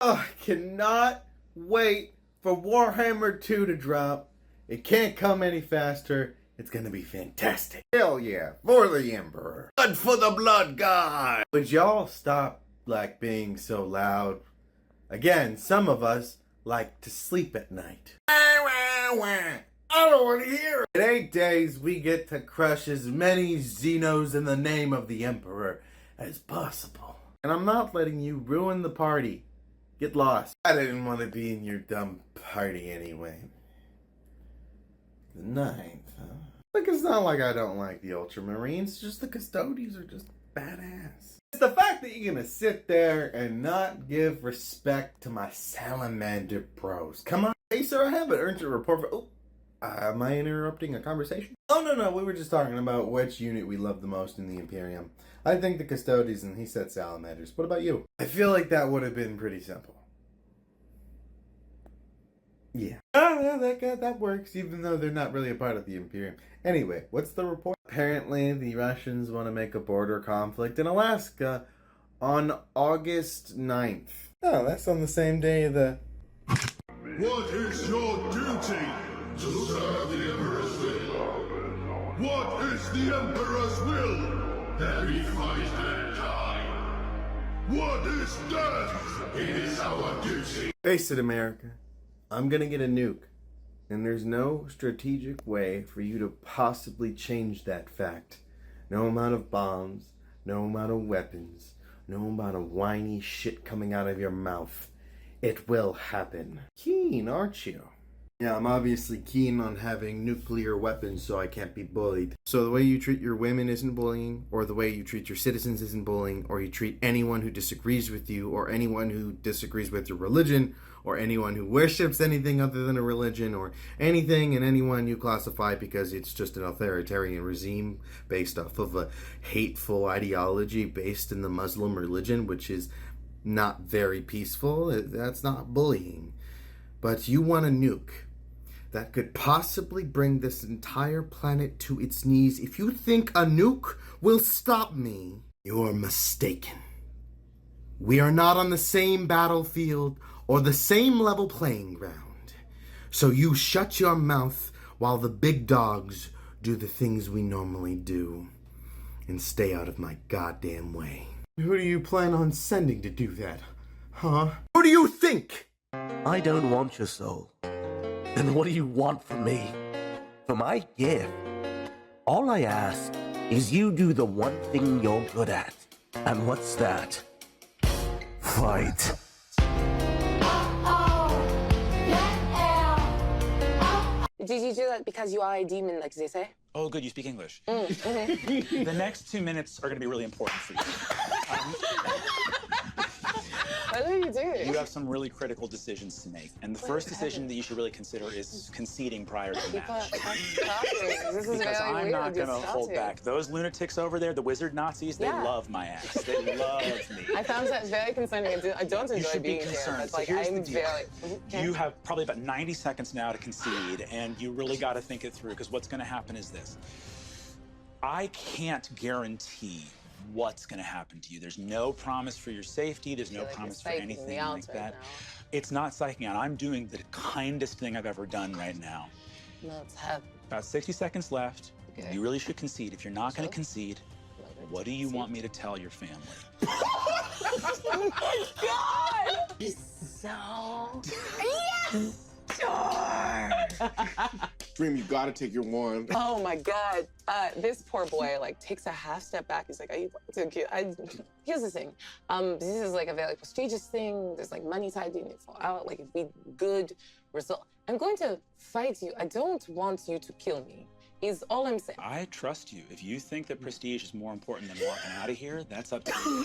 I cannot wait for Warhammer 2 to drop. It can't come any faster. It's gonna be fantastic. Hell yeah, for the Emperor. Blood for the blood god. Would y'all stop, being so loud? Again, some of us like to sleep at night. I don't want to hear it. In 8 days, we get to crush as many Xenos in the name of the Emperor as possible. And I'm not letting you ruin the party. Get lost. I didn't want to be in your dumb party anyway. The 9th, huh? Look, it's not like I don't like the Ultramarines, just the Custodies are just badass. It's the fact that you're gonna sit there and not give respect to my Salamander bros. Come on. Hey sir, I have an urgent report for... am I interrupting a conversation? Oh, no, we were just talking about which unit we love the most in the Imperium. I think the Custodies, and he said Salamanders. What about you? I feel like that would have been pretty simple. Yeah. That works, even though they're not really a part of the Imperium. Anyway, what's the report? Apparently, the Russians want to make a border conflict in Alaska on August 9th. Oh, that's on the same day the... What is your duty? To serve the Emperor's will. What is the Emperor's will? That we fight and die. What is death? It is our duty. Face it, America. I'm gonna get a nuke. And there's no strategic way for you to possibly change that fact. No amount of bombs, no amount of weapons, no amount of whiny shit coming out of your mouth. It will happen. Keen, aren't you? Yeah, I'm obviously keen on having nuclear weapons so I can't be bullied. So the way you treat your women isn't bullying, or the way you treat your citizens isn't bullying, or you treat anyone who disagrees with you, or anyone who disagrees with your religion, or anyone who worships anything other than a religion, or anything and anyone you classify because it's just an authoritarian regime based off of a hateful ideology based in the Muslim religion, which is not very peaceful. That's not bullying. But you want a nuke that could possibly bring this entire planet to its knees. If you think a nuke will stop me, you're mistaken. We are not on the same battlefield or the same level playing ground. So you shut your mouth while the big dogs do the things we normally do. And stay out of my goddamn way. Who do you plan on sending to do that? Huh? Who do you think? I don't want your soul. Then what do you want from me? For my gift, all I ask is you do the one thing you're good at. And what's that? Fight. Did you do that because you are a demon, like they say? Oh, good, you speak English. The next 2 minutes are going to be really important for you. What do you do? You have some really critical decisions to make. And the first decision that you should really consider is conceding prior to the match. This is Because very I'm weird. not going to hold back. Those lunatics over there, the wizard Nazis, they love my ass. They love me. I found that very concerning. I don't enjoy being here. Concerned. But, So here's the I'm deal. very... You have probably about 90 seconds now to concede, and you really got to think it through, because what's going to happen is this. I can't guarantee what's going to happen to you. There's no promise for your safety. There's no promise for anything like that. It's not psyching out. I'm doing the kindest thing I've ever done right now. Let's have... About 60 seconds left. Okay. You really should concede. If you're not going to concede, what do you want me to tell your family? Oh my God! So... Yes! Sure! Dream, you gotta take your wand. Oh my God. This poor boy takes a half step back. He's like, are you too cute? Here's the thing. This is a very prestigious thing. There's money tied in it for out. If we good result, I'm going to fight you. I don't want you to kill me. Is all I'm saying. I trust you. If you think that prestige is more important than walking out of here, that's up to you.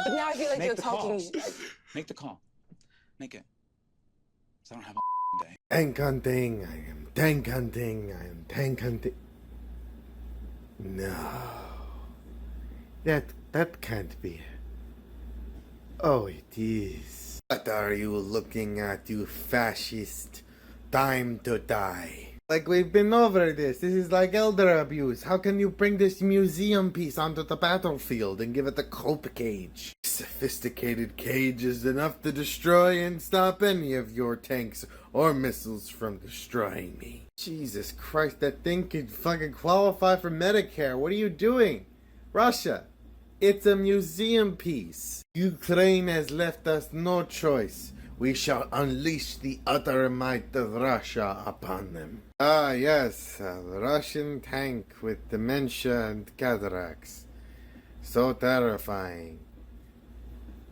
But now I feel like you're talking. Make the call. Make it. So I don't have a day. Tank hunting, I am tank hunting, I am tank hunting. No. That can't be. Oh, it is. What are you looking at, you fascist? Time to die. Like, we've been over this. This is like elder abuse. How can you bring this museum piece onto the battlefield and give it the Copa cage? Sophisticated cage is enough to destroy and stop any of your tanks or missiles from destroying me. Jesus Christ, that thing could fucking qualify for Medicare. What are you doing? Russia, it's a museum piece. Ukraine has left us no choice. We shall unleash the utter might of Russia upon them. Ah, yes, a Russian tank with dementia and cataracts. So terrifying.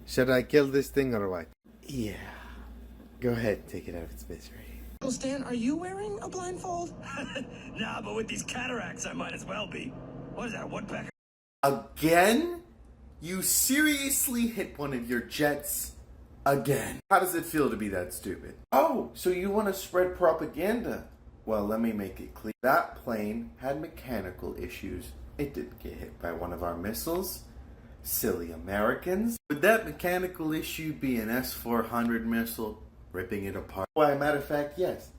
Should I kill this thing or what? Yeah. Go ahead, take it out of its misery. Stan, are you wearing a blindfold? Nah, but with these cataracts, I might as well be. What is that, a woodpecker? Again? You seriously hit one of your jets again? How does it feel to be that stupid? Oh, so you want to spread propaganda? Well, let me make it clear. That plane had mechanical issues. It didn't get hit by one of our missiles. Silly Americans. Would that mechanical issue be an S-400 missile ripping it apart? Why, matter of fact, yes.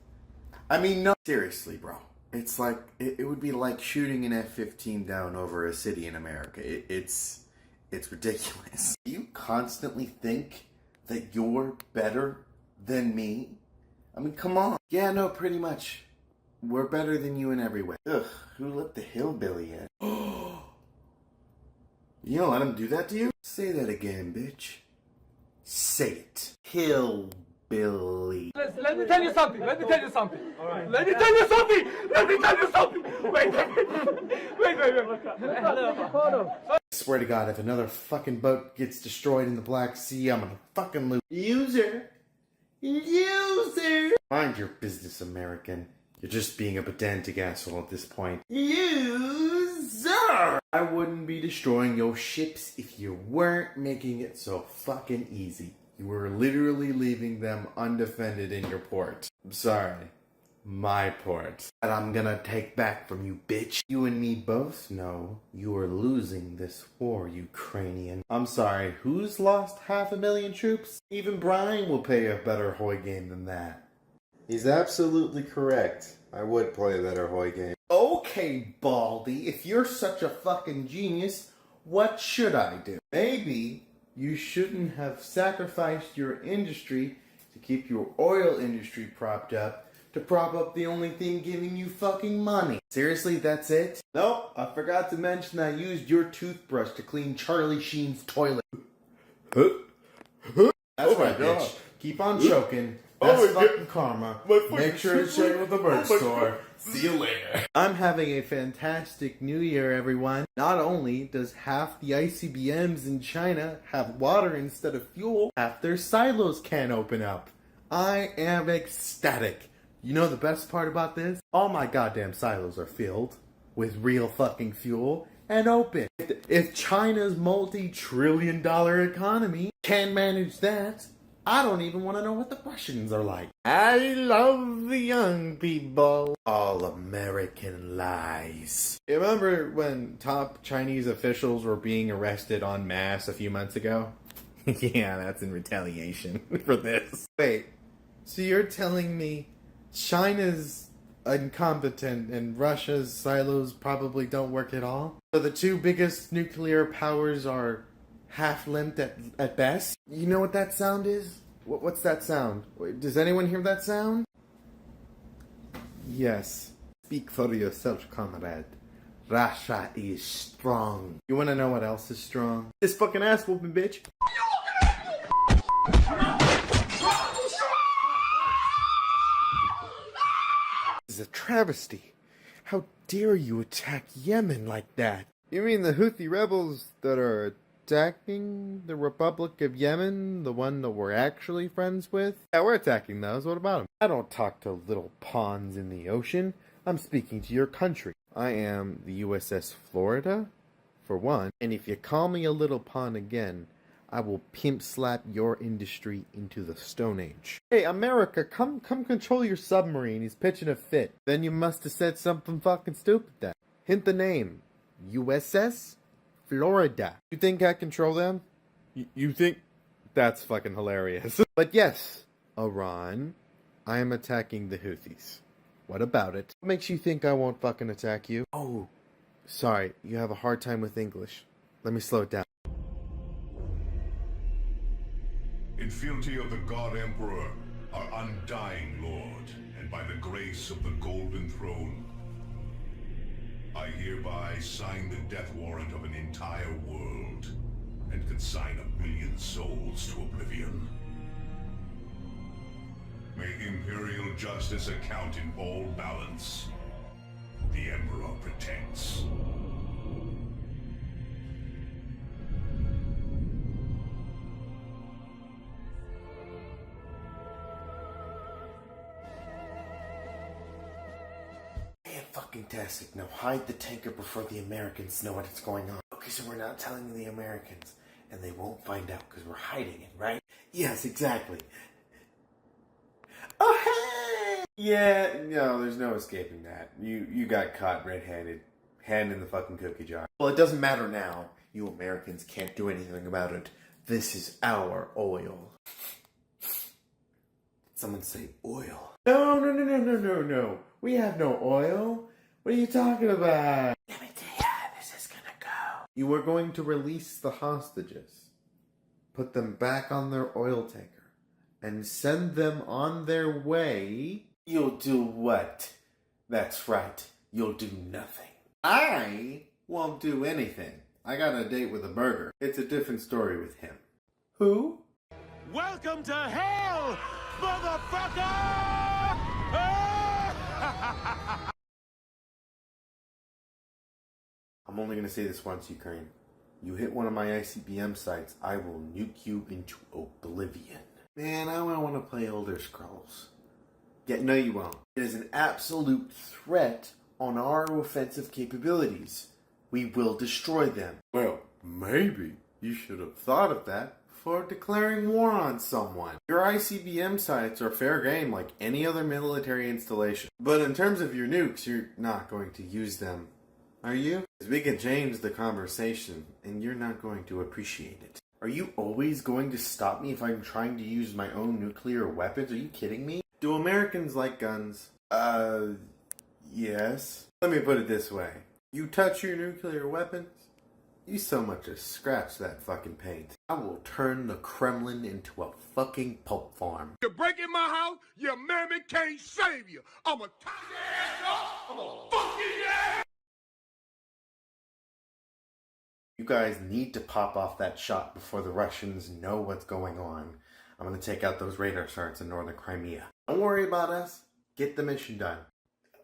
I mean, no. Seriously, bro. It's like, it would be like shooting an F-15 down over a city in America. It's ridiculous. You constantly think that you're better than me? I mean, come on. Yeah, no, pretty much. We're better than you in every way. Ugh, who let the hillbilly in? You don't let him do that to you? Say that again, bitch. Say it. Hillbilly. Let me tell you something. Let me tell you something. All right. Let me tell you something. Let me tell you something. Wait. I swear to God, if another fucking boat gets destroyed in the Black Sea, I'm gonna fucking lose. User. Mind your business, American. You're just being a pedantic asshole at this point. User! I wouldn't be destroying your ships if you weren't making it so fucking easy. You were literally leaving them undefended in your port. I'm sorry. My port. That I'm gonna take back from you, bitch. You and me both know you are losing this war, Ukrainian. I'm sorry, who's lost 500,000 troops? Even Brian will play a better Hoy game than that. He's absolutely correct. I would play a better Hoy game. Okay, Baldy, if you're such a fucking genius, what should I do? Maybe you shouldn't have sacrificed your industry to keep your oil industry propped up, to prop up the only thing giving you fucking money. Seriously, that's it? Nope, I forgot to mention I used your toothbrush to clean Charlie Sheen's toilet. That's right, bitch. Keep on choking. That's fucking karma. Make sure to check with the merch store. See you later. I'm having a fantastic new year, everyone. Not only does half the ICBMs in China have water instead of fuel, half their silos can't open up. I am ecstatic. You know the best part about this? All my goddamn silos are filled with real fucking fuel and open. If China's multi-trillion-dollar economy can manage that, I don't even want to know what the Russians are like. I love the young people. All American lies. You remember when top Chinese officials were being arrested en masse a few months ago? Yeah, that's in retaliation for this. Wait, so you're telling me China's incompetent and Russia's silos probably don't work at all? So the two biggest nuclear powers are half-limbed at best? You know what that sound is? What's that sound? Does anyone hear that sound? Yes. Speak for yourself, comrade. Russia is strong. You wanna know what else is strong? This fucking ass whooping, bitch. This is a travesty. How dare you attack Yemen like that? You mean the Houthi rebels that are attacking the Republic of Yemen, the one that we're actually friends with? Yeah, we're attacking those. What about them? I don't talk to little pawns in the ocean. I'm speaking to your country. I am the USS Florida, for one, and if you call me a little pawn again, I will pimp slap your industry into the Stone Age. Hey, America, come control your submarine. He's pitching a fit. Then you must have said something fucking stupid then. Hint the name. USS Florida. You think I control them? You think? That's fucking hilarious. But yes, Iran, I am attacking the Houthis. What about it? What makes you think I won't fucking attack you? Oh, sorry, you have a hard time with English. Let me slow it down. In fealty of the God Emperor, our undying Lord, and by the grace of the Golden Throne, I hereby sign the death warrant of an entire world, and consign 1 billion souls to oblivion. May Imperial justice account in all balance. The Emperor protects. Fantastic. Now hide the tanker before the Americans know what's going on. Okay, so we're not telling the Americans, and they won't find out because we're hiding it, right? Yes, exactly. Oh, hey! Yeah, no, there's no escaping that. You got caught red-handed. Hand in the fucking cookie jar. Well, it doesn't matter now. You Americans can't do anything about it. This is our oil. Someone say oil. No. We have no oil. What are you talking about? Let me tell you how this is gonna go. You are going to release the hostages, put them back on their oil tanker, and send them on their way. You'll do what? That's right. You'll do nothing. I won't do anything. I got a date with a burger. It's a different story with him. Who? Welcome to hell, motherfucker! I'm only going to say this once, Ukraine. You hit one of my ICBM sites, I will nuke you into oblivion. Man, I want to play Elder Scrolls. Yeah, no you won't. It is an absolute threat on our offensive capabilities. We will destroy them. Well, maybe you should have thought of that before declaring war on someone. Your ICBM sites are fair game like any other military installation. But in terms of your nukes, you're not going to use them. Are you? Because we can change the conversation, and you're not going to appreciate it. Are you always going to stop me if I'm trying to use my own nuclear weapons? Are you kidding me? Do Americans like guns? Yes. Let me put it this way. You touch your nuclear weapons, you so much as scratch that fucking paint. I will turn the Kremlin into a fucking pulp farm. You break in my house, your mammy can't save you. I'ma tie your ass up. I'ma fuck your ass. You guys need to pop off that shot before the Russians know what's going on. I'm gonna take out those radar starts in northern Crimea. Don't worry about us. Get the mission done.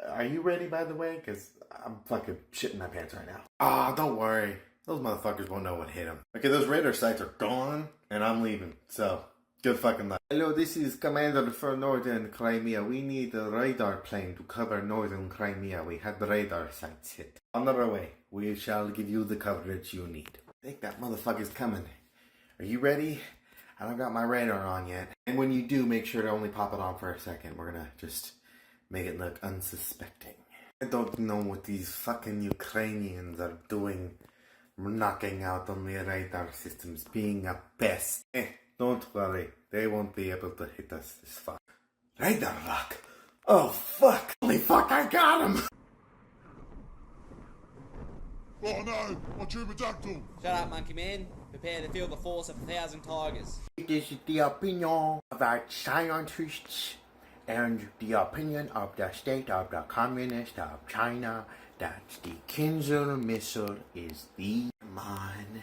Are you ready, by the way? Because I'm fucking shitting my pants right now. Ah, don't worry. Those motherfuckers won't know what hit them. Okay, those radar sites are gone, and I'm leaving. So, good fucking luck. Hello, this is Commander for Northern Crimea. We need a radar plane to cover Northern Crimea. We had the radar sites hit. On our way. We shall give you the coverage you need. I think that motherfucker's coming. Are you ready? I don't got my radar on yet. And when you do, make sure to only pop it on for a second. We're gonna just make it look unsuspecting. I don't know what these fucking Ukrainians are doing. Knocking out on the radar systems, being a pest. Don't worry. They won't be able to hit us this far. Radar lock. Oh, fuck. Holy fuck, I got him. Oh no, my pterodactyl. Shut up, monkey man. Prepare to feel the force of 1,000 tigers. It is the opinion of our scientists and the opinion of the state of the Communist of China that the Kinzer missile is the... Come on.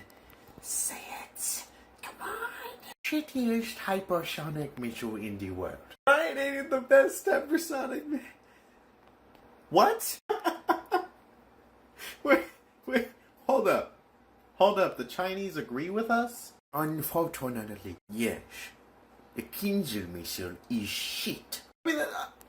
Say it. Come on. Shittiest hypersonic missile in the world. Right? Ain't it the best hypersonic... What? Wait, hold up. Hold up, the Chinese agree with us? Unfortunately, yes. The Kinzer missile is shit. I mean,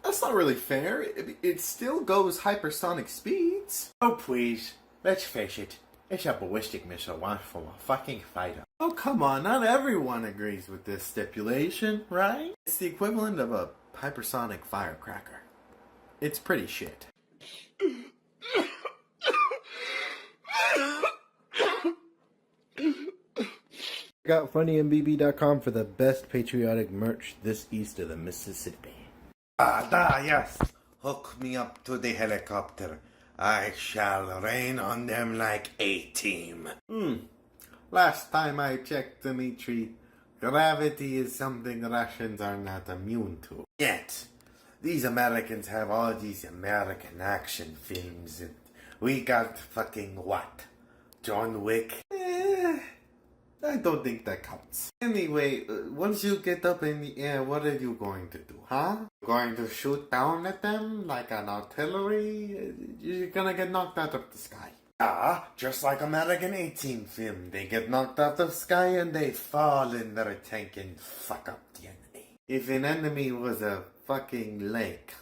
that's not really fair. It still goes hypersonic speeds. Oh, please. Let's face it. It's a ballistic missile launched from a fucking fighter. Oh, come on. Not everyone agrees with this stipulation, right? It's the equivalent of a hypersonic firecracker. It's pretty shit. Got fundiambb.com for the best patriotic merch this east of the Mississippi. Yes. Hook me up to the helicopter. I shall rain on them like A-Team. Last time I checked, Dmitri, gravity is something Russians are not immune to. Yet, these Americans have all these American action films, and we got fucking what? John Wick? I don't think that counts. Anyway, once you get up in the air, what are you going to do, huh? Going to shoot down at them like an artillery? You're gonna get knocked out of the sky. Ah, just like American A-Team film. They get knocked out of the sky and they fall in their tank and fuck up the enemy. If an enemy was a fucking lake.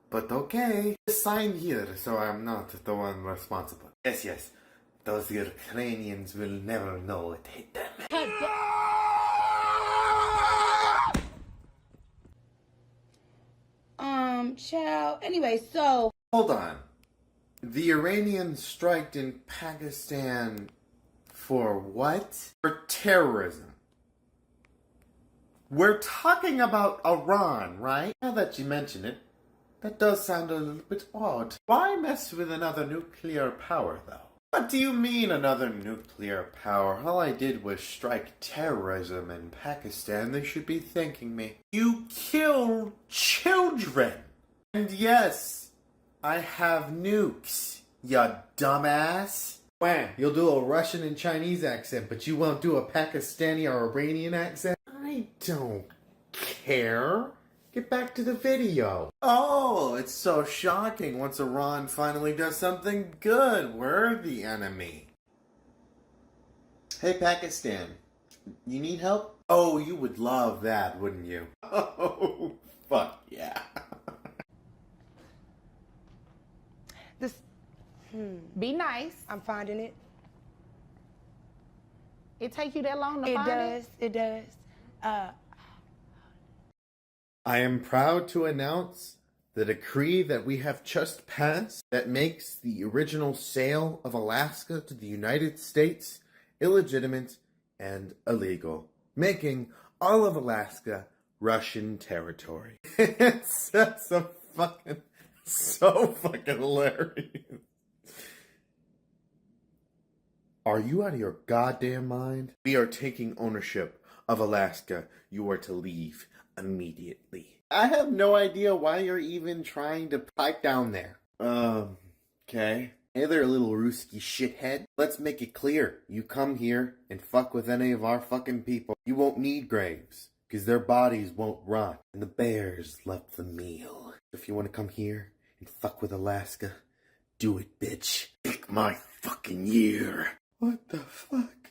But okay. Sign here so I'm not the one responsible. Yes. Those Ukrainians will never know it hit them. Child. Anyway, so... Hold on. The Iranians striked in Pakistan for what? For terrorism. We're talking about Iran, right? Now that you mention it, that does sound a little bit odd. Why mess with another nuclear power, though? What do you mean another nuclear power? All I did was strike terrorism in Pakistan. They should be thanking me. You killed children! And yes, I have nukes, you dumbass. Wham, you'll do a Russian and Chinese accent, but you won't do a Pakistani or Iranian accent? I don't care. Get back to the video. Oh, it's so shocking once Iran finally does something good. We're the enemy. Hey, Pakistan. You need help? Oh, you would love that, wouldn't you? Oh, fuck yeah. This... Be nice. I'm finding it. It take you that long to find it? It does. I am proud to announce the decree that we have just passed that makes the original sale of Alaska to the United States illegitimate and illegal, making all of Alaska Russian territory. It's so fucking hilarious. Are you out of your goddamn mind? We are taking ownership of Alaska. You are to leave immediately. I have no idea why you're even trying to pipe down there. Okay. Hey there, little Ruski shithead. Let's make it clear. You come here and fuck with any of our fucking people, you won't need graves, because their bodies won't rot, and the bears left the meal. If you want to come here and fuck with Alaska, do it, bitch. Pick my fucking year. What the fuck?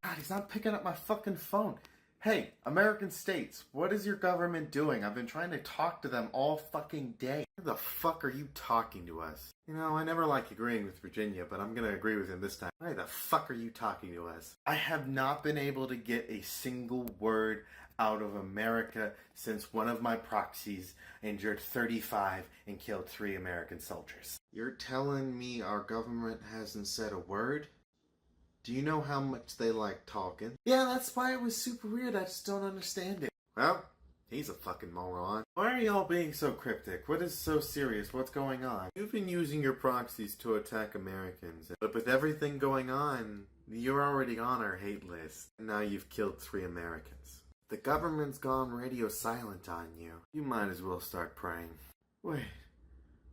God, he's not picking up my fucking phone. Hey, American states, what is your government doing? I've been trying to talk to them all fucking day. Who the fuck are you talking to us? You know, I never like agreeing with Virginia, but I'm gonna agree with him this time. Why the fuck are you talking to us? I have not been able to get a single word out of America since one of my proxies injured 35 and killed 3 American soldiers. You're telling me our government hasn't said a word? Do you know how much they like talking? Yeah, that's why it was super weird. I just don't understand it. Well, he's a fucking moron. Why are y'all being so cryptic? What is so serious? What's going on? You've been using your proxies to attack Americans. But with everything going on, you're already on our hate list. And now you've killed 3 Americans. The government's gone radio silent on you. You might as well start praying. Wait,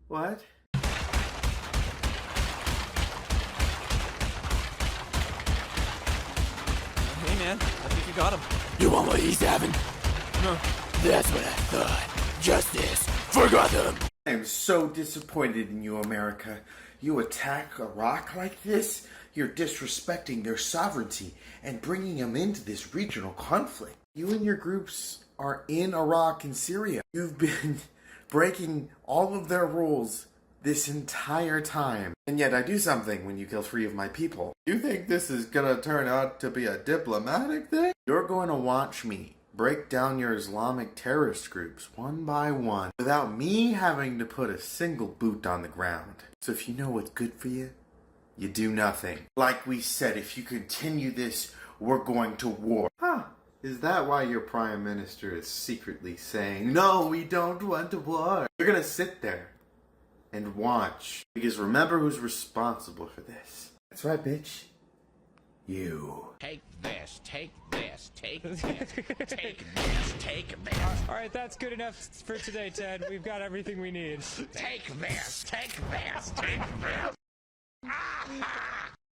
what? Hey man, I think you got him. You want what he's having? No. That's what I thought. Justice for Gotham. I am so disappointed in you, America. You attack Iraq like this? You're disrespecting their sovereignty and bringing them into this regional conflict. You and your groups are in Iraq and Syria. You've been breaking all of their rules this entire time. And yet I do something when you kill 3 of my people. You think this is gonna turn out to be a diplomatic thing? You're going to watch me break down your Islamic terrorist groups one by one without me having to put a single boot on the ground. So if you know what's good for you, You do nothing. Like we said, if you continue this, we're going to war. Huh. Is that why your prime minister is secretly saying, no, we don't want war? You're gonna sit there and watch. Because remember who's responsible for this. That's right, bitch. You. Take this, take this, take this, take this, take this. All right, that's good enough for today, Ted. We've got everything we need. Take this, take this, take this. I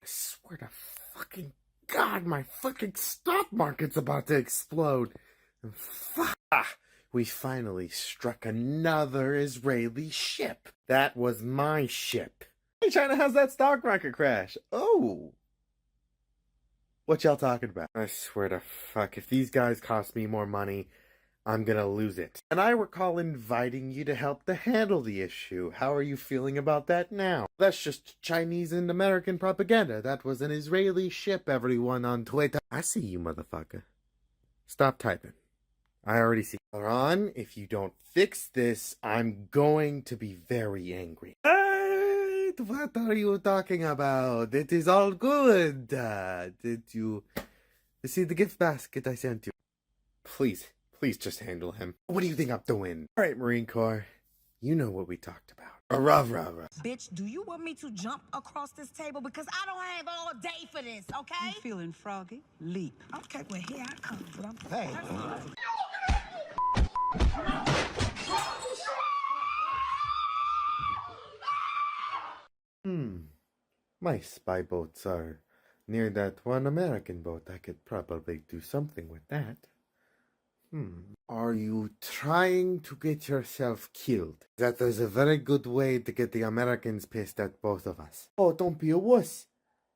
swear to fucking God, my fucking stock market's about to explode. Fuck. We finally struck another Israeli ship. That was my ship. Hey, China, how's that stock market crash? Oh. What y'all talking about? I swear to fuck, if these guys cost me more money, I'm gonna lose it. And I recall inviting you to help to handle the issue. How are you feeling about that now? That's just Chinese and American propaganda. That was an Israeli ship, everyone on Twitter. I see you, motherfucker. Stop typing. I already see. Ron, if you don't fix this, I'm going to be very angry. What are you talking about? It is all good. Did you see the gift basket I sent you? Please just handle him. What do you think I'm doing? All right, Marine Corps. You know what we talked about. Bitch, do you want me to jump across this table? Because I don't have all day for this, okay? You feeling froggy? Leap. Okay, well, here I come. But I'm... Hey. My spy boats are near that one American boat. I could probably do something with that. Are you trying to get yourself killed? That is a very good way to get the Americans pissed at both of us. Oh, don't be a wuss.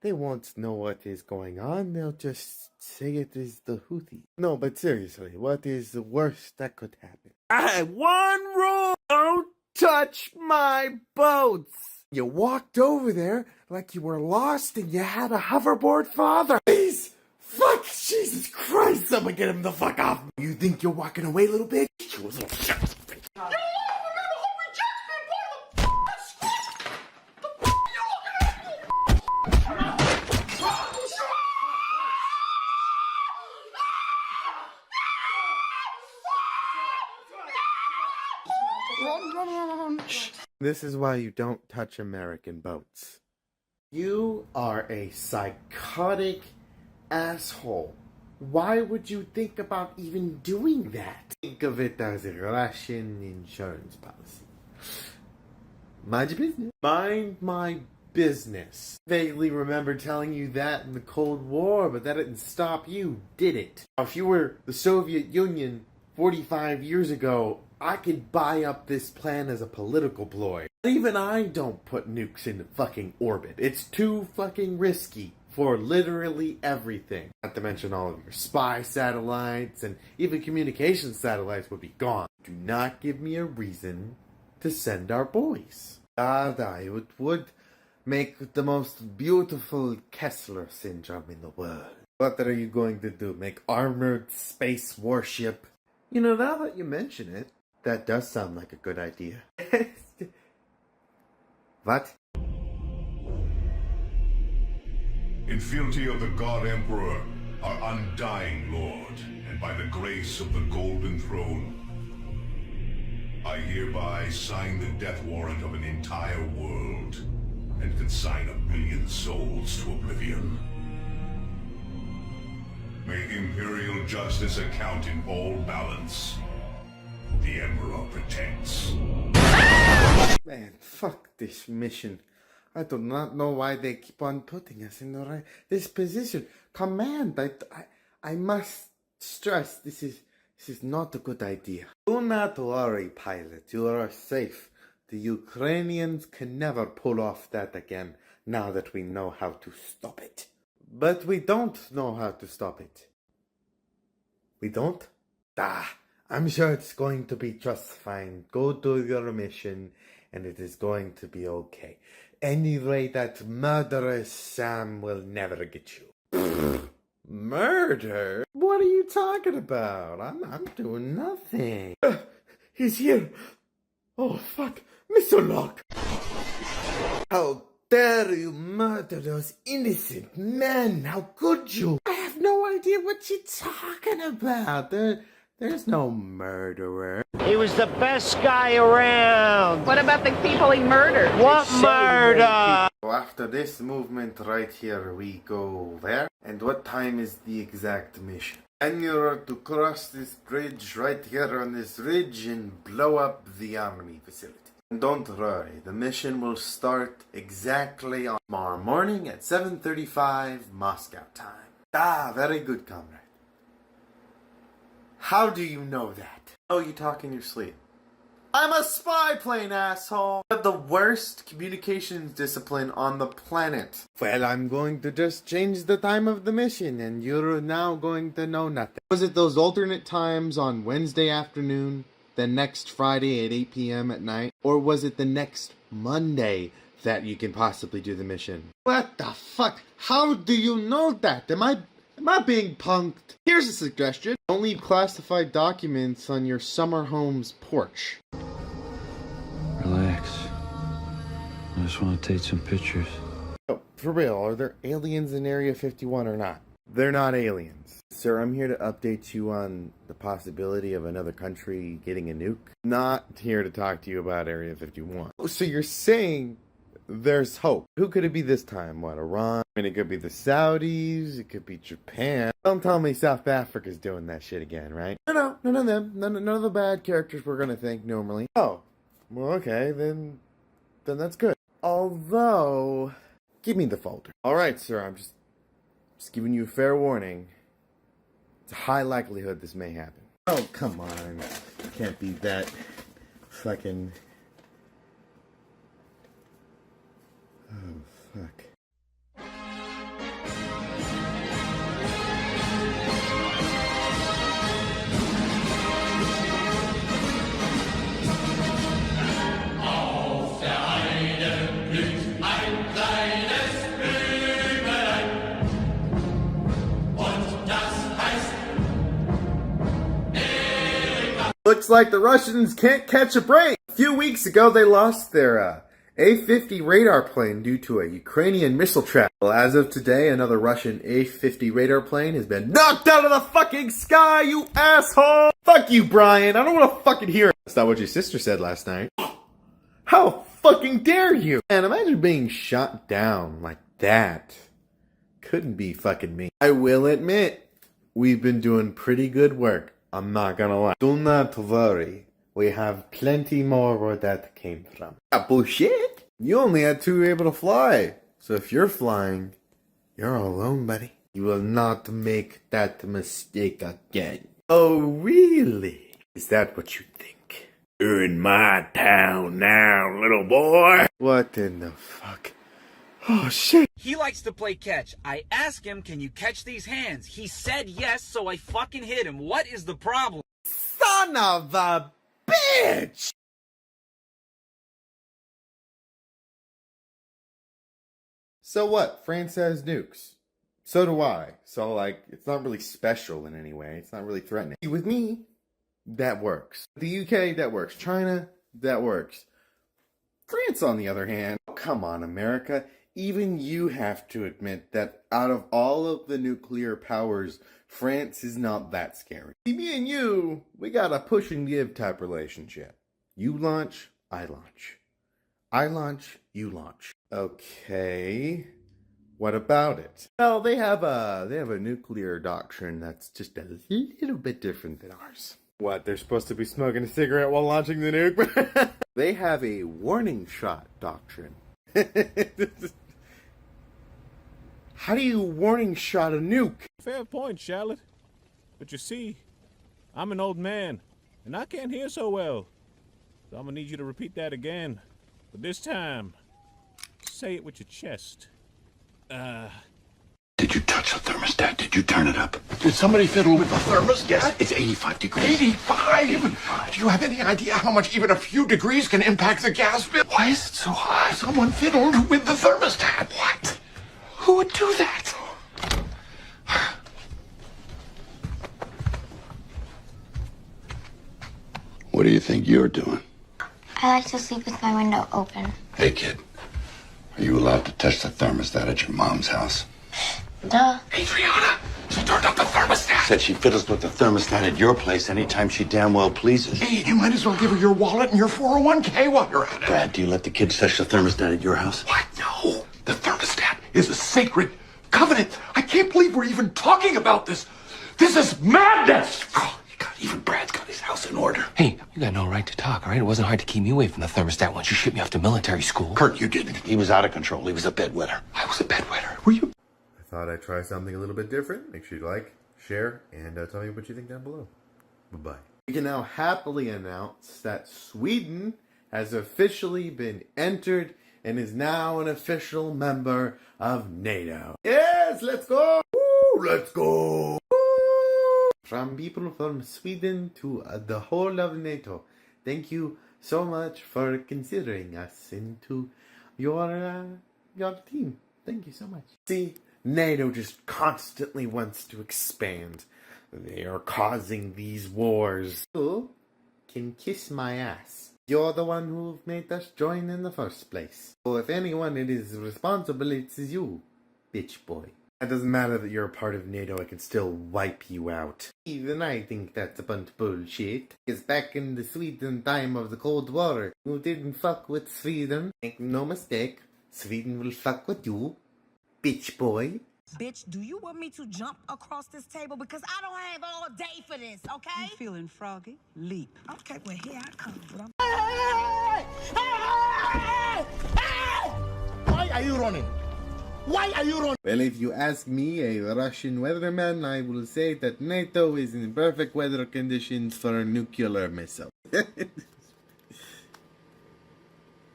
They won't know what is going on. They'll just say it is the Houthis. No, but seriously, what is the worst that could happen? I had one rule. Don't touch my boats. You walked over there like you were lost and you had a hoverboard father. Please! Fuck! Jesus Christ! Someone get him the fuck off! You think you're walking away, little bitch? You little shit. This is why you don't touch American boats. You are a psychotic asshole. Why would you think about even doing that? Think of it as a Russian insurance policy. Mind your business. Mind my business. Vaguely remember telling you that in the Cold War, but that didn't stop you, did it? If you were the Soviet Union 45 years ago, I could buy up this plan as a political ploy. Even I don't put nukes into fucking orbit. It's too fucking risky for literally everything. Not to mention all of your spy satellites and even communication satellites would be gone. Do not give me a reason to send our boys. It would make the most beautiful Kessler syndrome in the world. What are you going to do? Make armored space warship? You know, now that you mention it, that does sound like a good idea. What? In fealty of the God Emperor, our undying Lord, and by the grace of the Golden Throne, I hereby sign the death warrant of an entire world, and consign 1 billion souls to oblivion. May Imperial justice account in all balance. The Emperor protects. Man, fuck this mission. I do not know why they keep on putting us in this position. Command, I must stress, this is not a good idea. Do not worry, pilot. You are safe. The Ukrainians can never pull off that again, now that we know how to stop it. But we don't know how to stop it. We don't? I'm sure it's going to be just fine. Go do your mission, and it is going to be okay. Anyway, that murderous Sam will never get you. Murder? What are you talking about? I'm doing nothing. He's here. Oh, fuck. Missile lock. Oh, dare you murder those innocent men? How could you? I have no idea what you're talking about. There's no murderer. He was the best guy around. What about the people he murdered? What murder? So after this movement right here, we go there. And what time is the exact mission? And you're to cross this bridge right here on this ridge and blow up the army facility. And don't worry, the mission will start exactly on tomorrow morning at 7:35 Moscow time. Ah, very good, comrade. How do you know that? Oh, you talk in your sleep. I'm a spy plane, asshole! I have the worst communications discipline on the planet. Well, I'm going to just change the time of the mission, and you're now going to know nothing. Was it those alternate times on Wednesday afternoon, the next Friday at 8 p.m. at night, or was it the next Monday that you can possibly do the mission? What the fuck? How do you know that? Am I being punked? Here's a suggestion. Don't leave classified documents on your summer home's porch. Relax. I just want to take some pictures. Oh, for real, are there aliens in Area 51 or not? They're not aliens. Sir, I'm here to update you on the possibility of another country getting a nuke. Not here to talk to you about Area 51. So you're saying there's hope. Who could it be this time? What, Iran? I mean, it could be the Saudis. It could be Japan. Don't tell me South Africa's doing that shit again, right? No, none of them. None of the bad characters we're gonna think normally. Oh, well, okay, then that's good. Although, give me the folder. All right, sir, I'm just giving you a fair warning. It's a high likelihood this may happen. Oh, come on. It can't be that fucking... Oh, fuck. Auf der einen blüht ein kleines Blümelein. Und das heißt Erika. Looks like the Russians can't catch a break. A few weeks ago, they lost their A-50 radar plane due to a Ukrainian missile trap. Well, as of today, another Russian A-50 radar plane has been knocked out of the fucking sky, you asshole! Fuck you, Brian. I don't want to fucking hear it. That's not what your sister said last night. How fucking dare you? Man, imagine being shot down like that. Couldn't be fucking me. I will admit, we've been doing pretty good work. I'm not gonna lie. Do not worry. We have plenty more where that came from. Ah, bullshit! You only had 2 able to fly. So if you're flying, you're all alone, buddy. You will not make that mistake again. Oh, really? Is that what you think? You're in my town now, little boy. What in the fuck? Oh, shit. He likes to play catch. I asked him, can you catch these hands? He said yes, so I fucking hit him. What is the problem? Son of a bitch! So what? France has nukes. So do I. So, like, it's not really special in any way. It's not really threatening. With me, that works. The UK, that works. China, that works. France, on the other hand, oh, come on, America. Even you have to admit that out of all of the nuclear powers, France is not that scary. See, me and you, we got a push and give type relationship. You launch, I launch. I launch, you launch. Okay, what about it? Well, they have a nuclear doctrine that's just a little bit different than ours. What, they're supposed to be smoking a cigarette while launching the nuke? They have a warning shot doctrine. How do you warning shot a nuke? Fair point, Charlotte. But you see, I'm an old man, and I can't hear so well. So I'm gonna need you to repeat that again. But this time, say it with your chest. Did you touch the thermostat? Did you turn it up? Did somebody fiddle with the thermostat? Yes, it's 85 degrees. 85? Do you have any idea how much even a few degrees can impact the gas bill? Why is it so high? Someone fiddled with the thermostat. What? Who would do that? What do you think you're doing? I like to sleep with my window open. Hey, kid. Are you allowed to touch the thermostat at your mom's house? Duh. Adriana, she turned up the thermostat. Said she fiddles with the thermostat at your place anytime she damn well pleases. Hey, you might as well give her your wallet and your 401k while you're at it. Brad, do you let the kids touch the thermostat at your house? What? No. The thermostat is a sacred covenant. I can't believe we're even talking about this. This is madness. Oh, even Brad's got his house in order. Hey, you got no right to talk, all right? It wasn't hard to keep me away from the thermostat once you shipped me off to military school. Kurt, you didn't. He was out of control. He was a bedwetter. I was a bedwetter. Were you? I thought I'd try something a little bit different. Make sure you like, share, and tell me what you think down below. Bye-bye. We can now happily announce that Sweden has officially been entered and is now an official member of NATO. Yes, let's go! Woo, let's go! Woo! From people from Sweden to the whole of NATO, thank you so much for considering us into your team. Thank you so much. See, NATO just constantly wants to expand. They are causing these wars. You can kiss my ass. You're the one who made us join in the first place. So if anyone it is responsible, it's you, bitch boy. It doesn't matter that you're a part of NATO, I can still wipe you out. Even I think that's a bunch of bullshit. Because back in the Sweden time of the Cold War, you didn't fuck with Sweden. Make no mistake, Sweden will fuck with you, bitch boy. Bitch, do you want me to jump across this table? Because I don't have all day for this, okay? You feeling froggy? Leap. Okay, well, here I come. Why are you running? Why are you running? Well, if you ask me, a Russian weatherman, I will say that NATO is in perfect weather conditions for a nuclear missile.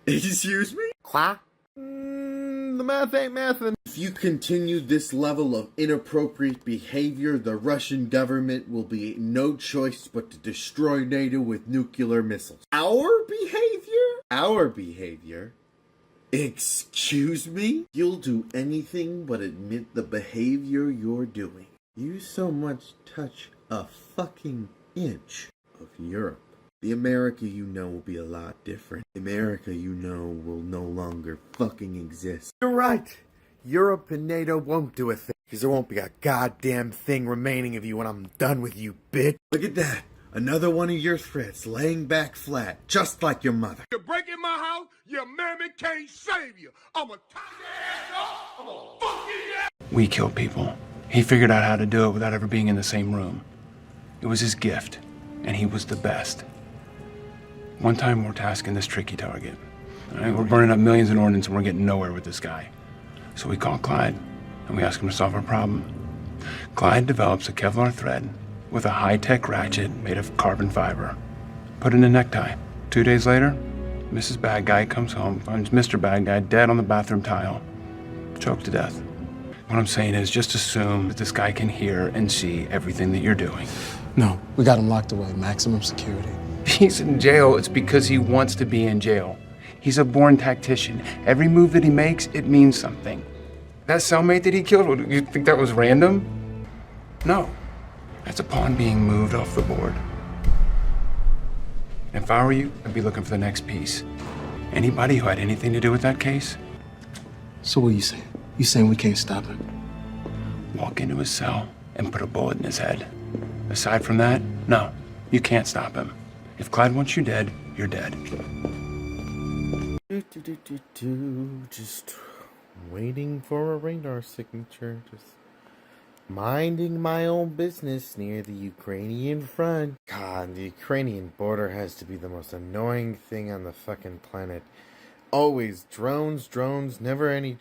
Excuse me? Qua? The math ain't mathin'. If you continue this level of inappropriate behavior, the Russian government will be no choice but to destroy NATO with nuclear missiles. Our behavior? Our behavior? Excuse me? You'll do anything but admit the behavior you're doing. You so much touch a fucking inch of Europe. The America you know will be a lot different. The America you know will no longer fucking exist. You're right. Europe and NATO won't do a thing. Because there won't be a goddamn thing remaining of you when I'm done with you, bitch. Look at that. Another one of your threats laying back flat, just like your mother. You break in my house, your mammy can't save you. I'm a tie your ass up. I'm a fuck your ass. We kill people. He figured out how to do it without ever being in the same room. It was his gift, and he was the best. One time we're tasking this tricky target. We're burning up millions in ordnance and we're getting nowhere with this guy. So we call Clyde and we ask him to solve our problem. Clyde develops a Kevlar thread with a high-tech ratchet made of carbon fiber. Put in a necktie. 2 days later, Mrs. Bad Guy comes home, finds Mr. Bad Guy dead on the bathroom tile, choked to death. What I'm saying is just assume that this guy can hear and see everything that you're doing. No, we got him locked away, maximum security. He's in jail, it's because he wants to be in jail. He's a born tactician. Every move that he makes, it means something. That cellmate that he killed, you think that was random? No. That's a pawn being moved off the board. And if I were you, I'd be looking for the next piece. Anybody who had anything to do with that case? So what are you saying? You saying we can't stop him? Walk into his cell and put a bullet in his head. Aside from that, no, you can't stop him. If Clyde wants you dead, you're dead. Just waiting for a radar signature. Just minding my own business near the Ukrainian front. God, the Ukrainian border has to be the most annoying thing on the fucking planet. Always drones, never any...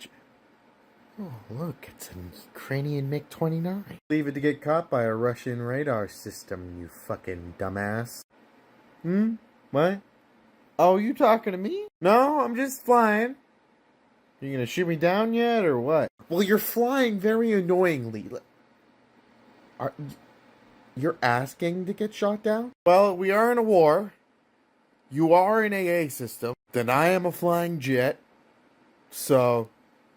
Oh, look, it's an Ukrainian MiG-29. Leave it to get caught by a Russian radar system, you fucking dumbass. What? Oh, you talking to me? No, I'm just flying. You gonna shoot me down yet, or what? Well, you're flying very annoyingly. You're asking to get shot down? Well, we are in a war. You are an AA system. Then I am a flying jet. So,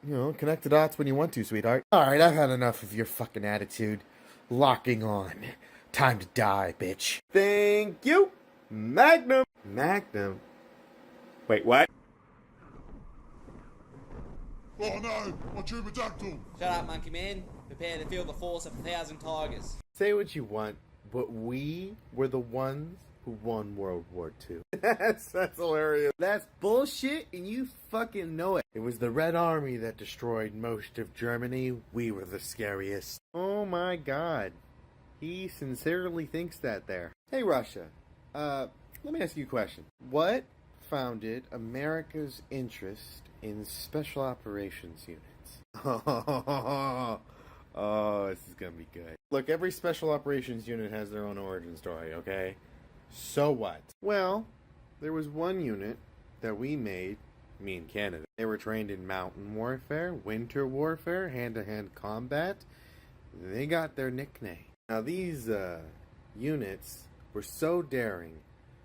you know, connect the dots when you want to, sweetheart. Alright, I've had enough of your fucking attitude. Locking on. Time to die, bitch. Thank you. Magnum. Magnum? Wait, what? Oh no, my pterodactyl! Shut up, monkey man. Prepare to feel the force of 1,000 tigers. Say what you want, but we were the ones who won World War II. That's hilarious. That's bullshit, and you fucking know it. It was the Red Army that destroyed most of Germany. We were the scariest. Oh my god. He sincerely thinks that there. Hey, Russia. Let me ask you a question. What founded America's interest in special operations units? Oh, this is gonna be good. Look, every special operations unit has their own origin story, okay? So what? Well, there was one unit that we made, me and Canada. They were trained in mountain warfare, winter warfare, hand-to-hand combat. They got their nickname. Now these units were so daring,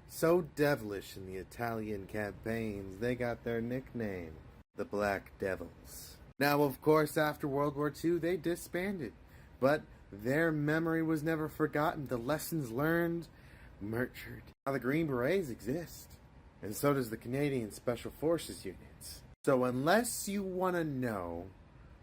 so devilish in the Italian campaigns, they got their nickname, the Black Devils. Now, of course, after World War II, they disbanded, but their memory was never forgotten. The lessons learned, nurtured. Now, the Green Berets exist, and so does the Canadian Special Forces units. So unless you want to know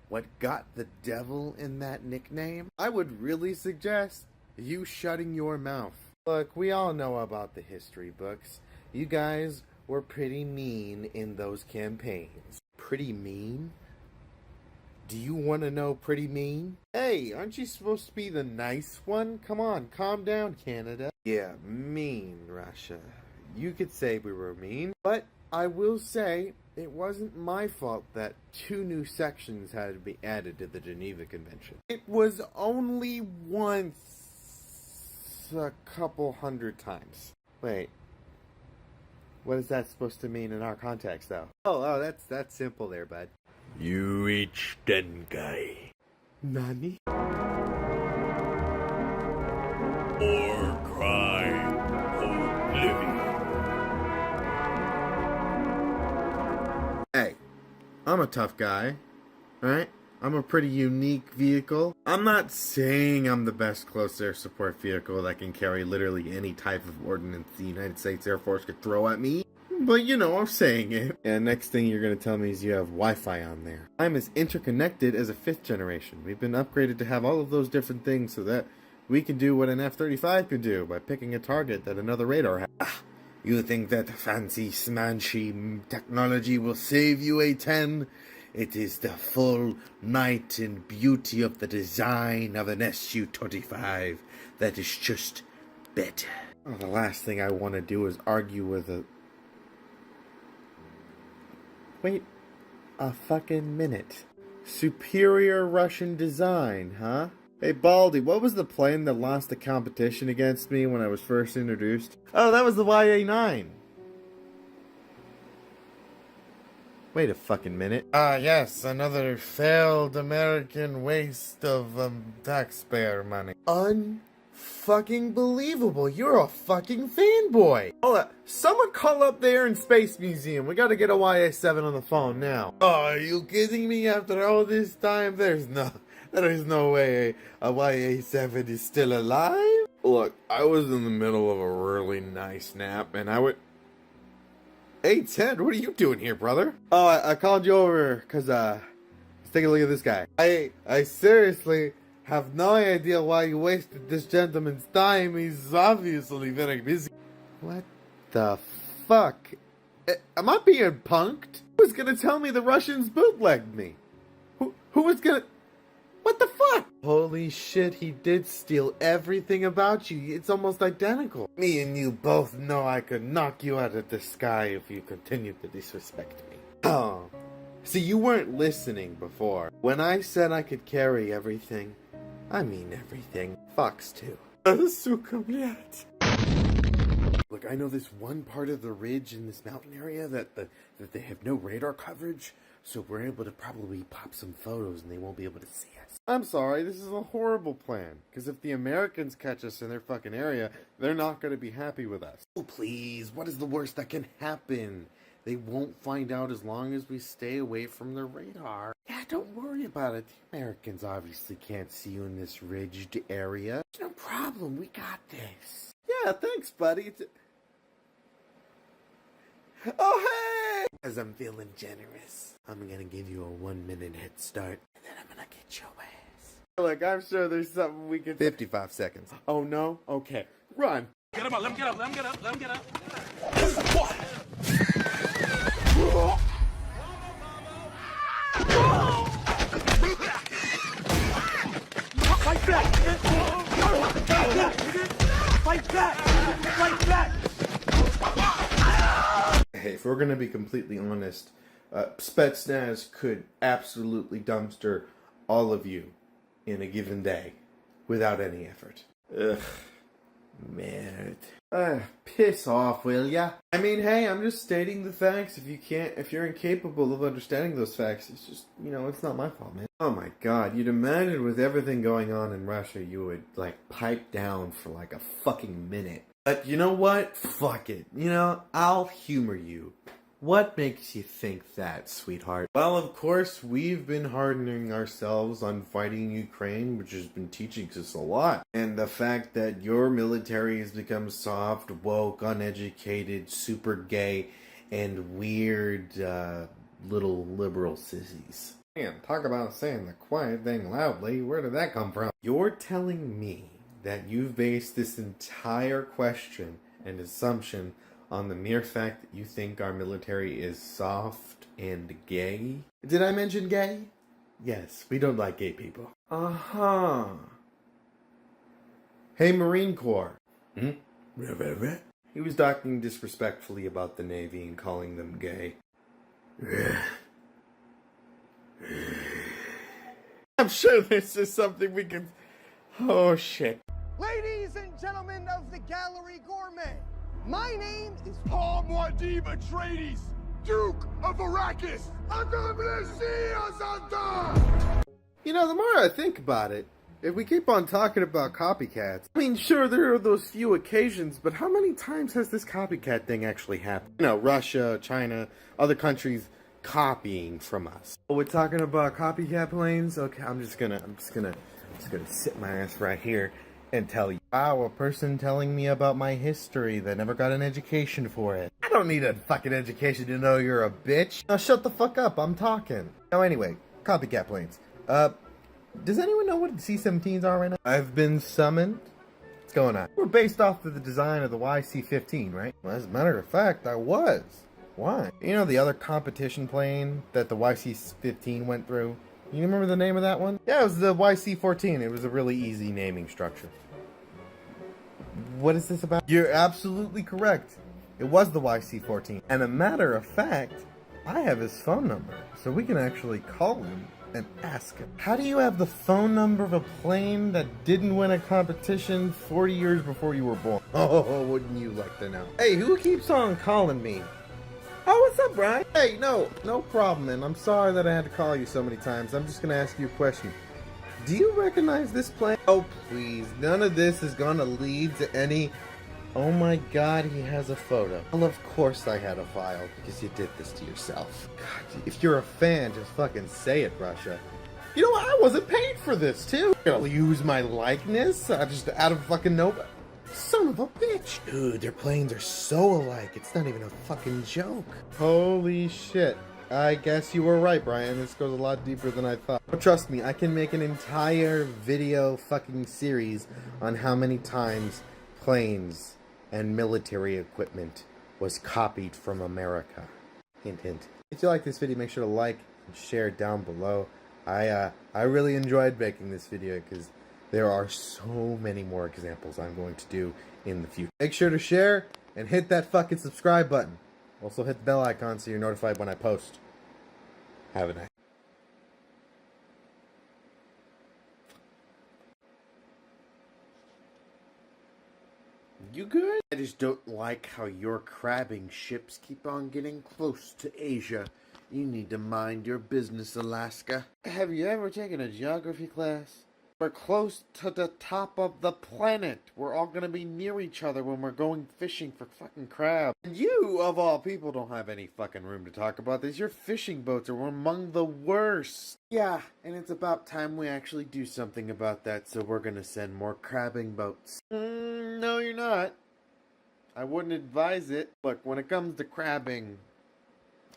what got the devil in that nickname, I would really suggest you shutting your mouth. Look, we all know about the history books. You guys were pretty mean in those campaigns. Pretty mean? Do you want to know pretty mean? Hey, aren't you supposed to be the nice one? Come on, calm down, Canada. Yeah, mean, Russia. You could say we were mean, but I will say it wasn't my fault that 2 new sections had to be added to the Geneva Convention. It was only once a couple hundred times. Wait. What is that supposed to mean in our context, though? Oh, that's simple there, bud. You each den guy. Nani? Or crime, oblivion. Hey, I'm a tough guy, right? I'm a pretty unique vehicle. I'm not saying I'm the best close air support vehicle that can carry literally any type of ordnance the United States Air Force could throw at me. But you know, I'm saying it. And next thing you're going to tell me is you have Wi-Fi on there. I'm as interconnected as a 5th generation. We've been upgraded to have all of those different things so that we can do what an F-35 can do by picking a target that another radar has. You think that fancy smanchy technology will save you, A-10? It is the full might and beauty of the design of an Su-25 that is just better. Oh, the last thing I want to do is argue with a... Wait a fucking minute. Superior Russian design, huh? Hey, Baldy, what was the plane that lost the competition against me when I was first introduced? Oh, that was the YA-9. Wait a fucking minute. Ah, yes, another failed American waste of, taxpayer money. Unfucking believable. You're a fucking fanboy. Hold up. Someone call up the Air and Space Museum. We gotta get a YA-7 on the phone now. Oh, are you kidding me? After all this time, there is no way a YA-7 is still alive. Look, I was in the middle of a really nice nap, and I would... Hey, Ted, what are you doing here, brother? Oh, I called you over because, let's take a look at this guy. I seriously have no idea why you wasted this gentleman's time. He's obviously very busy. What the fuck? Am I being punked? Who's gonna tell me the Russians bootlegged me? Who was gonna... What the fuck? Holy shit, he did steal everything about you. It's almost identical. Me and you both know I could knock you out of the sky if you continued to disrespect me. Oh, see, you weren't listening before. When I said I could carry everything, I mean everything. Fox too. Look, I know this one part of the ridge in this mountain area that they have no radar coverage, so we're able to probably pop some photos and they won't be able to see us. I'm sorry, this is a horrible plan, because if the Americans catch us in their fucking area, they're not going to be happy with us. Oh, please, what is the worst that can happen? They won't find out as long as we stay away from their radar. Yeah, don't worry about it. The Americans obviously can't see you in this ridged area. No problem, we got this. Yeah, thanks, buddy. Oh, hey! As I'm feeling generous, I'm gonna give you a 1 minute head start, and then I'm gonna get your ass. Look, I'm sure there's something we can. 55 seconds. Oh no? Okay. Run. Get him up, let him get up, let him get up, let him get up. Fight back! Fight back! Fight back! Hey, if we're gonna be completely honest, Spetsnaz could absolutely dumpster all of you in a given day without any effort. Ugh. Merde. Piss off, will ya? I mean, hey, I'm just stating the facts. If you're incapable of understanding those facts, it's just, it's not my fault, man. Oh my god, you'd imagine with everything going on in Russia, you would, pipe down for, a fucking minute. But you know what? Fuck it. I'll humor you. What makes you think that, sweetheart? Well, of course, we've been hardening ourselves on fighting Ukraine, which has been teaching us a lot. And the fact that your military has become soft, woke, uneducated, super gay, and weird, little liberal sissies. Man, talk about saying the quiet thing loudly. Where did that come from? You're telling me that you've based this entire question and assumption on the mere fact that you think our military is soft and gay? Did I mention gay? Yes, we don't like gay people. Uh-huh. Hey, Marine Corps. He was talking disrespectfully about the Navy and calling them gay. I'm sure this is something we can... Oh, shit. Ladies and gentlemen of the Gallery Gourmet, my name is Paul Muad'Dib Atreides, Duke of Arrakis. The more I think about it, if we keep on talking about copycats, I mean, sure, there are those few occasions, but how many times has this copycat thing actually happened? Russia, China, other countries copying from us. Oh, we're talking about copycat planes? Okay, I'm just gonna sit my ass right here and tell you. Wow, a person telling me about my history that never got an education for it. I don't need a fucking education to know you're a bitch. Now shut the fuck up, I'm talking. Now anyway, copycat planes. Does anyone know what C-17s are right now? I've been summoned. What's going on? We're based off of the design of the YC-15, right? Well, as a matter of fact, I was. Why? The other competition plane that the YC-15 went through? You remember the name of that one? Yeah, it was the YC-14. It was a really easy naming structure. What is this about? You're absolutely correct. It was the YC-14. And a matter of fact, I have his phone number, so we can actually call him and ask him. How do you have the phone number of a plane that didn't win a competition 40 years before you were born? Oh, wouldn't you like to know? Hey, who keeps on calling me? Oh, what's up, Brian? Hey, no problem, man. I'm sorry that I had to call you so many times. I'm just gonna ask you a question. Do you recognize this plane? Oh, please. None of this is gonna lead to any... Oh my god, he has a photo. Well, of course I had a file, because you did this to yourself. God, if you're a fan, just fucking say it, Russia. You know what? I wasn't paid for this, too. You're gonna use my likeness? Just out of fucking nowhere? Son of a bitch. Dude, their planes are so alike, it's not even a fucking joke. Holy shit. I guess you were right, Brian. This goes a lot deeper than I thought. But trust me, I can make an entire video fucking series on how many times planes and military equipment was copied from America. Hint, hint. If you like this video, make sure to like and share down below. I really enjoyed making this video because there are so many more examples I'm going to do in the future. Make sure to share and hit that fucking subscribe button. Also hit the bell icon so you're notified when I post. Have a nice. You good? I just don't like how your crabbing ships keep on getting close to Asia. You need to mind your business, Alaska. Have you ever taken a geography class? We're close to the top of the planet. We're all gonna be near each other when we're going fishing for fucking crab. And you, of all people, don't have any fucking room to talk about this. Your fishing boats are among the worst. Yeah, and it's about time we actually do something about that, so we're gonna send more crabbing boats. No, you're not. I wouldn't advise it. Look, when it comes to crabbing,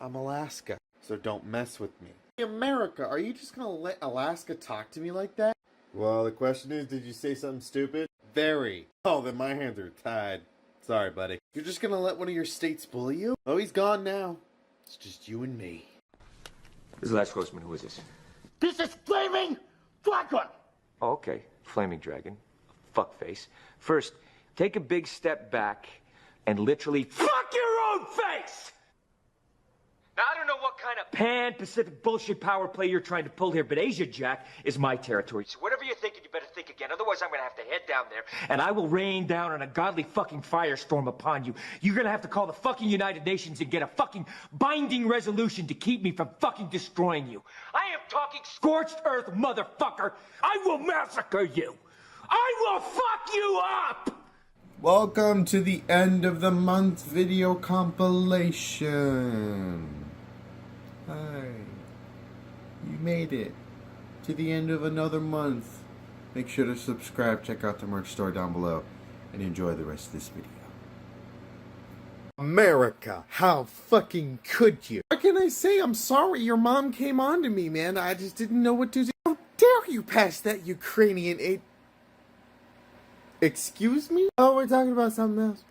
I'm Alaska, so don't mess with me. America, are you just gonna let Alaska talk to me like that? Well, the question is, did you say something stupid? Very. Oh, then my hands are tied. Sorry, buddy. You're just gonna let one of your states bully you? Oh, he's gone now. It's just you and me. This is the last Grossman. Who is this? This is Flaming Dragon! Oh, okay. Flaming Dragon. Fuckface. First, take a big step back and literally fuck your own face! Now, I don't know what kind of pan-Pacific bullshit power play you're trying to pull here, but Asia, Jack, is my territory. So whatever you're thinking, you better think again. Otherwise, I'm gonna have to head down there, and I will rain down on a godly fucking firestorm upon you. You're gonna have to call the fucking United Nations and get a fucking binding resolution to keep me from fucking destroying you. I am talking scorched earth, motherfucker. I will massacre you. I will fuck you up! Welcome to the end of the month video compilation. Hi. You made it to the end of another month. Make sure to subscribe, check out the merch store down below, and enjoy the rest of this video. America, how fucking could you? What can I say? I'm sorry your mom came on to me, man. I just didn't know what to do. How dare you pass that Ukrainian aid? Excuse me? Oh, we're talking about something else.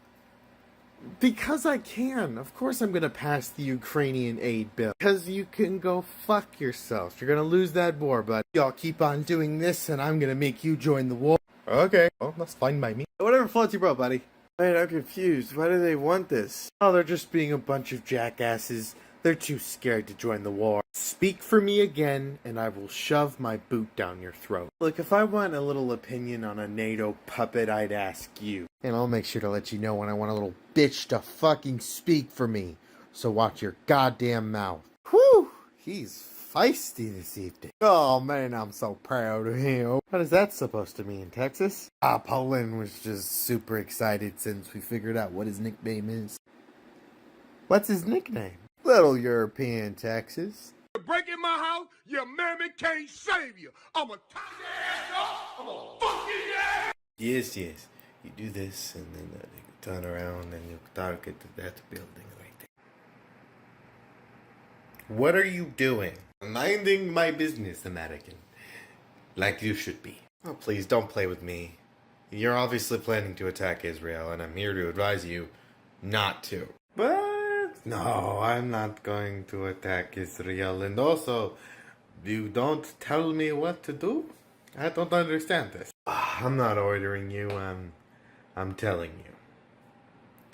Because I can. Of course I'm gonna pass the Ukrainian aid bill. Because you can go fuck yourself. You're gonna lose that war, but y'all keep on doing this and I'm gonna make you join the war. Okay. Well, that's fine by me. Whatever floats your boat, buddy. Wait, I'm confused. Why do they want this? Oh, they're just being a bunch of jackasses. They're too scared to join the war. Speak for me again, and I will shove my boot down your throat. Look, if I want a little opinion on a NATO puppet, I'd ask you. And I'll make sure to let you know when I want a little bitch to fucking speak for me. So watch your goddamn mouth. Whew! He's feisty this evening. Oh man, I'm so proud of him. What is that supposed to mean, Texas? Poland was just super excited since we figured out what his nickname is. What's his nickname? Little European Texas. You're breaking my house, your mammy can't save you. I'm gonna tie your ass off. I'm gonna fuck your ass. Yes. You do this, and then you turn around and you target that building right there. What are you doing? Minding my business, American. Like you should be. Oh, please, don't play with me. You're obviously planning to attack Israel, and I'm here to advise you not to. But no, I'm not going to attack Israel. And also, you don't tell me what to do? I don't understand this. I'm not ordering you, I'm telling you.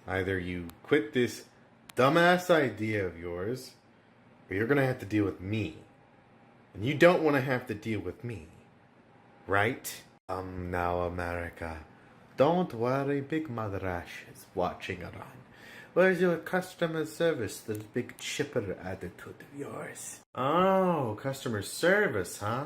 Either you quit this dumbass idea of yours, or you're gonna have to deal with me. And you don't want to have to deal with me. Right? Now, America. Don't worry, Big Mother Ash is watching around. Where's your customer service, this big chipper attitude of yours? Oh, customer service, huh?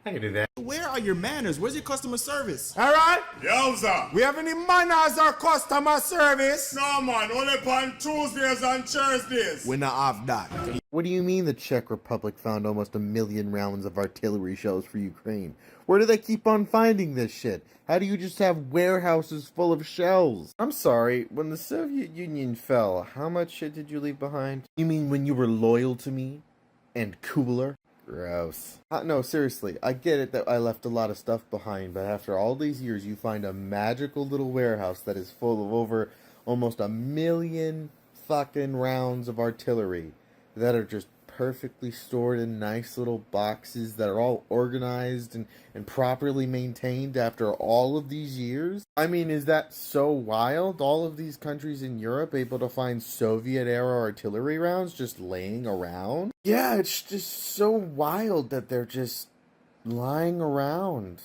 I can do that. Where are your manners? Where's your customer service? All right? Yowza. We have any manners or customer service? No, man. Only on Tuesdays and Thursdays. We not have that. What do you mean the Czech Republic found almost 1 million rounds of artillery shells for Ukraine? Where do they keep on finding this shit? How do you just have warehouses full of shells? I'm sorry, when the Soviet Union fell, how much shit did you leave behind? You mean when you were loyal to me? And cooler? Gross. No, seriously, I get it that I left a lot of stuff behind, but after all these years, you find a magical little warehouse that is full of over almost 1 million fucking rounds of artillery that are just perfectly stored in nice little boxes that are all organized and properly maintained after all of these years? I mean, is that so wild? All of these countries in Europe able to find Soviet-era artillery rounds just laying around? Yeah, it's just so wild that they're just lying around,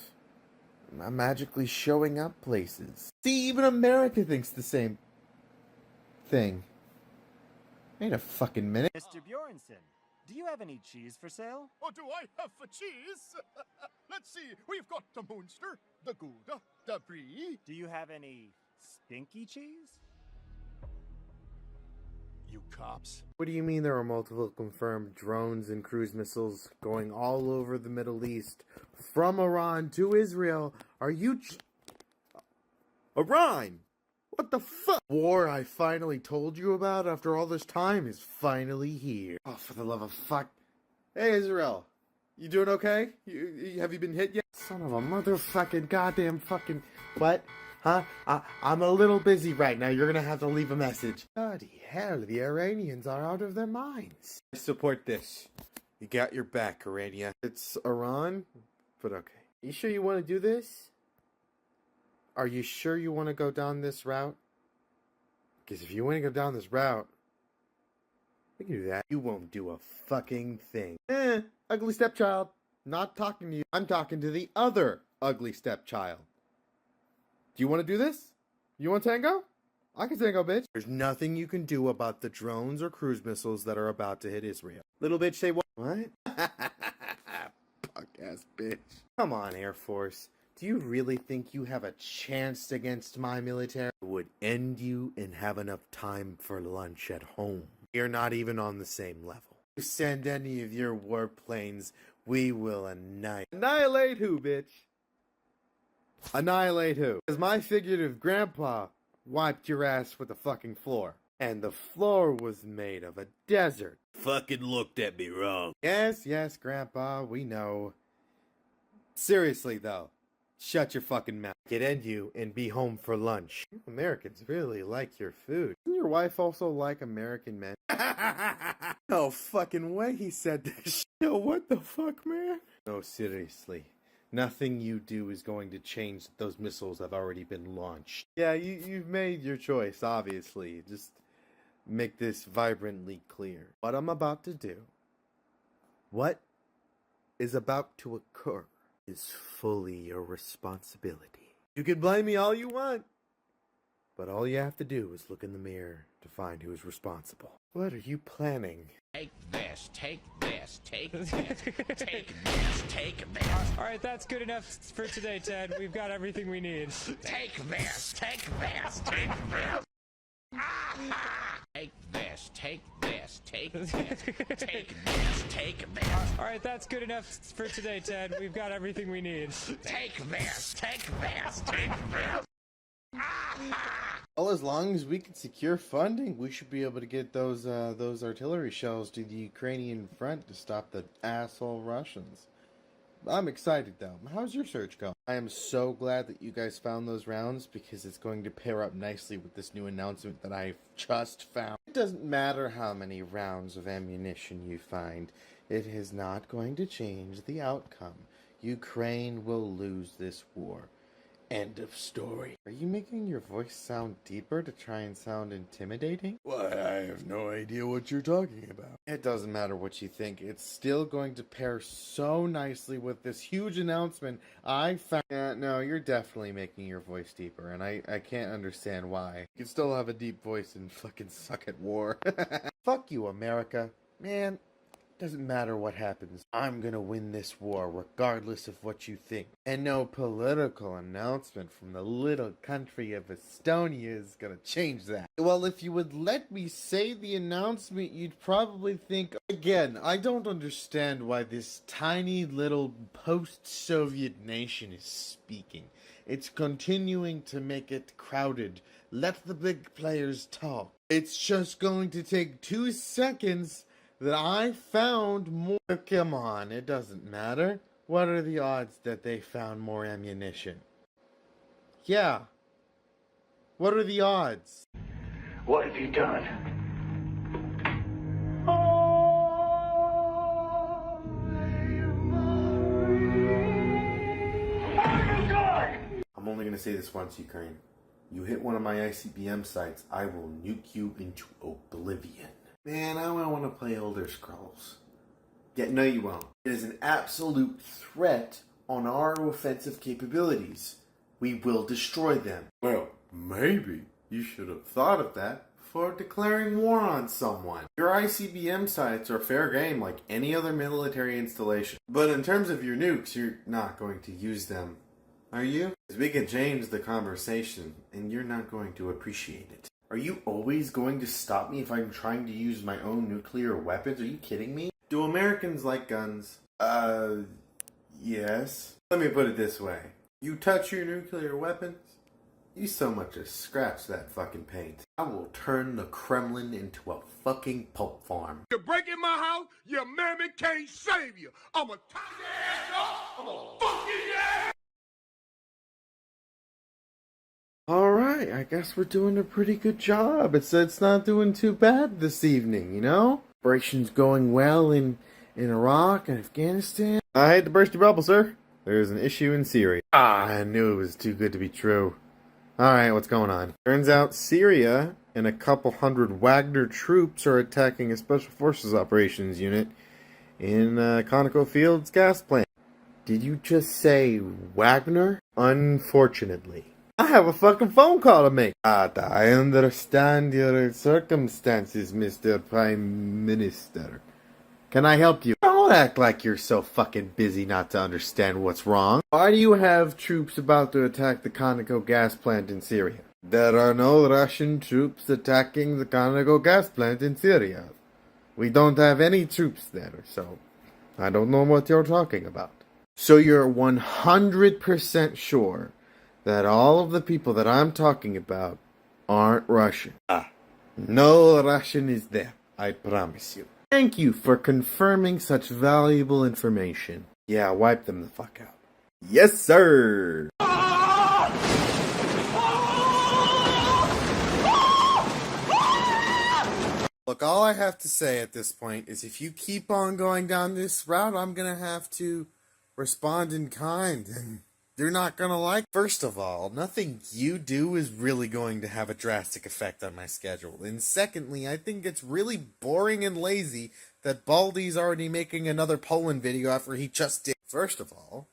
magically showing up places. See, even America thinks the same thing. Wait a fucking minute. Mr. Bjornsson, do you have any cheese for sale? What do I have for cheese? Let's see. We've got the Munster, the Gouda, the Brie. Do you have any stinky cheese? You cops. What do you mean there are multiple confirmed drones and cruise missiles going all over the Middle East from Iran to Israel? Are you... Iran? What the fuck? War I finally told you about after all this time is finally here. Oh, for the love of fuck. Hey, Israel. You doing okay? Have you been hit yet? Son of a motherfucking goddamn fucking... What? Huh? I'm a little busy right now. You're gonna have to leave a message. Bloody hell, the Iranians are out of their minds. I support this. You got your back, Irania. It's Iran, but okay. You sure you want to do this? Are you sure you want to go down this route? Because if you want to go down this route, we can do that. You won't do a fucking thing. Ugly stepchild. Not talking to you. I'm talking to the other ugly stepchild. Do you want to do this? You want tango? I can tango, bitch. There's nothing you can do about the drones or cruise missiles that are about to hit Israel. Little bitch say what? What? Punk-ass bitch. Come on, Air Force. Do you really think you have a chance against my military? It would end you and have enough time for lunch at home. You're not even on the same level. If you send any of your warplanes, we will annihilate. Annihilate who, bitch? Annihilate who? Because my figurative grandpa wiped your ass with the fucking floor. And the floor was made of a desert. Fucking looked at me wrong. Yes, Grandpa, we know. Seriously, though. Shut your fucking mouth. Get end you and be home for lunch. Americans really like your food. Doesn't your wife also like American men? No fucking way he said this. Yo, what the fuck, man? No, seriously. Nothing you do is going to change that those missiles have already been launched. Yeah, you've made your choice, obviously. Just make this vibrantly clear. What I'm about to do, what is about to occur, is fully your responsibility. You can blame me all you want, but all you have to do is look in the mirror to find who's responsible. What are you planning? Take this, take this, take this, take this, take this. Alright, that's good enough for today, Ted. We've got everything we need. Take this, take this, take this. Take this, take this, take this, take this, take this. Alright, that's good enough for today, Ted. We've got everything we need. Take this, take this, take this. Well, as long as we can secure funding, we should be able to get those artillery shells to the Ukrainian front to stop the asshole Russians. I'm excited, though. How's your search going? I am so glad that you guys found those rounds, because it's going to pair up nicely with this new announcement that I've just found. It doesn't matter how many rounds of ammunition you find. It is not going to change the outcome. Ukraine will lose this war. End of story. Are you making your voice sound deeper to try and sound intimidating? Why, I have no idea what you're talking about. It doesn't matter what you think. It's still going to pair so nicely with this huge announcement I found. Yeah, no, you're definitely making your voice deeper, and I can't understand why. You can still have a deep voice and fucking suck at war. Fuck you, America. Man, doesn't matter what happens. I'm gonna win this war regardless of what you think. And no political announcement from the little country of Estonia is gonna change that. Well, if you would let me say the announcement, you'd probably think... Again, I don't understand why this tiny little post-Soviet nation is speaking. It's continuing to make it crowded. Let the big players talk. It's just going to take 2 seconds that I found more... Come on, it doesn't matter. What are the odds that they found more ammunition? Yeah. What are the odds? What have you done? I'm only gonna say this once, Ukraine. You hit one of my ICBM sites, I will nuke you into oblivion. Man, I want to play Elder Scrolls. Yeah, no you won't. It is an absolute threat on our offensive capabilities. We will destroy them. Well, maybe you should have thought of that before declaring war on someone. Your ICBM sites are fair game like any other military installation. But in terms of your nukes, you're not going to use them, are you? Because we can change the conversation, and you're not going to appreciate it. Are you always going to stop me if I'm trying to use my own nuclear weapons? Are you kidding me? Do Americans like guns? Yes. Let me put it this way. You touch your nuclear weapons, You so much as scratch that fucking paint. I will turn the Kremlin into a fucking pulp farm. You break in my house, your mammy can't save you. I'm a tie your ass off. I'm a fuck your ass. Alright, I guess we're doing a pretty good job. It's not doing too bad this evening, you know? Operations going well in Iraq and Afghanistan. I hate to burst your bubble, sir. There's an issue in Syria. I knew it was too good to be true. Alright, what's going on? Turns out Syria and a couple hundred Wagner troops are attacking a Special Forces operations unit in ConocoPhillips gas plant. Did you just say Wagner? Unfortunately. I have a fucking phone call to make. I understand your circumstances, Mr. Prime Minister. Can I help you? Don't act like you're so fucking busy not to understand what's wrong. Why do you have troops about to attack the Conoco gas plant in Syria? There are no Russian troops attacking the Conoco gas plant in Syria. We don't have any troops there, so I don't know what you're talking about. So you're 100% sure that all of the people that I'm talking about aren't Russian? No Russian is there, I promise you. Thank you for confirming such valuable information. Yeah, wipe them the fuck out. Yes, sir! Look, all I have to say at this point is if you keep on going down this route, I'm gonna have to respond in kind, and they're not gonna like. First of all, nothing you do is really going to have a drastic effect on my schedule. And secondly, I think it's really boring and lazy that Baldy's already making another Poland video after he just did. First of all,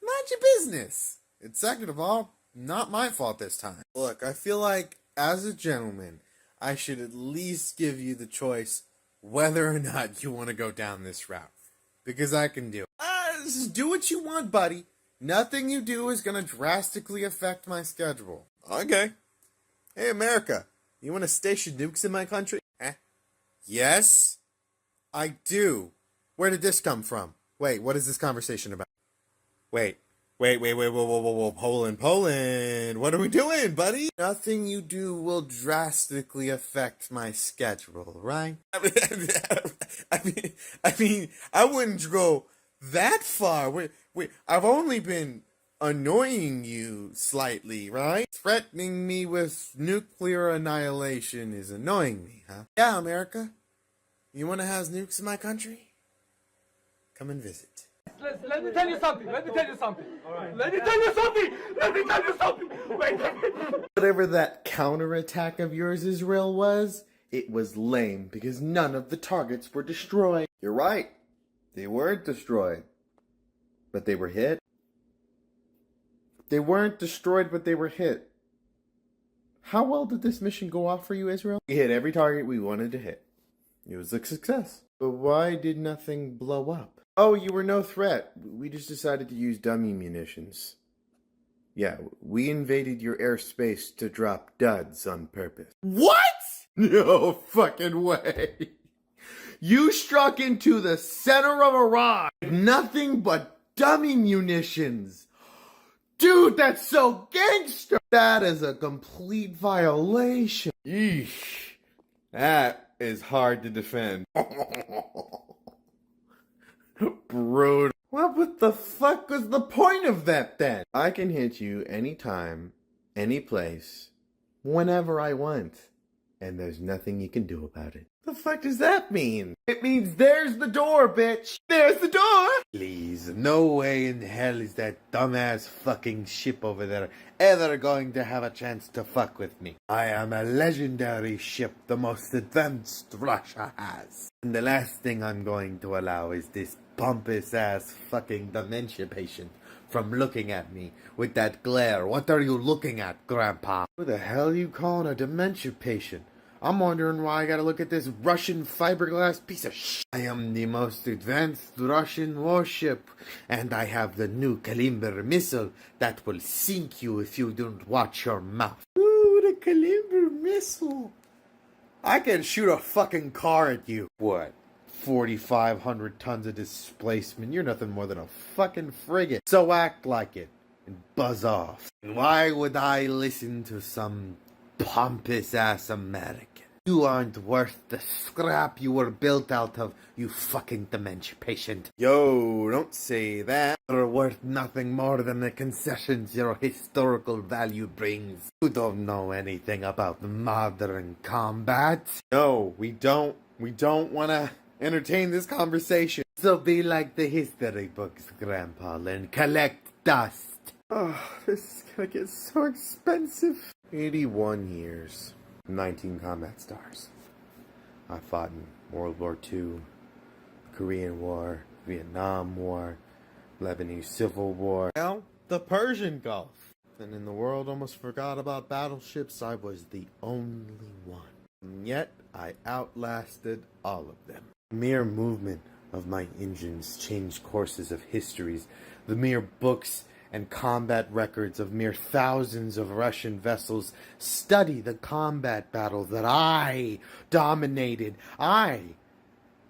mind your business. And second of all, not my fault this time. Look, I feel like, as a gentleman, I should at least give you the choice whether or not you want to go down this route. Because I can do it. Just do what you want, buddy. Nothing you do is going to drastically affect my schedule. Okay. Hey, America, you want to station nukes in my country? Yes, I do. Where did this come from? Wait, what is this conversation about? Wait, whoa, Poland, what are we doing, buddy? Nothing you do will drastically affect my schedule, right? I mean, I wouldn't go that far. Wait, I've only been annoying you slightly, right? Threatening me with nuclear annihilation is annoying me, huh? Yeah, America. You want to have nukes in my country? Come and visit. Let me tell you something. Let me tell you something. Wait. Whatever that counterattack of yours, Israel, was, it was lame because none of the targets were destroyed. You're right. They weren't destroyed. But they were hit. They weren't destroyed, but they were hit. How well did this mission go off for you, Israel? We hit every target we wanted to hit. It was a success. But why did nothing blow up? Oh, you were no threat. We just decided to use dummy munitions. Yeah, we invaded your airspace to drop duds on purpose. What? No fucking way. You struck into the center of Iraq with nothing but dummy munitions. Dude, that's so gangster. That is a complete violation. Yeesh. That is hard to defend. Brutal. What the fuck was the point of that then? I can hit you anytime, any place, whenever I want. And there's nothing you can do about it. The fuck does that mean? It means there's the door, bitch. There's the door. Please, no way in hell is that dumbass fucking ship over there ever going to have a chance to fuck with me. I am a legendary ship, the most advanced Russia has. And the last thing I'm going to allow is this pompous ass fucking dementia patient from looking at me with that glare. What are you looking at, Grandpa? Who the hell are you calling a dementia patient? I'm wondering why I gotta look at this Russian fiberglass piece of shit. I am the most advanced Russian warship, and I have the new Kalimber missile that will sink you if you don't watch your mouth. Ooh, the Kalimber missile. I can shoot a fucking car at you. What? 4,500 tons of displacement. You're nothing more than a fucking frigate. So act like it. and buzz off. And why would I listen to some pompous-ass American? You aren't worth the scrap you were built out of, you fucking dementia patient. Yo, don't say that. You're worth nothing more than the concessions your historical value brings. You don't know anything about modern combat. No, we don't. We don't want to entertain this conversation. So be like the history books, Grandpa, and collect dust. Oh, this is gonna get so expensive. 81 years. 19 combat stars. I fought in World War II, the Korean War, Vietnam War, Lebanese Civil War, Well, the Persian Gulf. And in the world almost forgot about battleships, I was the only one. And yet, I outlasted all of them. The mere movement of my engines changed courses of histories. The mere books and combat records of mere thousands of Russian vessels study the combat battle that I dominated. I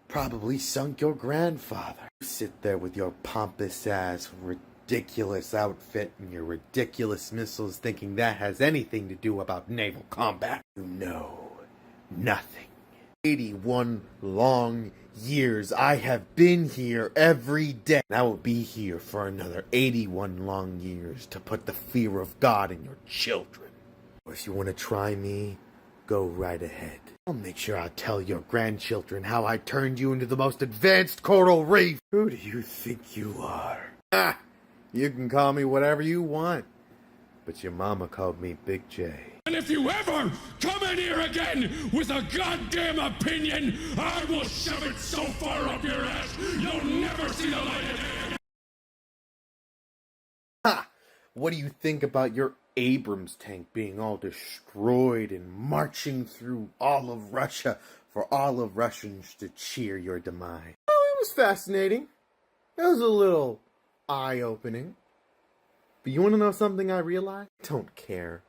probably sunk your grandfather. You sit there with your pompous ass, ridiculous outfit and your ridiculous missiles thinking that has anything to do about naval combat. You know nothing. 81 long years I have been here every day. And I will be here for another 81 long years to put the fear of God in your children. Or if you want to try me, go right ahead. I'll make sure I tell your grandchildren how I turned you into the most advanced coral reef. Who do you think you are? Ah, you can call me whatever you want, but your mama called me Big J. And if you ever come in here again with a goddamn opinion, I will shove it so far up your ass, you'll never see the light of day. Ha! What do you think about your Abrams tank being all destroyed and marching through all of Russia for all of Russians to cheer your demise? Oh, it was fascinating. It was a little eye-opening. But you want to know something I realized? I don't care.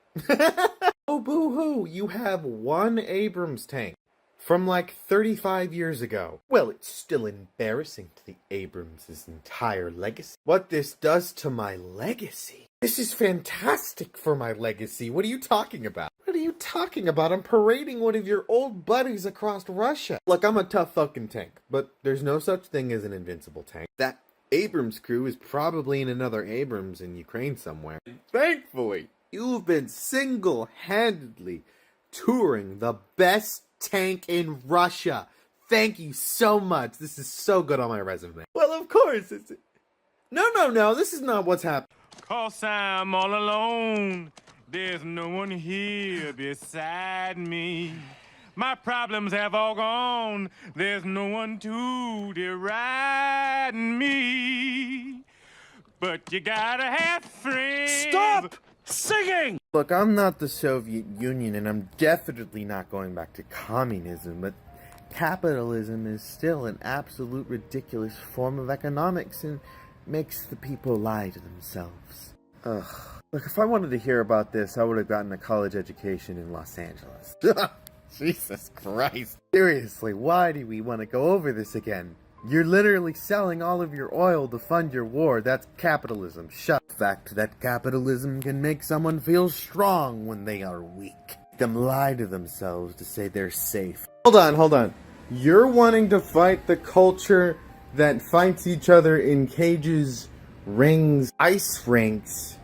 Oh, boo-hoo, you have one Abrams tank from like 35 years ago. Well, it's still embarrassing to the Abrams' entire legacy. What this does to my legacy? This is fantastic for my legacy. What are you talking about? What are you talking about? I'm parading one of your old buddies across Russia. Look, I'm a tough fucking tank, but there's no such thing as an invincible tank. That Abrams crew is probably in another Abrams in Ukraine somewhere. Thankfully, you've been single-handedly touring the best tank in Russia. Thank you so much. This is so good on my resume. Well, of course. No. This is not what's happening. 'Cause I'm all alone. There's no one here beside me. My problems have all gone. There's no one to deride me. But you gotta have friends. Stop singing! Look, I'm not the Soviet Union, and I'm definitely not going back to communism, but capitalism is still an absolute ridiculous form of economics and makes the people lie to themselves. Ugh. Look, if I wanted to hear about this, I would have gotten a college education in Los Angeles. Jesus Christ. Seriously, why do we want to go over this again? You're literally selling all of your oil to fund your war. That's capitalism. Shut the fact that capitalism can make someone feel strong when they are weak. Make them lie to themselves to say they're safe. Hold on. You're wanting to fight the culture that fights each other in cages, rings, ice rinks,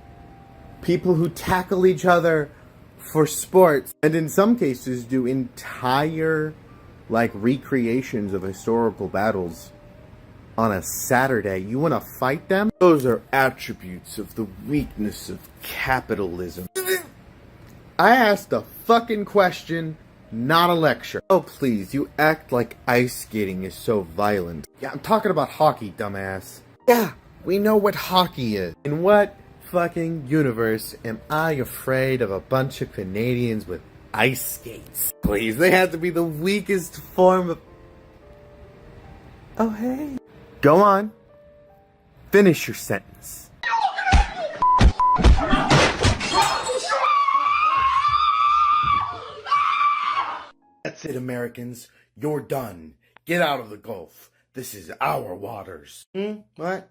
people who tackle each other for sports, and in some cases do entire recreations of historical battles on a Saturday. You want to fight them? Those are attributes of the weakness of capitalism. I asked a fucking question, not a lecture. Oh please, you act like ice skating is so violent. Yeah, I'm talking about hockey, dumbass. Yeah, we know what hockey is. In what fucking universe am I afraid of a bunch of Canadians with ice skates? Please, they have to be the weakest form of... Oh, hey. Go on. Finish your sentence. That's it, Americans. You're done. Get out of the Gulf. This is our waters. What?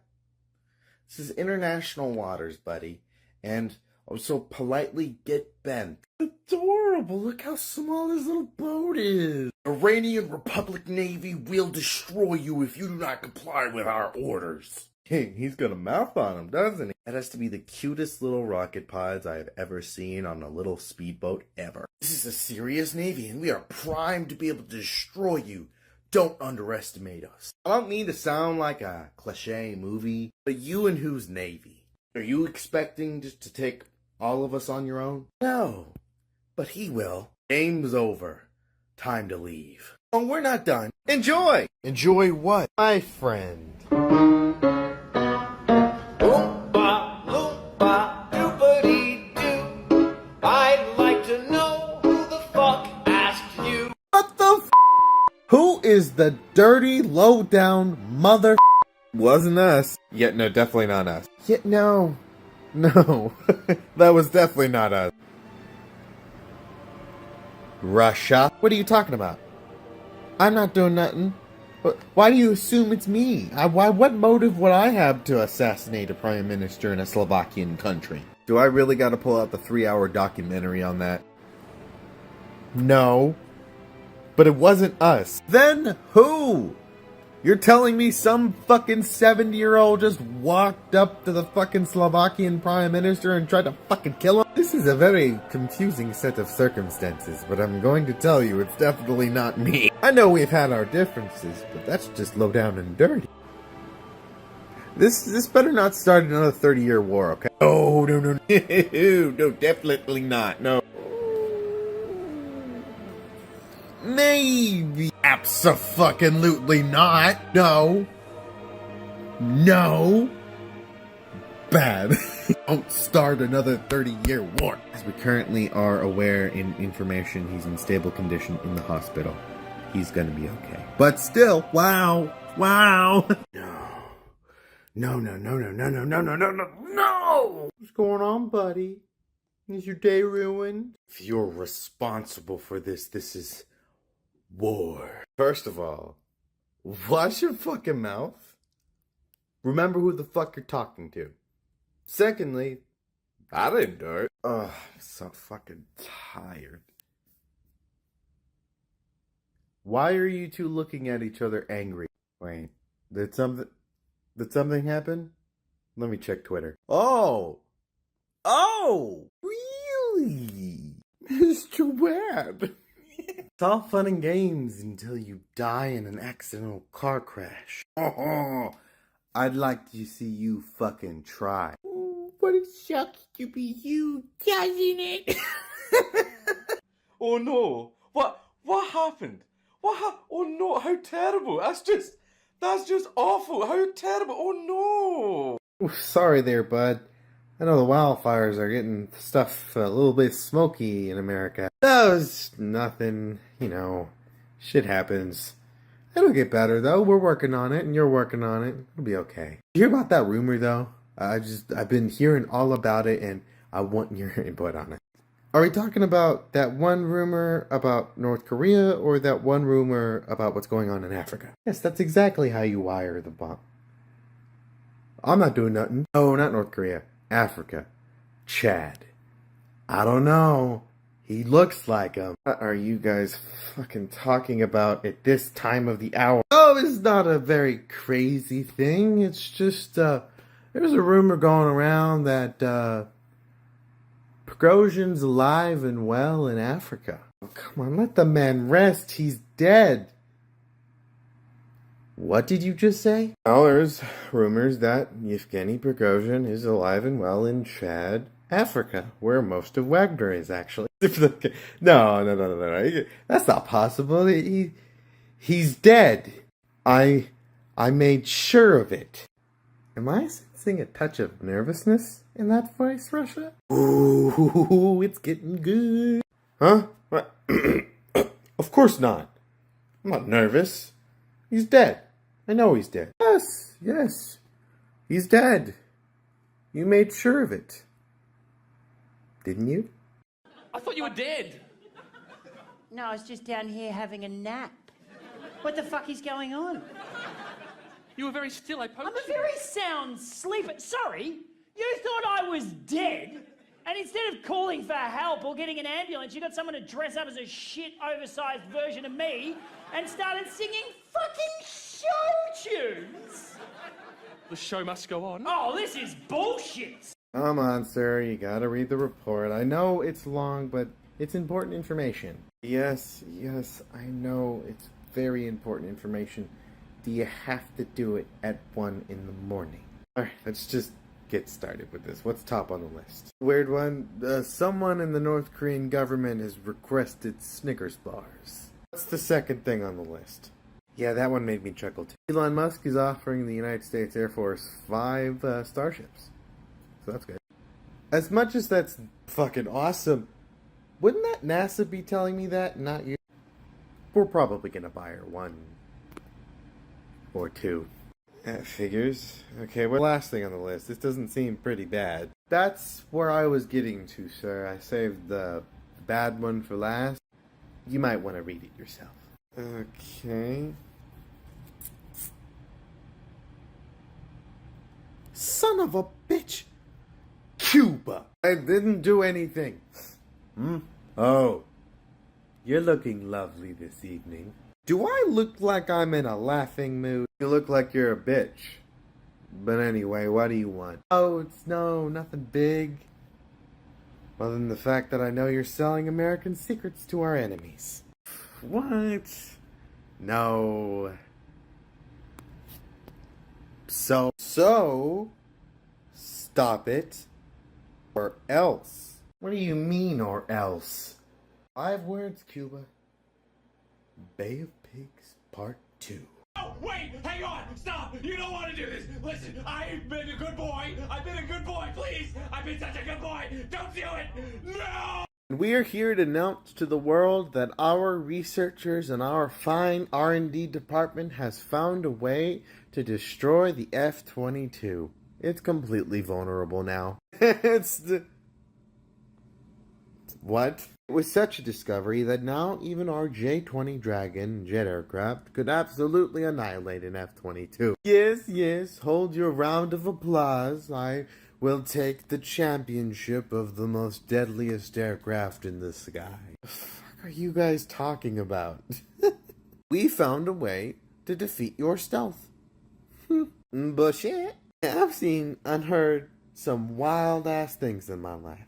This is international waters, buddy. and also politely get bent. Adorable, look how small his little boat is. Iranian Republic Navy will destroy you if you do not comply with our orders. King, he's got a mouth on him, doesn't he? That has to be the cutest little rocket pods I have ever seen on a little speedboat ever. This is a serious navy, and we are primed to be able to destroy you. Don't underestimate us. I don't mean to sound like a cliche movie, but you and whose navy? Are you expecting just to take all of us on your own? No, but he will. Game's over. Time to leave. Oh, we're not done. Enjoy! Enjoy what, my friend? I'd like to know who the fuck asked you. What the f? Who is the dirty, low-down mother? Wasn't us. Yeah, no, definitely not us. Yeah, no. That was definitely not us. Russia? What are you talking about? I'm not doing nothing. Why do you assume it's me? What motive would I have to assassinate a prime minister in a Slovakian country? Do I really gotta pull out the 3-hour documentary on that? No. But it wasn't us. Then who? You're telling me some fucking 70-year-old just walked up to the fucking Slovakian prime minister and tried to fucking kill him? This is a very confusing set of circumstances, but I'm going to tell you it's definitely not me. I know we've had our differences, but that's just low down and dirty. This better not start another 30-year war, okay? No, no, definitely not, no. Maybe. Abso-fucking-lutely not. No. Bad. Don't start another 30-year war. As we currently are aware in information, he's in stable condition in the hospital. He's gonna be okay. But still, wow. No. What's going on, buddy? Is your day ruined? If you're responsible for this, this is war. First of all, wash your fucking mouth. Remember who the fuck you're talking to. Secondly, I didn't do it. Ugh, I'm so fucking tired. Why are you two looking at each other angry? Wait, did something happen? Let me check Twitter. Oh, really? Mr. Webb. It's all fun and games until you die in an accidental car crash. Oh, I'd like to see you fucking try. But it sucks to be you, doesn't it? Oh no! What happened? Oh no! How terrible! That's just awful! How terrible! Oh no! Ooh, sorry there, bud. I know the wildfires are getting stuff a little bit smoky in America. That was nothing, shit happens. It'll get better though. We're working on it and you're working on it. It'll be okay. Did you hear about that rumor though? I've been hearing all about it and I want your input on it. Are we talking about that one rumor about North Korea or that one rumor about what's going on in Africa? Yes, that's exactly how you wire the bomb. I'm not doing nothing. No, not North Korea. Africa. Chad. I don't know. He looks like him. What are you guys fucking talking about at this time of the hour? Oh, it's not a very crazy thing. It's just, there's a rumor going around that, Prigozhin's alive and well in Africa. Oh, come on, let the man rest. He's dead. What did you just say? Well, there's rumors that Yevgeny Prigozhin is alive and well in Chad, Africa, where most of Wagner is, actually. No. That's not possible. He's dead. I made sure of it. Am I sensing a touch of nervousness in that voice, Russia? Ooh, it's getting good. Huh? What? Of course not. I'm not nervous. He's dead. I know he's dead. Yes. He's dead. You made sure of it. Didn't you? I thought you were dead. No, I was just down here having a nap. What the fuck is going on? You were very still. I poked I'm a very sound sleeper. Sorry, You thought I was dead? And instead of calling for help or getting an ambulance, you got someone to dress up as a shit oversized version of me and started singing fucking show tunes. The show must go on. Oh, this is bullshit. Come on, sir, you gotta read the report. I know it's long, but it's important information. Yes, I know it's very important information. Do you have to do it at 1 in the morning? Alright, let's just get started with this. What's top on the list? Weird one. Someone in the North Korean government has requested Snickers bars. What's the second thing on the list? Yeah, that one made me chuckle too. Elon Musk is offering the United States Air Force 5 starships. So that's good. As much as that's fucking awesome, wouldn't that NASA be telling me that, not you? We're probably gonna buy her 1 or 2. That figures. Okay, well, last thing on the list. This doesn't seem pretty bad. That's where I was getting to, sir. I saved the bad one for last. You might want to read it yourself. Okay. Son of a bitch! Cuba! I didn't do anything. Oh. You're looking lovely this evening. Do I look like I'm in a laughing mood? You look like you're a bitch. But anyway, what do you want? Oh, it's nothing big. Other than the fact that I know you're selling American secrets to our enemies. What? No. So, stop it. Or else. What do you mean, or else? 5 words, Cuba. Bay of Pigs, Part 2. Oh, wait! Hang on! Stop! You don't want to do this! Listen, I've been a good boy! I've been a good boy, please! I've been such a good boy! Don't do it! No! We are here to announce to the world that our researchers and our fine R&D department has found a way to destroy the F-22. It's completely vulnerable now. What? It was such a discovery that now even our J-20 Dragon jet aircraft could absolutely annihilate an F-22. Yes, hold your round of applause. I will take the championship of the most deadliest aircraft in the sky. The fuck are you guys talking about? We found a way to defeat your stealth. Bullshit. I've seen and heard some wild-ass things in my life.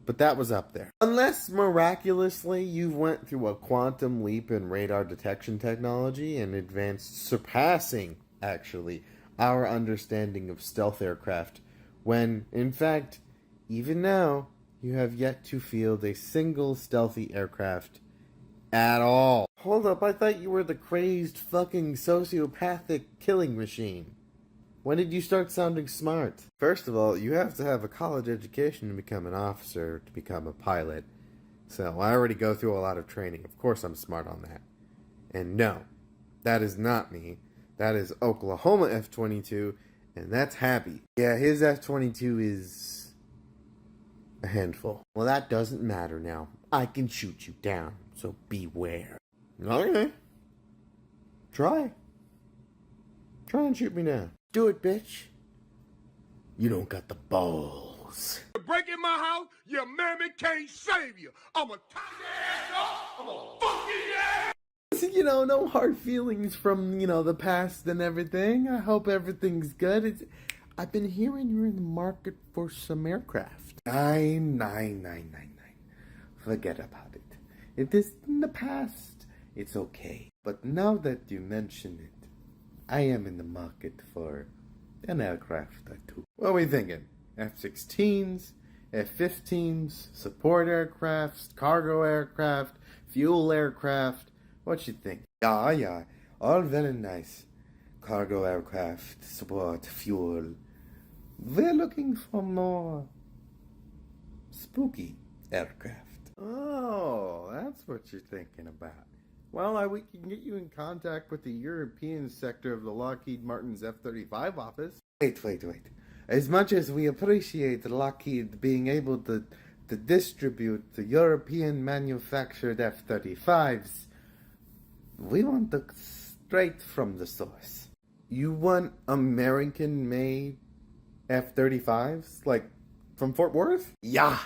But that was up there. Unless miraculously you went through a quantum leap in radar detection technology and advanced, surpassing, actually, our understanding of stealth aircraft, when, in fact, even now, you have yet to field a single stealthy aircraft at all. Hold up, I thought you were the crazed fucking sociopathic killing machine. When did you start sounding smart? First of all, you have to have a college education to become an officer, to become a pilot. So I already go through a lot of training. Of course I'm smart on that. And no, that is not me. That is Oklahoma F-22, and that's Happy. Yeah, his F-22 is a handful. Well, that doesn't matter now. I can shoot you down, so beware. Okay. Try and shoot me now. Do it, bitch. You don't got the balls. You break in my house, your mammy can't save you. I'ma top your ass off. I'ma fuck your ass. No hard feelings from, the past and everything. I hope everything's good. I've been hearing you're in the market for some aircraft. Nine. Forget about it. If this in the past, it's okay. But now that you mention it, I am in the market for an aircraft or two. What are we thinking? F-16s, F-15s, support aircrafts, cargo aircraft, fuel aircraft. What you think? Yeah, all very nice. Cargo aircraft, support, fuel. We're looking for more spooky aircraft. Oh, that's what you're thinking about. Well, we can get you in contact with the European sector of the Lockheed Martin's F-35 office. Wait. As much as we appreciate Lockheed being able to distribute the European manufactured F-35s, we want the straight from the source. You want American-made F-35s? Like, from Fort Worth? Yeah,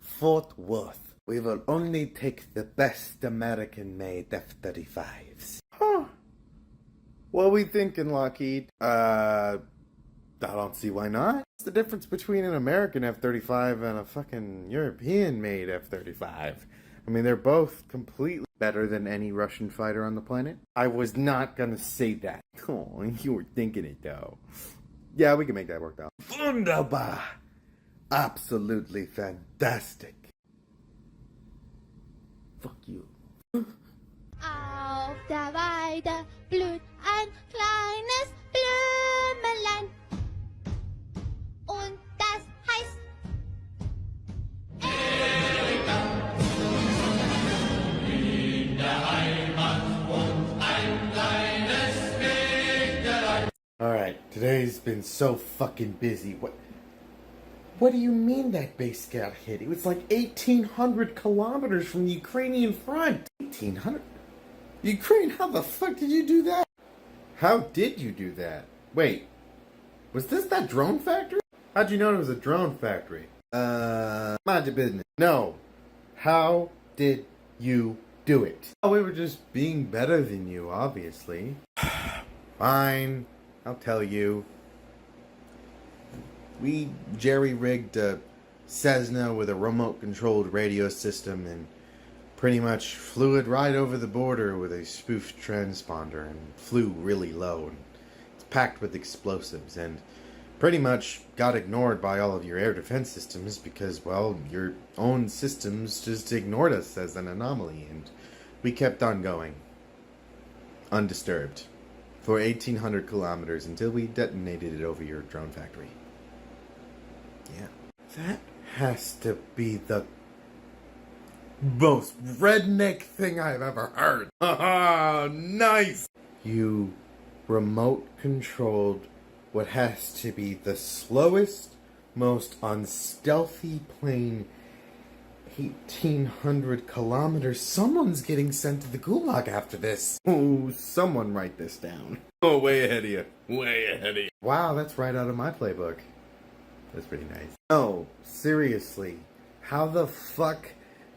Fort Worth. We will only take the best American-made F-35s. Huh. What are we thinking, Lockheed? I don't see why not. What's the difference between an American F-35 and a fucking European-made F-35? I mean, they're both completely better than any Russian fighter on the planet. I was not gonna say that. Oh, you were thinking it, though. Yeah, we can make that work out. Wunderbar. Absolutely fantastic. Fuck you. Auf der Weide blüht ein kleines Blümelein. Und das heißt Erika. In der Heimat wohnt ein kleines Mägdelein. Alright, today's been so fucking busy. What do you mean that base got hit? It was like 1,800 kilometers from the Ukrainian front. 1,800? Ukraine, how the fuck did you do that? How did you do that? Wait, was this that drone factory? How'd you know it was a drone factory? Mind your business. No. How did you do it? Oh, we were just being better than you, obviously. Fine, I'll tell you. We jerry-rigged a Cessna with a remote-controlled radio system and pretty much flew it right over the border with a spoofed transponder and flew really low. And it's packed with explosives and pretty much got ignored by all of your air defense systems because, well, your own systems just ignored us as an anomaly, and we kept on going. Undisturbed. For 1,800 kilometers until we detonated it over your drone factory. Yeah. That has to be the most redneck thing I've ever heard. Haha, nice! You remote-controlled what has to be the slowest, most unstealthy plane 1,800 kilometers. Someone's getting sent to the gulag after this. Oh, someone write this down. Oh, way ahead of you. Way ahead of you. Wow, that's right out of my playbook. That's pretty nice. No, seriously. How the fuck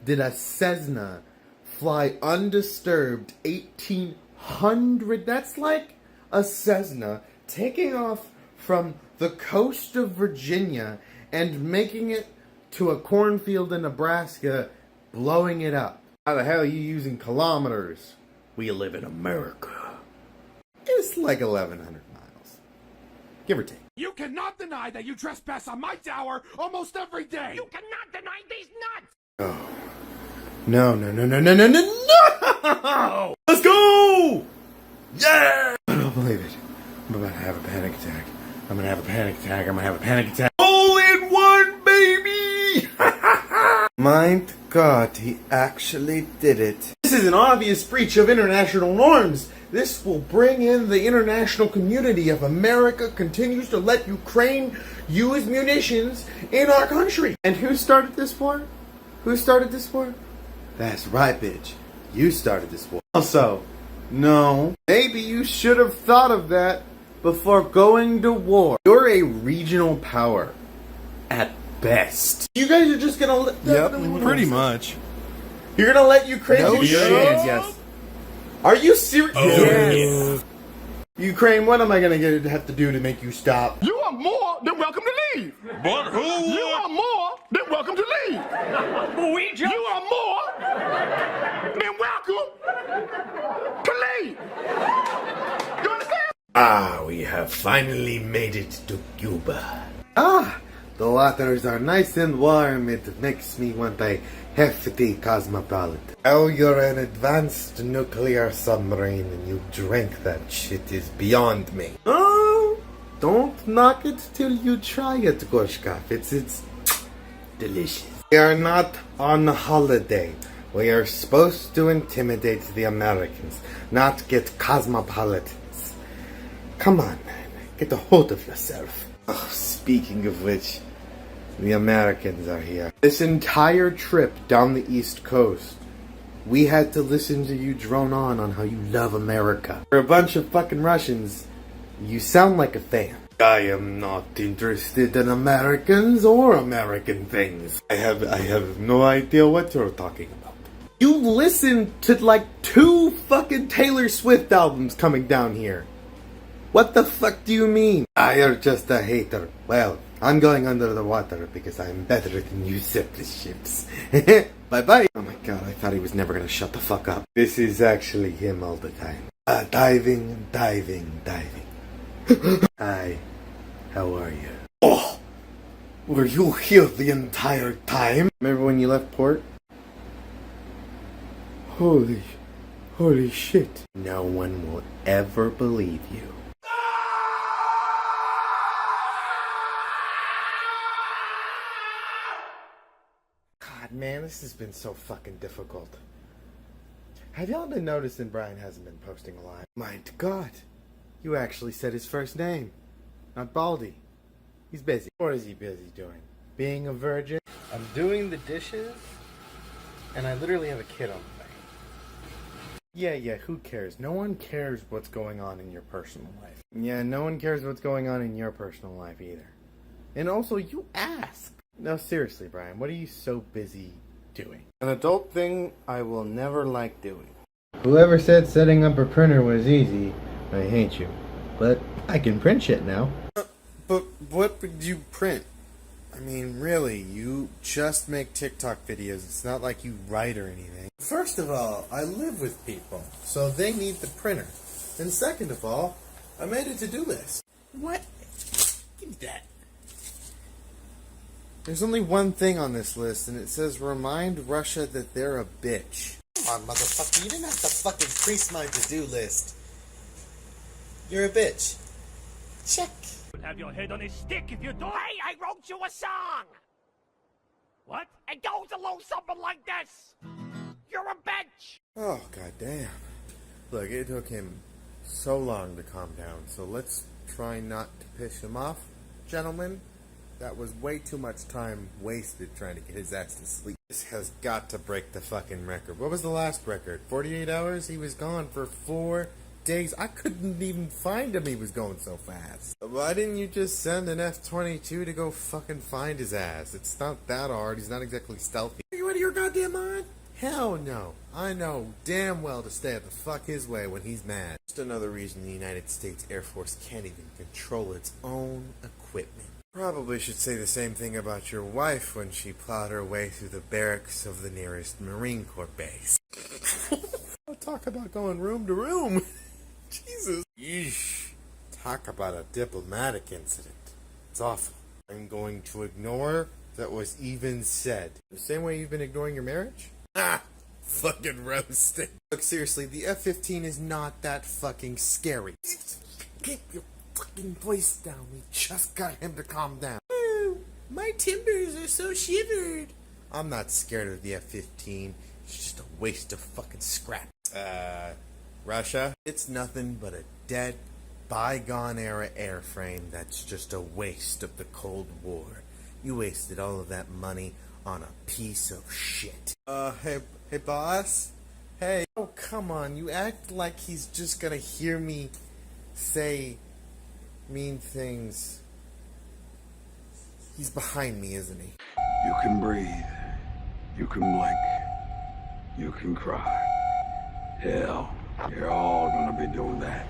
did a Cessna fly undisturbed 1,800? That's like a Cessna taking off from the coast of Virginia and making it to a cornfield in Nebraska, blowing it up. How the hell are you using kilometers? We live in America. It's like 1,100 miles. Give or take. You cannot deny that you trespass on my tower almost every day! You cannot deny these nuts! Oh. No. Let's go! Yeah! I don't believe it. I'm about to have a panic attack. I'm gonna have a panic attack. All in one, baby! My God, he actually did it. This is an obvious breach of international norms. This will bring in the international community if America continues to let Ukraine use munitions in our country. And who started this war? That's right, bitch. You started this war. Also, no, maybe you should have thought of that before going to war. You're a regional power. At best. You guys are just gonna let... Yep, pretty much. You're gonna let Ukraine No do shit. yes. Are you serious? Oh, yes. Ukraine, what am I gonna have to do to make you stop? You are more than welcome to leave. But who? You are more than welcome to leave. We just... You are more than welcome to leave. You understand? Ah, we have finally made it to Cuba. Ah, the waters are nice and warm. It makes me want a hefty cosmopolitan. Oh, you're an advanced nuclear submarine and you drank that shit is beyond me. Oh, don't knock it till you try it, Gorshkov. It's delicious. We are not on holiday. We are supposed to intimidate the Americans, not get cosmopolitans. Come on, man. Get a hold of yourself. Oh, speaking of which, the Americans are here. This entire trip down the East Coast, we had to listen to you drone on how you love America. For a bunch of fucking Russians, you sound like a fan. I am not interested in Americans or American things. I have no idea what you're talking about. You listened to like 2 fucking Taylor Swift albums coming down here. What the fuck do you mean? You're just a hater. Well, I'm going under the water because I'm better than you surface ships. Bye-bye. Oh my god, I thought he was never gonna shut the fuck up. This is actually him all the time. Diving. Hi, how are you? Oh, were you here the entire time? Remember when you left port? Holy shit. No one will ever believe you. God, man, this has been so fucking difficult. Have y'all been noticing Brian hasn't been posting a lot? My God, you actually said his first name. Not Baldy. He's busy. What is he busy doing? Being a virgin? I'm doing the dishes, and I literally have a kid on the way. Yeah, who cares? No one cares what's going on in your personal life. Yeah, no one cares what's going on in your personal life either. And also, you ask. No, seriously, Brian, what are you so busy doing? An adult thing I will never like doing. Whoever said setting up a printer was easy, I hate you. But I can print shit now. But what would you print? I mean, really, you just make TikTok videos. It's not like you write or anything. First of all, I live with people, so they need the printer. And second of all, I made a to-do list. What? Give me that. There's only one thing on this list, and it says remind Russia that they're a bitch. Come on, motherfucker, you didn't have to fucking crease my to-do list. You're a bitch. Check. Have your head on a stick if you don't. Hey, I wrote you a song! What? It goes along something like this! You're a bitch! Oh, goddamn. Look, it took him so long to calm down, so let's try not to piss him off, gentlemen. That was way too much time wasted trying to get his ass to sleep. This has got to break the fucking record. What was the last record? 48 hours? He was gone for 4 days. I couldn't even find him. He was going so fast. Why didn't you just send an F-22 to go fucking find his ass? It's not that hard. He's not exactly stealthy. Are you out of your goddamn mind? Hell no. I know damn well to stay the fuck his way when he's mad. Just another reason the United States Air Force can't even control its own equipment. Probably should say the same thing about your wife when she plowed her way through the barracks of the nearest Marine Corps base. Talk about going room to room. Jesus. Yeesh. Talk about a diplomatic incident. It's awful. I'm going to ignore that was even said. The same way you've been ignoring your marriage? Ah! Fucking roasted. Look, seriously, the F-15 is not that fucking scary. Keep your fucking voice down. We just got him to calm down. Oh, my timbers are so shivered. I'm not scared of the F-15. It's just a waste of fucking scrap. Russia? It's nothing but a dead, bygone-era airframe that's just a waste of the Cold War. You wasted all of that money on a piece of shit. Hey, boss? Hey. Oh, come on. You act like he's just gonna hear me say mean things. He's behind me, isn't he? You can breathe. You can blink. You can cry. Hell, you're all gonna be doing that.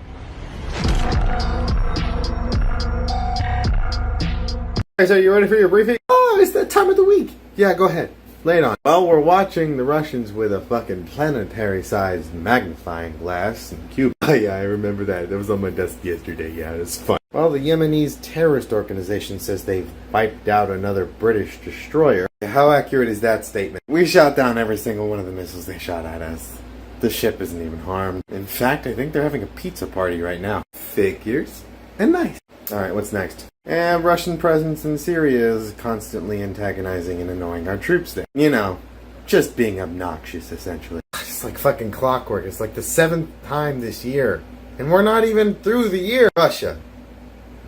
Alright, so you ready for your briefing? Oh, it's that time of the week. Yeah, go ahead. Lay it on. Well, we're watching the Russians with a fucking planetary-sized magnifying glass in Cuba. Oh, yeah, I remember that. That was on my desk yesterday. Yeah, it was fun. Well, the Yemenis terrorist organization says they've wiped out another British destroyer. How accurate is that statement? We shot down every single one of the missiles they shot at us. The ship isn't even harmed. In fact, I think they're having a pizza party right now. Figures. And nice. Alright, what's next? And Russian presence in Syria is constantly antagonizing and annoying our troops there. You know, just being obnoxious, essentially. It's like fucking clockwork. It's like the 7th time this year. And we're not even through the year. Russia,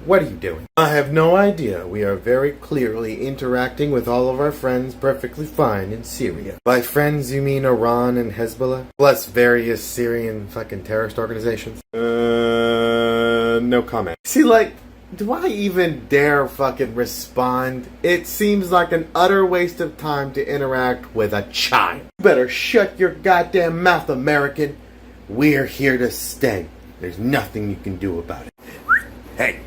what are you doing? I have no idea. We are very clearly interacting with all of our friends perfectly fine in Syria. By friends, you mean Iran and Hezbollah? Plus various Syrian fucking terrorist organizations? No comment. See, like, Do I even dare fucking respond? It seems like an utter waste of time to interact with a child. You better shut your goddamn mouth, American. We're here to stay. There's nothing you can do about it. Hey.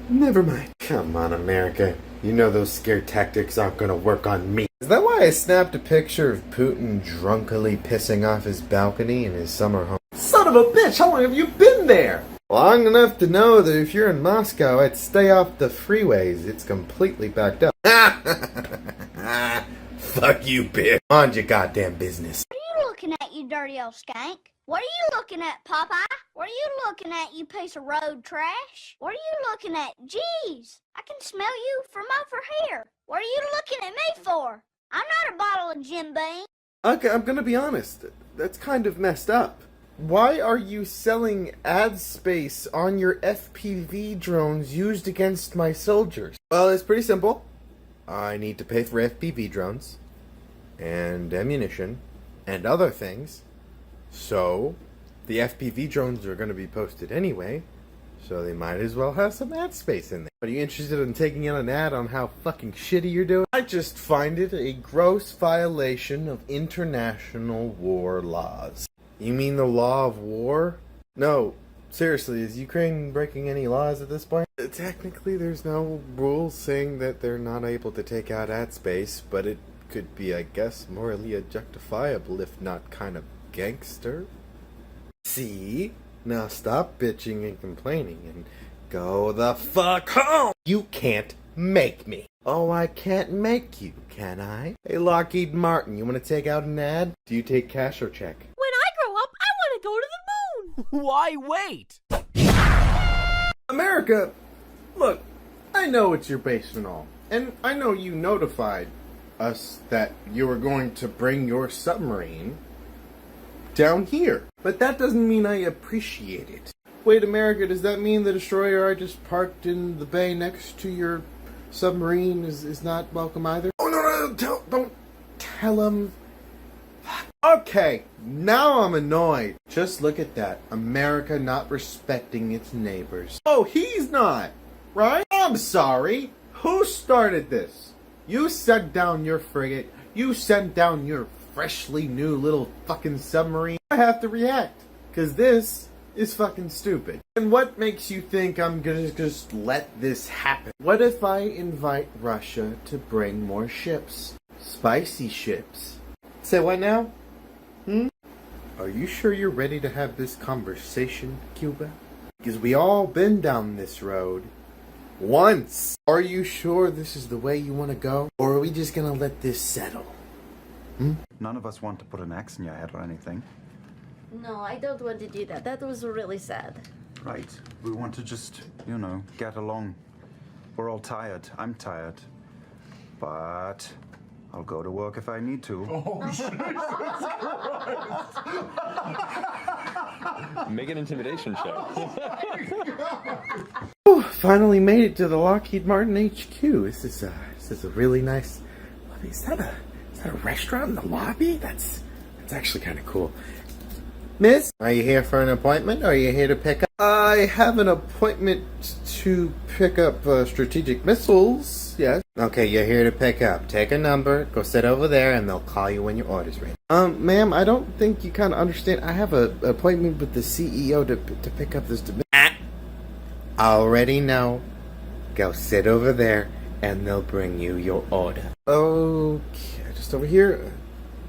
Never mind. Come on, America. You know those scare tactics aren't gonna work on me. Is that why I snapped a picture of Putin drunkenly pissing off his balcony in his summer home? Son of a bitch, how long have you been there? Long enough to know that if you're in Moscow, I'd stay off the freeways. It's completely backed up. Fuck you, bitch. On your goddamn business. What are you looking at, you dirty old skank? What are you looking at, Popeye? What are you looking at, you piece of road trash? What are you looking at? Jeez, I can smell you from over here. What are you looking at me for? I'm not a bottle of Jim Beam. Okay, I'm gonna be honest. That's kind of messed up. Why are you selling ad space on your FPV drones used against my soldiers? Well, it's pretty simple. I need to pay for FPV drones and ammunition and other things. So, the FPV drones are going to be posted anyway, so they might as well have some ad space in there. Are you interested in taking in an ad on how fucking shitty you're doing? I just find it a gross violation of international war laws. You mean the law of war? No, seriously, is Ukraine breaking any laws at this point? Technically, there's no rules saying that they're not able to take out ad space, but it could be, I guess, morally objectifiable, if not kind of gangster. See? Now stop bitching and complaining and go the fuck home! You can't make me. Oh, I can't make you, can I? Hey, Lockheed Martin, you want to take out an ad? Do you take cash or check? When I grow up, I want to go to the moon! Why wait? America, look, I know it's your base and all, and I know you notified us that you were going to bring your submarine down here. But that doesn't mean I appreciate it. Wait, America, does that mean the destroyer I just parked in the bay next to your submarine is not welcome either? Oh, no, don't tell him. Okay, now I'm annoyed. Just look at that. America not respecting its neighbors. Oh, he's not, right? I'm sorry. Who started this? You sent down your frigate. You sent down your freshly new little fucking submarine. I have to react, because this is fucking stupid. And what makes you think I'm gonna just let this happen? What if I invite Russia to bring more ships? Spicy ships. Say what now? Are you sure you're ready to have this conversation, Cuba? Because we all been down this road once. Are you sure this is the way you want to go? Or are we just gonna let this settle? None of us want to put an axe in your head or anything. No, I don't want to do that. That was really sad. Right. We want to just, get along. We're all tired. I'm tired. But I'll go to work if I need to. Oh, Jesus Christ! Make an intimidation check. Oh, finally made it to the Lockheed Martin HQ. This is a really nice lobby. Is that a restaurant in the lobby? That's actually kind of cool. Miss, are you here for an appointment, or are you here to pick up? I have an appointment to pick up strategic missiles, yes. Okay, you're here to pick up. Take a number, go sit over there, and they'll call you when your order's ready. Ma'am, I don't think you kind of understand. I have an appointment with the CEO to pick up this... I already know. Go sit over there, and they'll bring you your order. Okay, just over here.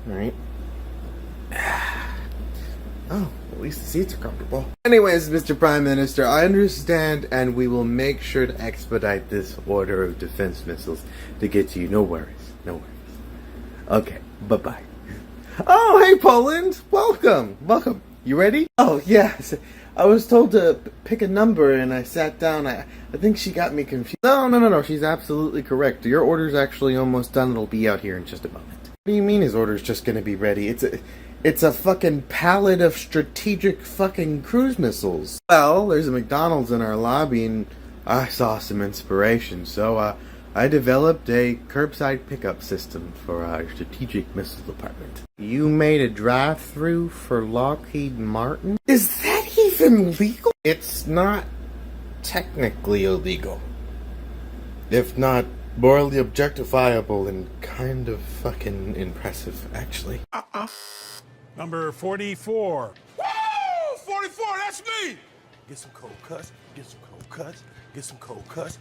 Alright. Oh, at least the seats are comfortable. Anyways, Mr. Prime Minister, I understand, and we will make sure to expedite this order of defense missiles to get to you. No worries. No worries. Okay, bye-bye. Oh, hey, Poland! Welcome! Welcome. You ready? Oh, yes. I was told to pick a number, and I sat down. I think she got me confused. No. She's absolutely correct. Your order's actually almost done. It'll be out here in just a moment. What do you mean his order's just gonna be ready? It's a fucking pallet of strategic fucking cruise missiles. Well, there's a McDonald's in our lobby, and I saw some inspiration, so I developed a curbside pickup system for our strategic missile department. You made a drive-through for Lockheed Martin? Is that even fucking legal? It's not technically illegal. If not morally objectifiable and kind of fucking impressive, actually. Number 44. Woo! 44, that's me! Get some cold cuts, get some cold cuts, get some cold cuts.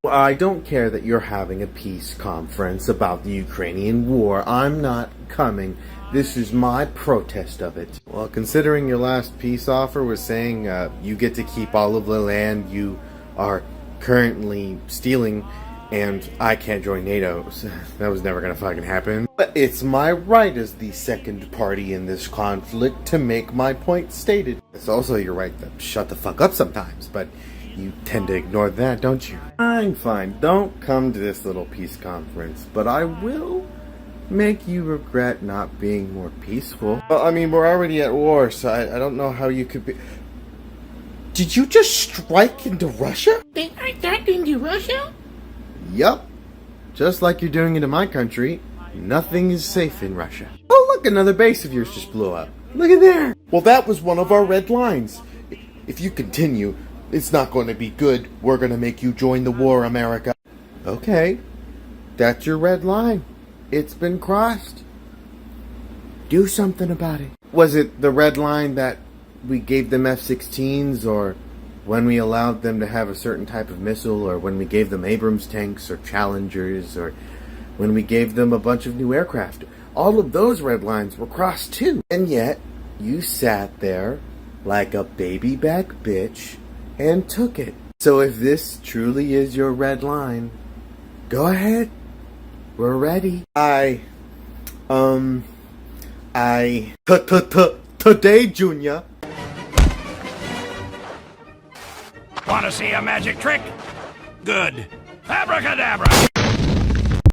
I don't care that you're having a peace conference about the Ukrainian war. I'm not coming. This is my protest of it. Well, considering your last peace offer was saying you get to keep all of the land you are currently stealing, and I can't join NATO, so that was never gonna fucking happen. But it's my right as the second party in this conflict to make my point stated. It's also your right to shut the fuck up sometimes, but you tend to ignore that, don't you? Fine. Don't come to this little peace conference, but I will make you regret not being more peaceful. Well, I mean, we're already at war, so I don't know how you could be... Did you just strike into Russia? They attacked into Russia? Yup. Just like you're doing it in my country, nothing is safe in Russia. Oh, look, another base of yours just blew up. Look at there. Well, that was one of our red lines. If you continue, it's not going to be good. We're going to make you join the war, America. Okay. That's your red line. It's been crossed. Do something about it. Was it the red line that we gave them F-16s, or when we allowed them to have a certain type of missile, or when we gave them Abrams tanks or Challengers, or when we gave them a bunch of new aircraft? All of those red lines were crossed too. And yet, you sat there like a baby back bitch and took it. So if this truly is your red line, go ahead. We're ready. Today, Junior. Want to see a magic trick? Good. Abracadabra!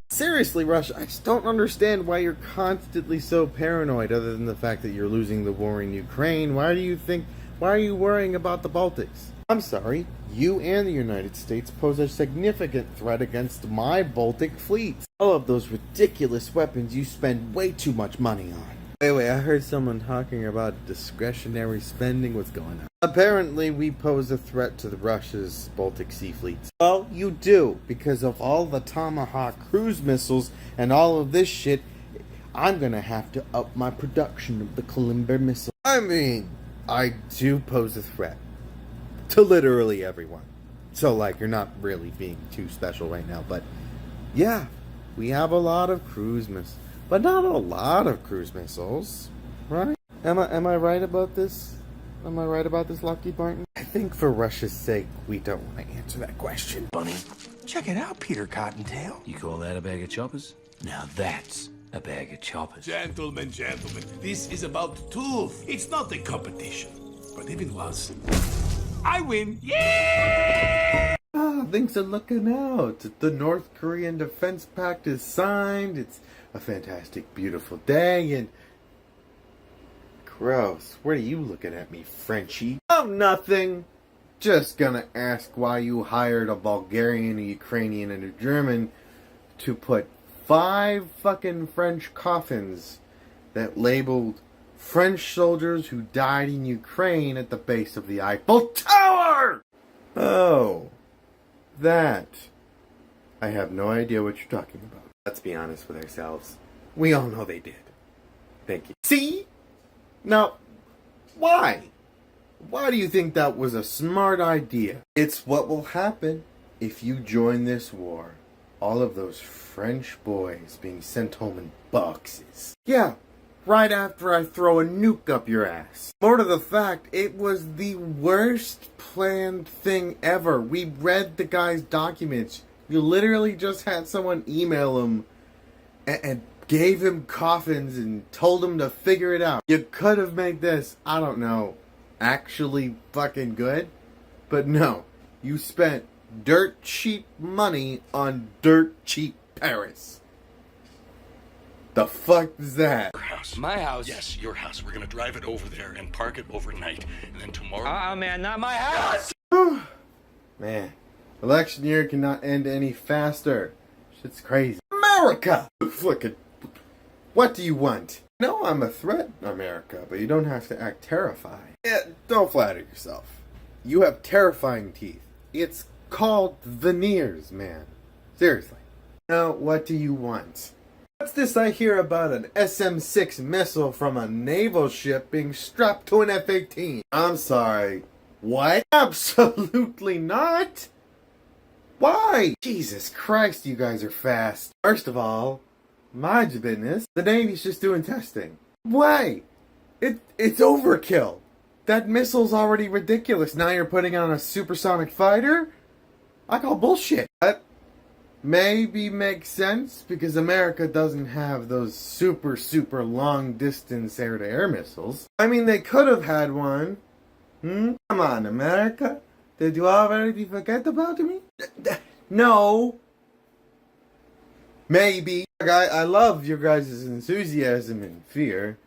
Seriously, Rush, I just don't understand why you're constantly so paranoid, other than the fact that you're losing the war in Ukraine. Why are you worrying about the Baltics? I'm sorry, you and the United States pose a significant threat against my Baltic fleets. All of those ridiculous weapons you spend way too much money on. Wait, I heard someone talking about discretionary spending. What's going on? Apparently, we pose a threat to Russia's Baltic Sea fleets. Well, you do, because of all the Tomahawk cruise missiles and all of this shit. I'm gonna have to up my production of the Kalimber missile. I mean, I do pose a threat to literally everyone. So, like, you're not really being too special right now, but yeah, we have a lot of cruise missiles. But not a lot of cruise missiles, right? Am I right about this? Am I right about this, Lockheed Martin? I think for Russia's sake, we don't want to answer that question. Bunny, check it out, Peter Cottontail. You call that a bag of choppers? Now that's a bag of choppers. Gentlemen, this is about tools. It's not a competition. But if it was, I win. Yeah! Things are looking out. The North Korean Defense Pact is signed. It's a fantastic, beautiful day, and... Gross. What are you looking at me, Frenchie? Oh, nothing. Just gonna ask why you hired a Bulgarian, a Ukrainian, and a German to put 5 fucking French coffins that labeled French soldiers who died in Ukraine at the base of the Eiffel Tower! Oh. That. I have no idea what you're talking about. Let's be honest with ourselves. We all know they did. Thank you. See? Now, why? Why do you think that was a smart idea? It's what will happen if you join this war. All of those French boys being sent home in boxes. Yeah, right after I throw a nuke up your ass. More to the fact, it was the worst planned thing ever. We read the guy's documents. You literally just had someone email him and gave him coffins and told him to figure it out. You could have made this, I don't know, actually fucking good. But no, you spent dirt cheap money on dirt cheap Paris. The fuck is that? Your house. My house? Yes, your house. We're gonna drive it over there and park it overnight. And then tomorrow... Oh, man, not my house! Man, election year cannot end any faster. Shit's crazy. America! Fucking... What do you want? No, I'm a threat, America, but you don't have to act terrified. Yeah, don't flatter yourself. You have terrifying teeth. It's called veneers, man. Seriously. Now, what do you want? What's this I hear about an SM-6 missile from a naval ship being strapped to an F-18? I'm sorry. What? Absolutely not! Why? Jesus Christ, you guys are fast. First of all, mind your business. The Navy's just doing testing. Why? It's overkill. That missile's already ridiculous. Now you're putting on a supersonic fighter? I call bullshit. That maybe makes sense because America doesn't have those super long distance air-to-air missiles. I mean, they could have had one. Come on, America. Did you already forget about me? No. Maybe. I love your guys' enthusiasm and fear,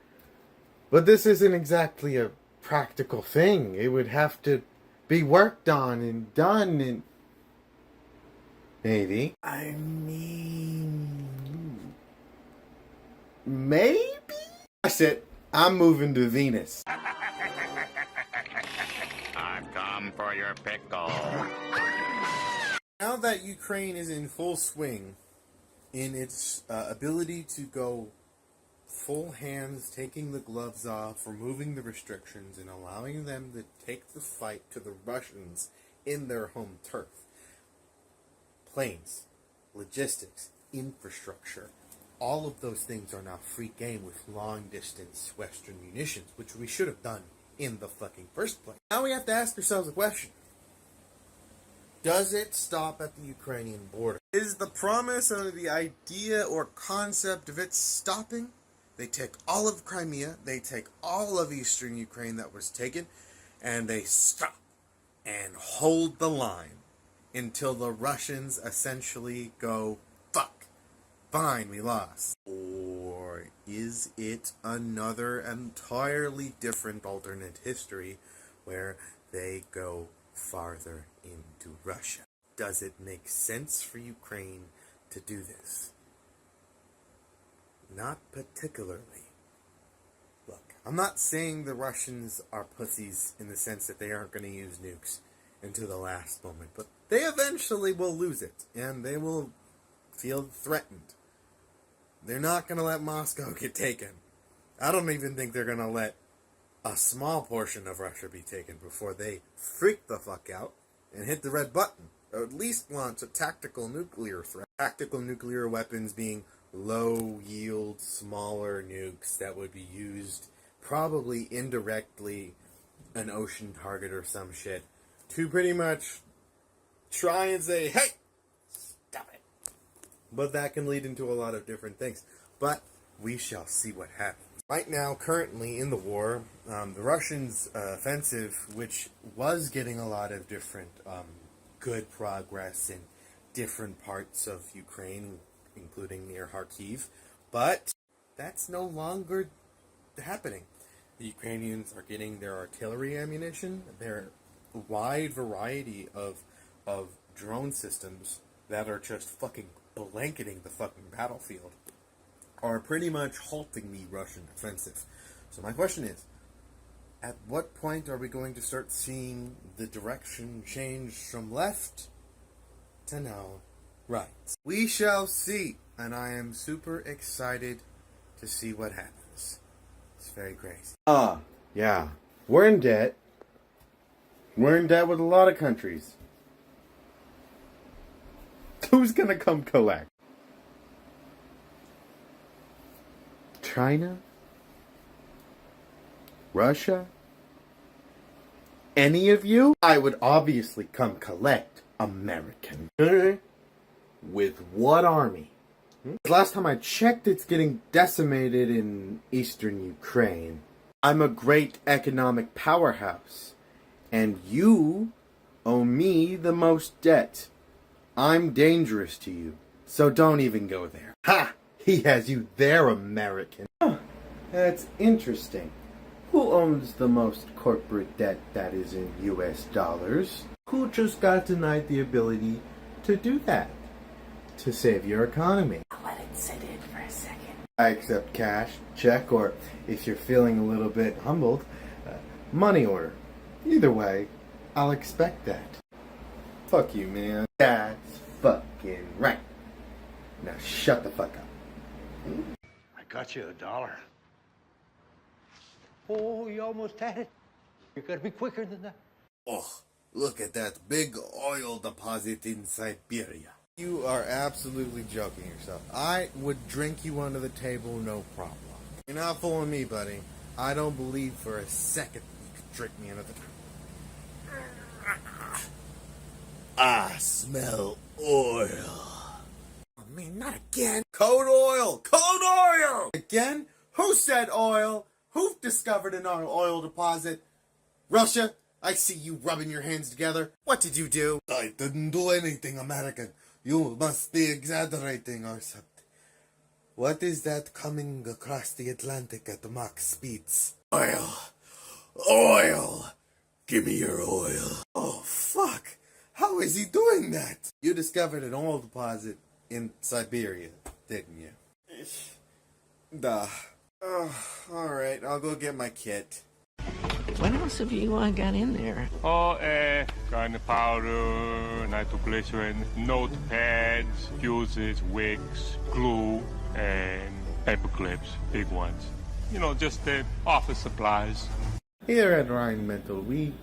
but this isn't exactly a practical thing. It would have to be worked on and done and... Maybe. I mean... Maybe? That's it. I'm moving to Venus. I've come for your pickle. Now that Ukraine is in full swing in its ability to go full hands, taking the gloves off, removing the restrictions, and allowing them to take the fight to the Russians in their home turf. Planes, logistics, infrastructure, all of those things are now free game with long-distance Western munitions, which we should have done in the fucking first place. Now we have to ask ourselves a question. Does it stop at the Ukrainian border? Is the promise or the idea or concept of it stopping? They take all of Crimea, they take all of eastern Ukraine that was taken, and they stop and hold the line until the Russians essentially go, fuck, fine, we lost. Or is it another entirely different alternate history where they go farther into Russia? Does it make sense for Ukraine to do this? Not particularly. Look, I'm not saying the Russians are pussies in the sense that they aren't going to use nukes until the last moment, but they eventually will lose it, and they will feel threatened. They're not going to let Moscow get taken. I don't even think they're going to let a small portion of Russia be taken before they freak the fuck out and hit the red button, or at least launch a tactical nuclear threat. Tactical nuclear weapons being low-yield, smaller nukes that would be used probably indirectly, an ocean target or some shit, to pretty much try and say, hey, stop it. But that can lead into a lot of different things. But we shall see what happens. Right now, currently in the war, the Russians' offensive, which was getting a lot of different good progress in different parts of Ukraine, including near Kharkiv, but that's no longer happening. The Ukrainians are getting their artillery ammunition, their wide variety of drone systems that are just fucking blanketing the fucking battlefield, are pretty much halting the Russian offensive. So my question is, at what point are we going to start seeing the direction change from left to now right? We shall see, and I am super excited to see what happens. It's very crazy. Yeah. We're in debt. We're in debt with a lot of countries. Who's gonna come collect? China? Russia? Any of you? I would obviously come collect, American. With what army? Last time I checked, it's getting decimated in eastern Ukraine. I'm a great economic powerhouse, and you owe me the most debt. I'm dangerous to you, so don't even go there. Ha! He has you there, American. Huh, that's interesting. Who owns the most corporate debt that is in US dollars? Who just got denied the ability to do that? To save your economy. I'll let it sit in for a second. I accept cash, check, or if you're feeling a little bit humbled, money order. Either way, I'll expect that. Fuck you, man. That's fucking right. Now shut the fuck up. I got you $1. Oh, you almost had it. You gotta be quicker than that. Oh, look at that big oil deposit in Siberia. You are absolutely joking yourself. I would drink you under the table, no problem. You're not fooling me, buddy. I don't believe for a second you could drink me under the table. I smell oil. Oh man, not again. Code oil! Code oil! Again? Who said oil? Who discovered an oil deposit? Russia? I see you rubbing your hands together. What did you do? I didn't do anything, American. You must be exaggerating or something. What is that coming across the Atlantic at the Mach speeds? Oil. Oil. Give me your oil. Oh, fuck. How is he doing that? You discovered an oil deposit in Siberia, didn't you? Duh. Oh, alright, I'll go get my kit. What else have you got in there? Oh, gunpowder, nitroglycerin, notepads, fuses, wicks, glue, and paper clips, big ones. You know, just the office supplies. Here at Rheinmetall, we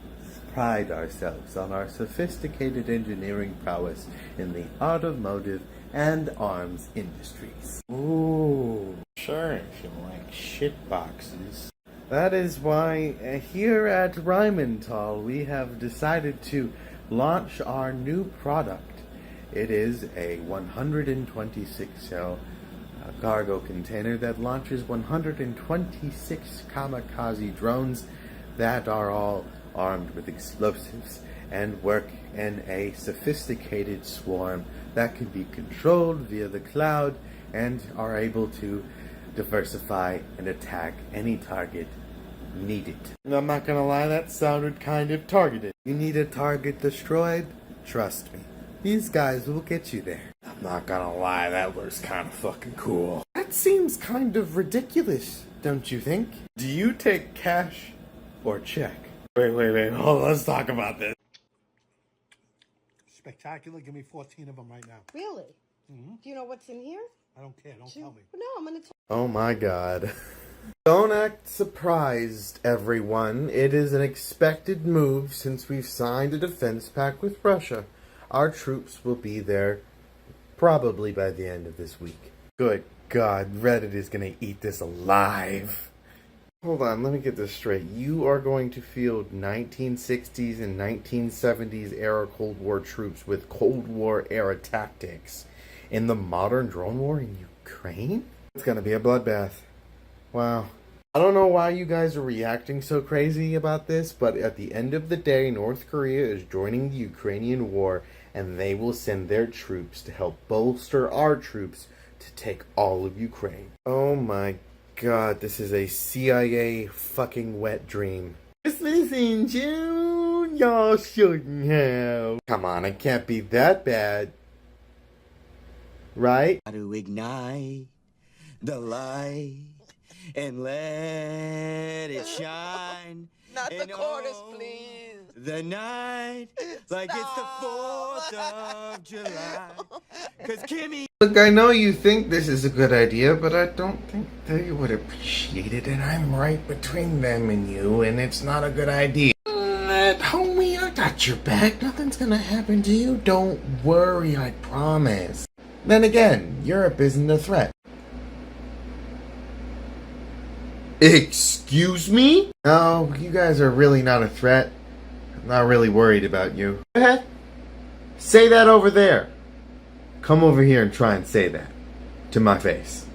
pride ourselves on our sophisticated engineering prowess in the automotive and arms industries. Ooh, sure, if you like shit boxes. That is why here at Rheinmetall we have decided to launch our new product. It is a 126-cell cargo container that launches 126 kamikaze drones that are all armed with explosives and work in a sophisticated swarm that can be controlled via the cloud and are able to diversify and attack any target needed. I'm not gonna lie, that sounded kind of targeted. You need a target destroyed? Trust me, these guys will get you there. I'm not gonna lie, that looks kind of fucking cool. That seems kind of ridiculous, don't you think? Do you take cash or check? Wait, hold on, let's talk about this. Spectacular, give me 14 of them right now. Really? Mm-hmm. Do you know what's in here? I don't care, don't tell me. No, I'm gonna tell. Oh my god. Don't act surprised, everyone. It is an expected move since we've signed a defense pact with Russia. Our troops will be there probably by the end of this week. Good God, Reddit is gonna eat this alive. Hold on, let me get this straight. You are going to field 1960s and 1970s era Cold War troops with Cold War era tactics in the modern drone war in Ukraine? It's gonna be a bloodbath. Wow. I don't know why you guys are reacting so crazy about this, but at the end of the day, North Korea is joining the Ukrainian war, and they will send their troops to help bolster our troops to take all of Ukraine. Oh my god, this is a CIA fucking wet dream. Just listen, June, y'all shouldn't have. Come on, it can't be that bad. Right? How to ignite the light and let it shine. Not the chorus, please. The night like it's the 4th of July. 'Cause Kimmy. Look, I know you think this is a good idea, but I don't think they would appreciate it, and I'm right between them and you, and it's not a good idea. Homie, I got your back. Nothing's gonna happen to you. Don't worry, I promise. Then again, Europe isn't a threat. Excuse me? No, you guys are really not a threat. I'm not really worried about you. Go ahead. Say that over there. Come over here and try and say that. To my face.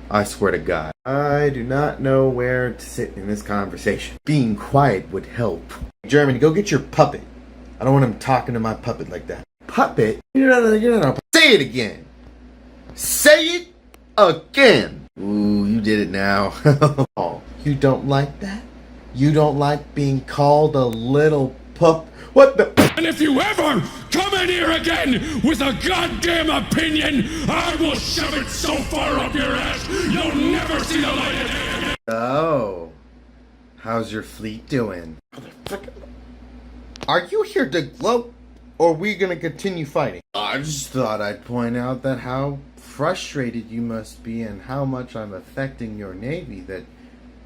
I swear to God. I do not know where to sit in this conversation. Being quiet would help. Germany, go get your puppet. I don't want him talking to my puppet like that. Puppet? You're not a Say it again. Say it again. Ooh, you did it now. Oh, you don't like that? You don't like being called a little pup. What the? And if you ever come in here again with a goddamn opinion, I will shove it so far up your ass, you'll never see the light of day again. Oh. How's your fleet doing? Are you here to gloat, or are we gonna continue fighting? I just thought I'd point out that how frustrated you must be and how much I'm affecting your navy that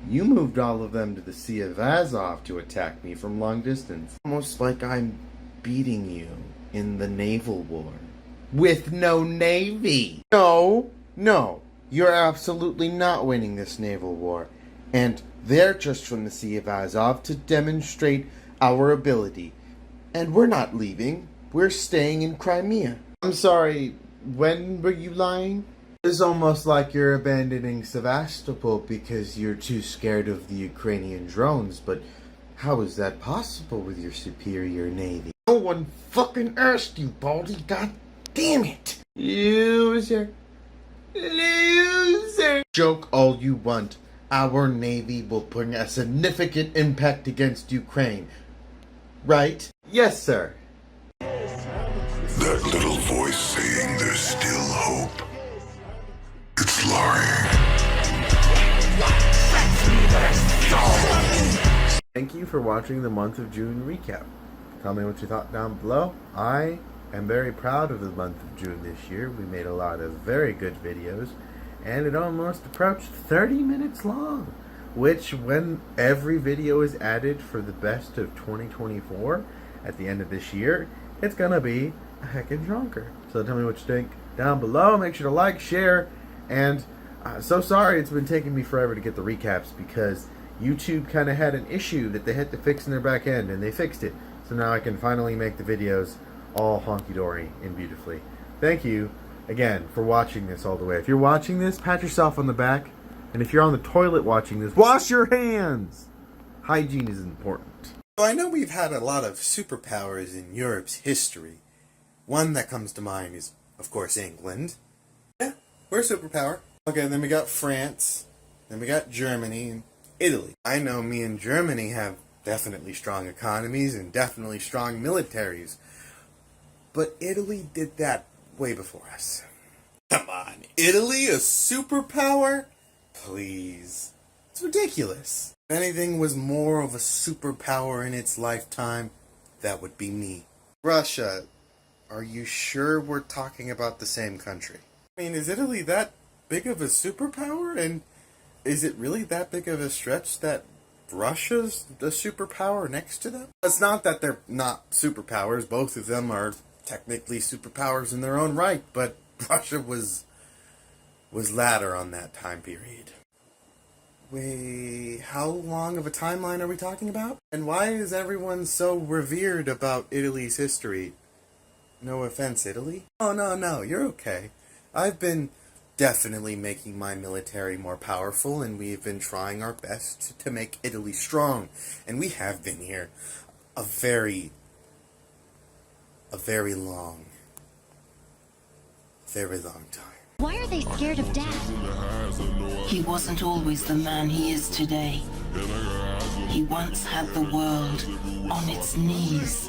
you moved all of them to the Sea of Azov to attack me from long distance. Almost like I'm beating you in the naval war. With no navy! No, you're absolutely not winning this naval war. And they're just from the Sea of Azov to demonstrate our ability. And we're not leaving. We're staying in Crimea. I'm sorry, when were you lying? It's almost like you're abandoning Sevastopol because you're too scared of the Ukrainian drones, but how is that possible with your superior navy? No one fucking asked you, Baldy. God damn it. Loser. Joke all you want. Our navy will bring a significant impact against Ukraine. Right? Yes, sir. That little voice saying there's still hope. It's lying. Thank you for watching the month of June recap. Tell me what you thought down below. I am very proud of the month of June this year. We made a lot of very good videos, and it almost approached 30 minutes long, which when every video is added for the best of 2024 at the end of this year, it's gonna be a heckin' chonker. So tell me what you think down below. Make sure to like, share, and so sorry it's been taking me forever to get the recaps because YouTube kind of had an issue that they had to fix in their back end, and they fixed it. So now I can finally make the videos all honky-dory and beautifully. Thank you again for watching this all the way. If you're watching this, pat yourself on the back. And if you're on the toilet watching this, wash your hands! Hygiene is important. So I know we've had a lot of superpowers in Europe's history. One that comes to mind is, of course, England. Yeah, we're a superpower. Okay, then we got France. Then we got Germany and Italy. I know me and Germany have definitely strong economies and definitely strong militaries. But Italy did that way before us. Come on, Italy, a superpower? Please. It's ridiculous. If anything was more of a superpower in its lifetime, that would be me. Russia, are you sure we're talking about the same country? I mean, is Italy that big of a superpower? And is it really that big of a stretch that Russia's the superpower next to them? It's not that they're not superpowers. Both of them are technically superpowers in their own right, but Russia was latter on that time period. Wait, how long of a timeline are we talking about? And why is everyone so revered about Italy's history? No offense, Italy? Oh, no, you're okay. I've been definitely making my military more powerful, and we've been trying our best to make Italy strong. And we have been here a very long time. Why are they scared of Dad? He wasn't always the man he is today. He once had the world on its knees.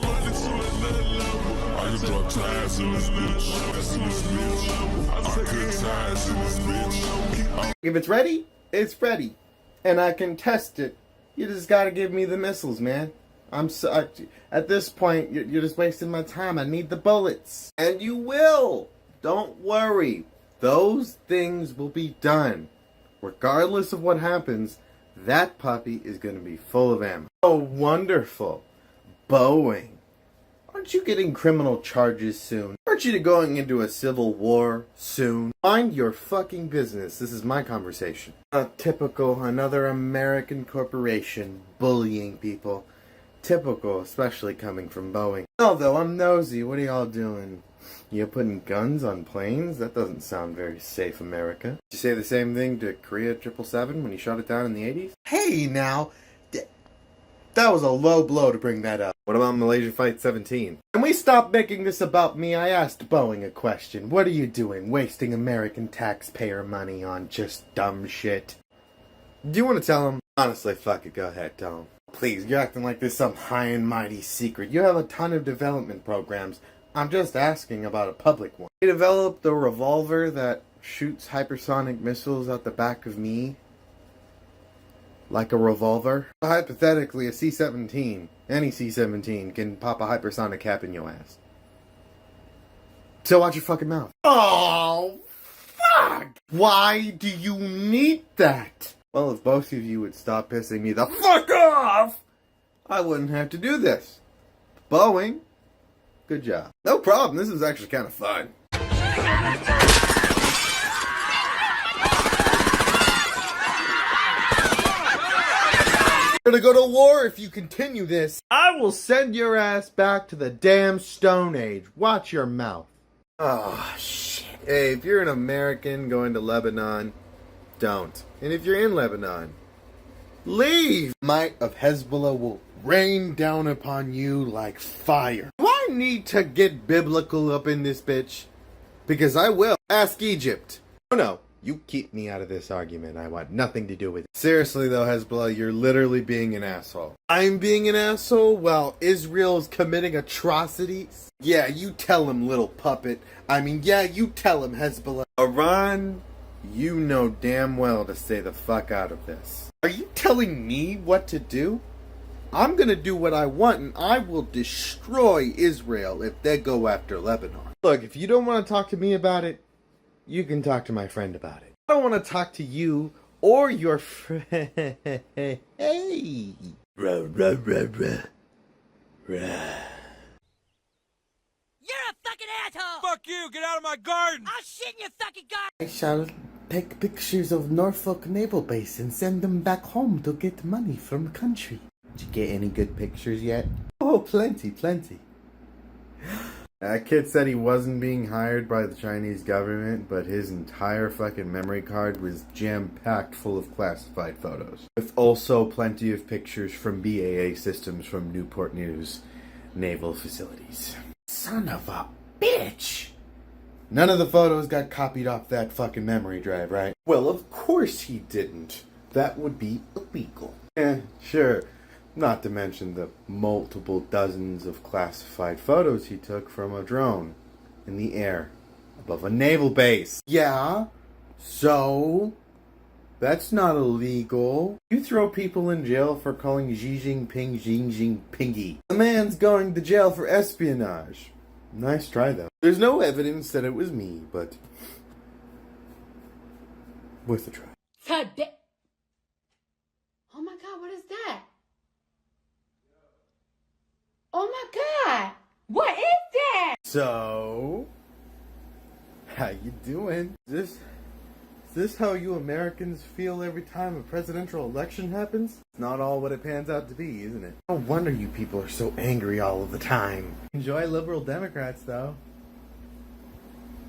If it's ready, it's ready. And I can test it. You just gotta give me the missiles, man. At this point, you're just wasting my time. I need the bullets. And you will. Don't worry. Those things will be done. Regardless of what happens, that puppy is going to be full of ammo. Oh, wonderful. Boeing. Aren't you getting criminal charges soon? Aren't you going into a civil war soon? Mind your fucking business. This is my conversation. Typical, another American corporation bullying people. Typical, especially coming from Boeing. Although I'm nosy, what are y'all doing? You putting guns on planes? That doesn't sound very safe, America. Did you say the same thing to Korea 777 when you shot it down in the 80s? Hey, now! That was a low blow to bring that up. What about Malaysia Flight 17? Can we stop making this about me? I asked Boeing a question. What are you doing? Wasting American taxpayer money on just dumb shit? Do you want to tell them? Honestly, fuck it, go ahead, don't. Please, you're acting like there's some high and mighty secret. You have a ton of development programs. I'm just asking about a public one. You developed a revolver that shoots hypersonic missiles out the back of me? Like a revolver? Hypothetically, a C-17, any C-17, can pop a hypersonic cap in your ass. So watch your fucking mouth. Oh, fuck! Why do you need that? Well, if both of you would stop pissing me the fuck off, I wouldn't have to do this. Boeing, good job. No problem, this is actually kind of fun. You're gonna go to war if you continue this. I will send your ass back to the damn Stone Age. Watch your mouth. Oh, shit. Hey, if you're an American going to Lebanon, don't. And if you're in Lebanon, leave! Might of Hezbollah will rain down upon you like fire. Do I need to get biblical up in this bitch? Because I will. Ask Egypt. Oh no, you keep me out of this argument. I want nothing to do with it. Seriously though, Hezbollah, you're literally being an asshole. I'm being an asshole while Israel's committing atrocities? Yeah, you tell him, little puppet. Yeah, you tell him, Hezbollah. Iran, you know damn well to stay the fuck out of this. Are you telling me what to do? I'm gonna do what I want and I will destroy Israel if they go after Lebanon. Look, if you don't want to talk to me about it, you can talk to my friend about it. I don't want to talk to you or your friend. Hey. Ruh, ruh, ruh, ruh. Ruh. You're a fucking asshole! Fuck you! Get out of my garden! I'll shit in your fucking garden! I shall take pictures of Norfolk Naval Base and send them back home to get money from country. Did you get any good pictures yet? Oh, plenty. That kid said he wasn't being hired by the Chinese government, but his entire fucking memory card was jam-packed full of classified photos. With also plenty of pictures from BAA systems from Newport News naval facilities. Son of a bitch! None of the photos got copied off that fucking memory drive, right? Well, of course he didn't. That would be illegal. Sure. Not to mention the multiple dozens of classified photos he took from a drone in the air above a naval base. Yeah, so that's not illegal. You throw people in jail for calling Xi Jinping Pingy. The man's going to jail for espionage. Nice try though. There's no evidence that it was me, but worth a try. Oh my god, what is that? Oh my god! What is that? So, how you doing? Is this how you Americans feel every time a presidential election happens? It's not all what it pans out to be, isn't it? No wonder you people are so angry all of the time. Enjoy liberal Democrats, though.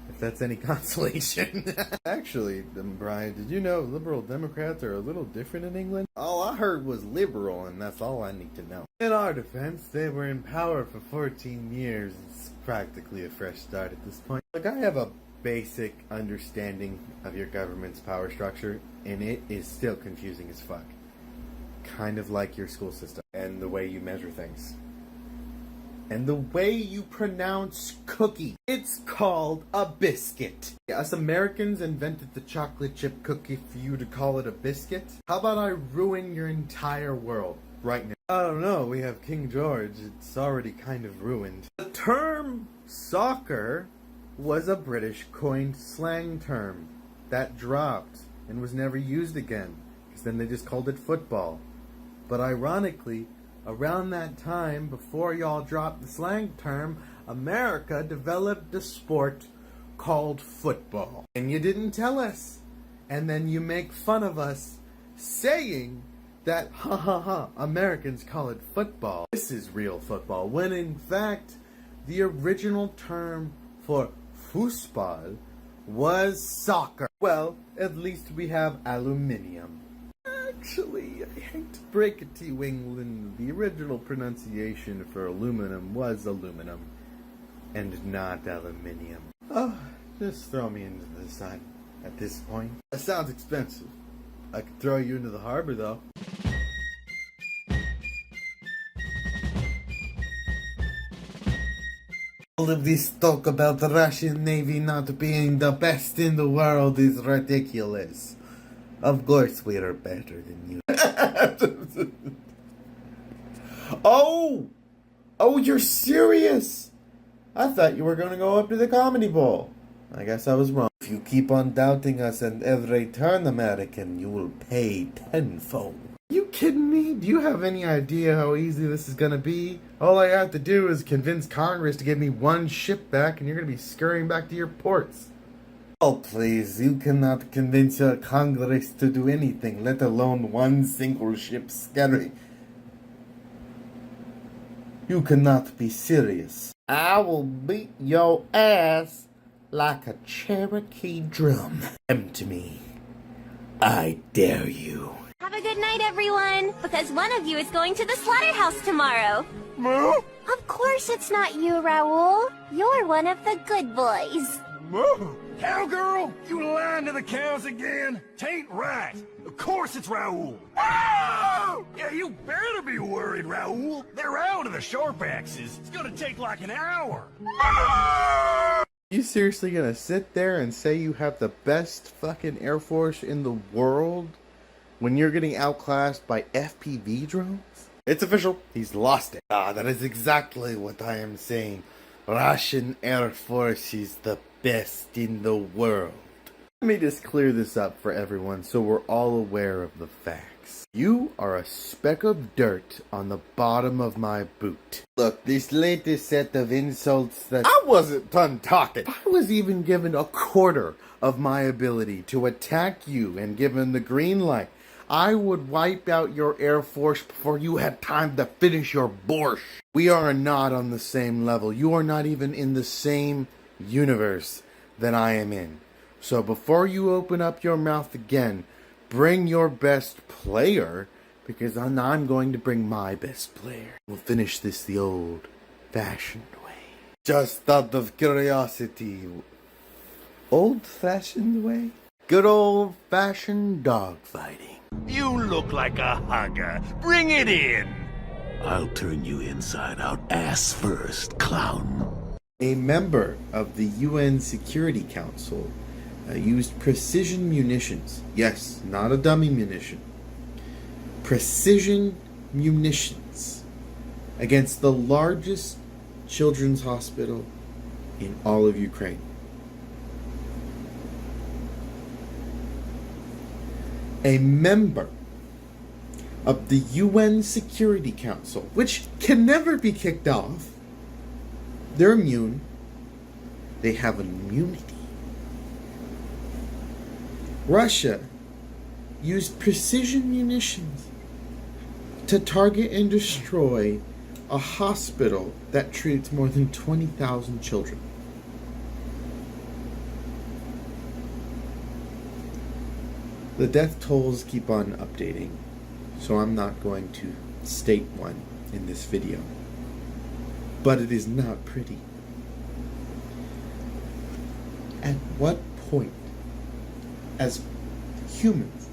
If that's any consolation. Actually, Brian, did you know liberal Democrats are a little different in England? All I heard was liberal, and that's all I need to know. In our defense, they were in power for 14 years. It's practically a fresh start at this point. Look, I have a basic understanding of your government's power structure, and it is still confusing as fuck. Kind of like your school system, and the way you measure things. And the way you pronounce cookie. It's called a biscuit. Us Americans invented the chocolate chip cookie for you to call it a biscuit. How about I ruin your entire world right now? I don't know, we have King George. It's already kind of ruined. The term soccer was a British coined slang term that dropped and was never used again, because then they just called it football. But ironically, around that time, before y'all dropped the slang term, America developed a sport called football. And you didn't tell us. And then you make fun of us saying that, Americans call it football. This is real football. When in fact, the original term for Fußball was soccer. Well, at least we have aluminium. Actually, I hate to break it to you, England. The original pronunciation for aluminum was aluminum, and not aluminium. Oh, just throw me into the sun at this point. That sounds expensive. I could throw you into the harbor, though. All of this talk about the Russian Navy not being the best in the world is ridiculous. Of course we are better than you. Oh, you're serious? I thought you were going to go up to the Comedy Bowl. I guess I was wrong. If you keep on doubting us and every turn, American, you will pay tenfold. Are you kidding me? Do you have any idea how easy this is going to be? All I have to do is convince Congress to give me one ship back and you're going to be scurrying back to your ports. Oh, please, you cannot convince your Congress to do anything, let alone one single ship scurry. You cannot be serious. I will beat your ass like a Cherokee drum. Come to me. I dare you. Have a good night, everyone, because one of you is going to the slaughterhouse tomorrow. Moo? Of course it's not you, Raoul. You're one of the good boys. Moo? Cowgirl, you lying to the cows again? Tain't right. Of course it's Raoul. Oh! Yeah, you better be worried, Raoul. They're out of the sharp axes. It's gonna take like an hour. You seriously gonna sit there and say you have the best fucking Air Force in the world when you're getting outclassed by FPV drones? It's official. He's lost it. That is exactly what I am saying. Russian Air Force is the best in the world. Let me just clear this up for everyone so we're all aware of the facts. You are a speck of dirt on the bottom of my boot. Look, this latest set of insults that I wasn't done talking. I was even given a quarter of my ability to attack you and given the green light, I would wipe out your Air Force before you had time to finish your borscht. We are not on the same level. You are not even in the same universe that I am in. So before you open up your mouth again, bring your best player, because I'm going to bring my best player. We'll finish this the old-fashioned way. Just out of curiosity. Old-fashioned way? Good old-fashioned dogfighting. You look like a hugger. Bring it in. I'll turn you inside out ass first, clown. A member of the UN Security Council used precision munitions. Yes, not a dummy munition. Precision munitions against the largest children's hospital in all of Ukraine. A member of the UN Security Council, which can never be kicked off. They're immune. They have immunity. Russia used precision munitions to target and destroy a hospital that treats more than 20,000 children. The death tolls keep on updating, so I'm not going to state one in this video. But it is not pretty. At what point, as humans,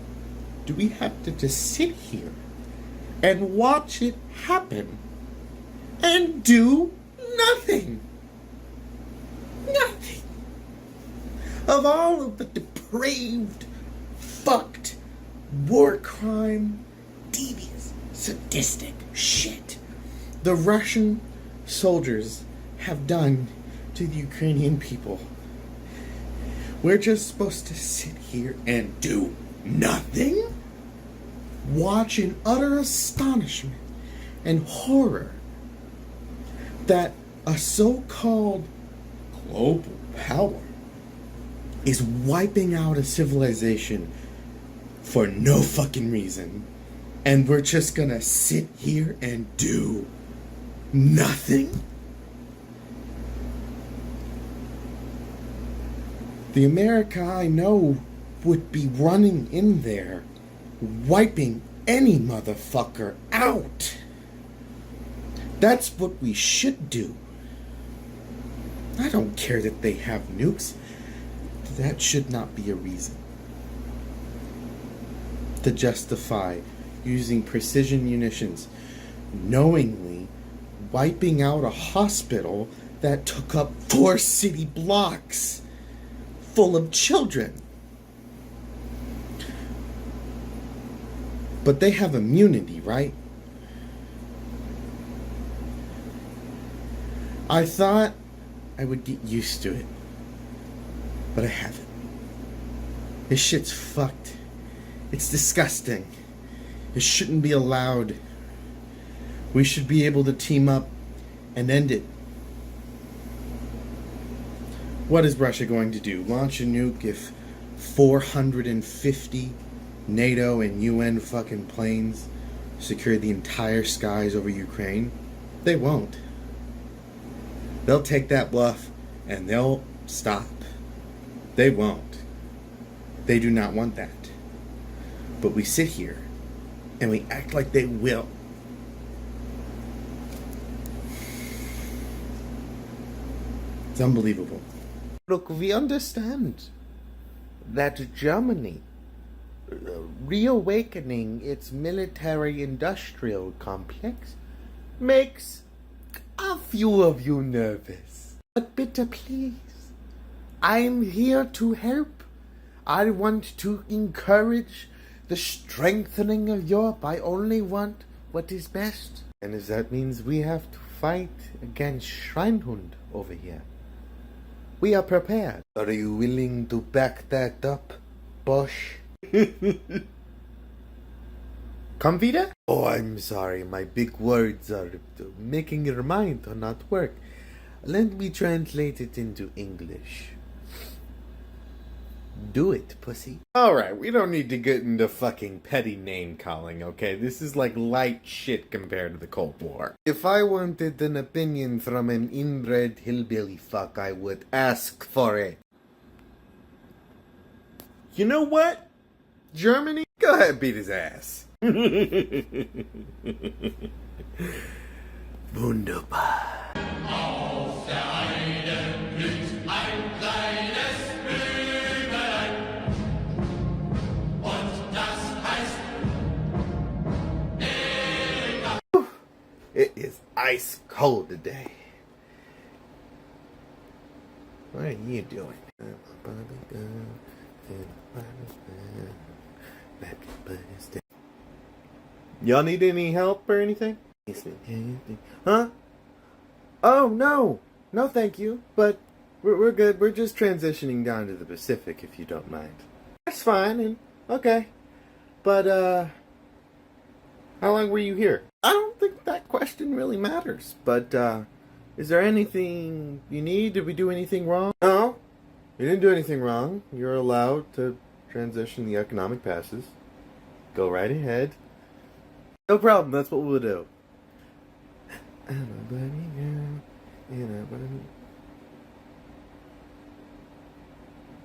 do we have to just sit here and watch it happen and do nothing? Nothing. Of all of the depraved, fucked, war crime, devious, sadistic shit the Russian soldiers have done to the Ukrainian people, we're just supposed to sit here and do nothing? Watch in utter astonishment and horror that a so-called global power is wiping out a civilization for no fucking reason, and we're just gonna sit here and do nothing? The America I know would be running in there, wiping any motherfucker out. That's what we should do. I don't care that they have nukes. That should not be a reason to justify using precision munitions knowingly wiping out a hospital that took up 4 city blocks full of children. But they have immunity, right? I thought I would get used to it, but I haven't. This shit's fucked. It's disgusting. It shouldn't be allowed. We should be able to team up and end it. What is Russia going to do? Launch a nuke if 450 NATO and UN fucking planes secure the entire skies over Ukraine? They won't. They'll take that bluff and they'll stop. They won't. They do not want that. But we sit here and we act like they will. It's unbelievable. Look, we understand that Germany reawakening its military-industrial complex makes a few of you nervous. But bitte, please, I'm here to help. I want to encourage the strengthening of Europe. I only want what is best. And if that means we have to fight against Schweinhund over here, we are prepared. Are you willing to back that up, Bosch? Come wieder? Oh, I'm sorry. My big words are making your mind or not work. Let me translate it into English. Do it, pussy. Alright, we don't need to get into fucking petty name calling, okay? This is like light shit compared to the Cold War. If I wanted an opinion from an inbred hillbilly fuck, I would ask for it. You know what? Germany? Go ahead and beat his ass. Wunderbar. It is ice cold today. What are you doing? Y'all need any help or anything? Huh? Oh, no. No, thank you. But we're good. We're just transitioning down to the Pacific, if you don't mind. That's fine. And okay. But, how long were you here? I don't think that question really matters. But, is there anything you need? Did we do anything wrong? No. You didn't do anything wrong. You're allowed to transition the economic passes. Go right ahead. No problem. That's what we'll do.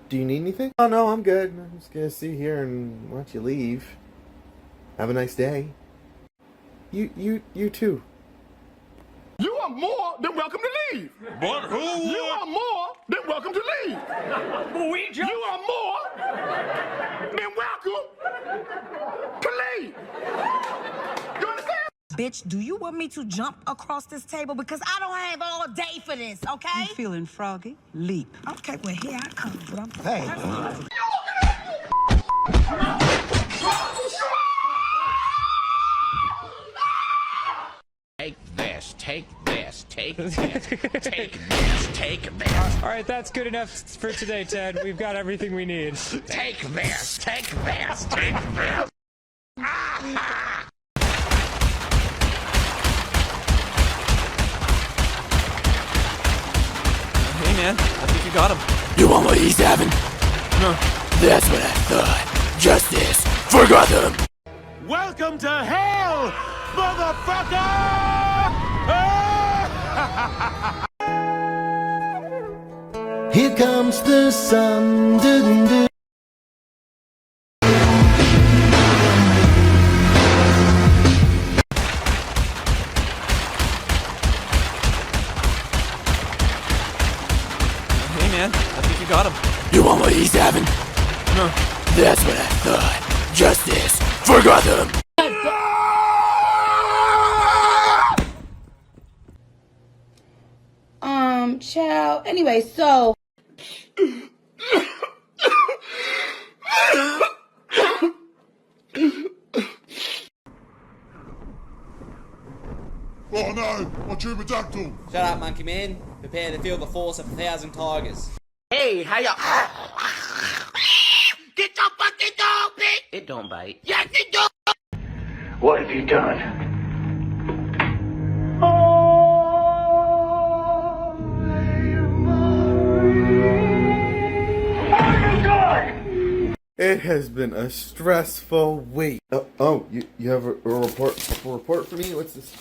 Do you need anything? Oh, no, I'm good. I'm just gonna sit here and watch you leave. Have a nice day. You too. You are more than welcome to leave. But who? You are more than welcome to leave. You are more than welcome to leave. You understand? Bitch, do you want me to jump across this table? Because I don't have all day for this, okay? You feeling froggy? Leap. Okay, well, here I come. But I'm Take this, take this, take this, take this, take this. All right, that's good enough for today, Ted. We've got everything we need. Take this, take this, take this. Hey man, I think you got him. You want what he's having? No. That's what I thought. Justice for Gotham. Welcome to hell, motherfucker! Here comes the sun. Doo-doo-doo. Hey man, I think you got him. You want what he's having? No. That's what I thought. Justice for Gotham. Child. Anyway, so. Oh no, my pterodactyl! Shut up, monkey man. Prepare to feel the force of 1,000 tigers. Hey, how ya? Get your fucking dog, bitch! It don't bite. Yes, it do! What have you done? It has been a stressful week. You have a report for me? What's this?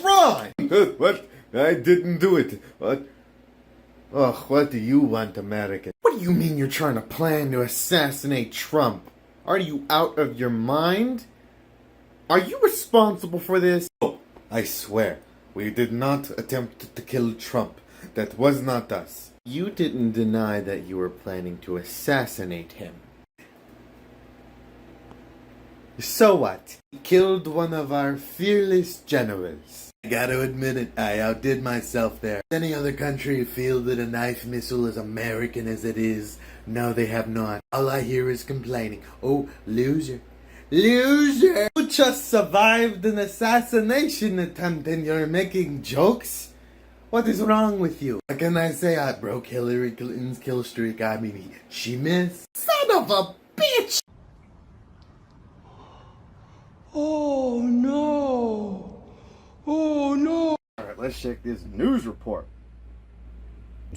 Run! What? I didn't do it. What? Ugh, what do you want, American? What do you mean you're trying to plan to assassinate Trump? Are you out of your mind? Are you responsible for this? Oh, I swear, we did not attempt to kill Trump. That was not us. You didn't deny that you were planning to assassinate him. So what? He killed one of our fearless generals. I gotta admit it, I outdid myself there. Any other country fielded a knife missile as American as it is? No, they have not. All I hear is complaining. Oh, loser. Loser! You just survived an assassination attempt and you're making jokes? What is wrong with you? What can I say? I broke Hillary Clinton's kill streak. I mean, she missed. Son of a bitch! Oh no! Oh no! Alright, let's check this news report.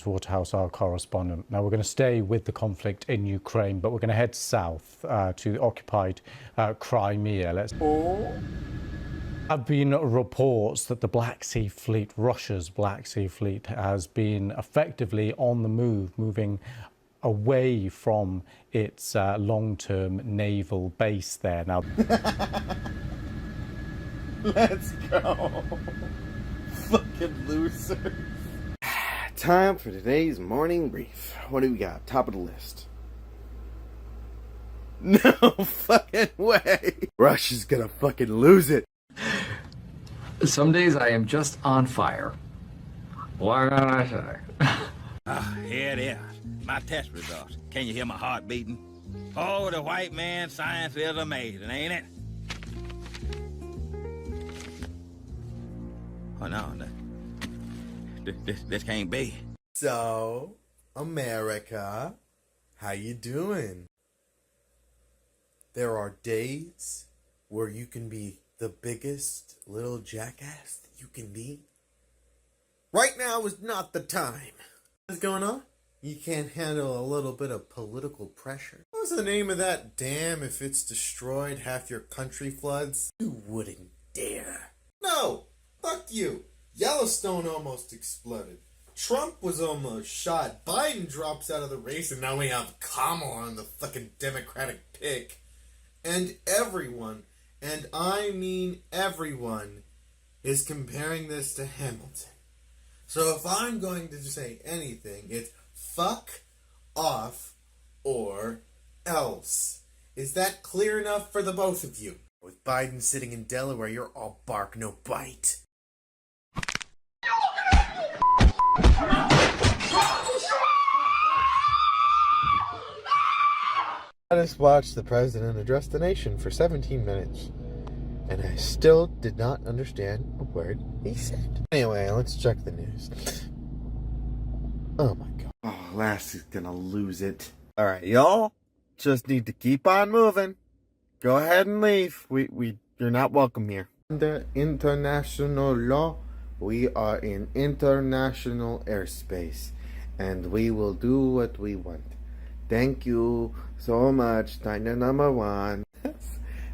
Waterhouse, our correspondent. Now we're going to stay with the conflict in Ukraine, but we're going to head south to the occupied Crimea. Have been reports that the Black Sea Fleet, Russia's Black Sea Fleet, has been effectively on the move, moving away from its long-term naval base there. Now, let's go. Fucking loser. Time for today's morning brief. What do we got? Top of the list. No fucking way. Russia's gonna fucking lose it. Some days I am just on fire. Why not I say? Here it is. My test results. Can you hear my heart beating? Oh, the white man's science is amazing, ain't it? Oh, no. This can't be. So, America, how you doing? There are days where you can be the biggest little jackass that you can be. Right now is not the time. What's going on? You can't handle a little bit of political pressure. What's the name of that dam if it's destroyed, half your country floods? You wouldn't dare. No! Fuck you! Yellowstone almost exploded. Trump was almost shot. Biden drops out of the race and now we have Kamala on the fucking Democratic pick. And everyone, and I mean everyone, is comparing this to Hamilton. So if I'm going to say anything, it's fuck off or else. Is that clear enough for the both of you? With Biden sitting in Delaware, you're all bark, no bite. I just watched the president address the nation for 17 minutes, and I still did not understand a word he said. Anyway, let's check the news. Oh my god. Oh, Alaska's gonna lose it. Alright, y'all just need to keep on moving. Go ahead and leave. You're not welcome here. Under international law, we are in international airspace, and we will do what we want. Thank you so much, Diner number one.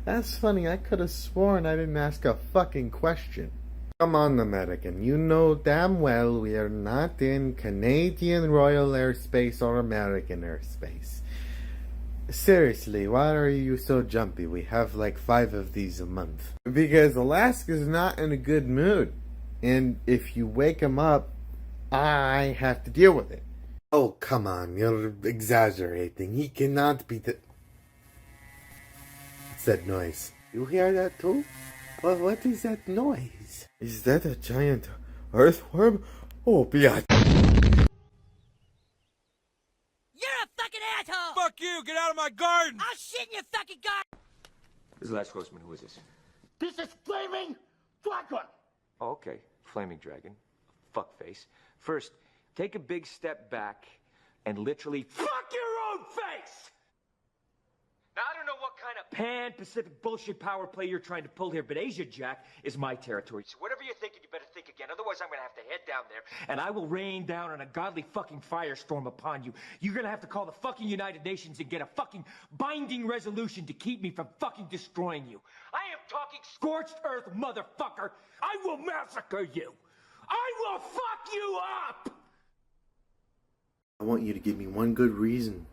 That's funny. I could have sworn I didn't ask a fucking question. Come on, American. You know damn well we are not in Canadian Royal Airspace or American airspace. Seriously, why are you so jumpy? We have like 5 of these a month. Because Alaska's not in a good mood. And if you wake him up, I have to deal with it. Oh, come on, you're exaggerating. He cannot be the... What's that noise? You hear that too? Well, what is that noise? Is that a giant Earthworm? Oh, biatch. You're a fucking asshole! Fuck you! Get out of my garden! I'll shit in your fucking garden! This is the last horseman. Who is this? This is Flaming Dragon! Oh, okay. Flaming dragon. Fuckface. First, take a big step back and literally fuck your own face! Now, I don't know what kind of pan-Pacific bullshit power play you're trying to pull here, but Asia, Jack, is my territory. So whatever you're thinking, you better think again. Otherwise, I'm gonna have to head down there, and I will rain down an ungodly fucking firestorm upon you. You're gonna have to call the fucking United Nations and get a fucking binding resolution to keep me from fucking destroying you. I am talking scorched earth, motherfucker! I will massacre you! I will fuck you up! I want you to give me one good reason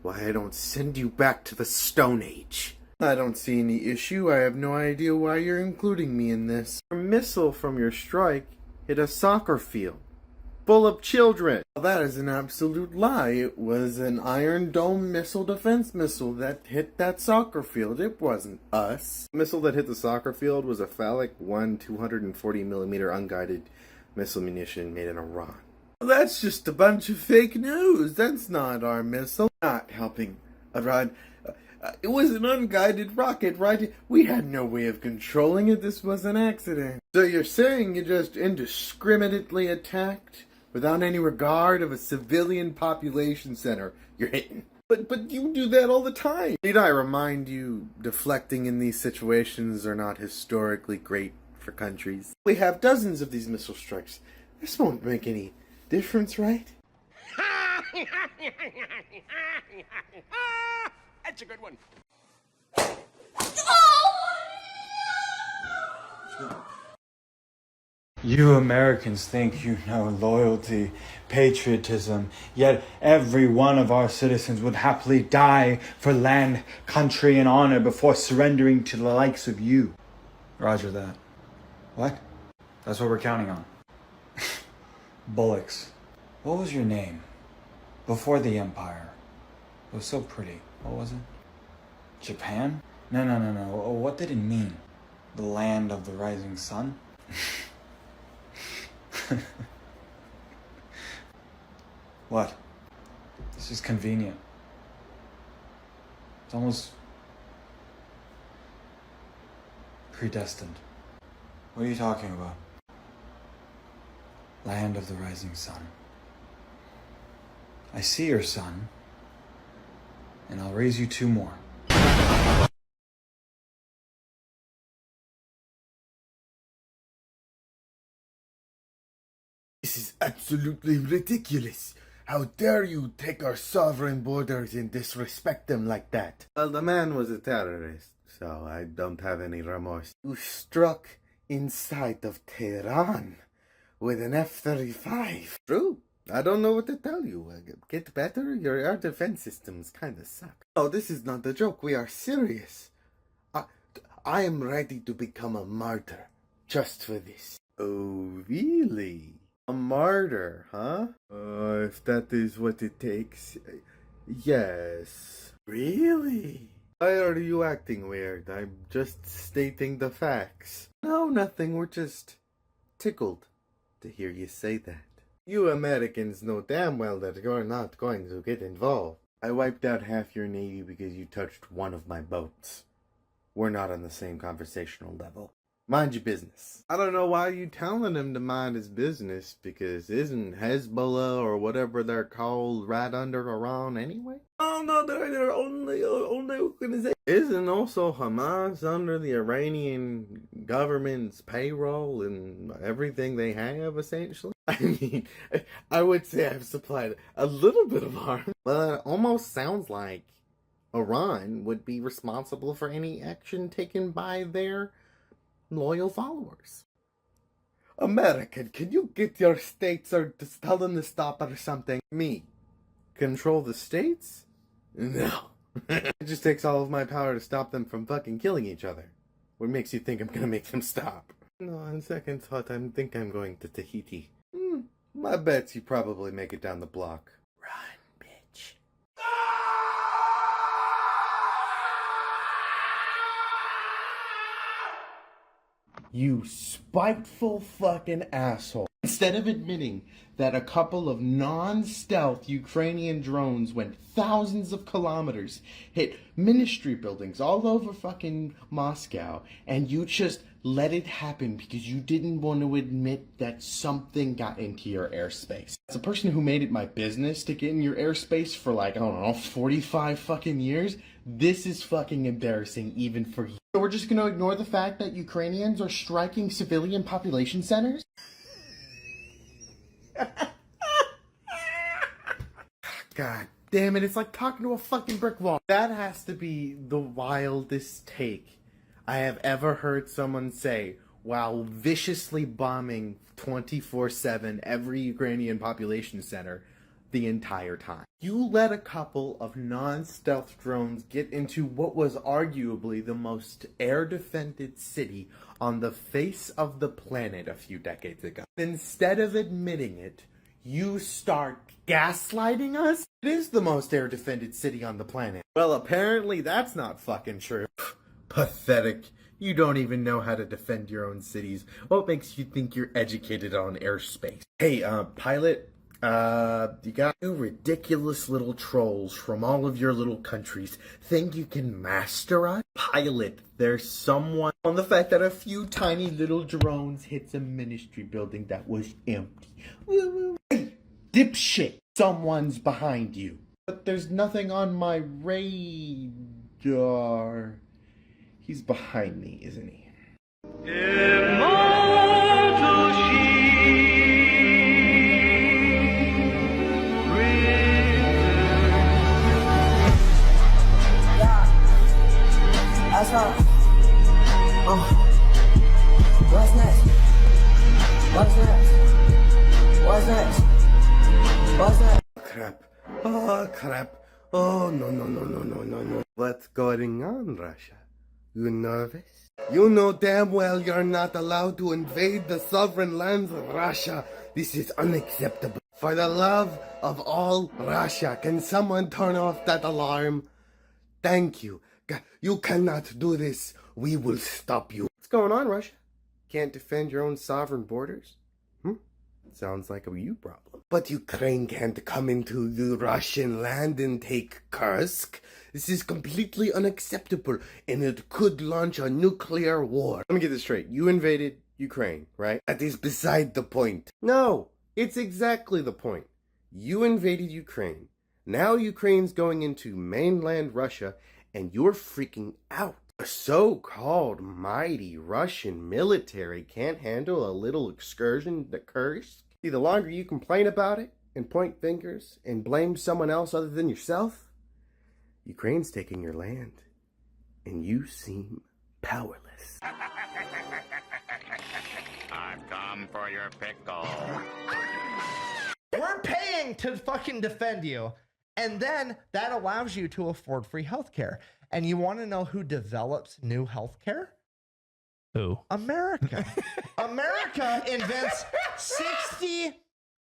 why I don't send you back to the Stone Age. I don't see any issue. I have no idea why you're including me in this. A missile from your strike hit a soccer field full of children. Well, that is an absolute lie. It was an Iron Dome missile defense missile that hit that soccer field. It wasn't us. The missile that hit the soccer field was a phallic 240mm unguided missile munition made in Iran. That's just a bunch of fake news. That's not our missile. Not helping Iran. It was an unguided rocket, right? We had no way of controlling it. This was an accident. So you're saying you just indiscriminately attacked without any regard of a civilian population center you're hitting? But you do that all the time. Need I remind you, deflecting in these situations are not historically great for countries. We have dozens of these missile strikes. This won't make any difference, right? That's a good one. You Americans think you know loyalty, patriotism, yet every one of our citizens would happily die for land, country, and honor before surrendering to the likes of you. Roger that. What? That's what we're counting on. Bullocks. What was your name? Before the Empire. It was so pretty. What was it? Japan? No. What did it mean? The land of the rising sun? What? This is convenient. It's almost predestined. What are you talking about? Land of the rising sun. I see your son, and I'll raise you 2 more. This is absolutely ridiculous. How dare you take our sovereign borders and disrespect them like that? Well, the man was a terrorist, so I don't have any remorse. You struck inside of Tehran with an F-35. True. I don't know what to tell you. Get better? Your air defense systems kinda suck. Oh, this is not a joke. We are serious. I am ready to become a martyr just for this. Oh, really? A martyr, huh? If that is what it takes, yes. Really? Why are you acting weird? I'm just stating the facts. No, nothing. We're just tickled to hear you say that. You Americans know damn well that you're not going to get involved. I wiped out half your navy because you touched one of my boats. We're not on the same conversational level. Mind your business. I don't know why you telling him to mind his business, because isn't Hezbollah or whatever they're called right under Iran anyway? Oh no, they're only organization. Isn't also Hamas under the Iranian government's payroll and everything they have, essentially? I mean, I would say I've supplied a little bit of harm. Well, it almost sounds like Iran would be responsible for any action taken by their loyal followers. American, can you get your states or just tell them to stop or something? Me? Control the states? No. It just takes all of my power to stop them from fucking killing each other. What makes you think I'm gonna make them stop? No, on second thought, I think I'm going to Tahiti. I bet you probably make it down the block. Run, bitch. You spiteful fucking asshole. Instead of admitting that a couple of non-stealth Ukrainian drones went thousands of kilometers, hit ministry buildings all over fucking Moscow, and you just let it happen because you didn't want to admit that something got into your airspace. As a person who made it my business to get in your airspace for like, I don't know, 45 fucking years, this is fucking embarrassing even for you. So we're just gonna ignore the fact that Ukrainians are striking civilian population centers? God damn it, it's like talking to a fucking brick wall. That has to be the wildest take I have ever heard someone say while viciously bombing 24/7 every Ukrainian population center the entire time. You let a couple of non-stealth drones get into what was arguably the most air-defended city on the face of the planet a few decades ago. Instead of admitting it, you start gaslighting us? It is the most air-defended city on the planet. Well, apparently that's not fucking true. Pathetic. You don't even know how to defend your own cities. What makes you think you're educated on airspace? Hey, pilot, you got two ridiculous little trolls from all of your little countries. Think you can master us? Pilot, there's someone on the fact that a few tiny little drones hits a ministry building that was empty. Hey, dipshit, someone's behind you. But there's nothing on my radar. He's behind me, isn't he? That's not. Oh. What's next? What's next? What's next? What's next? Crap. Oh, crap. Oh, no. What's going on, Russia? You nervous? You know damn well you're not allowed to invade the sovereign lands of Russia. This is unacceptable. For the love of all Russia, can someone turn off that alarm? Thank you. You cannot do this. We will stop you. What's going on, Russia? Can't defend your own sovereign borders? Sounds like a you problem. But Ukraine can't come into the Russian land and take Kursk. This is completely unacceptable, and it could launch a nuclear war. Let me get this straight. You invaded Ukraine, right? That is beside the point. No, it's exactly the point. You invaded Ukraine. Now Ukraine's going into mainland Russia, and you're freaking out. The so-called mighty Russian military can't handle a little excursion to Kursk. See, the longer you complain about it and point fingers and blame someone else other than yourself, Ukraine's taking your land, and you seem powerless. I've come for your pickle. We're paying to fucking defend you, and then that allows you to afford free healthcare. And you want to know who develops new healthcare? Who? America. America invents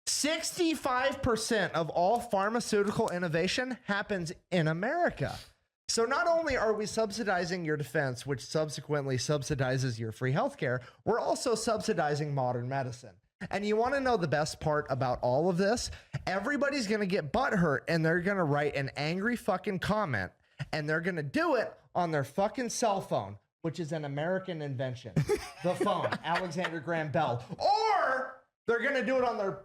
65% of all pharmaceutical innovation happens in America. So not only are we subsidizing your defense, which subsequently subsidizes your free healthcare, we're also subsidizing modern medicine. And you want to know the best part about all of this? Everybody's going to get butthurt and they're going to write an angry fucking comment, and they're going to do it on their fucking cell phone, which is an American invention. The phone, Alexander Graham Bell. Or they're going to do it on their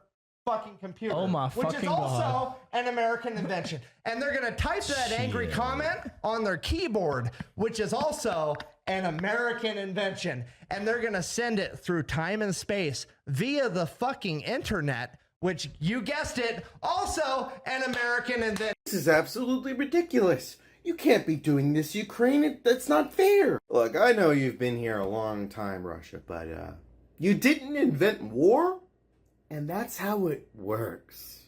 fucking computer, Oh my which fucking is also God. an American invention. And they're going to type that angry comment on their keyboard, which is also an American invention. And they're going to send it through time and space via the fucking internet, which, you guessed it, also an American invention. This is absolutely ridiculous. You can't be doing this, Ukraine. That's not fair. Look, I know you've been here a long time, Russia, but you didn't invent war? And that's how it works.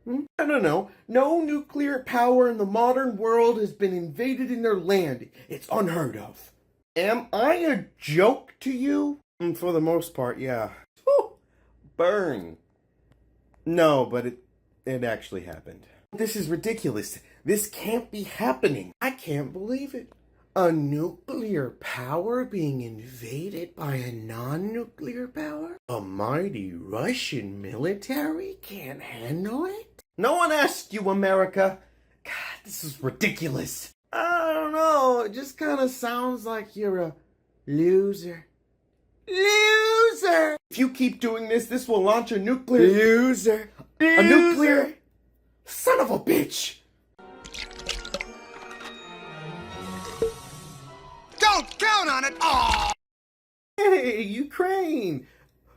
I don't know. No nuclear power in the modern world has been invaded in their land. It's unheard of. Am I a joke to you? For the most part, yeah. Whew. Burn. No, but it actually happened. This is ridiculous. This can't be happening. I can't believe it. A nuclear power being invaded by a non-nuclear power? A mighty Russian military can't handle it? No one asked you, America. God, this is ridiculous. I don't know, it just kind of sounds like you're a loser. Loser! If you keep doing this, this will launch a nuclear... Loser! A nuclear... Son of a bitch! Don't count on it! Oh! Hey, Ukraine!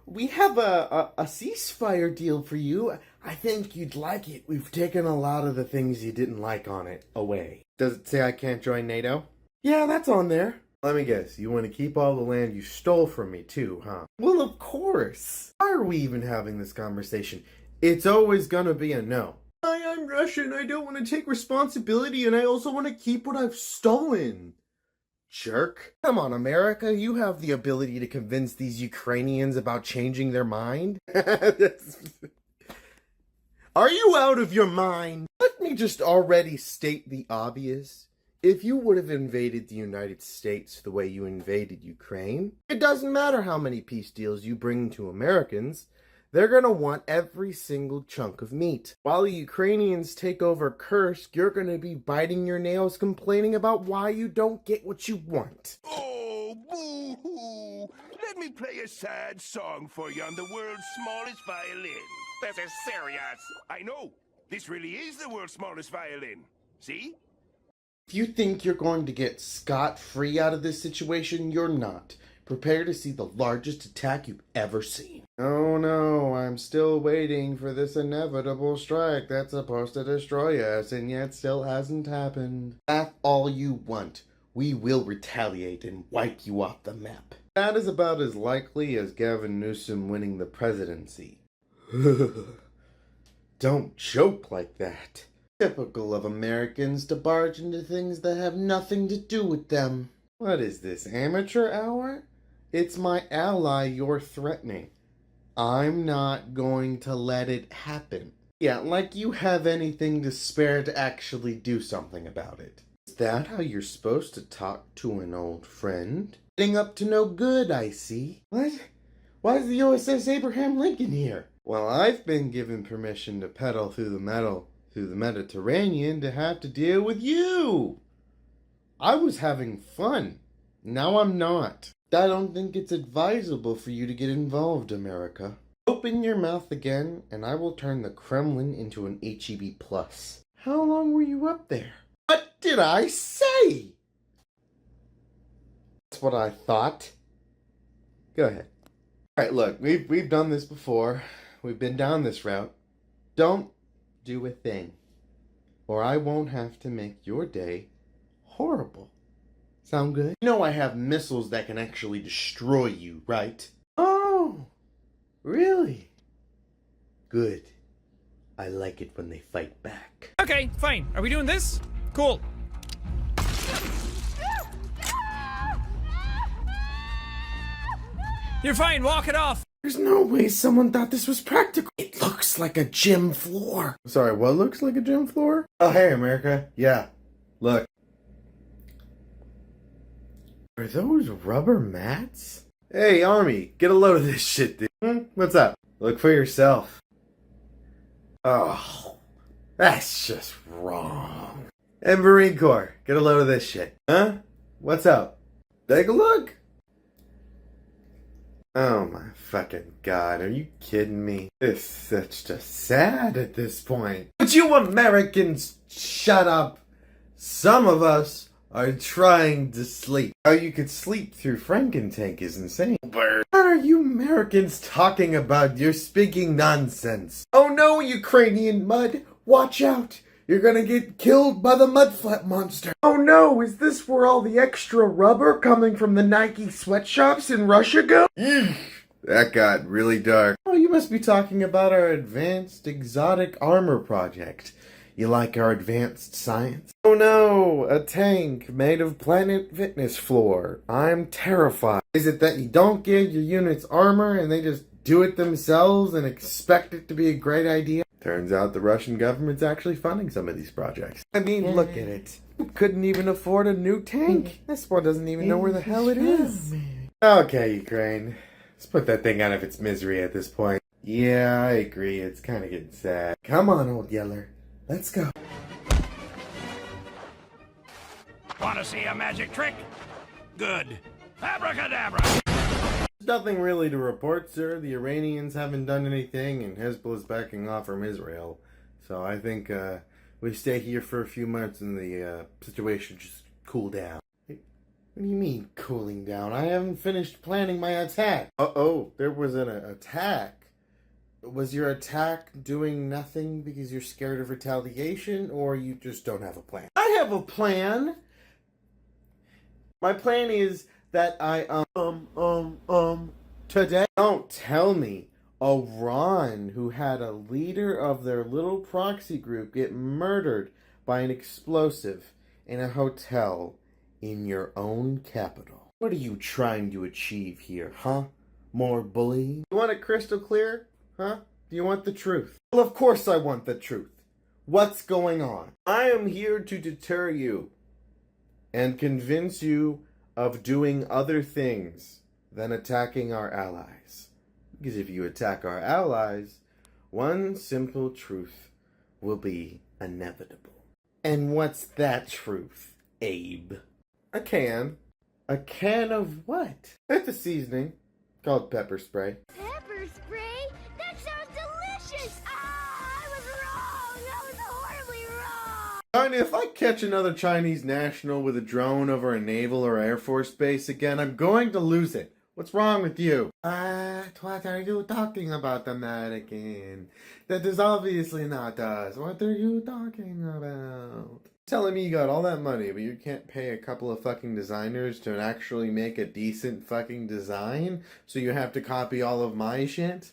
We have a ceasefire deal for you. I think you'd like it. We've taken a lot of the things you didn't like on it away. Does it say I can't join NATO? Yeah, that's on there. Let me guess, you want to keep all the land you stole from me too, huh? Well, of course. Why are we even having this conversation? It's always gonna be a no. I'm Russian, I don't want to take responsibility, and I also want to keep what I've stolen. Jerk. Come on, America, you have the ability to convince these Ukrainians about changing their mind. Are you out of your mind? Let me just already state the obvious. If you would have invaded the United States the way you invaded Ukraine, it doesn't matter how many peace deals you bring to Americans, they're gonna want every single chunk of meat. While the Ukrainians take over Kursk, you're gonna be biting your nails complaining about why you don't get what you want. Oh, boo-hoo! Let me play a sad song for you on the world's smallest violin. This is serious. I know. This really is the world's smallest violin. See? If you think you're going to get scot-free out of this situation, you're not. Prepare to see the largest attack you've ever seen. Oh no, I'm still waiting for this inevitable strike that's supposed to destroy us, and yet still hasn't happened. Laugh all you want. We will retaliate and wipe you off the map. That is about as likely as Gavin Newsom winning the presidency. Don't joke like that. Typical of Americans to barge into things that have nothing to do with them. What is this, amateur hour? It's my ally you're threatening. I'm not going to let it happen. Yeah, like you have anything to spare to actually do something about it. Is that how you're supposed to talk to an old friend? Getting up to no good, I see. What? Why is the USS Abraham Lincoln here? Well, I've been given permission to pedal through the Mediterranean to have to deal with you. I was having fun. Now I'm not. I don't think it's advisable for you to get involved, America. Open your mouth again, and I will turn the Kremlin into an HEB+. How long were you up there? What did I say? That's what I thought. Go ahead. Alright, look, we've done this before. We've been down this route. Don't do a thing, or I won't have to make your day horrible. Sound good? You know I have missiles that can actually destroy you, right? Oh, really? Good. I like it when they fight back. Okay, fine. Are we doing this? Cool. You're fine, walk it off. There's no way someone thought this was practical. It looks like a gym floor. Sorry, what looks like a gym floor? Oh, hey, America. Yeah, look. Are those rubber mats? Hey, Army, get a load of this shit, dude. What's up? Look for yourself. Oh, that's just wrong. And Marine Corps, get a load of this shit. Huh? What's up? Take a look. Oh my fucking god, are you kidding me? That's just sad at this point. But you Americans, shut up. Some of us are trying to sleep. How you could sleep through Frankentank is insane. What are you Americans talking about? You're speaking nonsense. Oh no, Ukrainian mud, watch out. You're gonna get killed by the mudflat monster. Oh no, is this where all the extra rubber coming from the Nike sweatshops in Russia go? That got really dark. Oh, you must be talking about our advanced exotic armor project. You like our advanced science? Oh no, a tank made of Planet Fitness floor. I'm terrified. Is it that you don't give your units armor and they just do it themselves and expect it to be a great idea? Turns out the Russian government's actually funding some of these projects. I mean, look at it. Couldn't even afford a new tank. This one doesn't even know where the hell it is. Okay, Ukraine. Let's put that thing out of its misery at this point. Yeah, I agree. It's kind of getting sad. Come on, old Yeller. Let's go. Want to see a magic trick? Good. Abracadabra! Nothing really to report, sir. The Iranians haven't done anything, and Hezbollah's backing off from Israel. So I think we stay here for a few months and the situation just cool down. What do you mean, cooling down? I haven't finished planning my attack. Uh-oh, there was an attack. Was your attack doing nothing because you're scared of retaliation, or you just don't have a plan? I have a plan. My plan is that today. Don't tell me Iran, who had a leader of their little proxy group get murdered by an explosive in a hotel in your own capital. What are you trying to achieve here, huh? More bullying? You want it crystal clear? Huh? Do you want the truth? Well, of course I want the truth. What's going on? I am here to deter you and convince you of doing other things than attacking our allies. Because if you attack our allies, one simple truth will be inevitable. And what's that truth, Abe? A can. A can of what? It's a seasoning called pepper spray. Pepper spray? That sounds delicious! Ah, I was wrong! I was horribly wrong! China, if I catch another Chinese national with a drone over a naval or air force base again, I'm going to lose it. What's wrong with you? What are you talking about, American? That is obviously not us. What are you talking about? Telling me you got all that money, but you can't pay a couple of fucking designers to actually make a decent fucking design? So you have to copy all of my shit?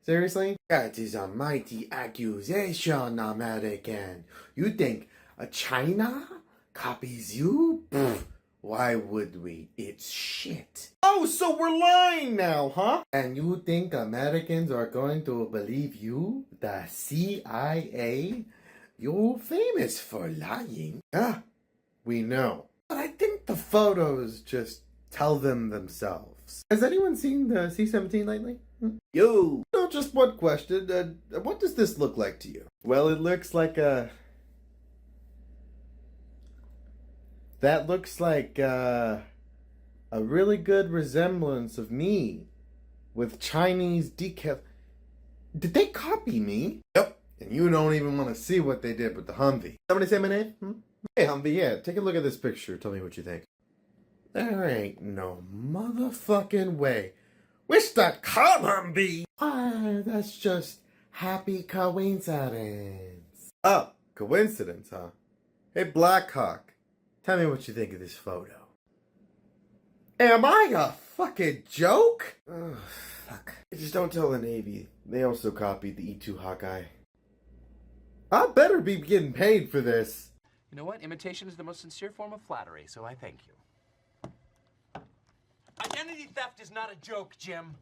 Seriously? That is a mighty accusation, American. You think China copies you? Pfft. Why would we? It's shit. Oh, so we're lying now, huh? And you think Americans are going to believe you? The CIA? You're famous for lying. Ah, we know. But I think the photos just tell them themselves. Has anyone seen the C-17 lately? Yo! No, just one question. What does this look like to you? Well, it looks like a... That looks like a really good resemblance of me with Chinese decal. Did they copy me? Yep. And you don't even want to see what they did with the Humvee. Somebody say my name? Hey, Humvee, yeah. Take a look at this picture. Tell me what you think. There ain't no motherfucking way. Wish that come, Humvee. Why, that's just happy coincidence. Oh, coincidence, huh? Hey, Blackhawk. Tell me what you think of this photo. Am I a fucking joke? Oh, fuck. Just don't tell the Navy. They also copied the E-2 Hawkeye. I better be getting paid for this. You know what? Imitation is the most sincere form of flattery, so I thank you. Identity theft is not a joke, Jim.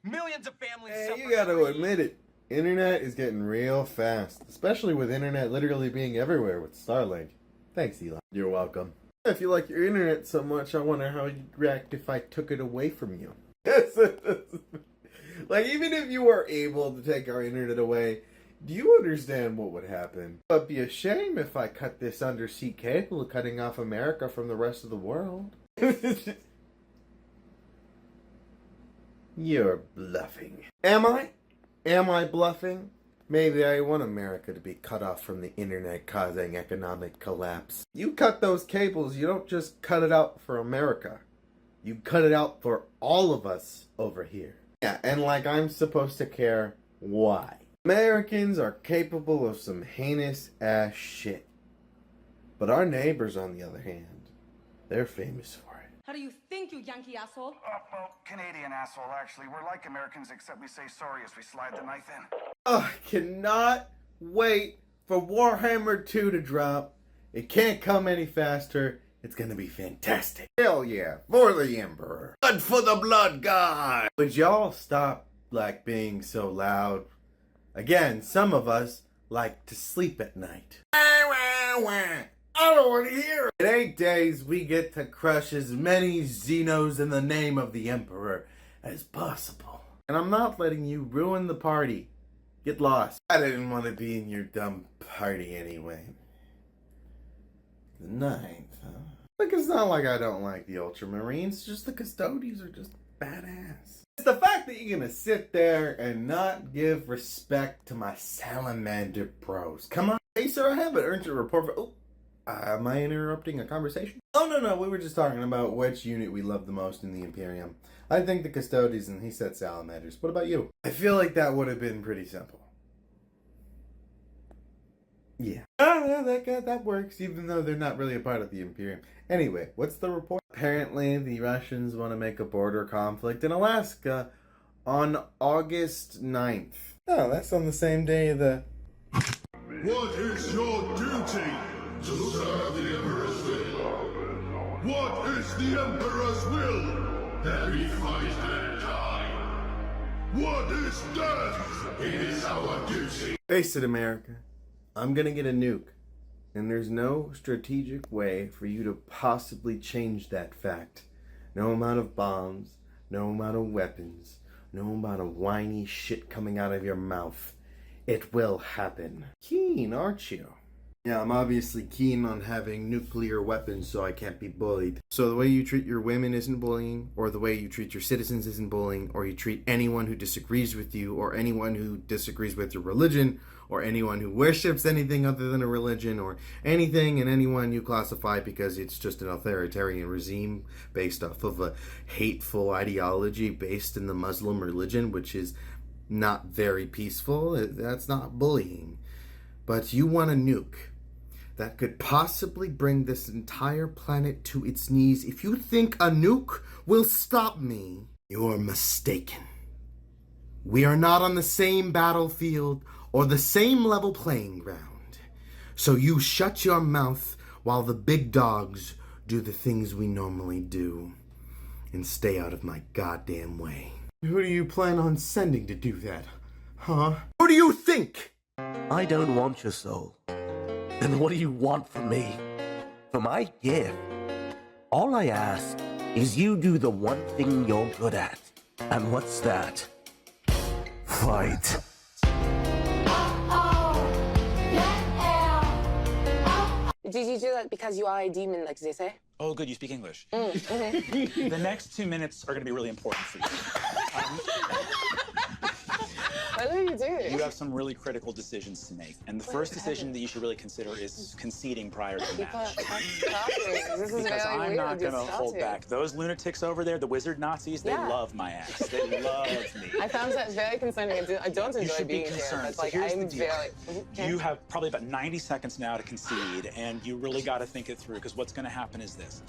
Millions of families Hey, suffer. you gotta admit it. Internet is getting real fast. Especially with internet literally being everywhere with Starlink. Thanks, Elon. You're welcome. If you like your internet so much, I wonder how you'd react if I took it away from you. Like, even if you were able to take our internet away, do you understand what would happen? It'd be a shame if I cut this undersea cable cutting off America from the rest of the world. You're bluffing. Am I? Am I bluffing? Maybe I want America to be cut off from the internet, causing economic collapse. You cut those cables, you don't just cut it out for America. You cut it out for all of us over here. Yeah, and like I'm supposed to care why. Americans are capable of some heinous ass shit. But our neighbors, on the other hand, they're famous for it. How do you think, you Yankee asshole? Well, Canadian asshole, actually. We're like Americans, except we say sorry as we slide the knife in. I cannot wait for Warhammer 2 to drop. It can't come any faster. It's gonna be fantastic. Hell yeah, for the Emperor. Blood for the blood god. Would y'all stop like being so loud. Again, some of us like to sleep at night. I don't want to hear it. In 8 days, we get to crush as many Xenos in the name of the Emperor as possible. And I'm not letting you ruin the party. Get lost. I didn't want to be in your dumb party anyway. The 9th, huh? Like, it's not like I don't like the Ultramarines, just the Custodies are just badass. It's the fact that you're gonna sit there and not give respect to my salamander bros. Come on. Hey sir, I haven't earned your report for... Oh, am I interrupting a conversation? Oh no, we were just talking about which unit we love the most in the Imperium. I think the Custodies, and he said salamanders. What about you? I feel like that would have been pretty simple. Yeah. That works, even though they're not really a part of the Imperium. Anyway, what's the report? Apparently, the Russians want to make a border conflict in Alaska on August 9th. Oh, that's on the same day the... What is your duty? To serve the Emperor's will. What is the Emperor's will? That we fight and die. What is death? It is our duty. Face it, America. I'm gonna get a nuke. And there's no strategic way for you to possibly change that fact. No amount of bombs, no amount of weapons, no amount of whiny shit coming out of your mouth. It will happen. Keen, aren't you? Yeah, I'm obviously keen on having nuclear weapons so I can't be bullied. So the way you treat your women isn't bullying, or the way you treat your citizens isn't bullying, or you treat anyone who disagrees with you, or anyone who disagrees with your religion, or anyone who worships anything other than a religion, or anything and anyone you classify because it's just an authoritarian regime based off of a hateful ideology based in the Muslim religion, which is not very peaceful. That's not bullying. But you want a nuke that could possibly bring this entire planet to its knees. If you think a nuke will stop me, you're mistaken. We are not on the same battlefield or the same level playing ground. So you shut your mouth while the big dogs do the things we normally do. And stay out of my goddamn way. Who do you plan on sending to do that? Huh? Who do you think? I don't want your soul. Then what do you want from me? For my gift, all I ask is you do the one thing you're good at. And what's that? Fight. Did you do that because you are a demon, like they say? Oh, good, you speak English. Mm-hmm. The next 2 minutes are going to be really important for you. What do you do? You have some really critical decisions to make. And the first decision that you should really consider is conceding prior to the match. This is Because very I'm weird. not going to hold back. Those lunatics over there, the wizard Nazis, they love my ass. They love me. I found that very concerning. I don't enjoy You should be being concerned. here. So But here's I'm the deal. very... You have probably about 90 seconds now to concede, and you really got to think it through, because what's going to happen is this.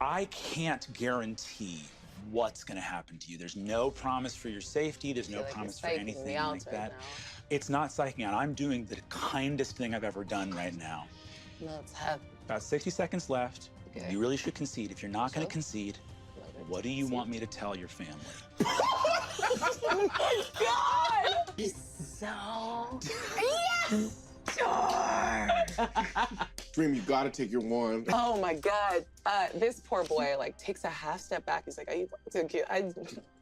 I can't guarantee what's going to happen to you. There's no promise for your safety. There's no promise for anything like that. It's not psyching out. I'm doing the kindest thing I've ever done right now. No, it's happening. About 60 seconds left. Okay. You really should concede. If you're not going to concede, what do you want me to tell your family? Oh my God! So... Yes! Sure! Dream, you gotta take your wand. Oh my God. This poor boy like takes a half step back. He's like, are you too cute?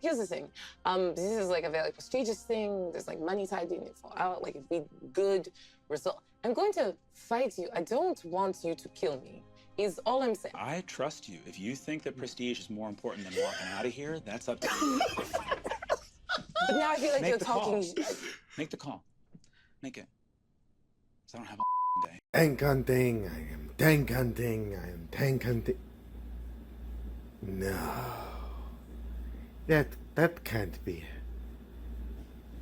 Here's the thing. This is like a very prestigious thing. There's like money tied in it for out. Like it'd be good result. I'm going to fight you. I don't want you to kill me. Is all I'm saying. I trust you. If you think that prestige is more important than walking out of here, that's up to you. But now I feel like you're talking. Make the call. Make it. I don't have a day. Tank hunting, I am tank hunting, I am tank hunting. No. That can't be.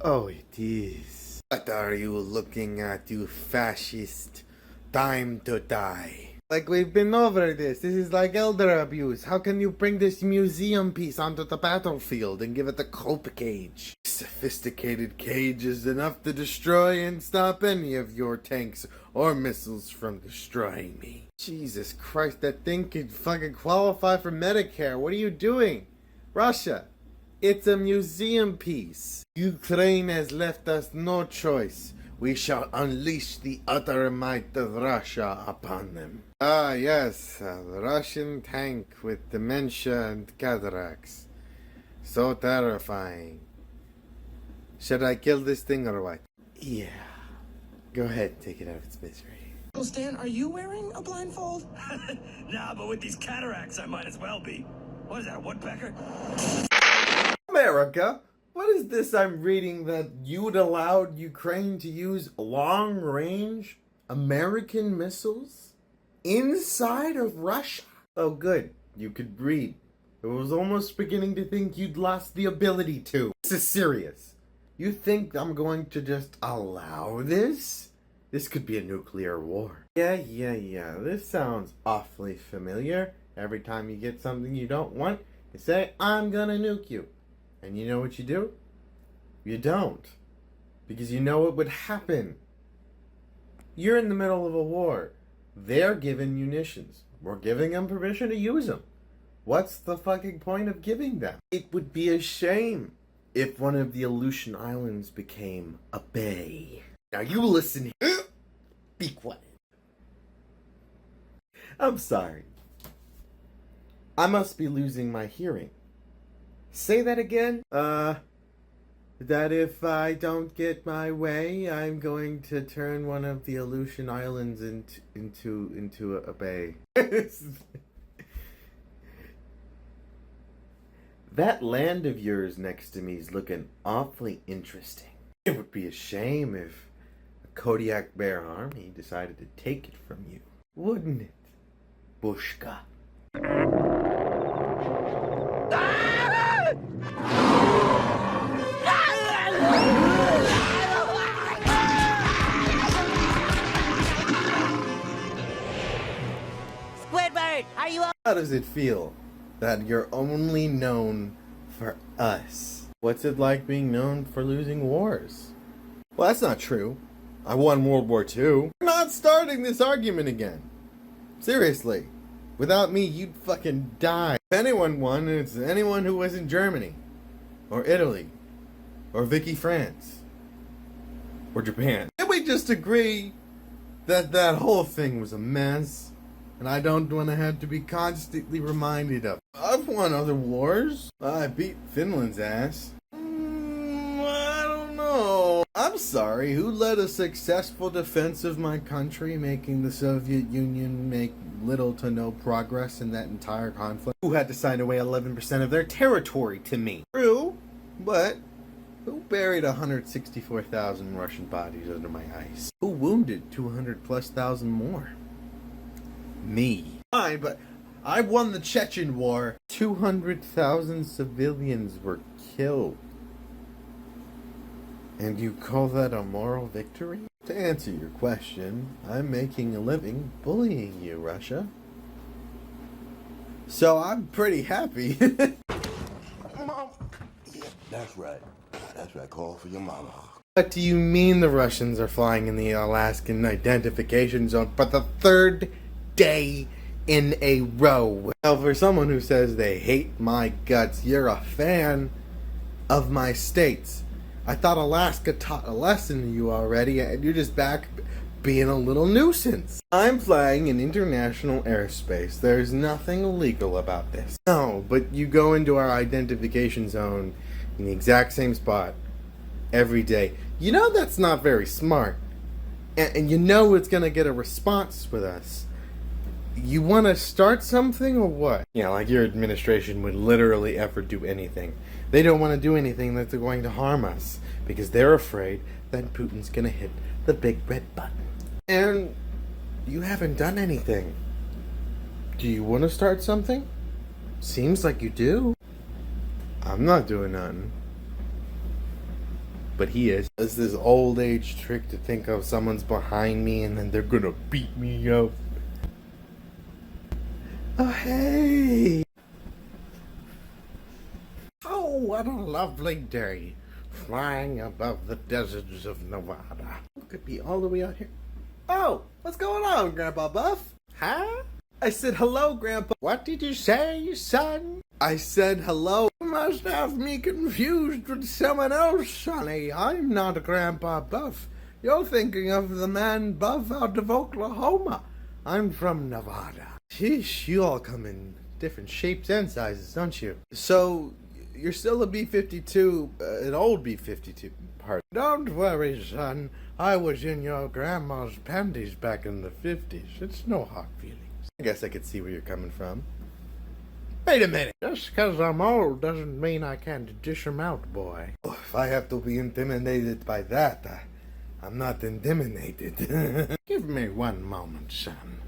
Oh, it is. What are you looking at, you fascist? Time to die. Like, we've been over this. This is like elder abuse. How can you bring this museum piece onto the battlefield and give it the cope cage? Sophisticated cage is enough to destroy and stop any of your tanks or missiles from destroying me. Jesus Christ, that thing could fucking qualify for Medicare. What are you doing? Russia, It's a museum piece. Ukraine has left us no choice. We shall unleash the utter might of Russia upon them. Ah, yes, the Russian tank with dementia and cataracts. So terrifying. Should I kill this thing or what? Yeah. Go ahead, take it out of its misery. Uncle Stan, are you wearing a blindfold? Nah, but with these cataracts, I might as well be. What is that, a woodpecker? America? What is this I'm reading that you'd allowed Ukraine to use long-range American missiles inside of Russia? Oh, good. You could breathe. I was almost beginning to think you'd lost the ability to. This is serious. You think I'm going to just allow this? This could be a nuclear war. Yeah. This sounds awfully familiar. Every time you get something you don't want, you say, I'm gonna nuke you. And you know what you do? You don't. Because you know what would happen. You're in the middle of a war. They're given munitions. We're giving them permission to use them. What's the fucking point of giving them? It would be a shame if one of the Aleutian Islands became a bay. Now you listen here. Be quiet. I'm sorry. I must be losing my hearing. Say that again? That if I don't get my way, I'm going to turn one of the Aleutian Islands into a bay. That land of yours next to me is looking awfully interesting. It would be a shame if a Kodiak Bear army decided to take it from you, wouldn't it, Bushka? Squidward, are you up? How does it feel that you're only known for us? What's it like being known for losing wars? Well, that's not true. I won World War II. We're not starting this argument again. Seriously. Without me, you'd fucking die. If anyone won, it's anyone who was in Germany. Or Italy. Or Vicky France. Or Japan. Can we just agree that that whole thing was a mess? And I don't want to have to be constantly reminded of. I've won other wars. I beat Finland's ass. I don't know. I'm sorry, who led a successful defense of my country, making the Soviet Union make little to no progress in that entire conflict? Who had to sign away 11% of their territory to me? True, but who buried 164,000 Russian bodies under my ice? Who wounded 200,000+ more? Me. Fine, but I won the Chechen War. 200,000 civilians were killed. And you call that a moral victory? To answer your question, I'm making a living bullying you, Russia. So I'm pretty happy. Mom. Yeah, that's right. That's right. Call for your mama. What do you mean the Russians are flying in the Alaskan identification zone for the third day in a row? Well, for someone who says they hate my guts, you're a fan of my states. I thought Alaska taught a lesson to you already, and you're just back being a little nuisance. I'm flying in international airspace. There's nothing illegal about this. No, but you go into our identification zone in the exact same spot every day. You know that's not very smart. And you know it's going to get a response with us. You want to start something or what? Yeah, like your administration would literally ever do anything. They don't want to do anything that's going to harm us because they're afraid that Putin's going to hit the big red button. And you haven't done anything. Do you want to start something? Seems like you do. I'm not doing nothing. But he is. It's this old age trick to think of someone's behind me and then they're going to beat me up. Oh, hey! Oh, what a lovely day. Flying above the deserts of Nevada. Could be all the way out here. Oh, what's going on, Grandpa Buff? Huh? I said hello, Grandpa. What did you say, son? I said hello. You must have me confused with someone else, Sonny. I'm not Grandpa Buff. You're thinking of the man Buff out of Oklahoma. I'm from Nevada. Sheesh, you all come in different shapes and sizes, don't you? So, you're still a B-52, an old B-52 part. Don't worry, son. I was in your grandma's panties back in the 50s. It's no hard feelings. I guess I could see where you're coming from. Wait a minute. Just because I'm old doesn't mean I can't dish 'em out, boy. Oh, if I have to be intimidated by that, I'm not intimidated. Give me one moment, son.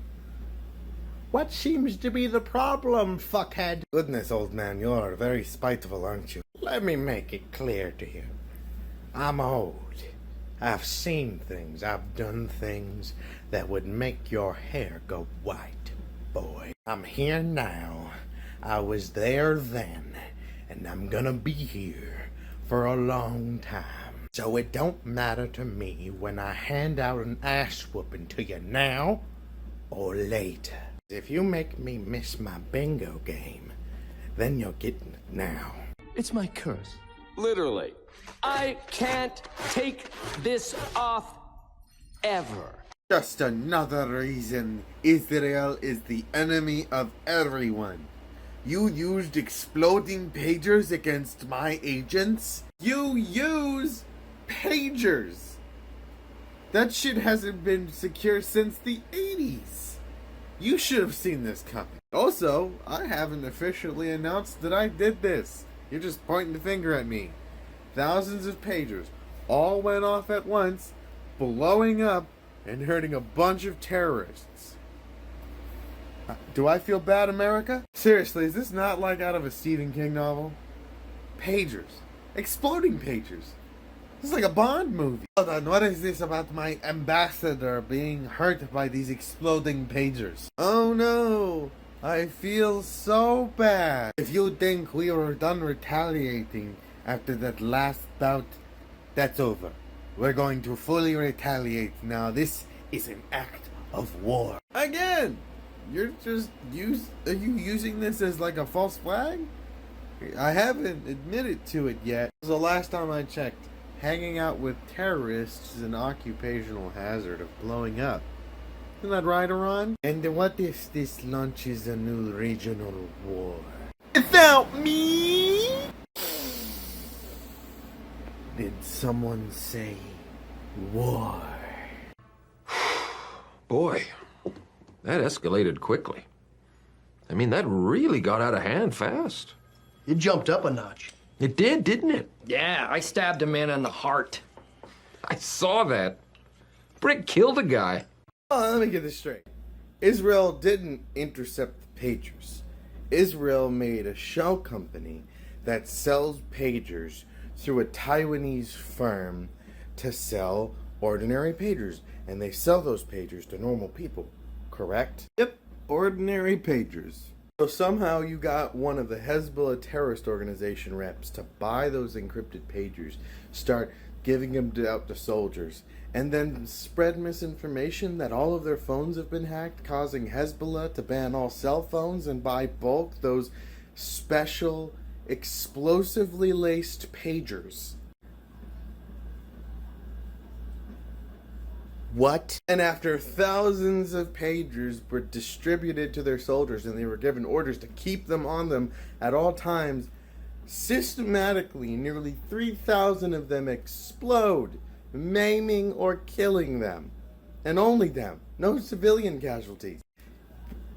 What seems to be the problem, fuckhead? Goodness, old man, you're very spiteful, aren't you? Let me make it clear to you. I'm old. I've seen things, I've done things that would make your hair go white, boy. I'm here now. I was there then, and I'm gonna be here for a long time. So it don't matter to me when I hand out an ass whooping to you now or later. If you make me miss my bingo game, then you're getting it now. It's my curse. Literally. I can't take this off ever. Just another reason Israel is the enemy of everyone. You used exploding pagers against my agents? You use pagers! That shit hasn't been secure since the 80s. You should have seen this coming. Also, I haven't officially announced that I did this. You're just pointing the finger at me. Thousands of pagers all went off at once, blowing up and hurting a bunch of terrorists. Do I feel bad, America? Seriously, is this not like out of a Stephen King novel? Pagers. Exploding pagers. This is like a Bond movie. Hold on, what is this about my ambassador being hurt by these exploding pagers? Oh no, I feel so bad. If you think we were done retaliating after that last bout, that's over. We're going to fully retaliate now. This is an act of war. Again! You're just are you using this as like a false flag? I haven't admitted to it yet. The last time I checked, hanging out with terrorists is an occupational hazard of blowing up. Isn't that right, Iran? And what if this launches a new regional war? Without me? Did someone say war? Boy, that escalated quickly. I mean, that really got out of hand fast. It jumped up a notch. It did, didn't it? Yeah, I stabbed a man in the heart. I saw that. Brick killed a guy. Oh, let me get this straight. Israel didn't intercept the pagers. Israel made a shell company that sells pagers through a Taiwanese firm to sell ordinary pagers. And they sell those pagers to normal people, correct? Yep, ordinary pagers. So somehow you got one of the Hezbollah terrorist organization reps to buy those encrypted pagers, start giving them out to soldiers, and then spread misinformation that all of their phones have been hacked, causing Hezbollah to ban all cell phones and buy bulk those special explosively laced pagers. What? And after thousands of pagers were distributed to their soldiers and they were given orders to keep them on them at all times, systematically nearly 3,000 of them explode, maiming or killing them. And only them. No civilian casualties.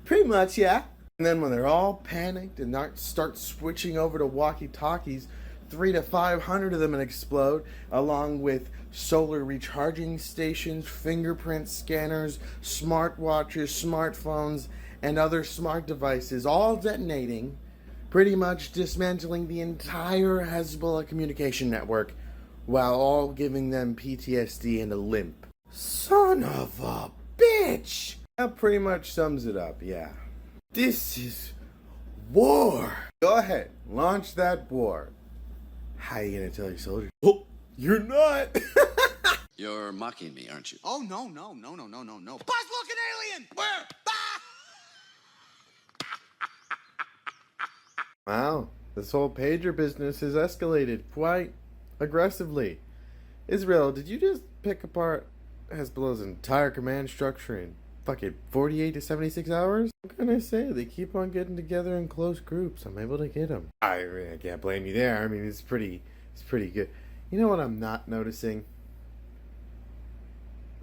Pretty much, yeah. And then when they're all panicked and start switching over to walkie-talkies, 300 to 500 of them explode, along with solar recharging stations, fingerprint scanners, smartwatches, smartphones, and other smart devices, all detonating, pretty much dismantling the entire Hezbollah communication network, while all giving them PTSD and a limp. Son of a bitch! That pretty much sums it up, yeah. This is war! Go ahead, launch that war. How are you gonna tell your soldiers? Oh, you're not! You're mocking me, aren't you? Oh, no. Buzz-looking alien! Where? Wow, this whole pager business has escalated quite aggressively. Israel, did you just pick apart Hezbollah's entire command structure in fucking 48 to 76 hours? What can I say? They keep on getting together in close groups. I'm able to get them. I can't blame you there. I mean, it's pretty good. You know what I'm not noticing?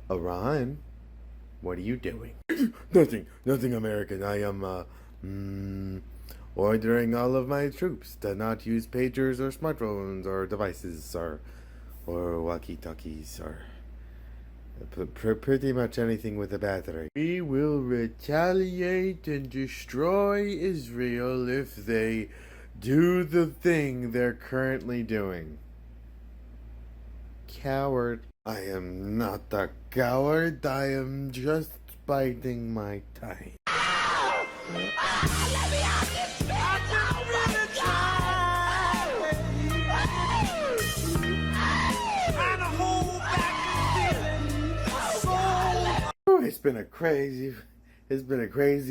Orion, what are you doing? Nothing, American. I am, ordering all of my troops to not use pagers or smartphones or devices or walkie-talkies or pretty much anything with a battery. We will retaliate and destroy Israel if they do the thing they're currently doing. Coward. I am not a coward. I am just biding my time. It's been a crazy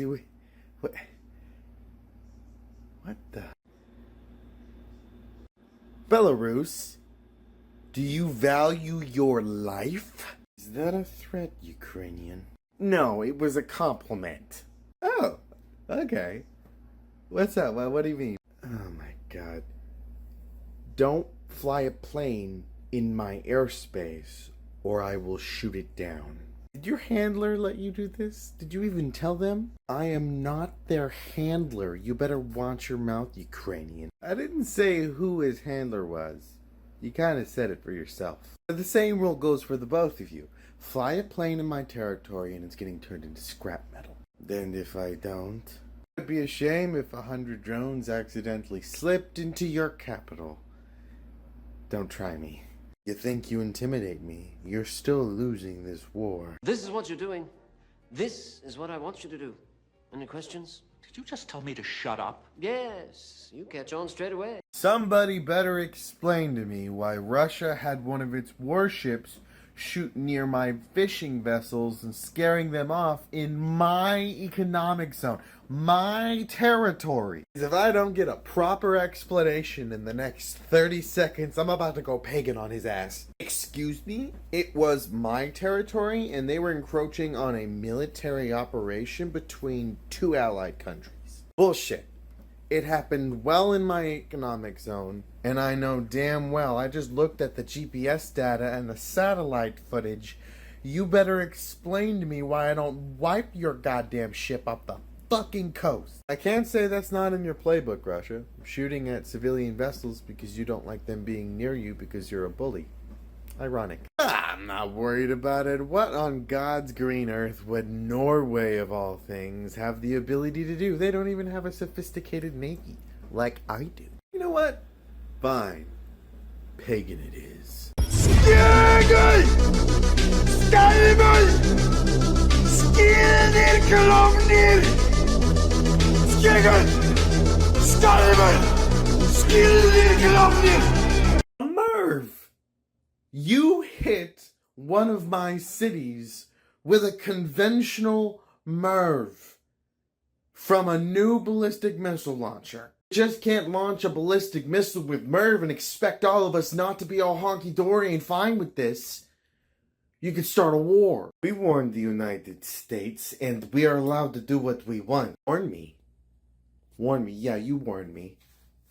week. What the? Belarus, do you value your life? Is that a threat, Ukrainian? No, it was a compliment. Oh, okay. What's up? What do you mean? Oh my god. Don't fly a plane in my airspace or I will shoot it down. Did your handler let you do this? Did you even tell them? I am not their handler. You better watch your mouth, Ukrainian. I didn't say who his handler was. You kind of said it for yourself. But the same rule goes for the both of you. Fly a plane in my territory and it's getting turned into scrap metal. Then if I don't, it'd be a shame if 100 drones accidentally slipped into your capital. Don't try me. You think you intimidate me. You're still losing this war. This is what you're doing. This is what I want you to do. Any questions? Did you just tell me to shut up? Yes, you catch on straight away. Somebody better explain to me why Russia had one of its warships shoot near my fishing vessels and scaring them off in my economic zone, my territory. If I don't get a proper explanation in the next 30 seconds, I'm about to go pagan on his ass. Excuse me? It was my territory and they were encroaching on a military operation between two allied countries. Bullshit. It happened well in my economic zone, and I know damn well, I just looked at the GPS data and the satellite footage. You better explain to me why I don't wipe your goddamn ship up the fucking coast. I can't say that's not in your playbook, Russia. Shooting at civilian vessels because you don't like them being near you because you're a bully. Ironic. I'm not worried about it. What on God's green earth would Norway, of all things, have the ability to do? They don't even have a sophisticated navy like I do. You know what? Fine. Pagan it is. Skirmishes! Skirmishes! Skirmishes! Kolonner! Skirmishes! Skirmishes! Skirmishes! Kolonner! Merv! You hit one of my cities with a conventional MIRV from a new ballistic missile launcher. You just can't launch a ballistic missile with MIRV and expect all of us not to be all honky-dory and fine with this. You could start a war. We warned the United States, and we are allowed to do what we want. Warn me. Warn me. Yeah, you warned me.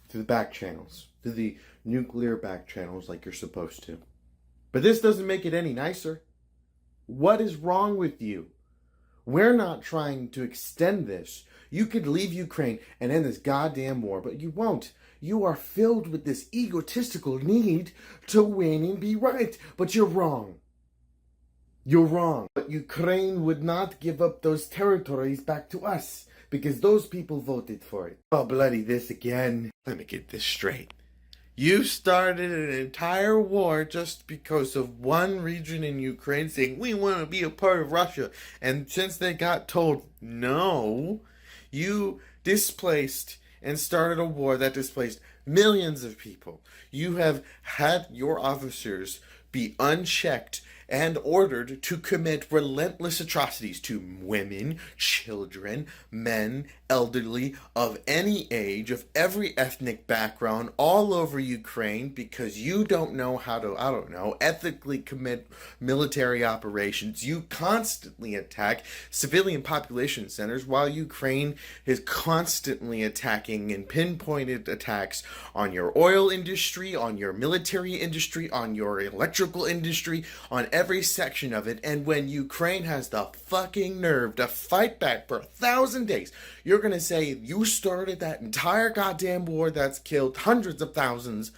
Through the back channels. Through the nuclear back channels like you're supposed to. But this doesn't make it any nicer. What is wrong with you? We're not trying to extend this. You could leave Ukraine and end this goddamn war, but you won't. You are filled with this egotistical need to win and be right. But you're wrong. You're wrong. But Ukraine would not give up those territories back to us because those people voted for it. Oh, bloody this again. Let me get this straight. You started an entire war just because of one region in Ukraine saying, we want to be a part of Russia. And since they got told no, you displaced and started a war that displaced millions of people. You have had your officers be unchecked and ordered to commit relentless atrocities to women, children, men, elderly, of any age, of every ethnic background, all over Ukraine, because you don't know how to, I don't know, ethically commit military operations. You constantly attack civilian population centers while Ukraine is constantly attacking and pinpointed attacks on your oil industry, on your military industry, on your electrical industry, on every section of it. And when Ukraine has the fucking nerve to fight back for 1,000 days, you're gonna say you started that entire goddamn war that's killed hundreds of thousands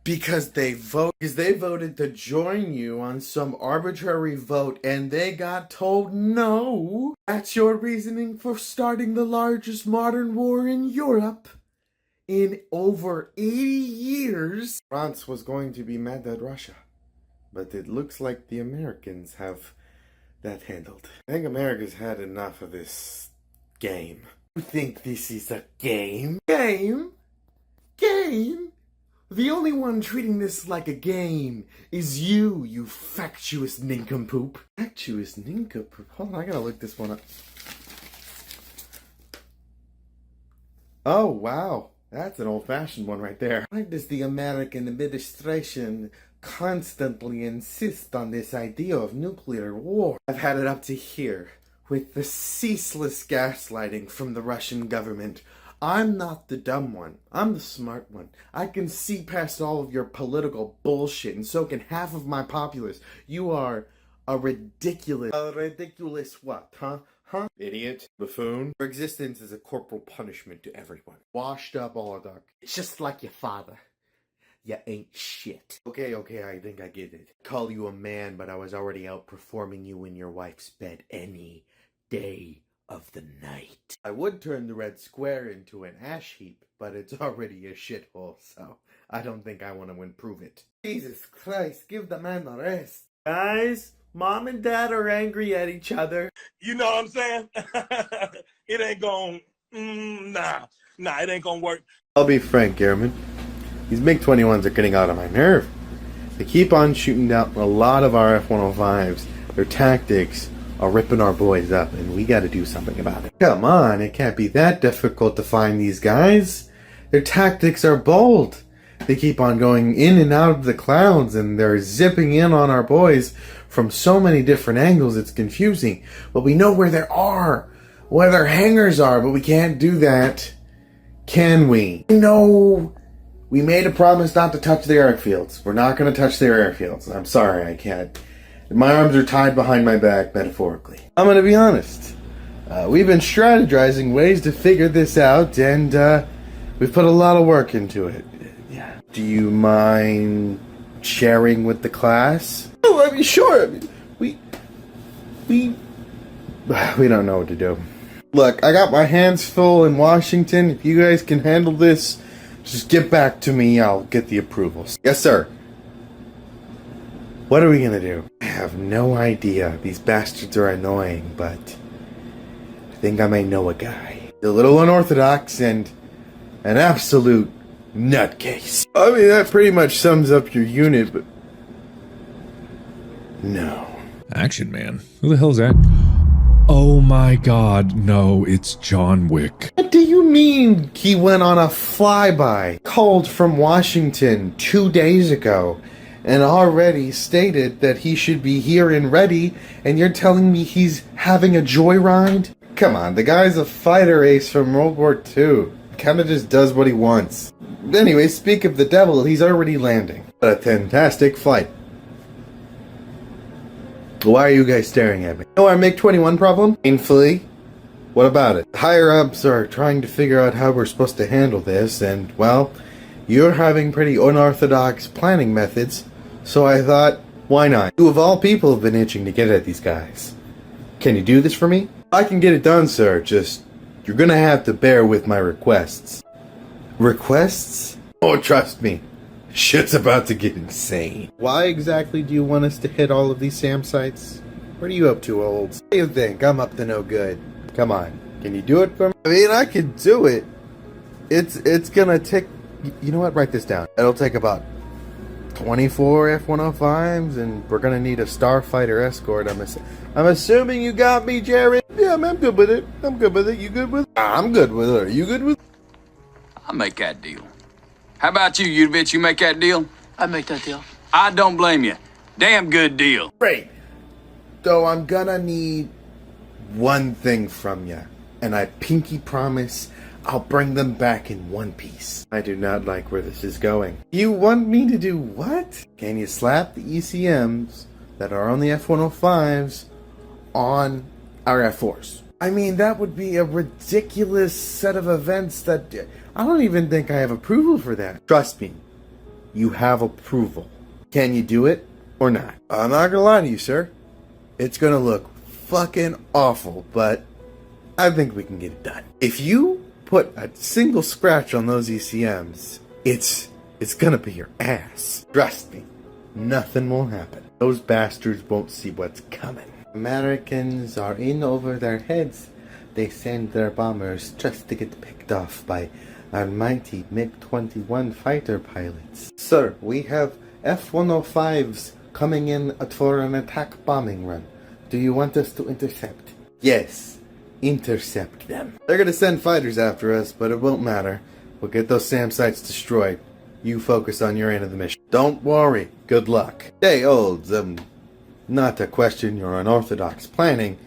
because they voted to join you on some arbitrary vote and they got told no. That's your reasoning for starting the largest modern war in Europe in over 80 years. France was going to be mad at Russia, but it looks like the Americans have that handled. I think America's had enough of this game. You think this is a game? Game? The only one treating this like a game is you factious nincompoop. Factious nincompoop? Hold on, I gotta look this one up. Oh, wow. That's an old-fashioned one right there. Why does the American administration constantly insist on this idea of nuclear war? I've had it up to here with the ceaseless gaslighting from the Russian government. I'm not the dumb one. I'm the smart one. I can see past all of your political bullshit, and so can half of my populace. You are a ridiculous... A ridiculous what, huh? Huh? Idiot. Buffoon. Your existence is a corporal punishment to everyone. Washed up oligarch. It's just like your father. You ain't shit. Okay, I think I get it. Call you a man, but I was already outperforming you in your wife's bed any day of the night. I would turn the red square into an ash heap, but it's already a shithole, so I don't think I want to improve it. Jesus Christ, give the man a rest. Guys, Mom and Dad are angry at each other. You know what I'm saying? It ain't gon' nah, it ain't gonna work. I'll be frank, Airman. These MiG-21s are getting out of my nerve. They keep on shooting down a lot of our F-105s. Their tactics are ripping our boys up, and we gotta do something about it. Come on, it can't be that difficult to find these guys. Their tactics are bold. They keep on going in and out of the clouds, and they're zipping in on our boys from so many different angles, it's confusing. But we know where they are, where their hangars are, but we can't do that. Can we? No. We made a promise not to touch the airfields. We're not going to touch their airfields. I'm sorry, I can't. My arms are tied behind my back, metaphorically. I'm going to be honest. We've been strategizing ways to figure this out, and we've put a lot of work into it. Yeah. Do you mind sharing with the class? Oh, I mean, sure. I mean, we don't know what to do. Look, I got my hands full in Washington. If you guys can handle this, just get back to me. I'll get the approvals. Yes, sir. What are we gonna do? I have no idea. These bastards are annoying, but I think I may know a guy. A little unorthodox and an absolute nutcase. I mean, that pretty much sums up your unit, but... No. Action Man? Who the hell is that? Oh my god, no, it's John Wick. What do you mean he went on a flyby? Called from Washington 2 days ago and already stated that he should be here and ready, and you're telling me he's having a joyride? Come on, the guy's a fighter ace from World War II. Kinda just does what he wants. Anyway, speak of the devil, he's already landing. What a fantastic flight. Why are you guys staring at me? Oh, our MiG-21 problem? Painfully? What about it? Higher-ups are trying to figure out how we're supposed to handle this, and, well, you're having pretty unorthodox planning methods, so I thought, why not? You of all people have been itching to get at these guys. Can you do this for me? I can get it done, sir, just, you're gonna have to bear with my requests. Requests? Oh, trust me. Shit's about to get insane. Why exactly do you want us to hit all of these SAM sites? What are you up to, Olds? What do you think? I'm up to no good. Come on. Can you do it for me? I mean, I can do it. It's gonna take... You know what? Write this down. It'll take about 24 F-105s, and we're gonna need a starfighter escort. I'm assuming you got me, Jared. Yeah, I'm good with it. I'm good with it. You good with it? I'm good with it. Are you good with it? I'll make that deal. How about you bitch? You make that deal? I make that deal. I don't blame you. Damn good deal. Great. Though I'm gonna need one thing from you, and I pinky promise I'll bring them back in one piece. I do not like where this is going. You want me to do what? Can you slap the ECMs that are on the F-105s on our F-4s? I mean, that would be a ridiculous set of events that I don't even think I have approval for that. Trust me, you have approval. Can you do it or not? I'm not gonna lie to you, sir. It's gonna look fucking awful, but I think we can get it done. If you put a single scratch on those ECMs, it's gonna be your ass. Trust me, nothing will happen. Those bastards won't see what's coming. Americans are in over their heads. They send their bombers just to get picked off by our mighty MiG-21 fighter pilots. Sir, we have F-105s coming in for an attack bombing run. Do you want us to intercept? Yes, intercept them. They're gonna send fighters after us, but it won't matter. We'll get those SAM sites destroyed. You focus on your end of the mission. Don't worry. Good luck. Hey, Olds, not to question your unorthodox planning,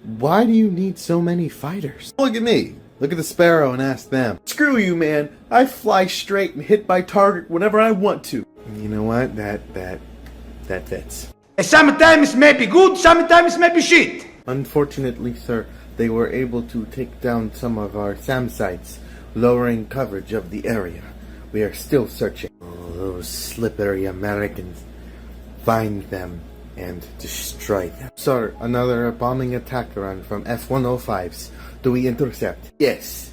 why do you need so many fighters? Look at me. Look at the Sparrow and ask them. Screw you, man. I fly straight and hit my target whenever I want to. You know what? That fits. Sometimes may be good, sometimes may be shit. Unfortunately, sir, they were able to take down some of our SAM sites, lowering coverage of the area. We are still searching. Oh, those slippery Americans. Find them and destroy them. Sir, another bombing attack run from F-105s. Do we intercept? Yes.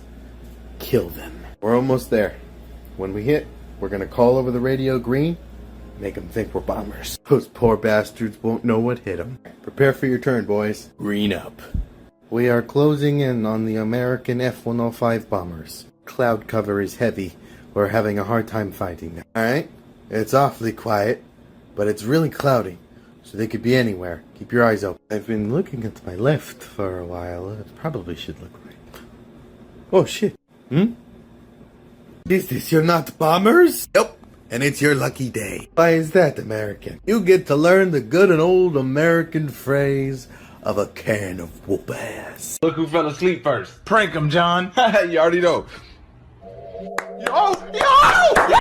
Kill them. We're almost there. When we hit, we're gonna call over the radio green, make them think we're bombers. Those poor bastards won't know what hit them. Prepare for your turn, boys. Green up. We are closing in on the American F-105 bombers. Cloud cover is heavy. We're having a hard time finding them. Alright? It's awfully quiet, but it's really cloudy, so they could be anywhere. Keep your eyes open. I've been looking at my left for a while. It probably should look right. Oh, shit. Is this your not bombers? Yep. And it's your lucky day. Why is that, American? You get to learn the good and old American phrase of a can of whoop ass. Look who fell asleep first. Prank him, John. You already know.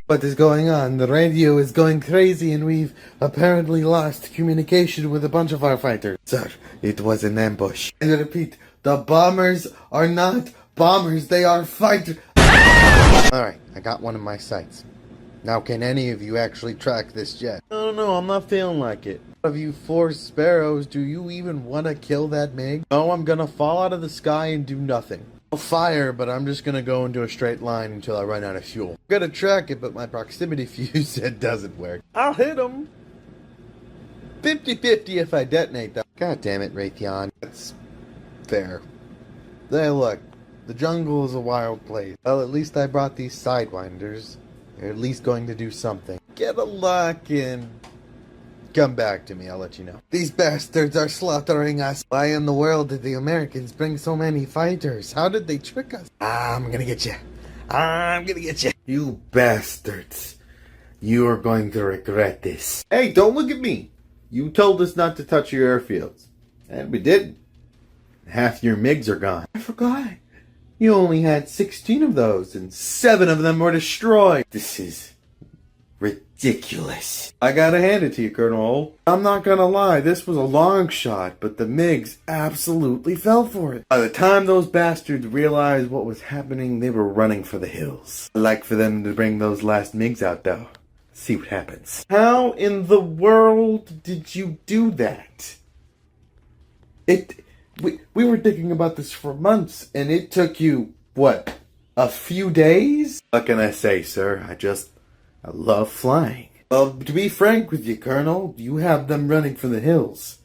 What is going on? The radio is going crazy and we've apparently lost communication with a bunch of our fighters. Sir, it was an ambush. And I repeat, the bombers are not bombers, they are fighters. Alright, I got one of my sights. Now can any of you actually track this jet? I don't know, I'm not feeling like it. Of you four sparrows, do you even want to kill that MiG? No, I'm gonna fall out of the sky and do nothing. I'll fire, but I'm just gonna go into a straight line until I run out of fuel. I'm gonna track it, but my proximity fuse said doesn't work. I'll hit him. 50-50 if I detonate though. God damn it, Raytheon. That's fair. Hey, look. The jungle is a wild place. Well, at least I brought these sidewinders. They're at least going to do something. Get a lock and come back to me, I'll let you know. These bastards are slaughtering us. Why in the world did the Americans bring so many fighters? How did they trick us? I'm gonna get you. I'm gonna get you. You bastards. You are going to regret this. Hey, don't look at me. You told us not to touch your airfields. And we didn't. Half your MiGs are gone. I forgot. You only had 16 of those, and 7 of them were destroyed. This is ridiculous. I gotta hand it to you, Colonel. I'm not gonna lie, this was a long shot, but the MiGs absolutely fell for it. By the time those bastards realized what was happening, they were running for the hills. I'd like for them to bring those last MiGs out, though. See what happens. How in the world did you do that? We were thinking about this for months, and it took you, what, a few days? What can I say, sir? I love flying. Well, to be frank with you, Colonel, you have them running for the hills.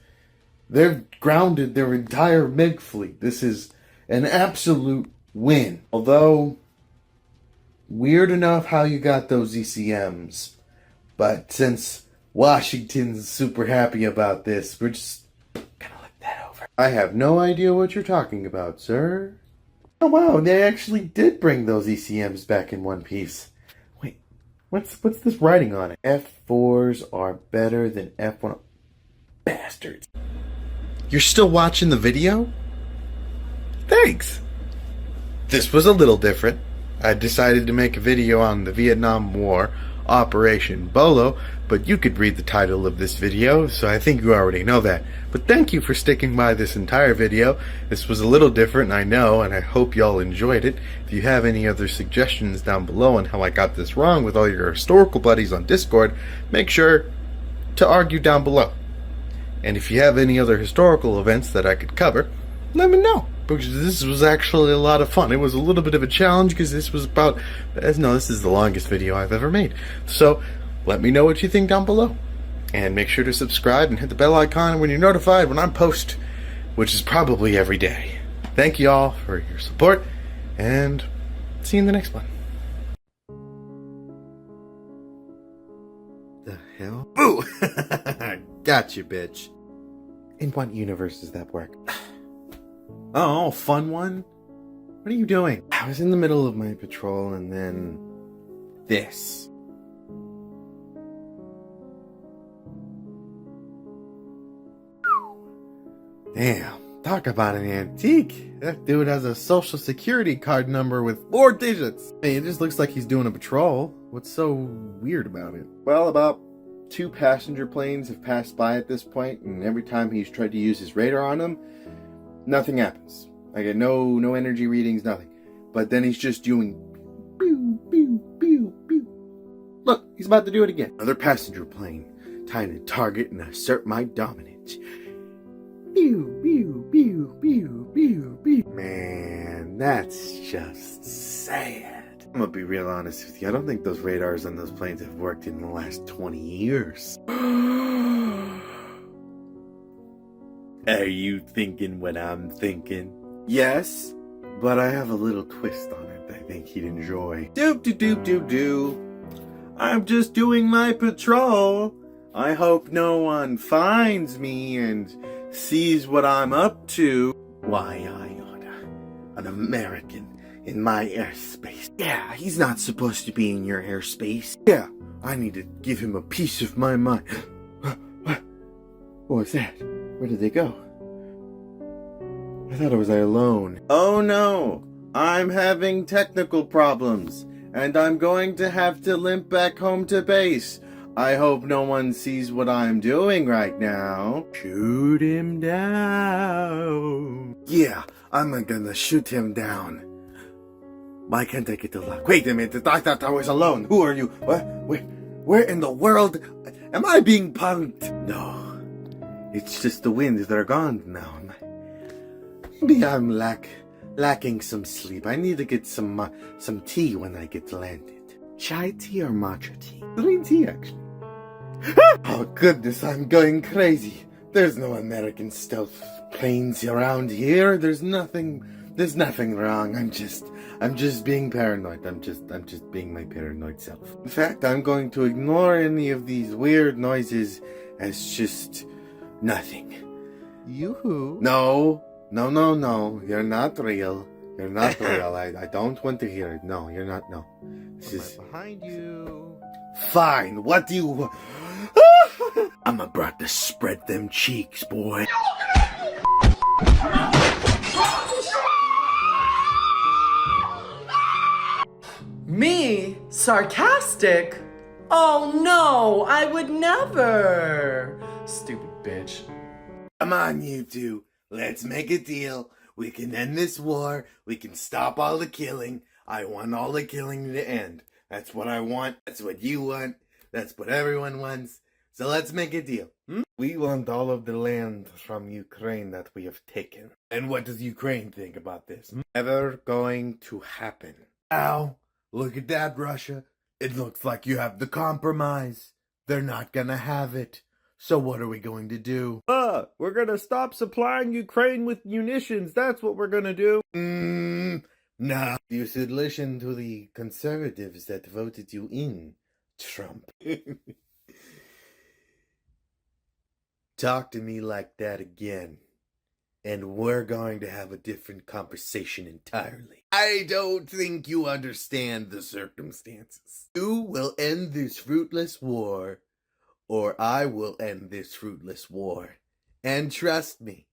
They've grounded their entire MiG fleet. This is an absolute win. Although, weird enough how you got those ECMs, But since Washington's super happy about this, we're just gonna look that over. I have no idea what you're talking about, sir. Oh wow, they actually did bring those ECMs back in one piece. Wait, what's this writing on it? F4s are better than F1. Bastards. You're still watching the video? Thanks. This was a little different. I decided to make a video on the Vietnam War, Operation Bolo, but you could read the title of this video, so I think you already know that. But thank you for sticking by this entire video. This was a little different, I know, and I hope y'all enjoyed it. If you have any other suggestions down below on how I got this wrong with all your historical buddies on Discord, make sure to argue down below. And if you have any other historical events that I could cover, let me know. Because this was actually a lot of fun. It was a little bit of a challenge because this was about... No, this is the longest video I've ever made. So, let me know what you think down below. And make sure to subscribe and hit the bell icon when you're notified when I post, which is probably every day. Thank you all for your support, and see you in the next one. The hell? Boo! Gotcha, bitch. In what universe does that work? Oh, fun one? What are you doing? I was in the middle of my patrol and then... this. Damn, talk about an antique. That dude has a social security card number with 4 digits. Hey, it just looks like he's doing a patrol. What's so weird about it? Well, about 2 passenger planes have passed by at this point, and every time he's tried to use his radar on them, nothing happens. I get no energy readings, nothing. But then he's just doing pew, pew, pew, pew. Look, he's about to do it again. Another passenger plane. Time to target and assert my dominance. Pew, pew, pew, pew, pew, pew. Man, that's just sad. I'm gonna be real honest with you. I don't think those radars on those planes have worked in the last 20 years. Are you thinking what I'm thinking? Yes, but I have a little twist on it I think he'd enjoy. Doop doop doop doop doop. I'm just doing my patrol. I hope no one finds me and sees what I'm up to. Why, I oughta. An American in my airspace. Yeah, he's not supposed to be in your airspace. Yeah, I need to give him a piece of my mind. What was that? Where did they go? I thought it was I alone. Oh no! I'm having technical problems, and I'm going to have to limp back home to base. I hope no one sees what I'm doing right now. Shoot him down. Yeah, I'm gonna shoot him down. Why can't I get the luck? Wait a minute, I thought I was alone. Who are you? What? Where in the world? Am I being punked? No, it's just the winds that are gone now. Maybe I'm lacking some sleep. I need to get some tea when I get landed. Chai tea or matcha tea? Green tea, actually. Oh goodness, I'm going crazy. There's no American stealth planes around here. There's nothing wrong. I'm just being paranoid. I'm just being my paranoid self. In fact, I'm going to ignore any of these weird noises as just nothing. Yoo-hoo. No. You're not real. You're not real. I don't want to hear it. No, you're not. No. This is behind you. Fine. What do you... I'm about to spread them cheeks, boy. Me? Sarcastic? Oh no, I would never. Stupid bitch. Come on, you two. Let's make a deal. We can end this war. We can stop all the killing. I want all the killing to end. That's what I want. That's what you want. That's what everyone wants. So let's make a deal. We want all of the land from Ukraine that we have taken. And what does Ukraine think about this? Never going to happen. Now, look at that, Russia. It looks like you have the compromise. They're not gonna have it. So what are we going to do? We're gonna stop supplying Ukraine with munitions. That's what we're gonna do. No. You should listen to the conservatives that voted you in, Trump. talk to me like that again, and we're going to have a different conversation entirely. I don't think you understand the circumstances. You will end this fruitless war, or I will end this fruitless war. And trust me,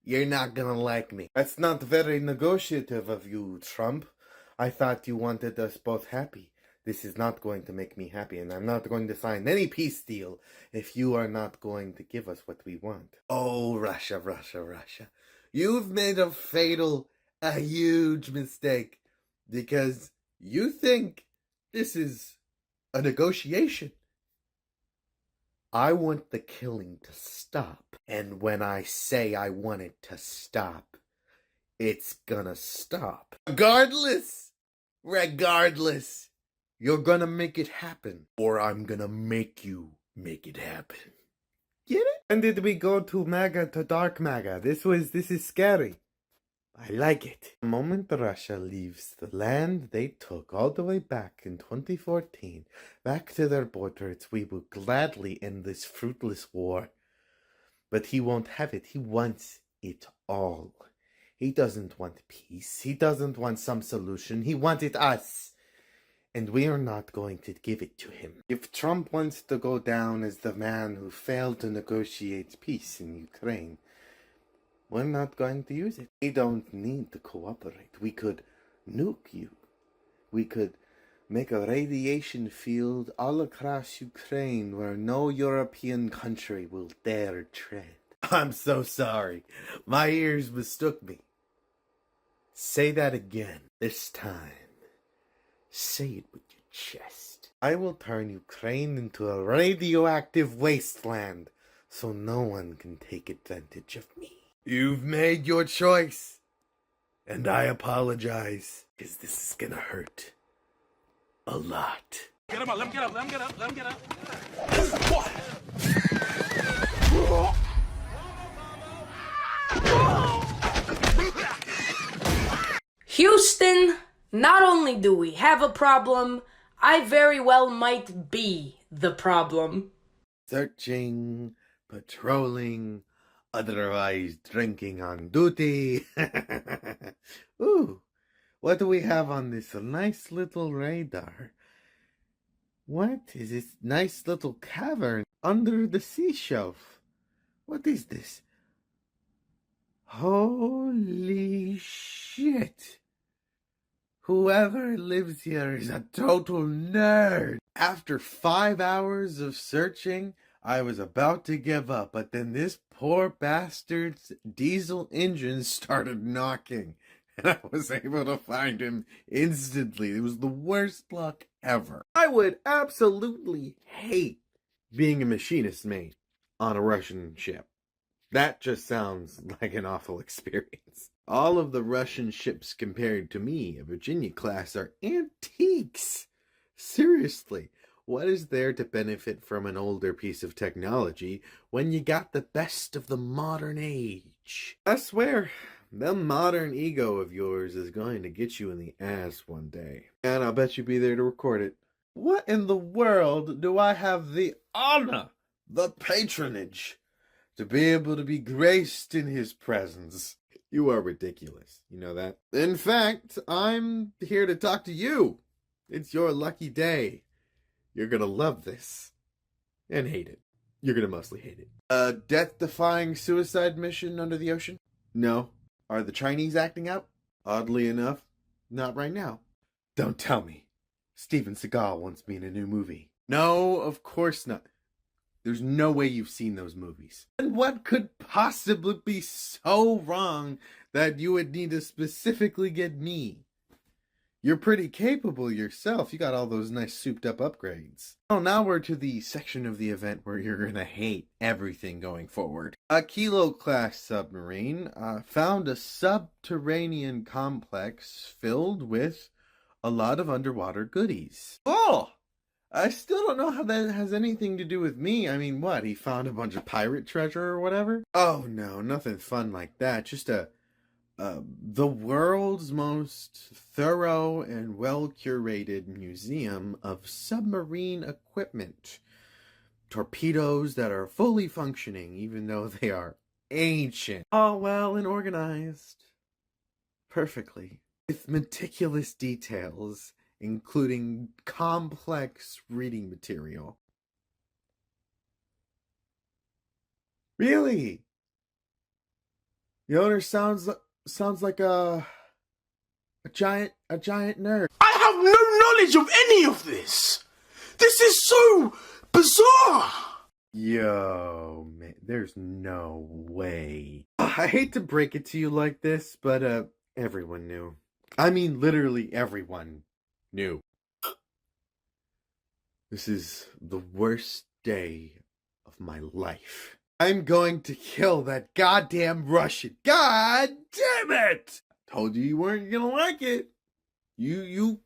you're not gonna like me. That's not very negotiative of you, Trump. I thought you wanted us both happy. This is not going to make me happy, and I'm not going to sign any peace deal if you are not going to give us what we want. Oh, Russia, Russia, Russia. You've made a huge mistake, because you think this is a negotiation. I want the killing to stop, and when I say I want it to stop, it's gonna stop. Regardless, you're gonna make it happen, or I'm gonna make you make it happen. Get it? When did we go to MAGA to dark MAGA? This is scary. I like it. The moment Russia leaves the land they took all the way back in 2014, back to their borders, we will gladly end this fruitless war. But he won't have it. He wants it all. He doesn't want peace. He doesn't want some solution. He wanted us. And we are not going to give it to him. If Trump wants to go down as the man who failed to negotiate peace in Ukraine, we're not going to use it. We don't need to cooperate. We could nuke you. We could make a radiation field all across Ukraine where no European country will dare tread. I'm so sorry. My ears mistook me. Say that again. This time, say it with your chest. I will turn Ukraine into a radioactive wasteland so no one can take advantage of me. You've made your choice, and I apologize, because this is gonna hurt a lot. Get him up, let him get up, let him get up, let him get up. Houston, not only do we have a problem, I very well might be the problem. Searching, patrolling, otherwise drinking on duty. Ooh, what do we have on this nice little radar? What is this nice little cavern under the sea shelf? What is this? Holy shit. Whoever lives here is a total nerd. After 5 hours of searching, I was about to give up, but then this poor bastard's diesel engine started knocking, and I was able to find him instantly. It was the worst luck ever. I would absolutely hate being a machinist mate on a Russian ship. That just sounds like an awful experience. All of the Russian ships compared to me, a Virginia class, are antiques. Seriously, what is there to benefit from an older piece of technology when you got the best of the modern age? I swear, the modern ego of yours is going to get you in the ass one day. And I'll bet you'll be there to record it. What in the world do I have the honor, the patronage, to be able to be graced in his presence? You are ridiculous. You know that? In fact, I'm here to talk to you. It's your lucky day. You're gonna love this. And hate it. You're gonna mostly hate it. A death-defying suicide mission under the ocean? No. Are the Chinese acting out? Oddly enough, not right now. Don't tell me Steven Seagal wants me in a new movie. No, of course not. There's no way you've seen those movies. And what could possibly be so wrong that you would need to specifically get me? You're pretty capable yourself. You got all those nice souped up upgrades. Oh, now we're to the section of the event where you're gonna hate everything going forward. A Kilo-class submarine found a subterranean complex filled with a lot of underwater goodies. Oh! I still don't know how that has anything to do with me. I mean, what? He found a bunch of pirate treasure or whatever? Oh, no, nothing fun like that. Just the world's most thorough and well-curated museum of submarine equipment. torpedoes that are fully functioning, even though they are ancient. All well and organized. Perfectly. With meticulous details, including complex reading material. Really? The owner sounds like a giant nerd. I have no knowledge of any of this. This is so bizarre. Yo, man, there's no way. I hate to break it to you like this, but everyone knew. I mean, literally everyone knew. This is the worst day of my life. I'm going to kill that goddamn Russian. God damn it! Told you weren't gonna like it. You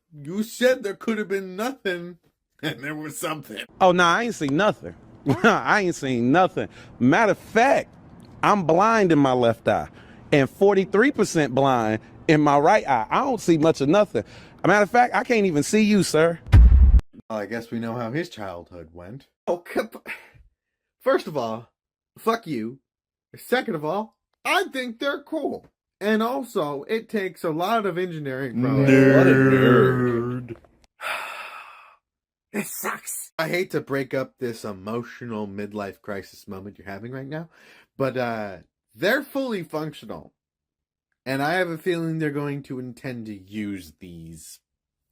said there could have been nothing, and there was something. Oh, no, I ain't seen nothing. I ain't seen nothing. Matter of fact, I'm blind in my left eye and 43% blind in my right eye. I don't see much of nothing. Matter of fact, I can't even see you, sir. Well, I guess we know how his childhood went. Oh, first of all, fuck you. Second of all, I think they're cool. And also, it takes a lot of engineering from Nerd. It sucks. I hate to break up this emotional midlife crisis moment you're having right now, but they're fully functional. And I have a feeling they're going to intend to use these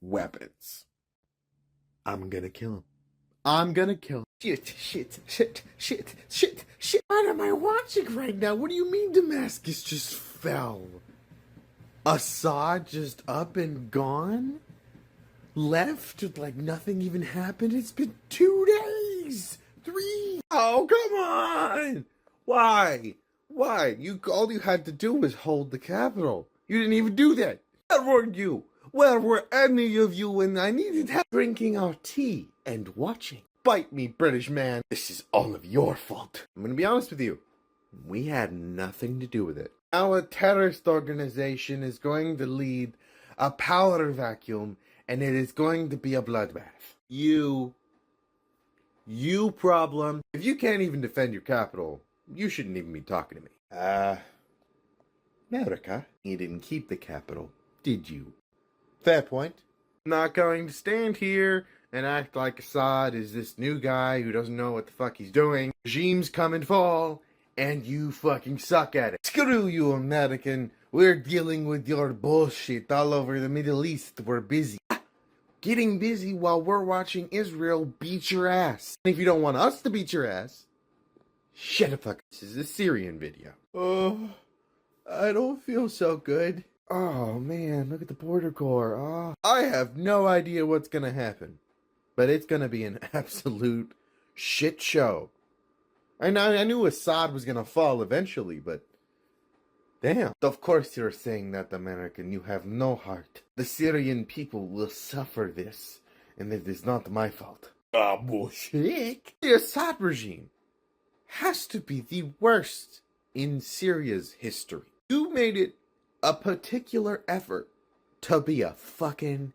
weapons. I'm gonna kill him. I'm gonna kill him. Shit. What am I watching right now? What do you mean Damascus just fell? Assad just up and gone? Left like nothing even happened? It's been 2 days! 3! Oh, come on! Why? All you had to do was hold the capital. You didn't even do that. Where were you? Where were any of you when I needed help? Drinking our tea and watching. Bite me, British man. This is all of your fault. I'm gonna be honest with you. We had nothing to do with it. Now a terrorist organization is going to lead a power vacuum, and it is going to be a bloodbath. You problem. If you can't even defend your capital, you shouldn't even be talking to me. America, you didn't keep the capital, did you? Fair point. Not going to stand here and act like Assad is this new guy who doesn't know what the fuck he's doing. Regimes come and fall, and you fucking suck at it. Screw you, American. We're dealing with your bullshit all over the Middle East. We're busy. Getting busy while we're watching Israel beat your ass. And if you don't want us to beat your ass, shut the fuck up. This is a Syrian video. Oh, I don't feel so good. Oh man, look at the border corps. Oh, I have no idea what's gonna happen, but it's gonna be an absolute shit show. I knew Assad was gonna fall eventually, but damn. Of course you're saying that, American. You have no heart. The Syrian people will suffer this, and it is not my fault. Ah, bullshit. The Assad regime has to be the worst in Syria's history. You made it a particular effort to be a fucking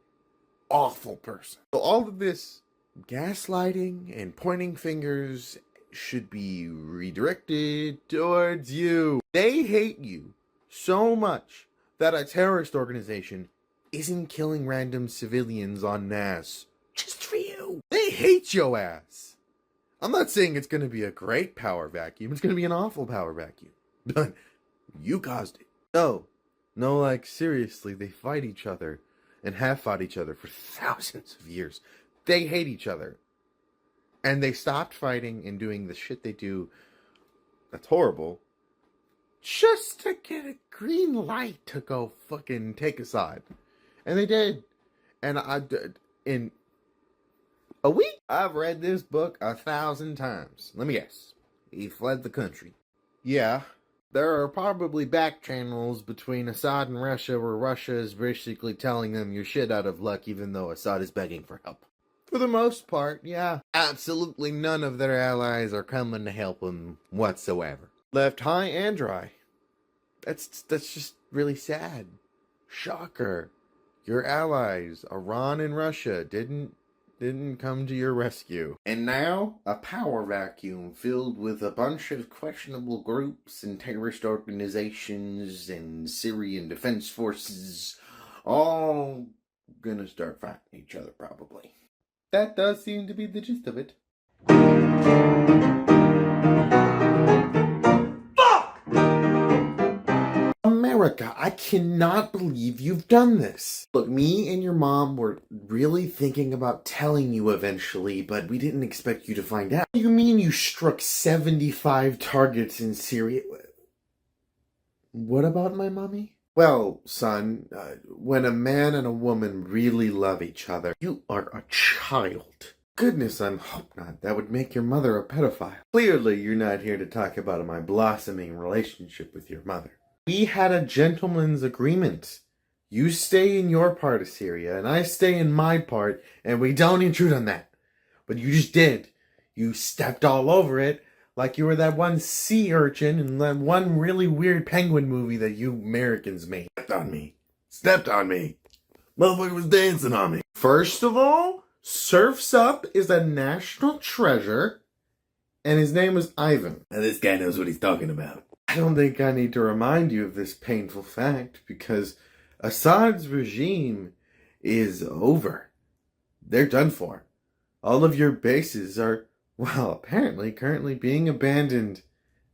awful person. So all of this gaslighting and pointing fingers should be redirected towards you. They hate you so much that a terrorist organization isn't killing random civilians en masse just for you. They hate your ass. I'm not saying it's going to be a great power vacuum. It's going to be an awful power vacuum. But you caused it. No, like seriously, they fight each other and have fought each other for thousands of years. They hate each other. And they stopped fighting and doing the shit they do that's horrible just to get a green light to go fucking take Assad. And they did. And in a week, I've read this book 1,000 times. Let me guess. He fled the country. Yeah. There are probably back channels between Assad and Russia where Russia is basically telling them you're shit out of luck even though Assad is begging for help. For the most part, yeah. Absolutely none of their allies are coming to help them whatsoever. Left high and dry. That's just really sad. Shocker. Your allies, Iran and Russia, didn't didn't come to your rescue. And now, a power vacuum filled with a bunch of questionable groups and terrorist organizations and Syrian defense forces, all gonna start fighting each other, probably. That does seem to be the gist of it. America, I cannot believe you've done this. Look, me and your mom were really thinking about telling you eventually, but we didn't expect you to find out. What do you mean you struck 75 targets in Syria? What about my mommy? Well, son, when a man and a woman really love each other, you are a child. Goodness, I hope not. That would make your mother a pedophile. Clearly, you're not here to talk about my blossoming relationship with your mother. We had a gentleman's agreement. You stay in your part of Syria, and I stay in my part, and we don't intrude on that. But you just did. You stepped all over it, like you were that one sea urchin in that one really weird penguin movie that you Americans made. Stepped on me. Stepped on me. Motherfucker was dancing on me. First of all, Surf's Up is a national treasure, and his name was Ivan. And this guy knows what he's talking about. I don't think I need to remind you of this painful fact, because Assad's regime is over. They're done for. All of your bases are, well, apparently currently being abandoned.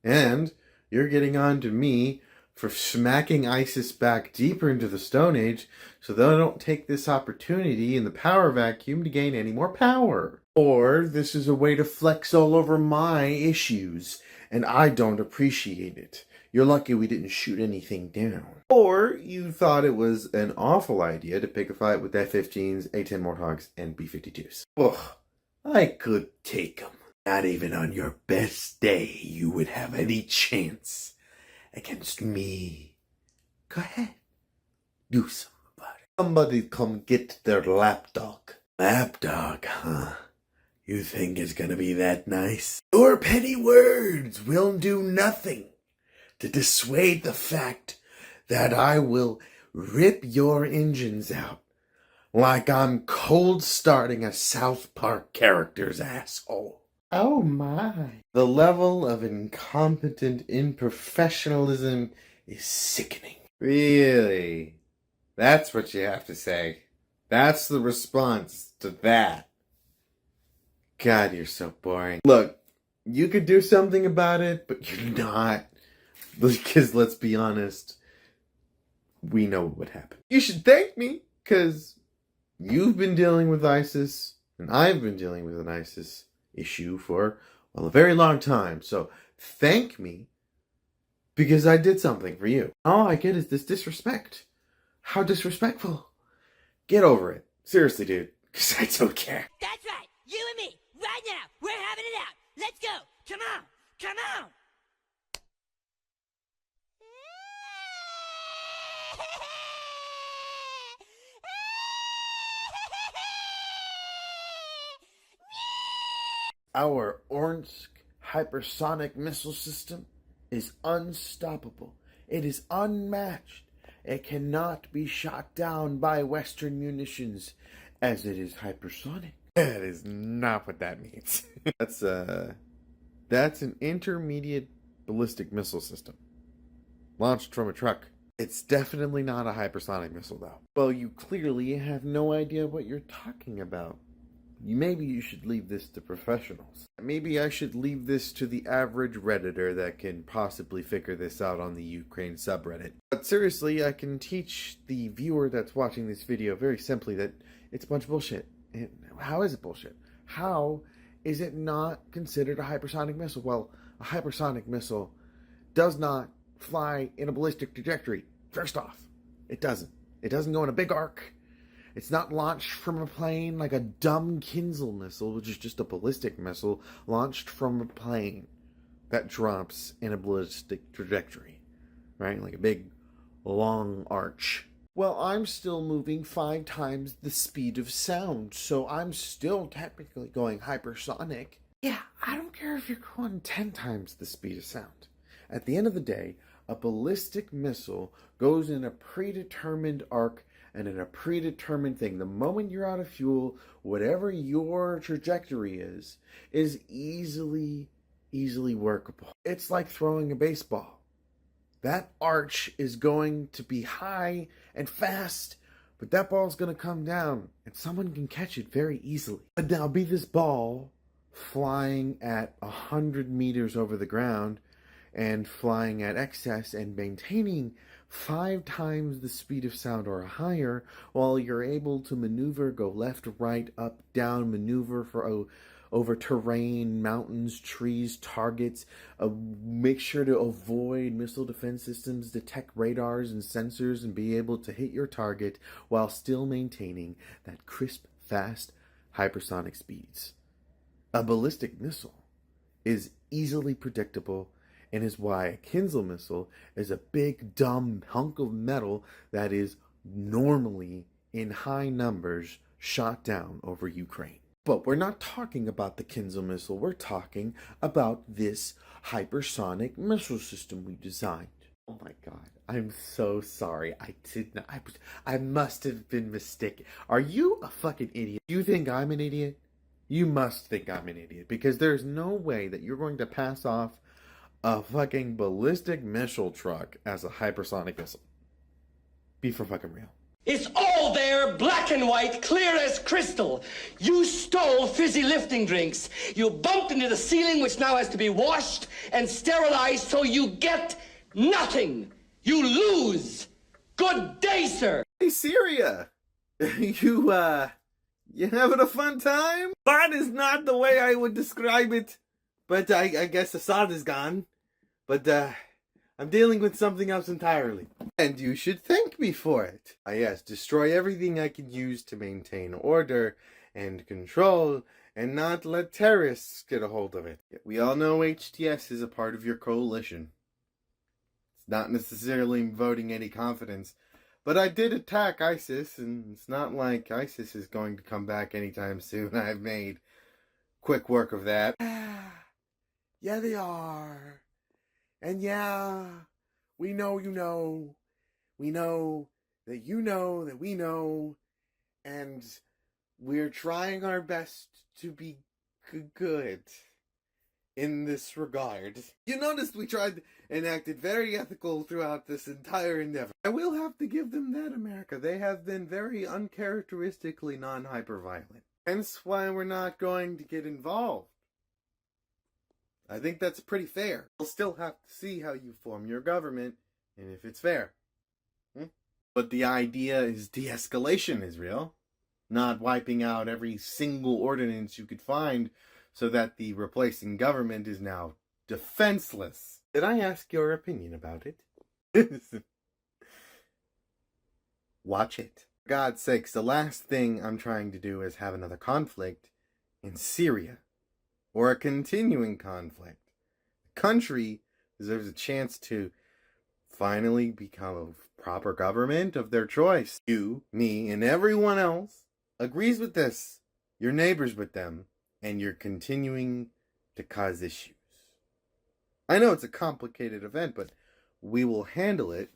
And you're getting on to me for smacking ISIS back deeper into the Stone Age so they don't take this opportunity in the power vacuum to gain any more power. Or this is a way to flex all over my issues, and I don't appreciate it. You're lucky we didn't shoot anything down. Or you thought it was an awful idea to pick a fight with F-15s, A-10 Warthogs, and B-52s. Ugh, I could take them. Not even on your best day you would have any chance against me. Go ahead. Do something about it. Somebody come get their lapdog. Lapdog, huh? You think it's gonna be that nice? Your petty words will do nothing to dissuade the fact that I will rip your engines out like I'm cold starting a South Park character's asshole. Oh my. The level of incompetent improfessionalism is sickening. Really? That's what you have to say. That's the response to that. God, you're so boring. Look, you could do something about it, but you're not. Because let's be honest, we know what would happen. You should thank me, because you've been dealing with ISIS, and I've been dealing with an ISIS issue for, well, a very long time. So thank me, because I did something for you. All I get is this disrespect. How disrespectful. Get over it. Seriously, dude, because I don't care. That's right. You and me, right now. We're having it out. Let's go. Come on. Come on. Our Orsk hypersonic missile system is unstoppable. It is unmatched. It cannot be shot down by Western munitions, as it is hypersonic. That is not what that means. That's an intermediate ballistic missile system, launched from a truck. It's definitely not a hypersonic missile, though. Well, you clearly have no idea what you're talking about. Maybe you should leave this to professionals. Maybe I should leave this to the average Redditor that can possibly figure this out on the Ukraine subreddit. But seriously, I can teach the viewer that's watching this video very simply that it's a bunch of bullshit. And how is it bullshit? How is it not considered a hypersonic missile? Well, a hypersonic missile does not fly in a ballistic trajectory. First off, it doesn't. It doesn't go in a big arc. It's not launched from a plane like a dumb Kinzel missile, which is just a ballistic missile launched from a plane that drops in a ballistic trajectory, right? Like a big, long arch. Well, I'm still moving 5 times the speed of sound, so I'm still technically going hypersonic. Yeah, I don't care if you're going 10 times the speed of sound. At the end of the day, a ballistic missile goes in a predetermined arc and in a predetermined thing. The moment you're out of fuel, whatever your trajectory is easily workable. It's like throwing a baseball. That arch is going to be high and fast, but that ball's going to come down, and someone can catch it very easily. But now, be this ball flying at 100 meters over the ground and flying at excess and maintaining 5 times the speed of sound or higher, while you're able to maneuver, go left, right, up, down, maneuver for over terrain, mountains, trees, targets, make sure to avoid missile defense systems, detect radars and sensors, and be able to hit your target while still maintaining that crisp, fast, hypersonic speeds. A ballistic missile is easily predictable, and is why a Kinzel missile is a big, dumb hunk of metal that is normally in high numbers shot down over Ukraine. But we're not talking about the Kinzel missile. We're talking about this hypersonic missile system we designed. Oh my God. I'm so sorry. I must have been mistaken. Are you a fucking idiot? You think I'm an idiot? You must think I'm an idiot, because there's no way that you're going to pass off a fucking ballistic missile truck as a hypersonic missile. Be for fucking real. It's all there, black and white, clear as crystal. You stole fizzy lifting drinks. You bumped into the ceiling, which now has to be washed and sterilized, so you get nothing. You lose. Good day, sir. Hey, Syria. You having a fun time? That is not the way I would describe it. But I guess Assad is gone. But I'm dealing with something else entirely. And you should thank me for it. Yes, destroy everything I can use to maintain order and control and not let terrorists get a hold of it. We all know HTS is a part of your coalition. It's not necessarily voting any confidence, but I did attack ISIS, and it's not like ISIS is going to come back anytime soon. I've made quick work of that. Yeah, they are. And yeah, we know you know. We know that you know that we know. And we're trying our best to be good in this regard. You noticed we tried and acted very ethical throughout this entire endeavor. I will have to give them that, America. They have been very uncharacteristically non-hyper-violent. Hence why we're not going to get involved. I think that's pretty fair. We'll still have to see how you form your government and if it's fair. But the idea is de-escalation, Israel. Not wiping out every single ordinance you could find so that the replacing government is now defenseless. Did I ask your opinion about it? Watch it. For God's sakes, the last thing I'm trying to do is have another conflict in Syria. Or a continuing conflict. The country deserves a chance to finally become a proper government of their choice. You, me, and everyone else agrees with this. You're neighbors with them, and you're continuing to cause issues. I know it's a complicated event, but we will handle it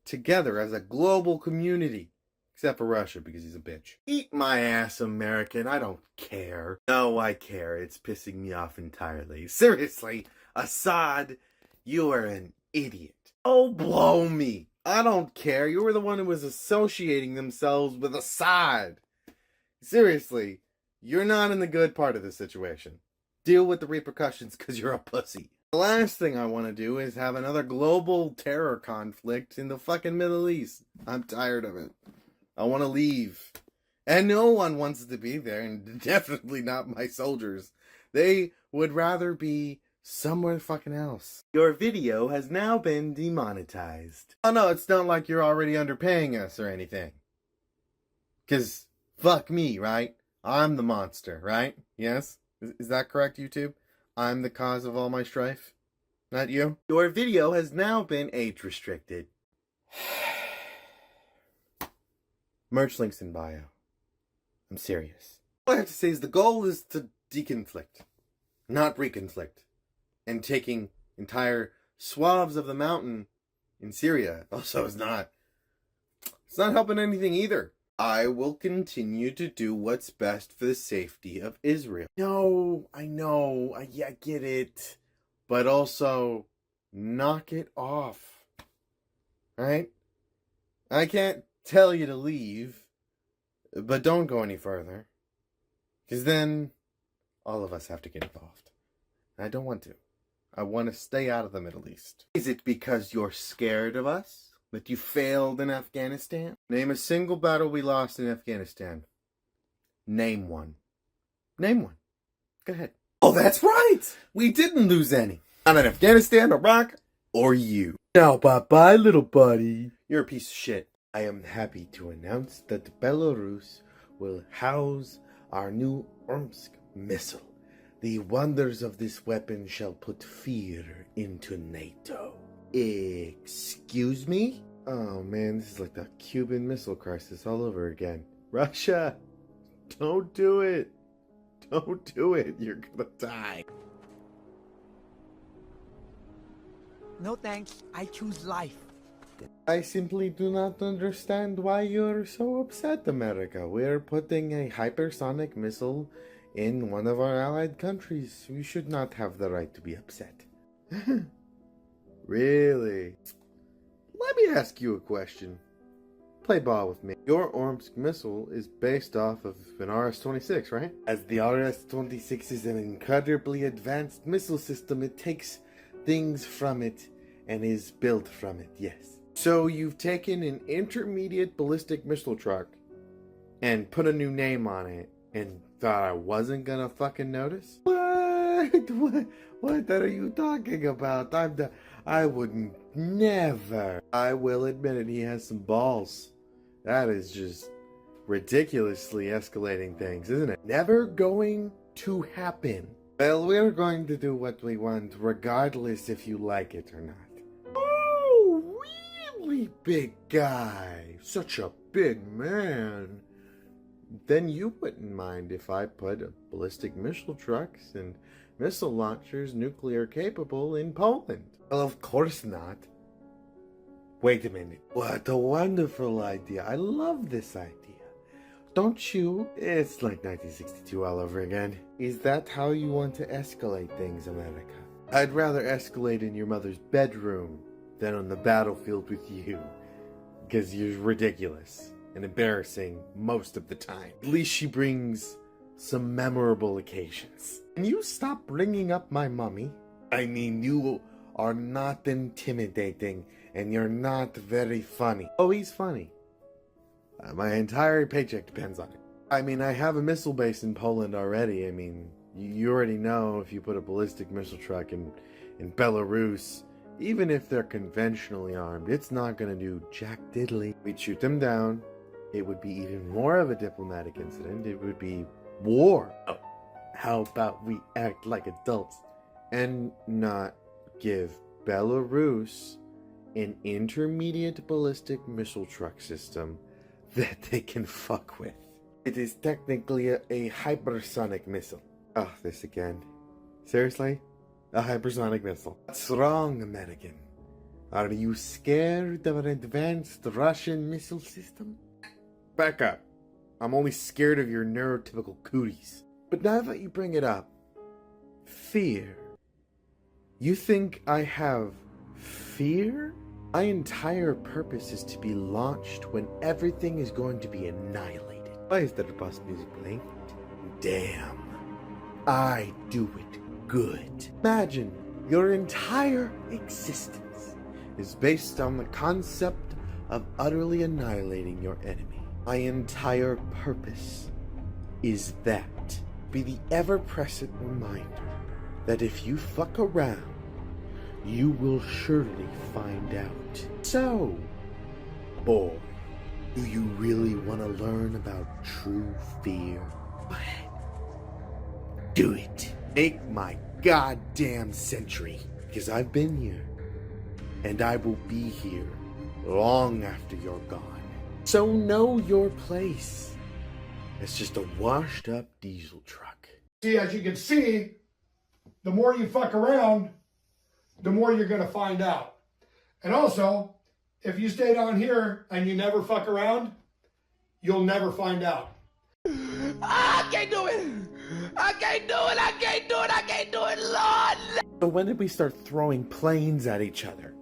together as a global community. Except for Russia, because he's a bitch. Eat my ass, American. I don't care. No, I care. It's pissing me off entirely. Seriously, Assad, you are an idiot. Oh, blow me. I don't care. You were the one who was associating themselves with Assad. Seriously, you're not in the good part of the situation. Deal with the repercussions because you're a pussy. The last thing I want to do is have another global terror conflict in the fucking Middle East. I'm tired of it. I want to leave. And no one wants to be there, and definitely not my soldiers. They would rather be somewhere fucking else. Your video has now been demonetized. Oh no, it's not like you're already underpaying us or anything. 'Cause fuck me, right? I'm the monster, right? Yes? Is that correct, YouTube? I'm the cause of all my strife? Not you? Your video has now been age restricted. Merch links in bio. I'm serious. All I have to say is the goal is to deconflict, not reconflict. And taking entire swaths of the mountain in Syria also is not It's not helping anything either. I will continue to do what's best for the safety of Israel. No, I know, I get it. But also, knock it off. Alright? I can't tell you to leave, but don't go any further. Because then, all of us have to get involved. I don't want to. I want to stay out of the Middle East. Is it because you're scared of us? That you failed in Afghanistan? Name a single battle we lost in Afghanistan. Name one. Name one. Go ahead. Oh, that's right! We didn't lose any. Not in Afghanistan, Iraq, or you. Now, bye-bye, little buddy. You're a piece of shit. I am happy to announce that Belarus will house our new Ormsk missile. The wonders of this weapon shall put fear into NATO. Excuse me? Oh man, this is like the Cuban Missile Crisis all over again. Russia, don't do it. Don't do it. You're gonna die. No thanks. I choose life. I simply do not understand why you're so upset, America. We're putting a hypersonic missile in one of our allied countries. You should not have the right to be upset. Really? Let me ask you a question. Play ball with me. Your Ormsk missile is based off of an RS-26, right? As the RS-26 is an incredibly advanced missile system, it takes things from it and is built from it, yes. So you've taken an intermediate ballistic missile truck and put a new name on it and thought I wasn't gonna fucking notice? What are you talking about? I wouldn't never. I will admit it, he has some balls. That is just ridiculously escalating things, isn't it? Never going to happen. Well, we're going to do what we want, regardless if you like it or not. Oh, really, big guy? Such a big man. Then you wouldn't mind if I put ballistic missile trucks and missile launchers nuclear capable in Poland? Well, of course not. Wait a minute. What a wonderful idea. I love this idea. Don't you? It's like 1962 all over again. Is that how you want to escalate things, America? I'd rather escalate in your mother's bedroom than on the battlefield with you. Because you're ridiculous and embarrassing most of the time. At least she brings some memorable occasions. Can you stop bringing up my mommy? I mean, you are not intimidating and you're not very funny. Oh, he's funny. My entire paycheck depends on it. I mean, I have a missile base in Poland already. I mean, you already know if you put a ballistic missile truck in Belarus, even if they're conventionally armed, it's not going to do jack diddly. We'd shoot them down. It would be even more of a diplomatic incident. It would be war. Oh, how about we act like adults and not give Belarus an intermediate ballistic missile truck system that they can fuck with? It is technically a hypersonic missile. Oh, this again. Seriously? A hypersonic missile. What's wrong, American? Are you scared of an advanced Russian missile system? Back up. I'm only scared of your neurotypical cooties. But now that you bring it up, fear. You think I have fear? My entire purpose is to be launched when everything is going to be annihilated. Why is there boss music playing? Damn. I do it good. Imagine your entire existence is based on the concept of utterly annihilating your enemy. My entire purpose is that. Be the ever-present reminder that if you fuck around, you will surely find out. So, boy, do you really want to learn about true fear? Do it. Make my goddamn century. Because I've been here. And I will be here long after you're gone. So know your place. It's just a washed up diesel truck. See, as you can see, the more you fuck around, the more you're going to find out. And also, If you stay down here and you never fuck around, you'll never find out. I can't do it! I can't do it! I can't do it! I can't do it, Lord! So when did we start throwing planes at each other?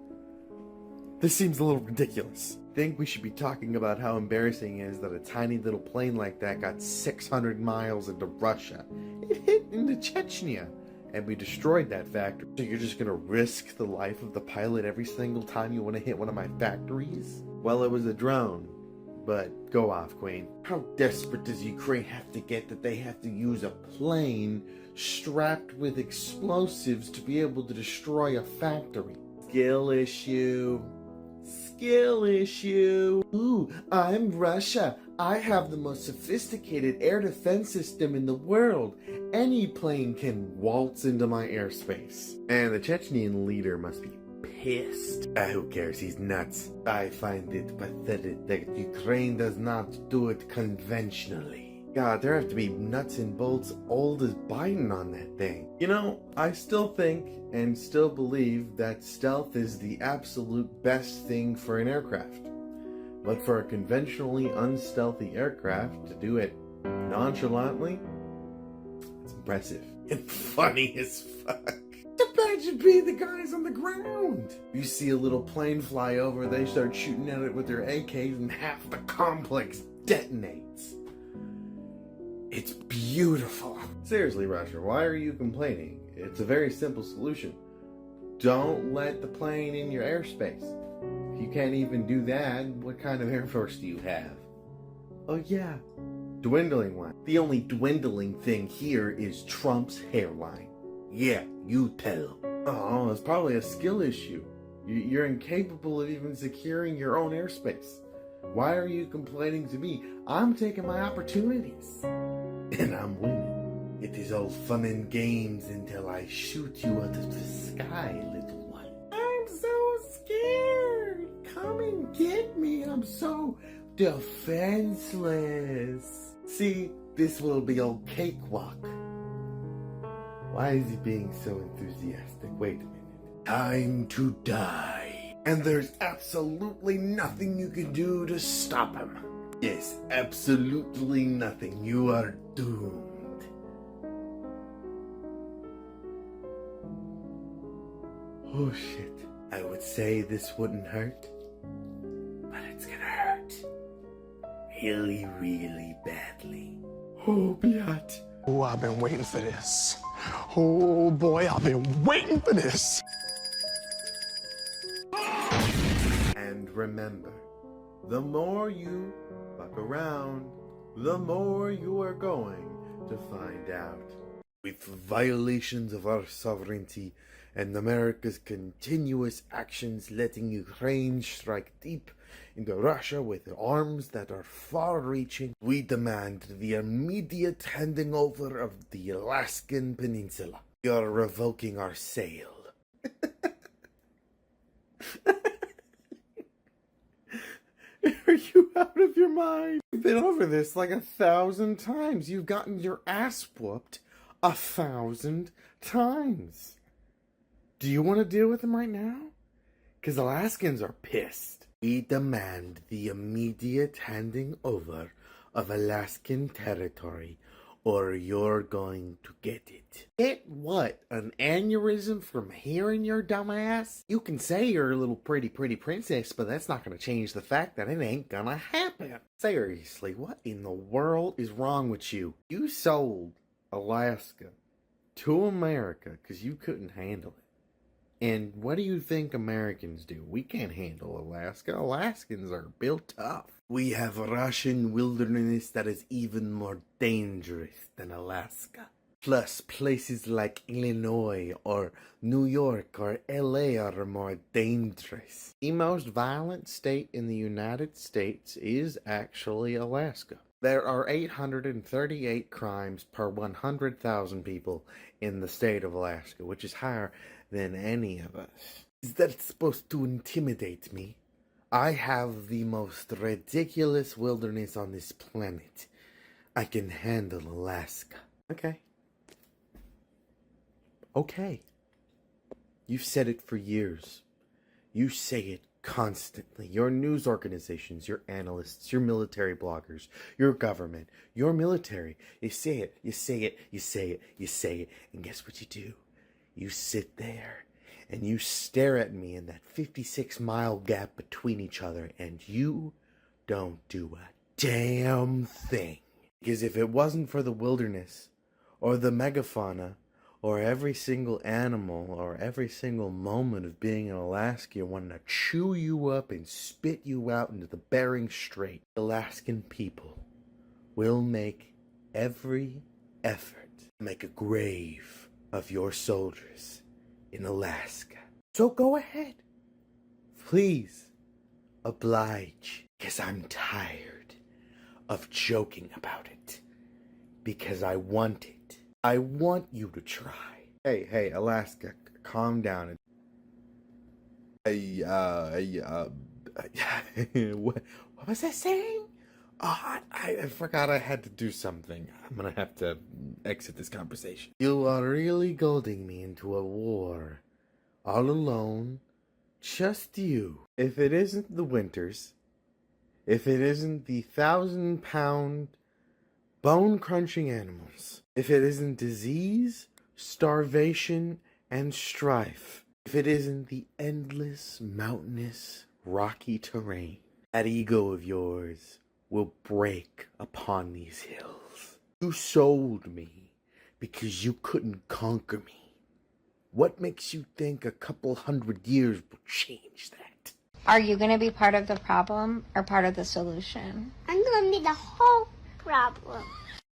This seems a little ridiculous. I think we should be talking about how embarrassing it is that a tiny little plane like that got 600 miles into Russia. It hit into Chechnya, and we destroyed that factory. So you're just gonna risk the life of the pilot every single time you want to hit one of my factories? Well, it was a drone, but go off, Queen. How desperate does Ukraine have to get that they have to use a plane strapped with explosives to be able to destroy a factory? Skill issue. Skill issue. Ooh, I'm Russia. I have the most sophisticated air defense system in the world. Any plane can waltz into my airspace. And the Chechnyan leader must be pissed. Who cares? He's nuts. I find it pathetic that Ukraine does not do it conventionally. God, there have to be nuts and bolts old as Biden on that thing. You know, I still think and still believe that stealth is the absolute best thing for an aircraft. But for a conventionally unstealthy aircraft to do it nonchalantly, it's impressive. And funny as fuck. Imagine being the guys on the ground. You see a little plane fly over, they start shooting at it with their AKs, and half the complex detonates. It's beautiful. Seriously, Russia, why are you complaining? It's a very simple solution. Don't let the plane in your airspace. If you can't even do that, what kind of air force do you have? Oh yeah, dwindling one. The only dwindling thing here is Trump's hairline. Yeah, you tell. Oh, it's probably a skill issue. You're incapable of even securing your own airspace. Why are you complaining to me? I'm taking my opportunities. And I'm winning. It is all fun and games until I shoot you out of the sky, little one. I'm so scared. Come and get me. I'm so defenseless. See, this will be old cakewalk. Why is he being so enthusiastic? Wait a minute. Time to die. And there's absolutely nothing you can do to stop him. Yes, absolutely nothing. You are doomed. Oh shit. I would say this wouldn't hurt, but it's gonna hurt. Really, really badly. Oh, Biat. Oh, I've been waiting for this. Oh boy, I've been waiting for this. And remember, the more you fuck around, the more you are going to find out. With violations of our sovereignty and America's continuous actions letting Ukraine strike deep into Russia with arms that are far-reaching, we demand the immediate handing over of the Alaskan Peninsula. You're revoking our sale. Are you out of your mind? You've been over this like 1,000 times. You've gotten your ass whooped 1,000 times. Do you want to deal with them right now? Because Alaskans are pissed. We demand the immediate handing over of Alaskan territory, or you're going to get it. Get what? An aneurysm from hearing your dumb ass? You can say you're a little pretty princess, but that's not going to change the fact that it ain't gonna happen. Seriously, what in the world is wrong with you? You sold Alaska to America because you couldn't handle it. And what do you think Americans do? We can't handle Alaska. Alaskans are built tough. We have Russian wilderness that is even more dangerous than Alaska. Plus, places like Illinois or New York or LA are more dangerous. The most violent state in the United States is actually Alaska. There are 838 crimes per 100,000 people in the state of Alaska, which is higher than any of us. Is that supposed to intimidate me? I have the most ridiculous wilderness on this planet. I can handle Alaska. Okay. Okay. You've said it for years. You say it constantly. Your news organizations, your analysts, your military bloggers, your government, your military. You say it, you say it, you say it, you say it, and guess what you do? You sit there and you stare at me in that 56-mile gap between each other, and you don't do a damn thing. Because if it wasn't for the wilderness, or the megafauna, or every single animal, or every single moment of being in Alaska wanting to chew you up and spit you out into the Bering Strait, Alaskan people will make every effort to make a grave of your soldiers in Alaska. So go ahead. Please, oblige. Because I'm tired of joking about it. Because I want it. I want you to try. Hey, Alaska, calm down. What was I saying? Oh, I forgot I had to do something. I'm gonna have to exit this conversation. You are really goading me into a war. All alone. Just you. If it isn't the winters, if it isn't the 1,000-pound bone-crunching animals, if it isn't disease, starvation, and strife, if it isn't the endless, mountainous, rocky terrain, that ego of yours will break upon these hills. You sold me because you couldn't conquer me. What makes you think a couple 100 years will change that? Are you going to be part of the problem or part of the solution? I'm going to be the whole problem.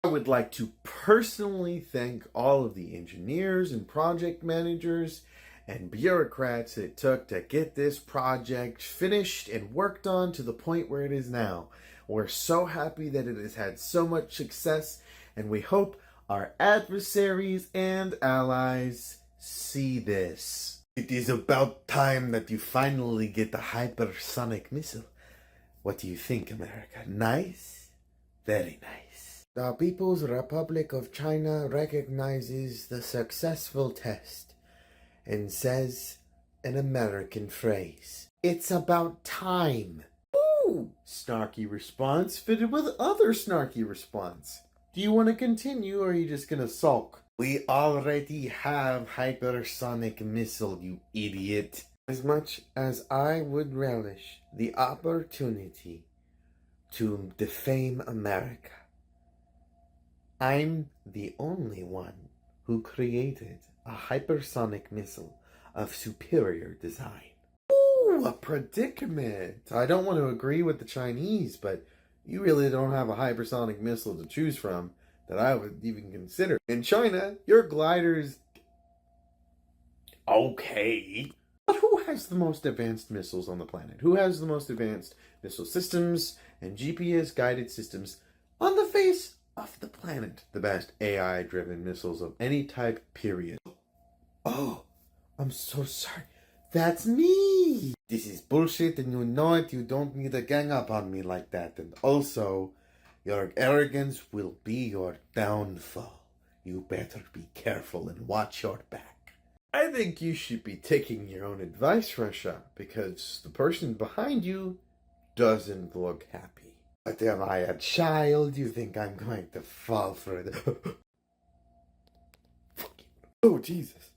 I would like to personally thank all of the engineers and project managers and bureaucrats it took to get this project finished and worked on to the point where it is now. We're so happy that it has had so much success, and we hope our adversaries and allies see this. It is about time that you finally get the hypersonic missile. What do you think, America? Nice? Very nice. The People's Republic of China recognizes the successful test and says an American phrase. It's about time. Ooh! Snarky response fitted with other snarky response. Do you want to continue, or are you just gonna sulk? We already have hypersonic missile, you idiot. As much as I would relish the opportunity to defame America, I'm the only one who created a hypersonic missile of superior design. Ooh, a predicament. I don't want to agree with the Chinese, but you really don't have a hypersonic missile to choose from that I would even consider. In China, your gliders... Okay. But who has the most advanced missiles on the planet? Who has the most advanced missile systems and GPS-guided systems on the face of the planet? The best AI-driven missiles of any type, period. Oh, I'm so sorry. That's me! This is bullshit, and you know it. You don't need to gang up on me like that. And also, your arrogance will be your downfall. You better be careful and watch your back. I think you should be taking your own advice, Russia, because the person behind you doesn't look happy. But am I a child? You think I'm going to fall for it? Oh, Jesus.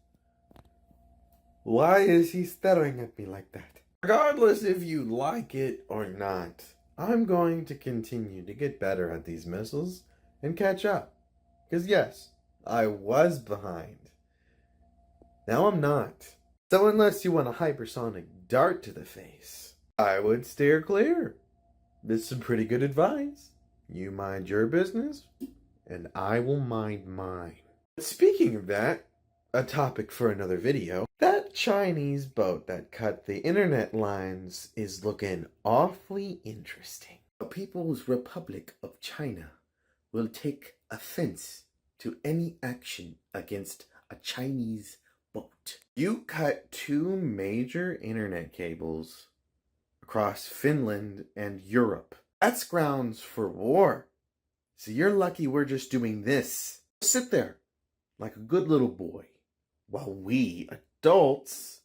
Why is he staring at me like that? Regardless if you like it or not, I'm going to continue to get better at these missiles and catch up. Because yes, I was behind. Now I'm not. So unless you want a hypersonic dart to the face, I would steer clear. This is some pretty good advice. You mind your business, and I will mind mine. But speaking of that, a topic for another video, that Chinese boat that cut the internet lines is looking awfully interesting. The People's Republic of China will take offense to any action against a Chinese boat. You cut 2 major internet cables across Finland and Europe. That's grounds for war. So you're lucky we're just doing this. Sit there like a good little boy while we adults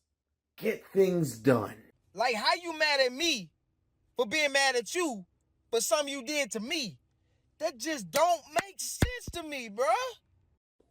get things done. Like, how you mad at me for being mad at you for something you did to me? That just don't make sense to me, bruh.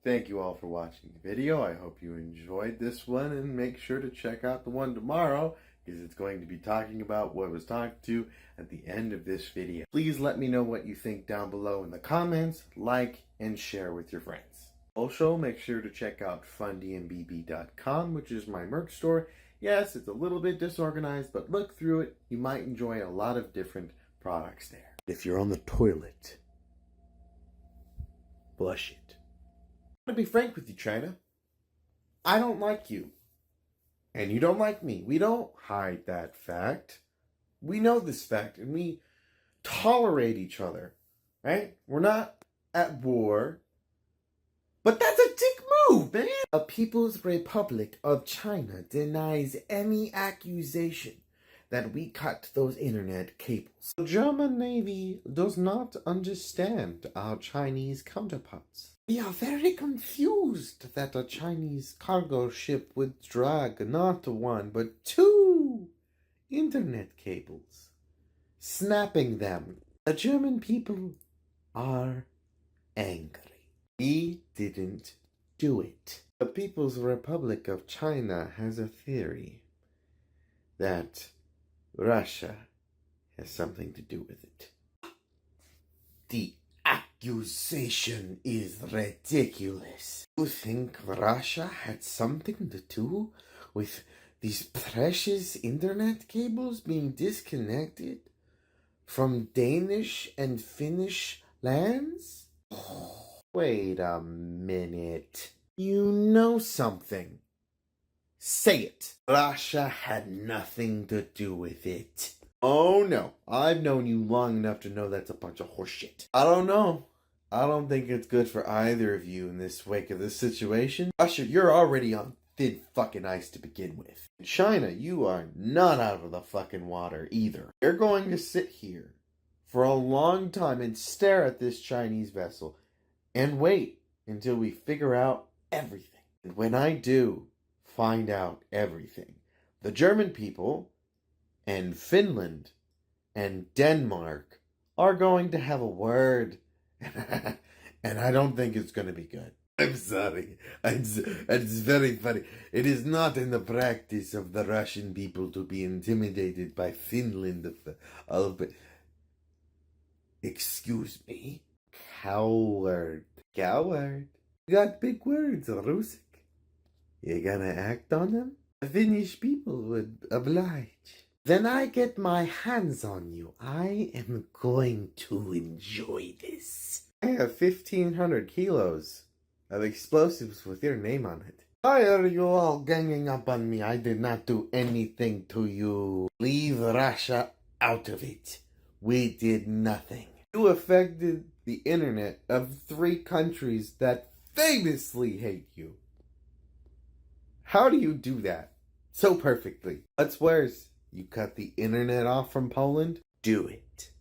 Thank you all for watching the video. I hope you enjoyed this one, and make sure to check out the one tomorrow, because it's going to be talking about what was talked to at the end of this video. Please let me know what you think down below in the comments, like, and share with your friends. Also, make sure to check out fundiambb.com, which is my merch store. Yes, it's a little bit disorganized, but look through it. You might enjoy a lot of different products there. If you're on the toilet, flush it. I'm going to be frank with you, China. I don't like you. And you don't like me. We don't hide that fact. We know this fact, and we tolerate each other, right? We're not at war. But that's a dick move, man! A People's Republic of China denies any accusation that we cut those internet cables. The German Navy does not understand our Chinese counterparts. We are very confused that a Chinese cargo ship would drag not one but two internet cables, snapping them. The German people are angry. We didn't do it. The People's Republic of China has a theory that Russia has something to do with it. The accusation is ridiculous. You think Russia had something to do with these precious internet cables being disconnected from Danish and Finnish lands? Wait a minute. You know something. Say it. Russia had nothing to do with it. Oh no. I've known you long enough to know that's a bunch of horseshit. I don't know. I don't think it's good for either of you in this wake of this situation. Russia, you're already on thin fucking ice to begin with. China, you are not out of the fucking water either. You're going to sit here for a long time and stare at this Chinese vessel and wait until we figure out everything. And when I do find out everything, the German people and Finland and Denmark are going to have a word. And I don't think it's going to be good. I'm sorry. It's very funny. It is not in the practice of the Russian people to be intimidated by Finland. Excuse me? Coward. Coward. You got big words, Rusik. You gonna act on them? The Finnish people would oblige. Then I get my hands on you. I am going to enjoy this. I have 1,500 kilos of explosives with your name on it. Why are you all ganging up on me? I did not do anything to you. Leave Russia out of it. We did nothing. You affected the internet of 3 countries that famously hate you. How do you do that so perfectly? What's worse, you cut the internet off from Poland? Do it.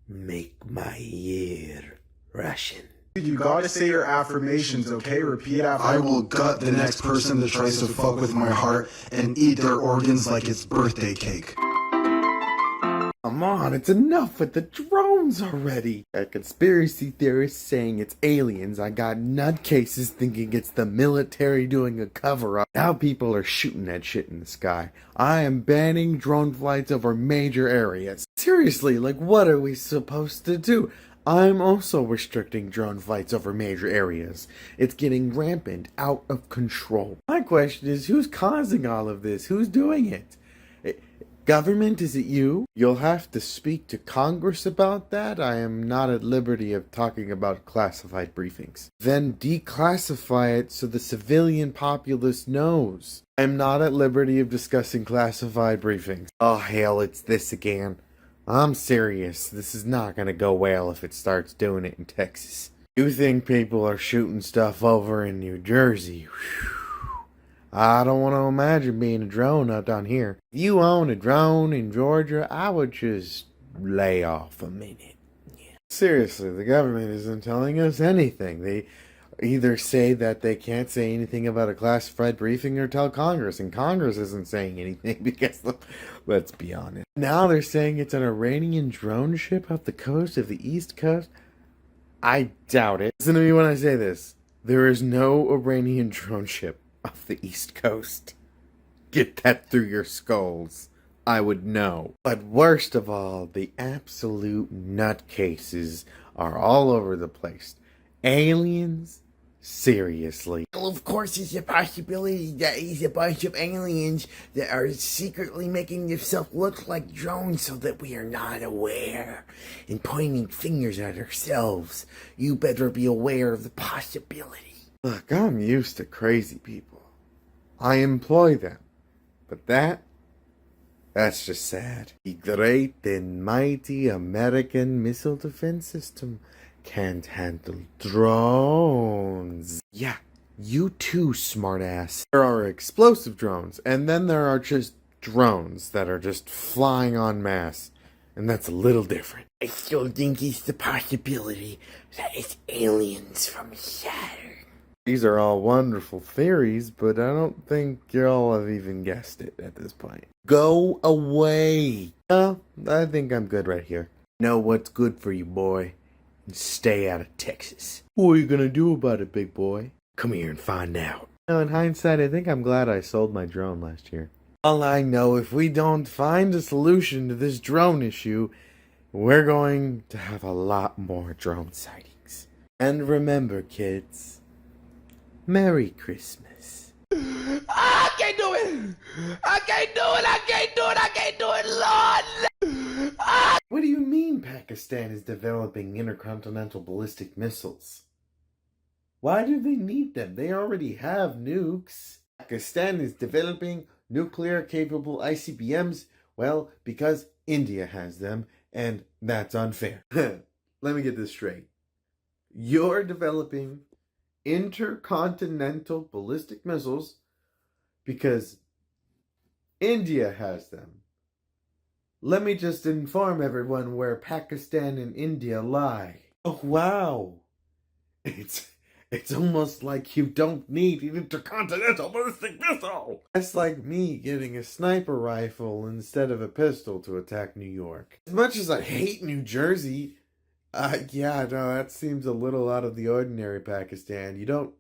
Make my year Russian. You gotta say your affirmations, okay? Repeat after. I will gut the next person that tries to fuck with my heart and eat their organs like it's birthday cake. Come on, it's enough with the drones already. A conspiracy theorist saying it's aliens. I got nutcases thinking it's the military doing a cover-up. Now people are shooting that shit in the sky. I am banning drone flights over major areas. Seriously, like what are we supposed to do? I'm also restricting drone flights over major areas. It's getting rampant, out of control. My question is, who's causing all of this? Who's doing it? Government, is it you? You'll have to speak to Congress about that. I am not at liberty of talking about classified briefings. Then declassify it so the civilian populace knows. I'm not at liberty of discussing classified briefings. Oh hell, it's this again. I'm serious. This is not gonna go well if it starts doing it in Texas. You think people are shooting stuff over in New Jersey? Whew. I don't want to imagine being a drone out down here. If you own a drone in Georgia, I would just lay off a minute. Yeah. Seriously, the government isn't telling us anything. either say that they can't say anything about a classified briefing or tell Congress, and Congress isn't saying anything because, let's be honest. Now they're saying it's an Iranian drone ship off the coast of the East Coast. I doubt it. Listen to me when I say this. There is no Iranian drone ship off the East Coast. Get that through your skulls. I would know. But worst of all, the absolute nutcases are all over the place. Aliens? Seriously. Well, of course, there's a possibility that he's a bunch of aliens that are secretly making themselves look like drones so that we are not aware and pointing fingers at ourselves. You better be aware of the possibility. Look, I'm used to crazy people. I employ them. But that's just sad. The great and mighty American missile defense system can't handle drones. Yeah, you too, smartass. There are explosive drones, and then there are just drones that are just flying en masse, and that's a little different. I still think it's the possibility that it's aliens from Saturn. These are all wonderful theories, but I don't think y'all have even guessed it at this point. Go away. I think I'm good right here. Know what's good for you, boy. And stay out of Texas. What are you gonna do about it, big boy? Come here and find out. In hindsight, I think I'm glad I sold my drone last year. All I know, if we don't find a solution to this drone issue, we're going to have a lot more drone sightings. And remember, kids, Merry Christmas. I can't do it! I can't do it! I can't do it! I can't do it, Lord! What do you mean Pakistan is developing intercontinental ballistic missiles? Why do they need them? They already have nukes. Pakistan is developing nuclear-capable ICBMs, well, because India has them, and that's unfair. Let me get this straight. You're developing intercontinental ballistic missiles because India has them. Let me just inform everyone where Pakistan and India lie. Oh, wow. It's almost like you don't need an intercontinental ballistic missile. That's like me getting a sniper rifle instead of a pistol to attack New York. As much as I hate New Jersey, that seems a little out of the ordinary, Pakistan. You don't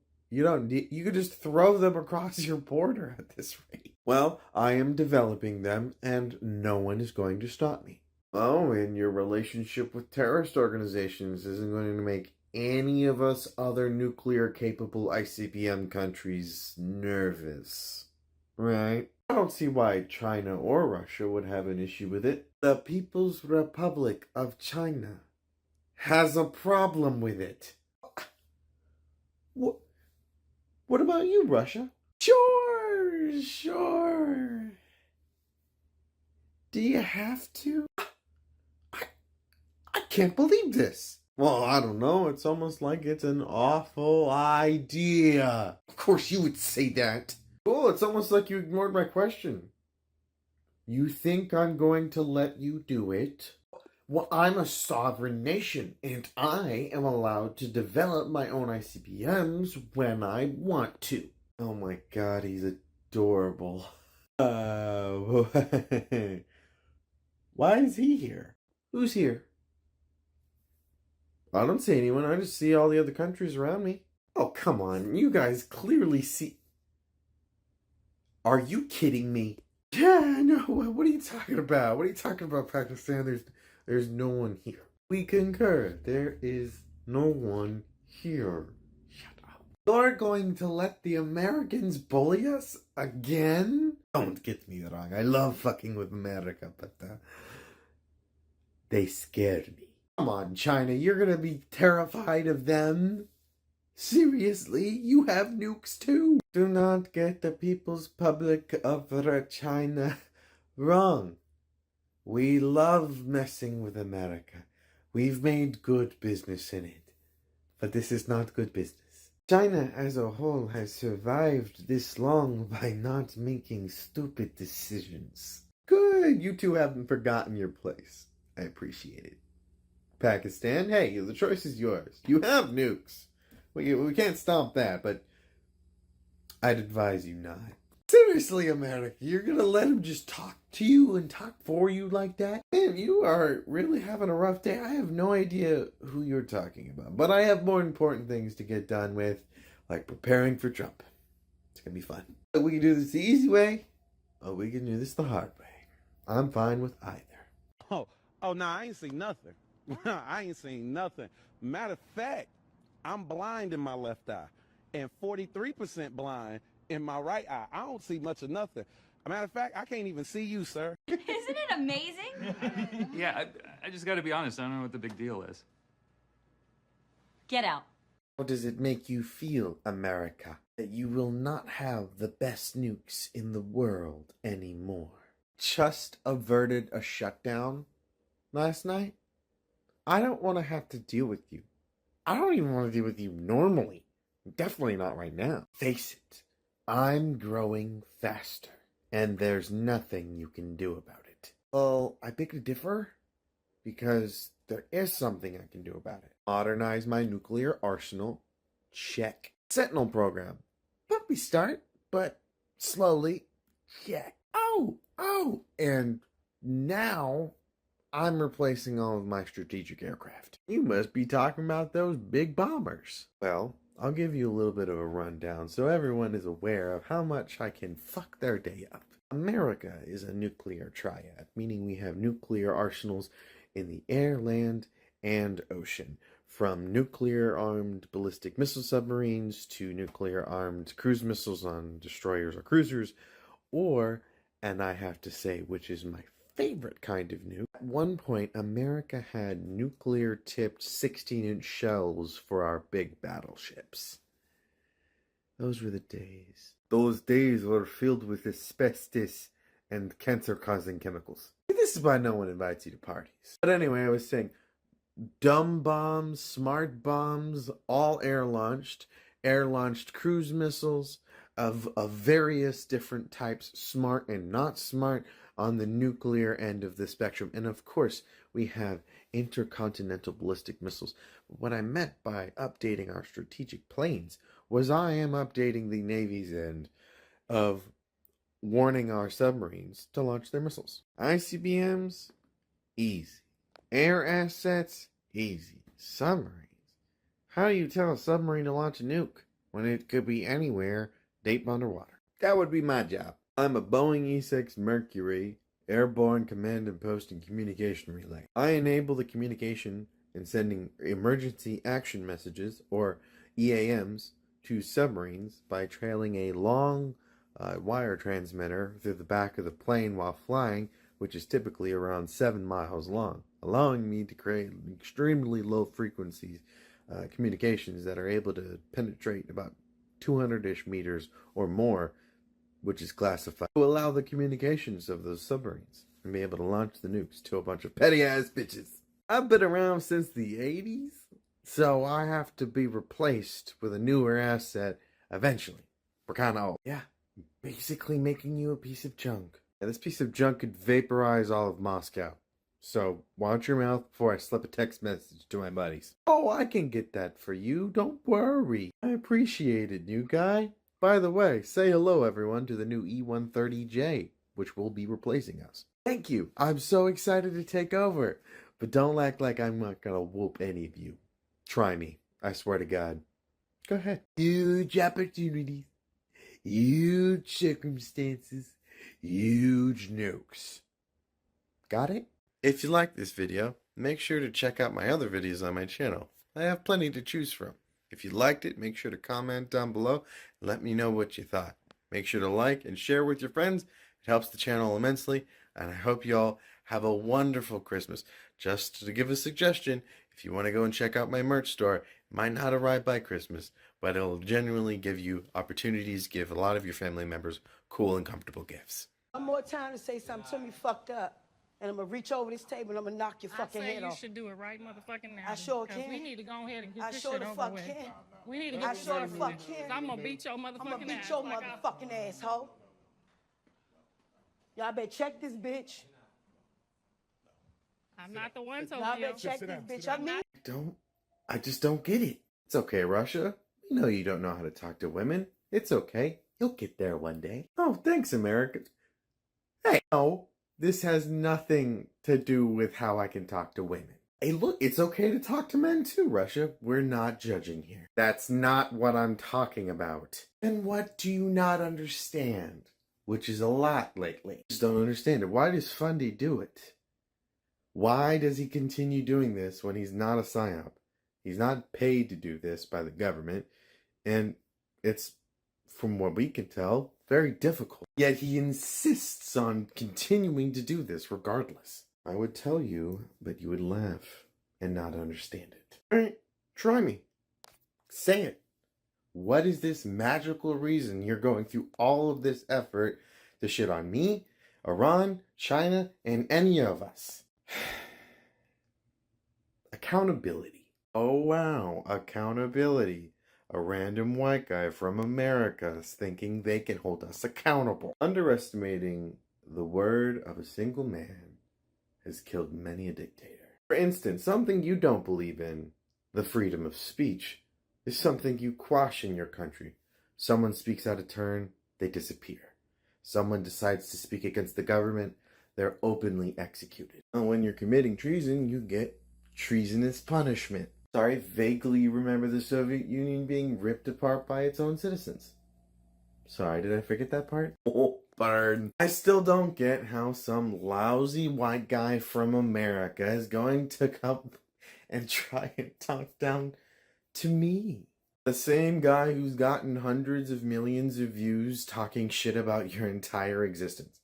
need, you could just throw them across your border at this rate. Well, I am developing them, and no one is going to stop me. Oh, and your relationship with terrorist organizations isn't going to make any of us other nuclear-capable ICBM countries nervous, right? I don't see why China or Russia would have an issue with it. The People's Republic of China has a problem with it. What about you, Russia? Sure. Do you have to? I can't believe this. Well, I don't know. It's almost like it's an awful idea. Of course you would say that. Cool, it's almost like you ignored my question. You think I'm going to let you do it? Well, I'm a sovereign nation, and I am allowed to develop my own ICBMs when I want to. Oh my god, he's adorable. Why is he here? Who's here? I don't see anyone. I just see all the other countries around me. Oh, come on. You guys clearly see... Are you kidding me? Yeah, no. What are you talking about? What are you talking about, Pakistan? There's no one here. We concur. There is no one here. Shut up. You're going to let the Americans bully us again? Don't get me wrong. I love fucking with America, but they scared me. Come on, China. You're gonna be terrified of them? Seriously? You have nukes too? Do not get the People's Republic of China wrong. We love messing with America. We've made good business in it. But this is not good business. China as a whole has survived this long by not making stupid decisions. Good. You two haven't forgotten your place. I appreciate it. Pakistan, hey, the choice is yours. You have nukes. We can't stomp that, but I'd advise you not. Seriously, America, you're gonna let him just talk to you and talk for you like that? Man, you are really having a rough day. I have no idea who you're talking about, but I have more important things to get done with, like preparing for Trump. It's gonna be fun. We can do this the easy way, or we can do this the hard way. I'm fine with either. Oh, no, I ain't seen nothing. I ain't seen nothing. Matter of fact, I'm blind in my left eye and 43% blind in my right eye. I don't see much of nothing. Matter of fact, I can't even see you, sir. Isn't it amazing? Yeah, I just got to be honest. I don't know what the big deal is. Get out. How does it make you feel, America, that you will not have the best nukes in the world anymore? Just averted a shutdown last night? I don't want to have to deal with you. I don't even want to deal with you normally. Definitely not right now. Face it, I'm growing faster, and there's nothing you can do about it. Well, I beg to differ, because there is something I can do about it. Modernize my nuclear arsenal. Check. Sentinel program. Bumpy start, but slowly. Check. Oh, and now I'm replacing all of my strategic aircraft. You must be talking about those big bombers. Well, I'll give you a little bit of a rundown so everyone is aware of how much I can fuck their day up. America is a nuclear triad, meaning we have nuclear arsenals in the air, land, and ocean. From nuclear-armed ballistic missile submarines to nuclear-armed cruise missiles on destroyers or cruisers, or, and I have to say, which is my favorite kind of nuke, at one point America had nuclear-tipped 16-inch shells for our big battleships. Those were the days. Those days were filled with asbestos and cancer-causing chemicals. This is why no one invites you to parties. But anyway, I was saying, dumb bombs, smart bombs, all air-launched cruise missiles of various different types, smart and not smart, on the nuclear end of the spectrum. And of course, we have intercontinental ballistic missiles. What I meant by updating our strategic planes was I am updating the Navy's end of warning our submarines to launch their missiles. ICBMs, easy. Air assets, easy. Submarines. How do you tell a submarine to launch a nuke when it could be anywhere deep underwater? That would be my job. I'm a Boeing E-6 Mercury Airborne Command and Post and Communication Relay. I enable the communication and sending emergency action messages, or EAMs, to submarines by trailing a long wire transmitter through the back of the plane while flying, which is typically around 7 miles long, allowing me to create extremely low frequencies communications that are able to penetrate about 200-ish meters or more, which is classified, to allow the communications of those submarines and be able to launch the nukes to a bunch of petty-ass bitches. I've been around since the 80s, so I have to be replaced with a newer asset eventually. We're kind of old. Yeah, basically making you a piece of junk. And this piece of junk could vaporize all of Moscow. So watch your mouth before I slip a text message to my buddies. Oh, I can get that for you. Don't worry. I appreciate it, new guy. By the way, say hello, everyone, to the new E-130J, which will be replacing us. Thank you. I'm so excited to take over. But don't act like I'm not going to whoop any of you. Try me. I swear to God. Go ahead. Huge opportunities. Huge circumstances. Huge nukes. Got it? If you like this video, make sure to check out my other videos on my channel. I have plenty to choose from. If you liked it, make sure to comment down below and let me know what you thought. Make sure to like and share with your friends. It helps the channel immensely, and I hope you all have a wonderful Christmas. Just to give a suggestion, if you want to go and check out my merch store, it might not arrive by Christmas, but it'll genuinely give you opportunities, give a lot of your family members cool and comfortable gifts. One more time to say something to me fucked up. And I'm going to reach over this table and I'm going to knock your fucking head off. You should do it right motherfucking now. I sure can. We need to go ahead and get this sure shit the over fuck with. Can. We need to get I this sure over the fuck with. can. I'm going to beat your motherfucking ass. I'm going to beat your motherfucking asshole. Y'all better check this bitch. I'm not the one, so y'all better check this bitch. I just don't get it. It's okay, Russia. We know you don't know how to talk to women. It's okay. You'll get there one day. Oh, thanks, America. Hey, no, this has nothing to do with how I can talk to women. Hey, look, it's okay to talk to men too, Russia. We're not judging here. That's not what I'm talking about. And what do you not understand? Which is a lot lately. Just don't understand it. Why does Fundy do it? Why does he continue doing this when he's not a psyop? He's not paid to do this by the government, and it's, from what we can tell, very difficult. Yet he insists on continuing to do this regardless. I would tell you, but you would laugh and not understand it. Alright, try me. Say it. What is this magical reason you're going through all of this effort to shit on me, Iran, China, and any of us? Accountability. Oh wow, accountability. A random white guy from America is thinking they can hold us accountable. Underestimating the word of a single man has killed many a dictator. For instance, something you don't believe in, the freedom of speech, is something you quash in your country. Someone speaks out of turn, they disappear. Someone decides to speak against the government, they're openly executed. And when you're committing treason, you get treasonous punishment. Sorry, vaguely remember the Soviet Union being ripped apart by its own citizens. Sorry, did I forget that part? Oh, burn. I still don't get how some lousy white guy from America is going to come and try and talk down to me. The same guy who's gotten hundreds of millions of views talking shit about your entire existence.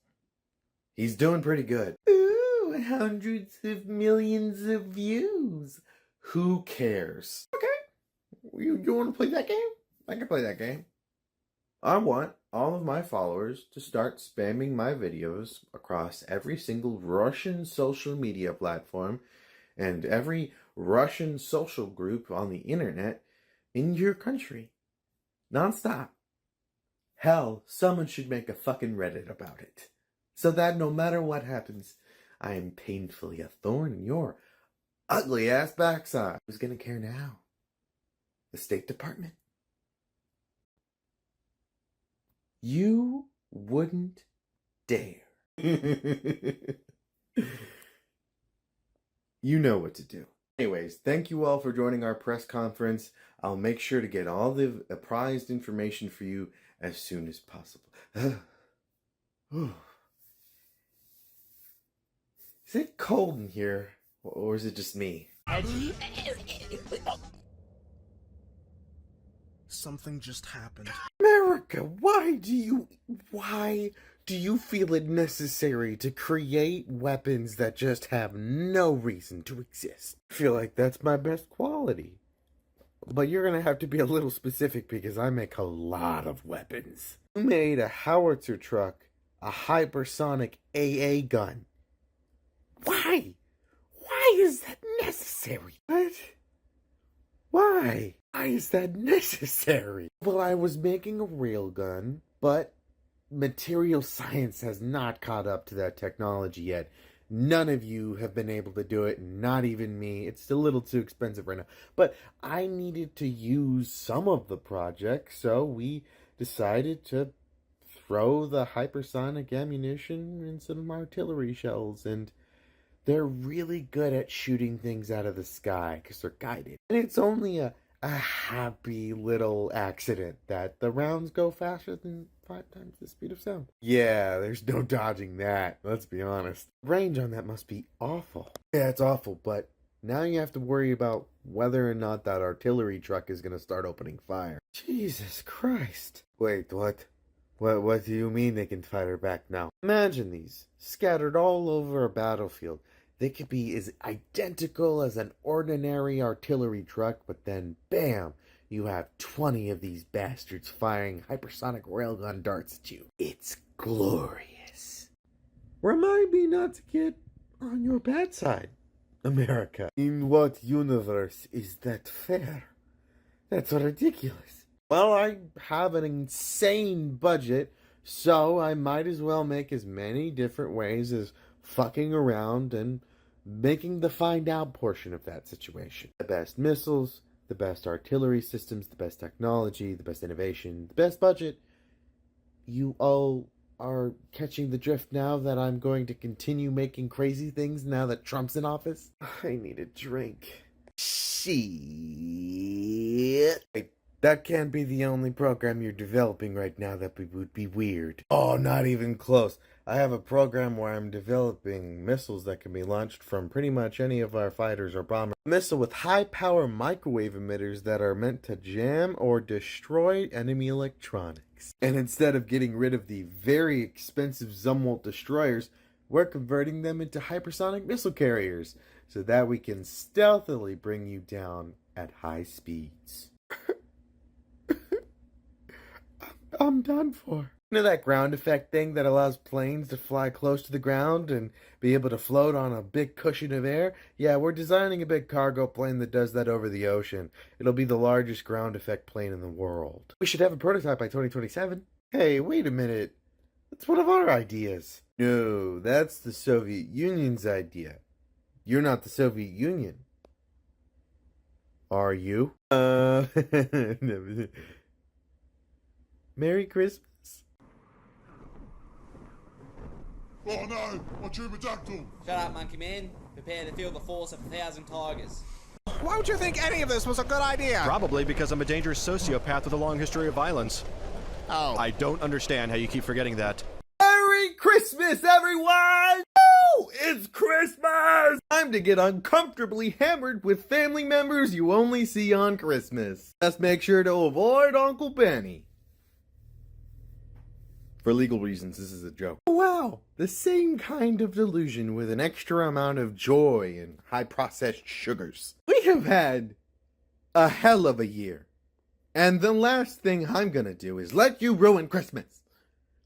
He's doing pretty good. Ooh, hundreds of millions of views. Who cares? Okay, you want to play that game? I can play that game. I want all of my followers to start spamming my videos across every single Russian social media platform and every Russian social group on the internet in your country. Non-stop. Hell, someone should make a fucking Reddit about it. So that no matter what happens, I am painfully a thorn in your ugly ass backside. Who's gonna care now? The State Department? You wouldn't dare. You know what to do. Anyways, thank you all for joining our press conference. I'll make sure to get all the apprised information for you as soon as possible. Is it cold in here, or is it just me? Something just happened. America, why do you feel it necessary to create weapons that just have no reason to exist? I feel like that's my best quality. But you're gonna have to be a little specific because I make a lot of weapons. You made a howitzer truck, a hypersonic AA gun. Why? Why is that necessary? What? Why? Why is that necessary? Well, I was making a railgun, but material science has not caught up to that technology yet. None of you have been able to do it, not even me. It's a little too expensive right now. But I needed to use some of the project, so we decided to throw the hypersonic ammunition in some artillery shells, and they're really good at shooting things out of the sky because they're guided. And it's only a happy little accident that the rounds go faster than 5 times the speed of sound. Yeah, there's no dodging that, let's be honest. Range on that must be awful. Yeah, it's awful, but now you have to worry about whether or not that artillery truck is going to start opening fire. Jesus Christ. Wait, what? What do you mean they can fire back now? Imagine these, scattered all over a battlefield. They could be as identical as an ordinary artillery truck, but then, bam, you have 20 of these bastards firing hypersonic railgun darts at you. It's glorious. Remind me not to get on your bad side, America. In what universe is that fair? That's ridiculous. Well, I have an insane budget, so I might as well make as many different ways as fucking around and making the find out portion of that situation. The best missiles, the best artillery systems, the best technology, the best innovation, the best budget. You all are catching the drift now that I'm going to continue making crazy things now that Trump's in office? I need a drink. Shit. That can't be the only program you're developing right now. That would be weird. Oh, not even close. I have a program where I'm developing missiles that can be launched from pretty much any of our fighters or bombers. A missile with high-power microwave emitters that are meant to jam or destroy enemy electronics. And instead of getting rid of the very expensive Zumwalt destroyers, we're converting them into hypersonic missile carriers so that we can stealthily bring you down at high speeds. I'm done for. You know that ground effect thing that allows planes to fly close to the ground and be able to float on a big cushion of air? Yeah, we're designing a big cargo plane that does that over the ocean. It'll be the largest ground effect plane in the world. We should have a prototype by 2027. Hey, wait a minute. That's one of our ideas. No, that's the Soviet Union's idea. You're not the Soviet Union. Are you? Merry Christmas. Oh no, my tuberductal! Shut up, monkey man. Prepare to feel the force of 1,000 tigers. Why would you think any of this was a good idea? Probably because I'm a dangerous sociopath with a long history of violence. Oh. I don't understand how you keep forgetting that. Merry Christmas, everyone! Woo! It's Christmas! Time to get uncomfortably hammered with family members you only see on Christmas. Just make sure to avoid Uncle Benny. For legal reasons, this is a joke. Oh, wow, the same kind of delusion with an extra amount of joy and high-processed sugars. We have had a hell of a year. And the last thing I'm gonna do is let you ruin Christmas.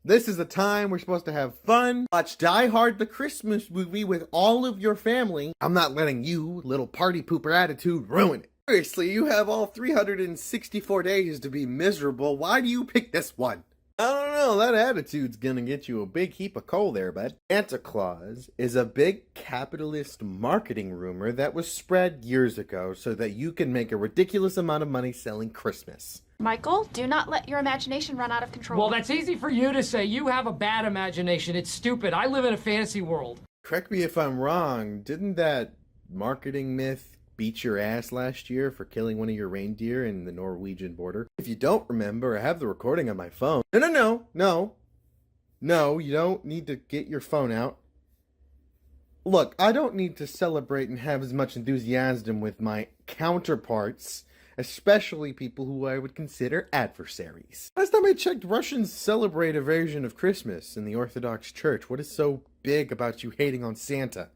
This is a time we're supposed to have fun, watch Die Hard the Christmas movie with all of your family. I'm not letting you, little party pooper attitude, ruin it. Seriously, you have all 364 days to be miserable. Why do you pick this one? I don't know, that attitude's gonna get you a big heap of coal there, bud. Santa Claus is a big capitalist marketing rumor that was spread years ago so that you can make a ridiculous amount of money selling Christmas. Michael, do not let your imagination run out of control. Well, that's easy for you to say. You have a bad imagination. It's stupid. I live in a fantasy world. Correct me if I'm wrong, didn't that marketing myth beat your ass last year for killing one of your reindeer in the Norwegian border? If you don't remember, I have the recording on my phone. No, you don't need to get your phone out. Look, I don't need to celebrate and have as much enthusiasm with my counterparts, especially people who I would consider adversaries. Last time I checked, Russians celebrate a version of Christmas in the Orthodox Church. What is so big about you hating on Santa?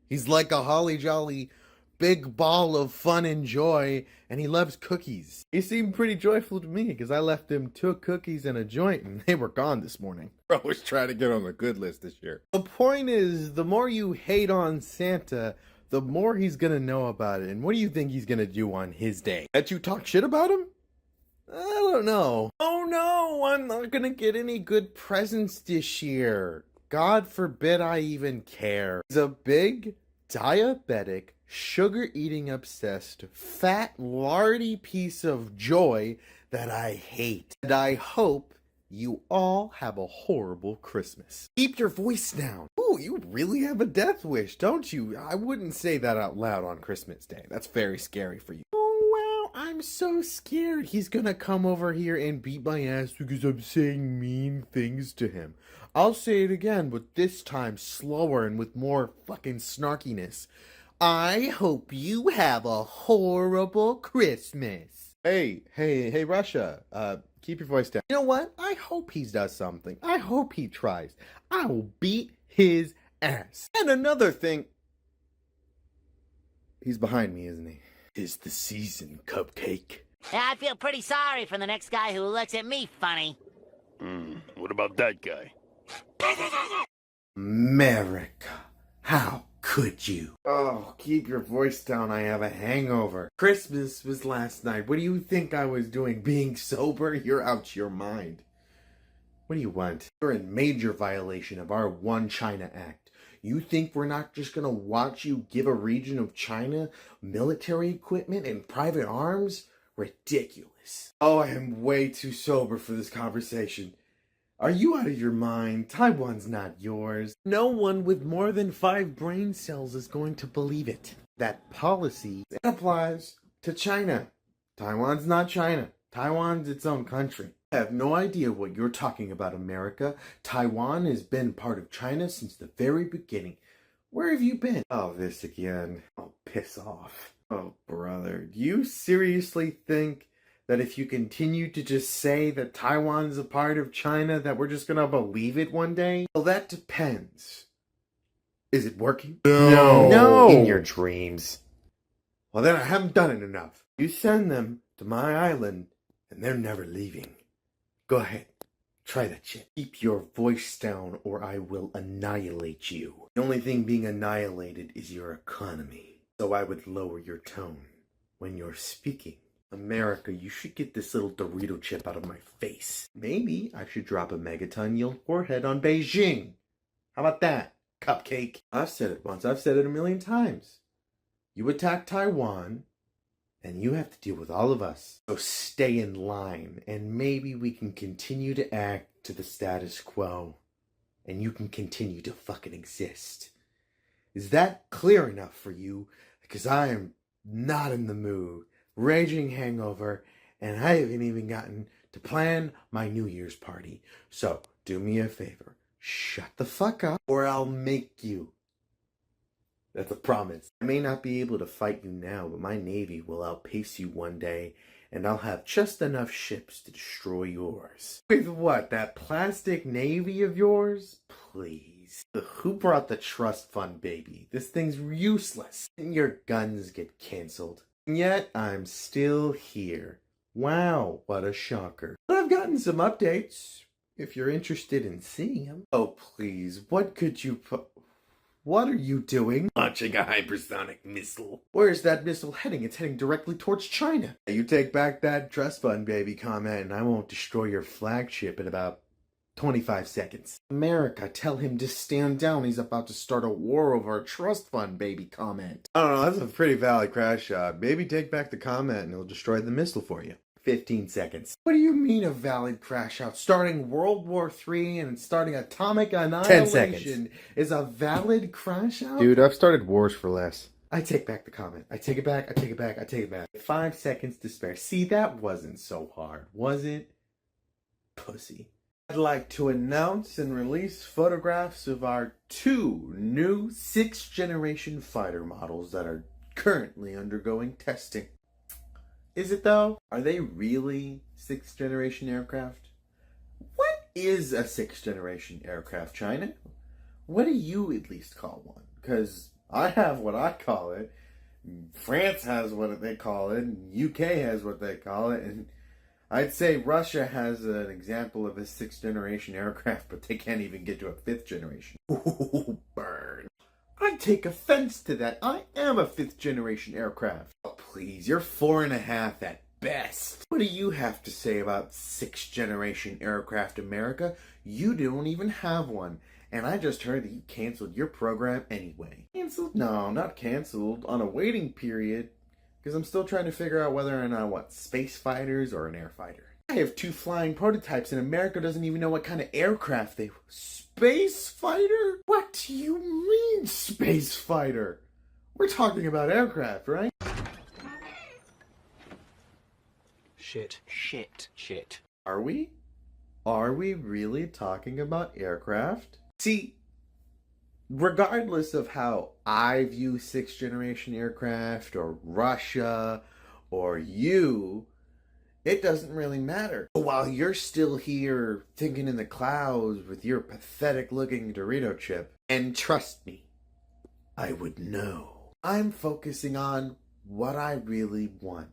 He's like a holly jolly big ball of fun and joy, and he loves cookies. He seemed pretty joyful to me because I left him 2 cookies and a joint and they were gone this morning. Bro was trying to get on the good list this year. The point is, the more you hate on Santa, the more he's gonna know about it. And what do you think he's gonna do on his day? Let you talk shit about him? I don't know. Oh no, I'm not gonna get any good presents this year. God forbid I even care. He's a big, diabetic, sugar-eating obsessed, fat, lardy piece of joy that I hate. And I hope you all have a horrible Christmas. Keep your voice down. Ooh, you really have a death wish, don't you? I wouldn't say that out loud on Christmas Day. That's very scary for you. Oh, wow, I'm so scared he's gonna come over here and beat my ass because I'm saying mean things to him. I'll say it again, but this time slower and with more fucking snarkiness. I hope you have a horrible Christmas. Hey, Russia, keep your voice down. You know what? I hope he does something. I hope he tries. I will beat his ass. And another thing, he's behind me, isn't he? 'Tis the season, Cupcake. I feel pretty sorry for the next guy who looks at me funny. What about that guy? America, how could you? Oh, keep your voice down. I have a hangover. Christmas was last night. What do you think I was doing? Being sober? You're out your mind. What do you want? You're in major violation of our One China Act. You think we're not just gonna watch you give a region of China military equipment and private arms? Ridiculous. Oh, I am way too sober for this conversation. Are you out of your mind? Taiwan's not yours. No one with more than 5 brain cells is going to believe it. That policy applies to China. Taiwan's not China. Taiwan's its own country. I have no idea what you're talking about, America. Taiwan has been part of China since the very beginning. Where have you been? Oh, this again. Oh, piss off. Oh, brother. Do you seriously think that if you continue to just say that Taiwan's a part of China, that we're just gonna believe it one day? Well, that depends. Is it working? No. In your dreams. Well, then I haven't done it enough. You send them to my island, and they're never leaving. Go ahead. Try that shit. Keep your voice down, or I will annihilate you. The only thing being annihilated is your economy. So I would lower your tone when you're speaking. America, you should get this little Dorito chip out of my face. Maybe I should drop a megaton yield warhead on Beijing. How about that, cupcake? I've said it once. I've said it a million times. You attack Taiwan, and you have to deal with all of us. So stay in line, and maybe we can continue to act to the status quo, and you can continue to fucking exist. Is that clear enough for you? Because I am not in the mood. Raging hangover, and I haven't even gotten to plan my New Year's party. So do me a favor. Shut the fuck up, or I'll make you. That's a promise. I may not be able to fight you now, but my navy will outpace you one day, and I'll have just enough ships to destroy yours. With what, that plastic navy of yours? Please. Who brought the trust fund, baby? This thing's useless. And your guns get canceled. And yet, I'm still here. Wow, what a shocker. But I've gotten some updates, if you're interested in seeing them. Oh, please, what could you What are you doing? Launching a hypersonic missile. Where's that missile heading? It's heading directly towards China. You take back that trust fund, baby, comment, and I won't destroy your flagship in about 25 seconds. America, tell him to stand down. He's about to start a war over a trust fund, baby, comment. I don't know, that's a pretty valid crash shot. Maybe take back the comment and it'll destroy the missile for you. 15 seconds. What do you mean a valid crash out? Starting World War III and starting atomic annihilation 10 seconds. Is a valid crash out? Dude, I've started wars for less. I take back the comment. I take it back, I take it back, I take it back. 5 seconds to spare. See, that wasn't so hard, was it? Pussy. I'd like to announce and release photographs of our 2 new 6th generation fighter models that are currently undergoing testing. Is it though? Are they really 6th generation aircraft? What is a 6th generation aircraft, China? What do you at least call one? Because I have what I call it. France has what they call it. And UK has what they call it. And I'd say Russia has an example of a 6th generation aircraft, but they can't even get to a 5th generation. Ooh, burn. I take offense to that. I am a 5th generation aircraft. Oh, please, you're 4.5 at best. What do you have to say about 6th generation aircraft, America? You don't even have one. And I just heard that you canceled your program anyway. Canceled? No, not canceled. On a waiting period. Because I'm still trying to figure out whether or not I want space fighters or an air fighter. I have 2 flying prototypes and America doesn't even know what kind of aircraft they... Space fighter? What do you mean space fighter? We're talking about aircraft, right? Shit. Are we? Are we really talking about aircraft? See, regardless of how I view 6th generation aircraft or Russia or you, it doesn't really matter. While you're still here thinking in the clouds with your pathetic looking Dorito chip, and trust me, I would know. I'm focusing on what I really want.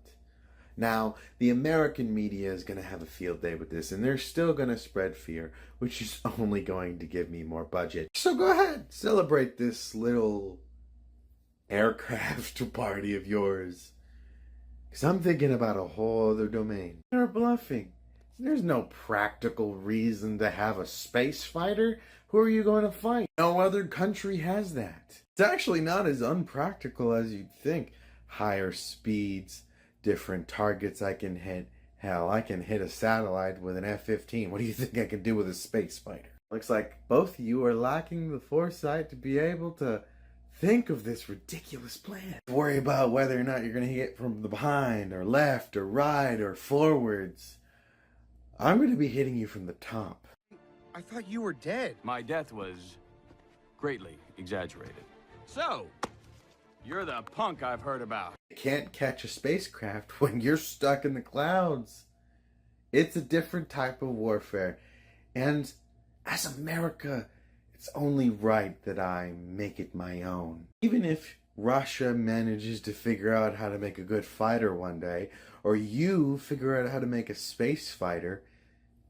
Now, the American media is going to have a field day with this, and they're still going to spread fear, which is only going to give me more budget. So go ahead, celebrate this little aircraft party of yours. Because I'm thinking about a whole other domain. They're bluffing. There's no practical reason to have a space fighter. Who are you going to fight? No other country has that. It's actually not as unpractical as you'd think. Higher speeds, different targets I can hit. Hell, I can hit a satellite with an F-15. What do you think I can do with a space fighter? Looks like both of you are lacking the foresight to be able to think of this ridiculous plan. Worry about whether or not you're going to hit from the behind or left or right or forwards. I'm going to be hitting you from the top. I thought you were dead. My death was greatly exaggerated. So, you're the punk I've heard about. You can't catch a spacecraft when you're stuck in the clouds. It's a different type of warfare. And as America, it's only right that I make it my own. Even if Russia manages to figure out how to make a good fighter one day, or you figure out how to make a space fighter,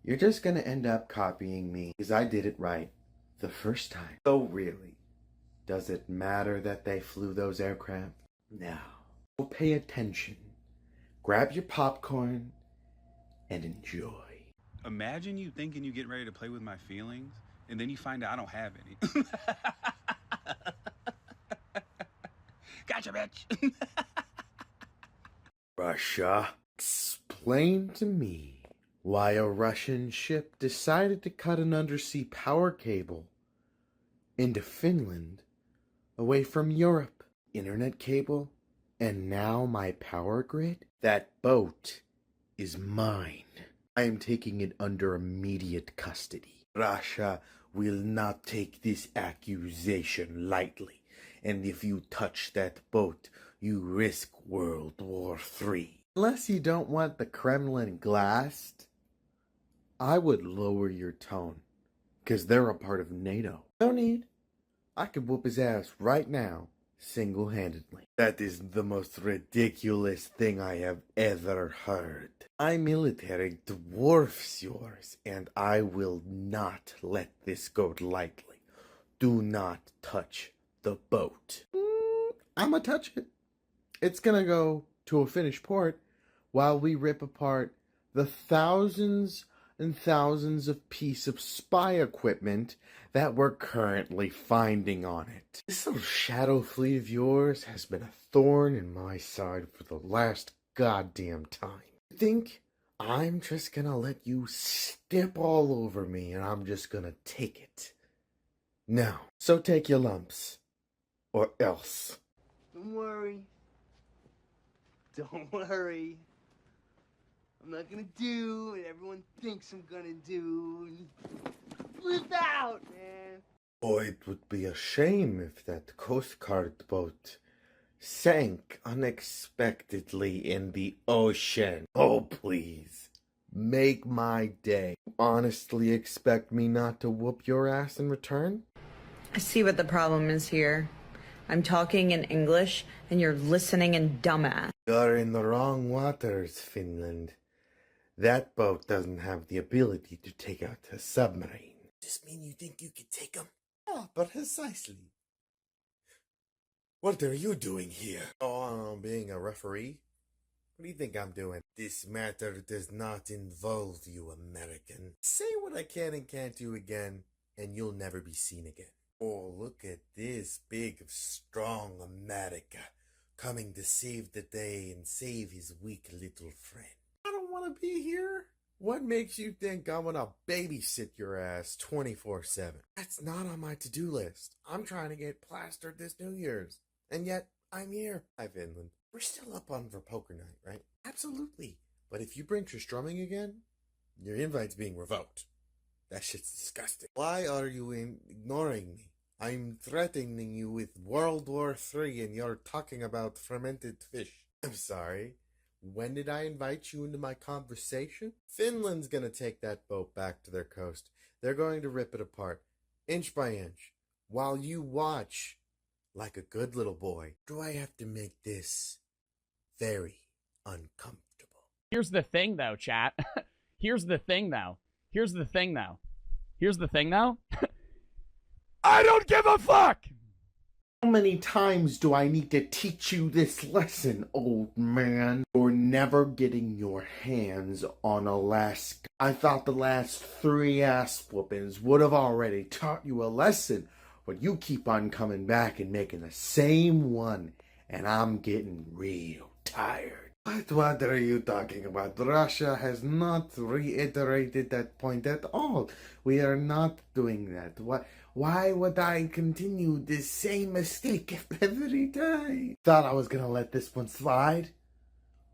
you're just going to end up copying me, because I did it right the first time. So really, does it matter that they flew those aircraft? No. So pay attention, grab your popcorn, and enjoy. Imagine you thinking you get ready to play with my feelings, and then you find out I don't have any. Gotcha, bitch. Russia, explain to me why a Russian ship decided to cut an undersea power cable into Finland away from Europe. Internet cable, and now my power grid? That boat is mine. I am taking it under immediate custody. Russia will not take this accusation lightly, and if you touch that boat, you risk World War III. Unless you don't want the Kremlin glassed, I would lower your tone, because they're a part of NATO. No need. I could whoop his ass right now, single-handedly. That is the most ridiculous thing I have ever heard. My military dwarfs yours, and I will not let this go lightly. Do not touch the boat. I'ma touch it. It's gonna go to a finished port while we rip apart the thousands and thousands of pieces of spy equipment that we're currently finding on it. This little shadow fleet of yours has been a thorn in my side for the last goddamn time. Think I'm just gonna let you step all over me and I'm just gonna take it? No. So take your lumps. Or else. Don't worry. Don't worry. I'm not gonna do what everyone thinks I'm gonna do. Flip out, man. Boy, it would be a shame if that Coast Guard boat sank unexpectedly in the ocean. Oh, please. Make my day. Honestly expect me not to whoop your ass in return? I see what the problem is here. I'm talking in English, and you're listening in dumbass. You're in the wrong waters, Finland. That boat doesn't have the ability to take out a submarine. Does this mean you think you could take him? Ah, but precisely. What are you doing here? Oh, I'm being a referee? What do you think I'm doing? This matter does not involve you, American. Say what I can and can't do again, and you'll never be seen again. Oh, look at this big, strong America coming to save the day and save his weak little friend. I don't want to be here. What makes you think I'm gonna babysit your ass 24/7? That's not on my to-do list. I'm trying to get plastered this New Year's. And yet, I'm here. Hi, Finland. We're still up on for poker night, right? Absolutely. But if you bring strumming again, your invite's being revoked. That shit's disgusting. Why are you ignoring me? I'm threatening you with World War III and you're talking about fermented fish. I'm sorry. When did I invite you into my conversation? Finland's gonna take that boat back to their coast. They're going to rip it apart, inch by inch, while you watch like a good little boy. Do I have to make this very uncomfortable? Here's the thing, though, chat. Here's the thing, though. Here's the thing, though. Here's the thing, though. I don't give a fuck! How many times do I need to teach you this lesson, old man? You're never getting your hands on Alaska. I thought the last 3 ass whoopings would have already taught you a lesson, but you keep on coming back and making the same one, and I'm getting real tired. What are you talking about? Russia has not reiterated that point at all. We are not doing that. Why would I continue this same mistake every time? Thought I was gonna let this one slide?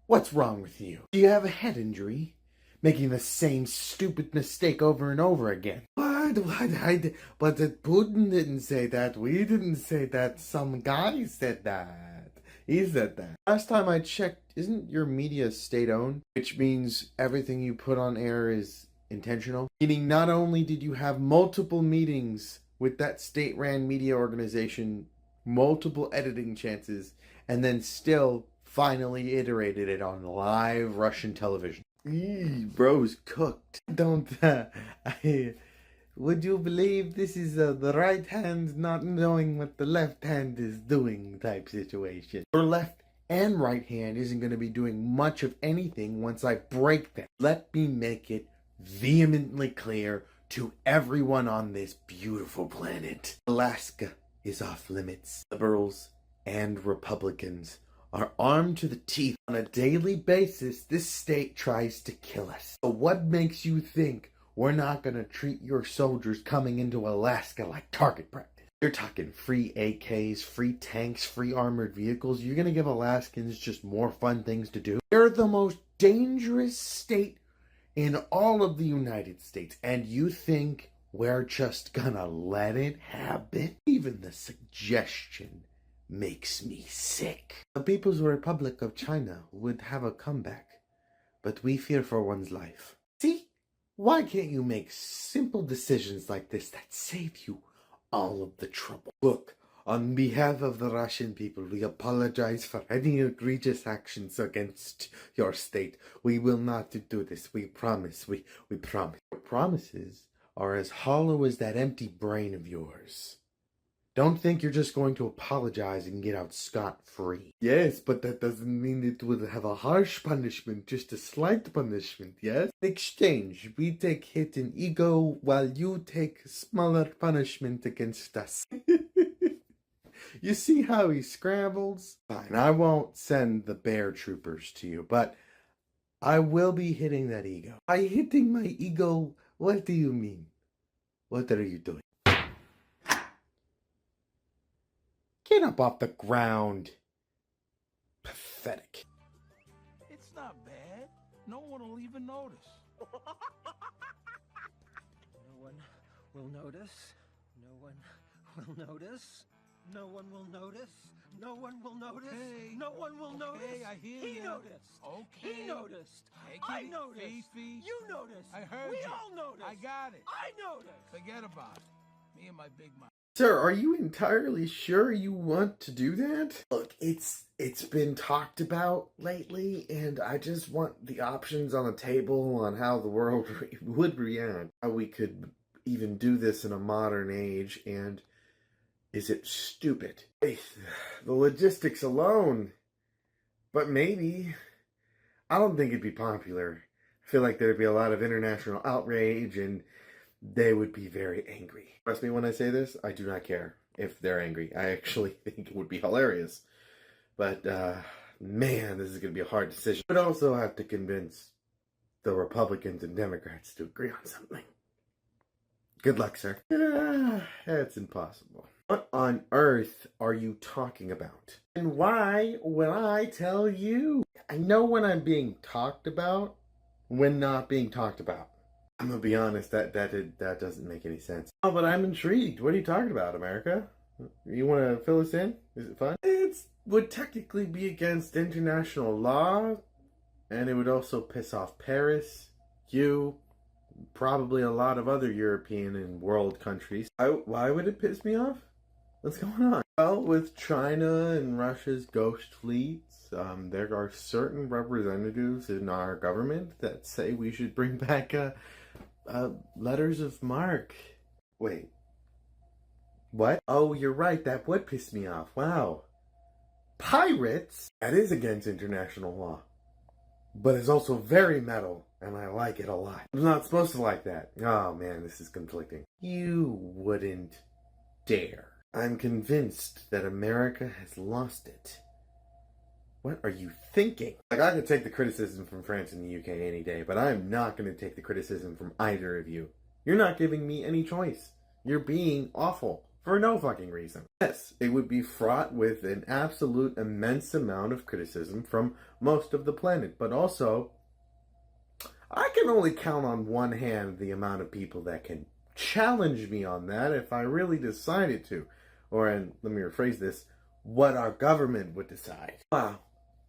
What's wrong with you? Do you have a head injury? Making the same stupid mistake over and over again. But Putin didn't say that. We didn't say that. Some guy said that. He said that. Last time I checked, isn't your media state-owned? Which means everything you put on air is intentional? Meaning not only did you have multiple meetings with that state-ran media organization, multiple editing chances, and then still finally iterated it on live Russian television. Bro's cooked. Would you believe this is the right hand not knowing what the left hand is doing type situation? Your left and right hand isn't going to be doing much of anything once I break them. Let me make it vehemently clear to everyone on this beautiful planet. Alaska is off limits. Liberals and Republicans are armed to the teeth. On a daily basis, this state tries to kill us. So what makes you think we're not going to treat your soldiers coming into Alaska like target practice? You're talking free AKs, free tanks, free armored vehicles. You're going to give Alaskans just more fun things to do? They're the most dangerous state in all of the United States, and you think we're just gonna let it happen? Even the suggestion makes me sick. The People's Republic of China would have a comeback, but we fear for one's life. See? Why can't you make simple decisions like this that save you all of the trouble? Look, on behalf of the Russian people, we apologize for any egregious actions against your state. We will not do this. We promise. We promise. Your promises are as hollow as that empty brain of yours. Don't think you're just going to apologize and get out scot-free. Yes, but that doesn't mean it will have a harsh punishment, just a slight punishment, yes? In exchange, we take hit in ego while you take smaller punishment against us. You see how he scrambles? Fine, I won't send the bear troopers to you, but I will be hitting that ego. By hitting my ego, what do you mean? What are you doing? Get up off the ground. Pathetic. It's not bad. No one will even notice. No one will notice. No one will notice. No one will notice. No one will notice. Hey, no one will notice. Okay, I hear He you. noticed. Okay. He noticed. Take I it, noticed. Fifi. You noticed. I heard we you. all noticed. I got it. I noticed. Forget about it. Me and my big mouth. Sir, are you entirely sure you want to do that? Look, it's been talked about lately, and I just want the options on the table on how the world would react. How we could even do this in a modern age, and is it stupid? The logistics alone. But maybe. I don't think it'd be popular. I feel like there'd be a lot of international outrage, and they would be very angry. Trust me when I say this, I do not care if they're angry. I actually think it would be hilarious. But, man, this is going to be a hard decision. But also have to convince the Republicans and Democrats to agree on something. Good luck, sir. That's impossible. What on earth are you talking about? And why will I tell you? I know when I'm being talked about, when not being talked about. I'm gonna be honest, that doesn't make any sense. Oh, but I'm intrigued. What are you talking about, America? You want to fill us in? Is it fun? It would technically be against international law, and it would also piss off Paris, you, probably a lot of other European and world countries. Why would it piss me off? What's going on? Well, with China and Russia's ghost fleets, there are certain representatives in our government that say we should bring back letters of marque. Wait. What? Oh, you're right, that would piss me off. Wow. Pirates? That is against international law. But it's also very metal, and I like it a lot. I'm not supposed to like that. Oh man, this is conflicting. You wouldn't dare. I'm convinced that America has lost it. What are you thinking? Like, I could take the criticism from France and the UK any day, but I'm not going to take the criticism from either of you. You're not giving me any choice. You're being awful. For no fucking reason. Yes, it would be fraught with an absolute immense amount of criticism from most of the planet, but also, I can only count on one hand the amount of people that can challenge me on that if I really decided to. Or, and let me rephrase this, what our government would decide. Wow.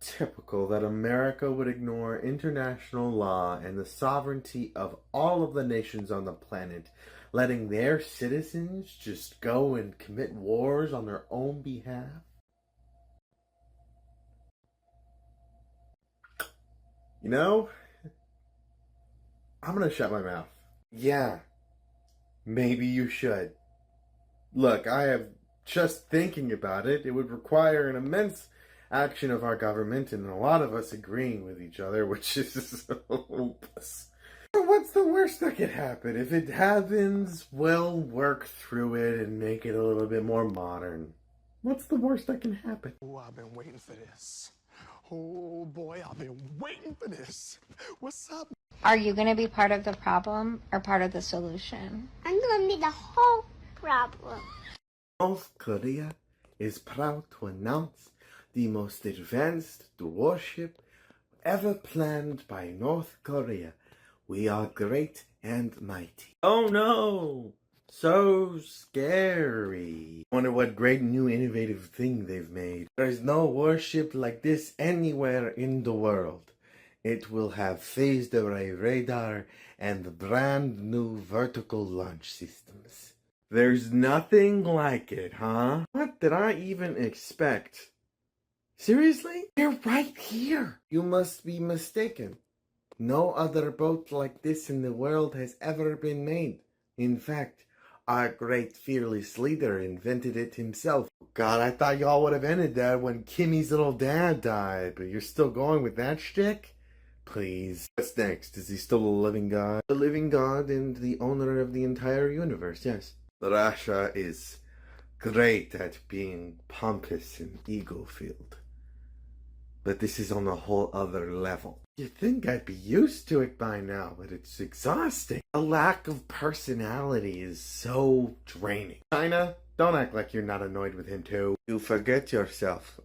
Typical that America would ignore international law and the sovereignty of all of the nations on the planet, letting their citizens just go and commit wars on their own behalf? You know, I'm gonna shut my mouth. Yeah, maybe you should. Look, I have just thinking about it. It would require an immense action of our government and a lot of us agreeing with each other, which is hopeless. What's the worst that could happen? If it happens, we'll work through it and make it a little bit more modern. What's the worst that can happen? Oh, I've been waiting for this. Oh boy, I've been waiting for this. What's up? Are you going to be part of the problem or part of the solution? I'm going to be the whole problem. North Korea is proud to announce the most advanced warship ever planned by North Korea. We are great and mighty. Oh no! So scary. Wonder what great new innovative thing they've made. There's no warship like this anywhere in the world. It will have phased array radar and brand new vertical launch systems. There's nothing like it, huh? What did I even expect? Seriously? They're right here. You must be mistaken. No other boat like this in the world has ever been made. In fact, our great fearless leader invented it himself. God, I thought y'all would have ended that when Kimmy's little dad died, but you're still going with that shtick? Please. What's next? Is he still a living god? A living god and the owner of the entire universe, yes. Russia is great at being pompous and ego-filled. But this is on a whole other level. You'd think I'd be used to it by now, but it's exhausting. A lack of personality is so draining. China, don't act like you're not annoyed with him too. You forget yourself.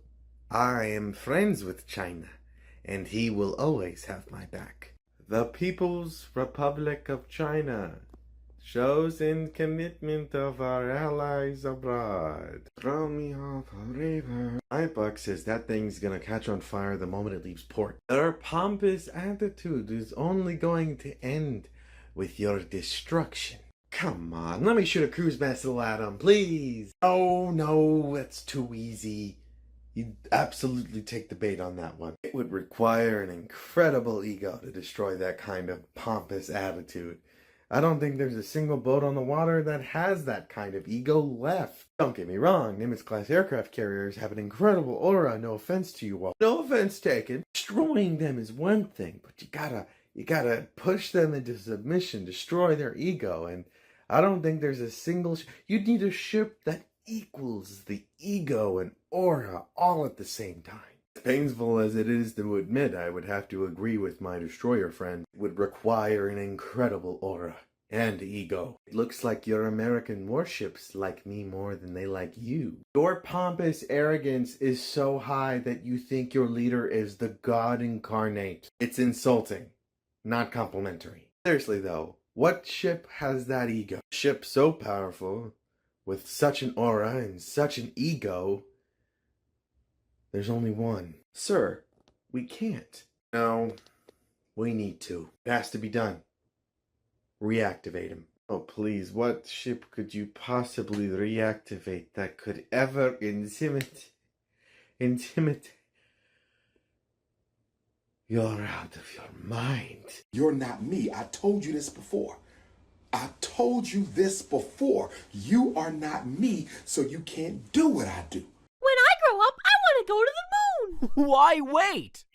I am friends with China, and he will always have my back. The People's Republic of China shows in commitment of our allies abroad. Throw me off a river. My buck says that thing's gonna catch on fire the moment it leaves port. Their pompous attitude is only going to end with your destruction. Come on, let me shoot a cruise missile at him, please. Oh no, that's too easy. You'd absolutely take the bait on that one. It would require an incredible ego to destroy that kind of pompous attitude. I don't think there's a single boat on the water that has that kind of ego left. Don't get me wrong, Nimitz-class aircraft carriers have an incredible aura, no offense to you all. No offense taken. Destroying them is one thing, but you gotta push them into submission, destroy their ego, and I don't think there's a single... You'd need a ship that equals the ego and aura all at the same time. As painful as it is to admit, I would have to agree with my destroyer friend. It would require an incredible aura and ego. It looks like your American warships like me more than they like you. Your pompous arrogance is so high that you think your leader is the god incarnate. It's insulting, not complimentary. Seriously though, what ship has that ego? A ship so powerful, with such an aura and such an ego... There's only one. Sir, we can't. No, we need to. It has to be done. Reactivate him. Oh, please, what ship could you possibly reactivate that could ever intimidate? You're out of your mind. You're not me. I told you this before. I told you this before. You are not me, so you can't do what I do. When I grow up, I want to go to the moon! Why wait?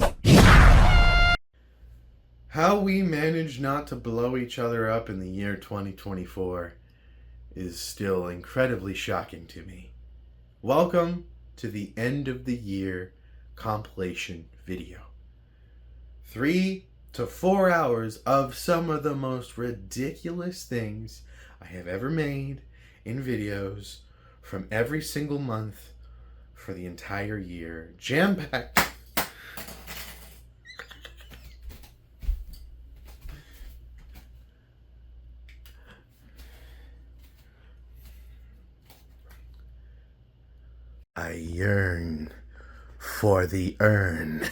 How we managed not to blow each other up in the year 2024 is still incredibly shocking to me. Welcome to the end of the year compilation video. 3 to 4 hours of some of the most ridiculous things I have ever made in videos from every single month for the entire year, jam-packed. I yearn for the urn.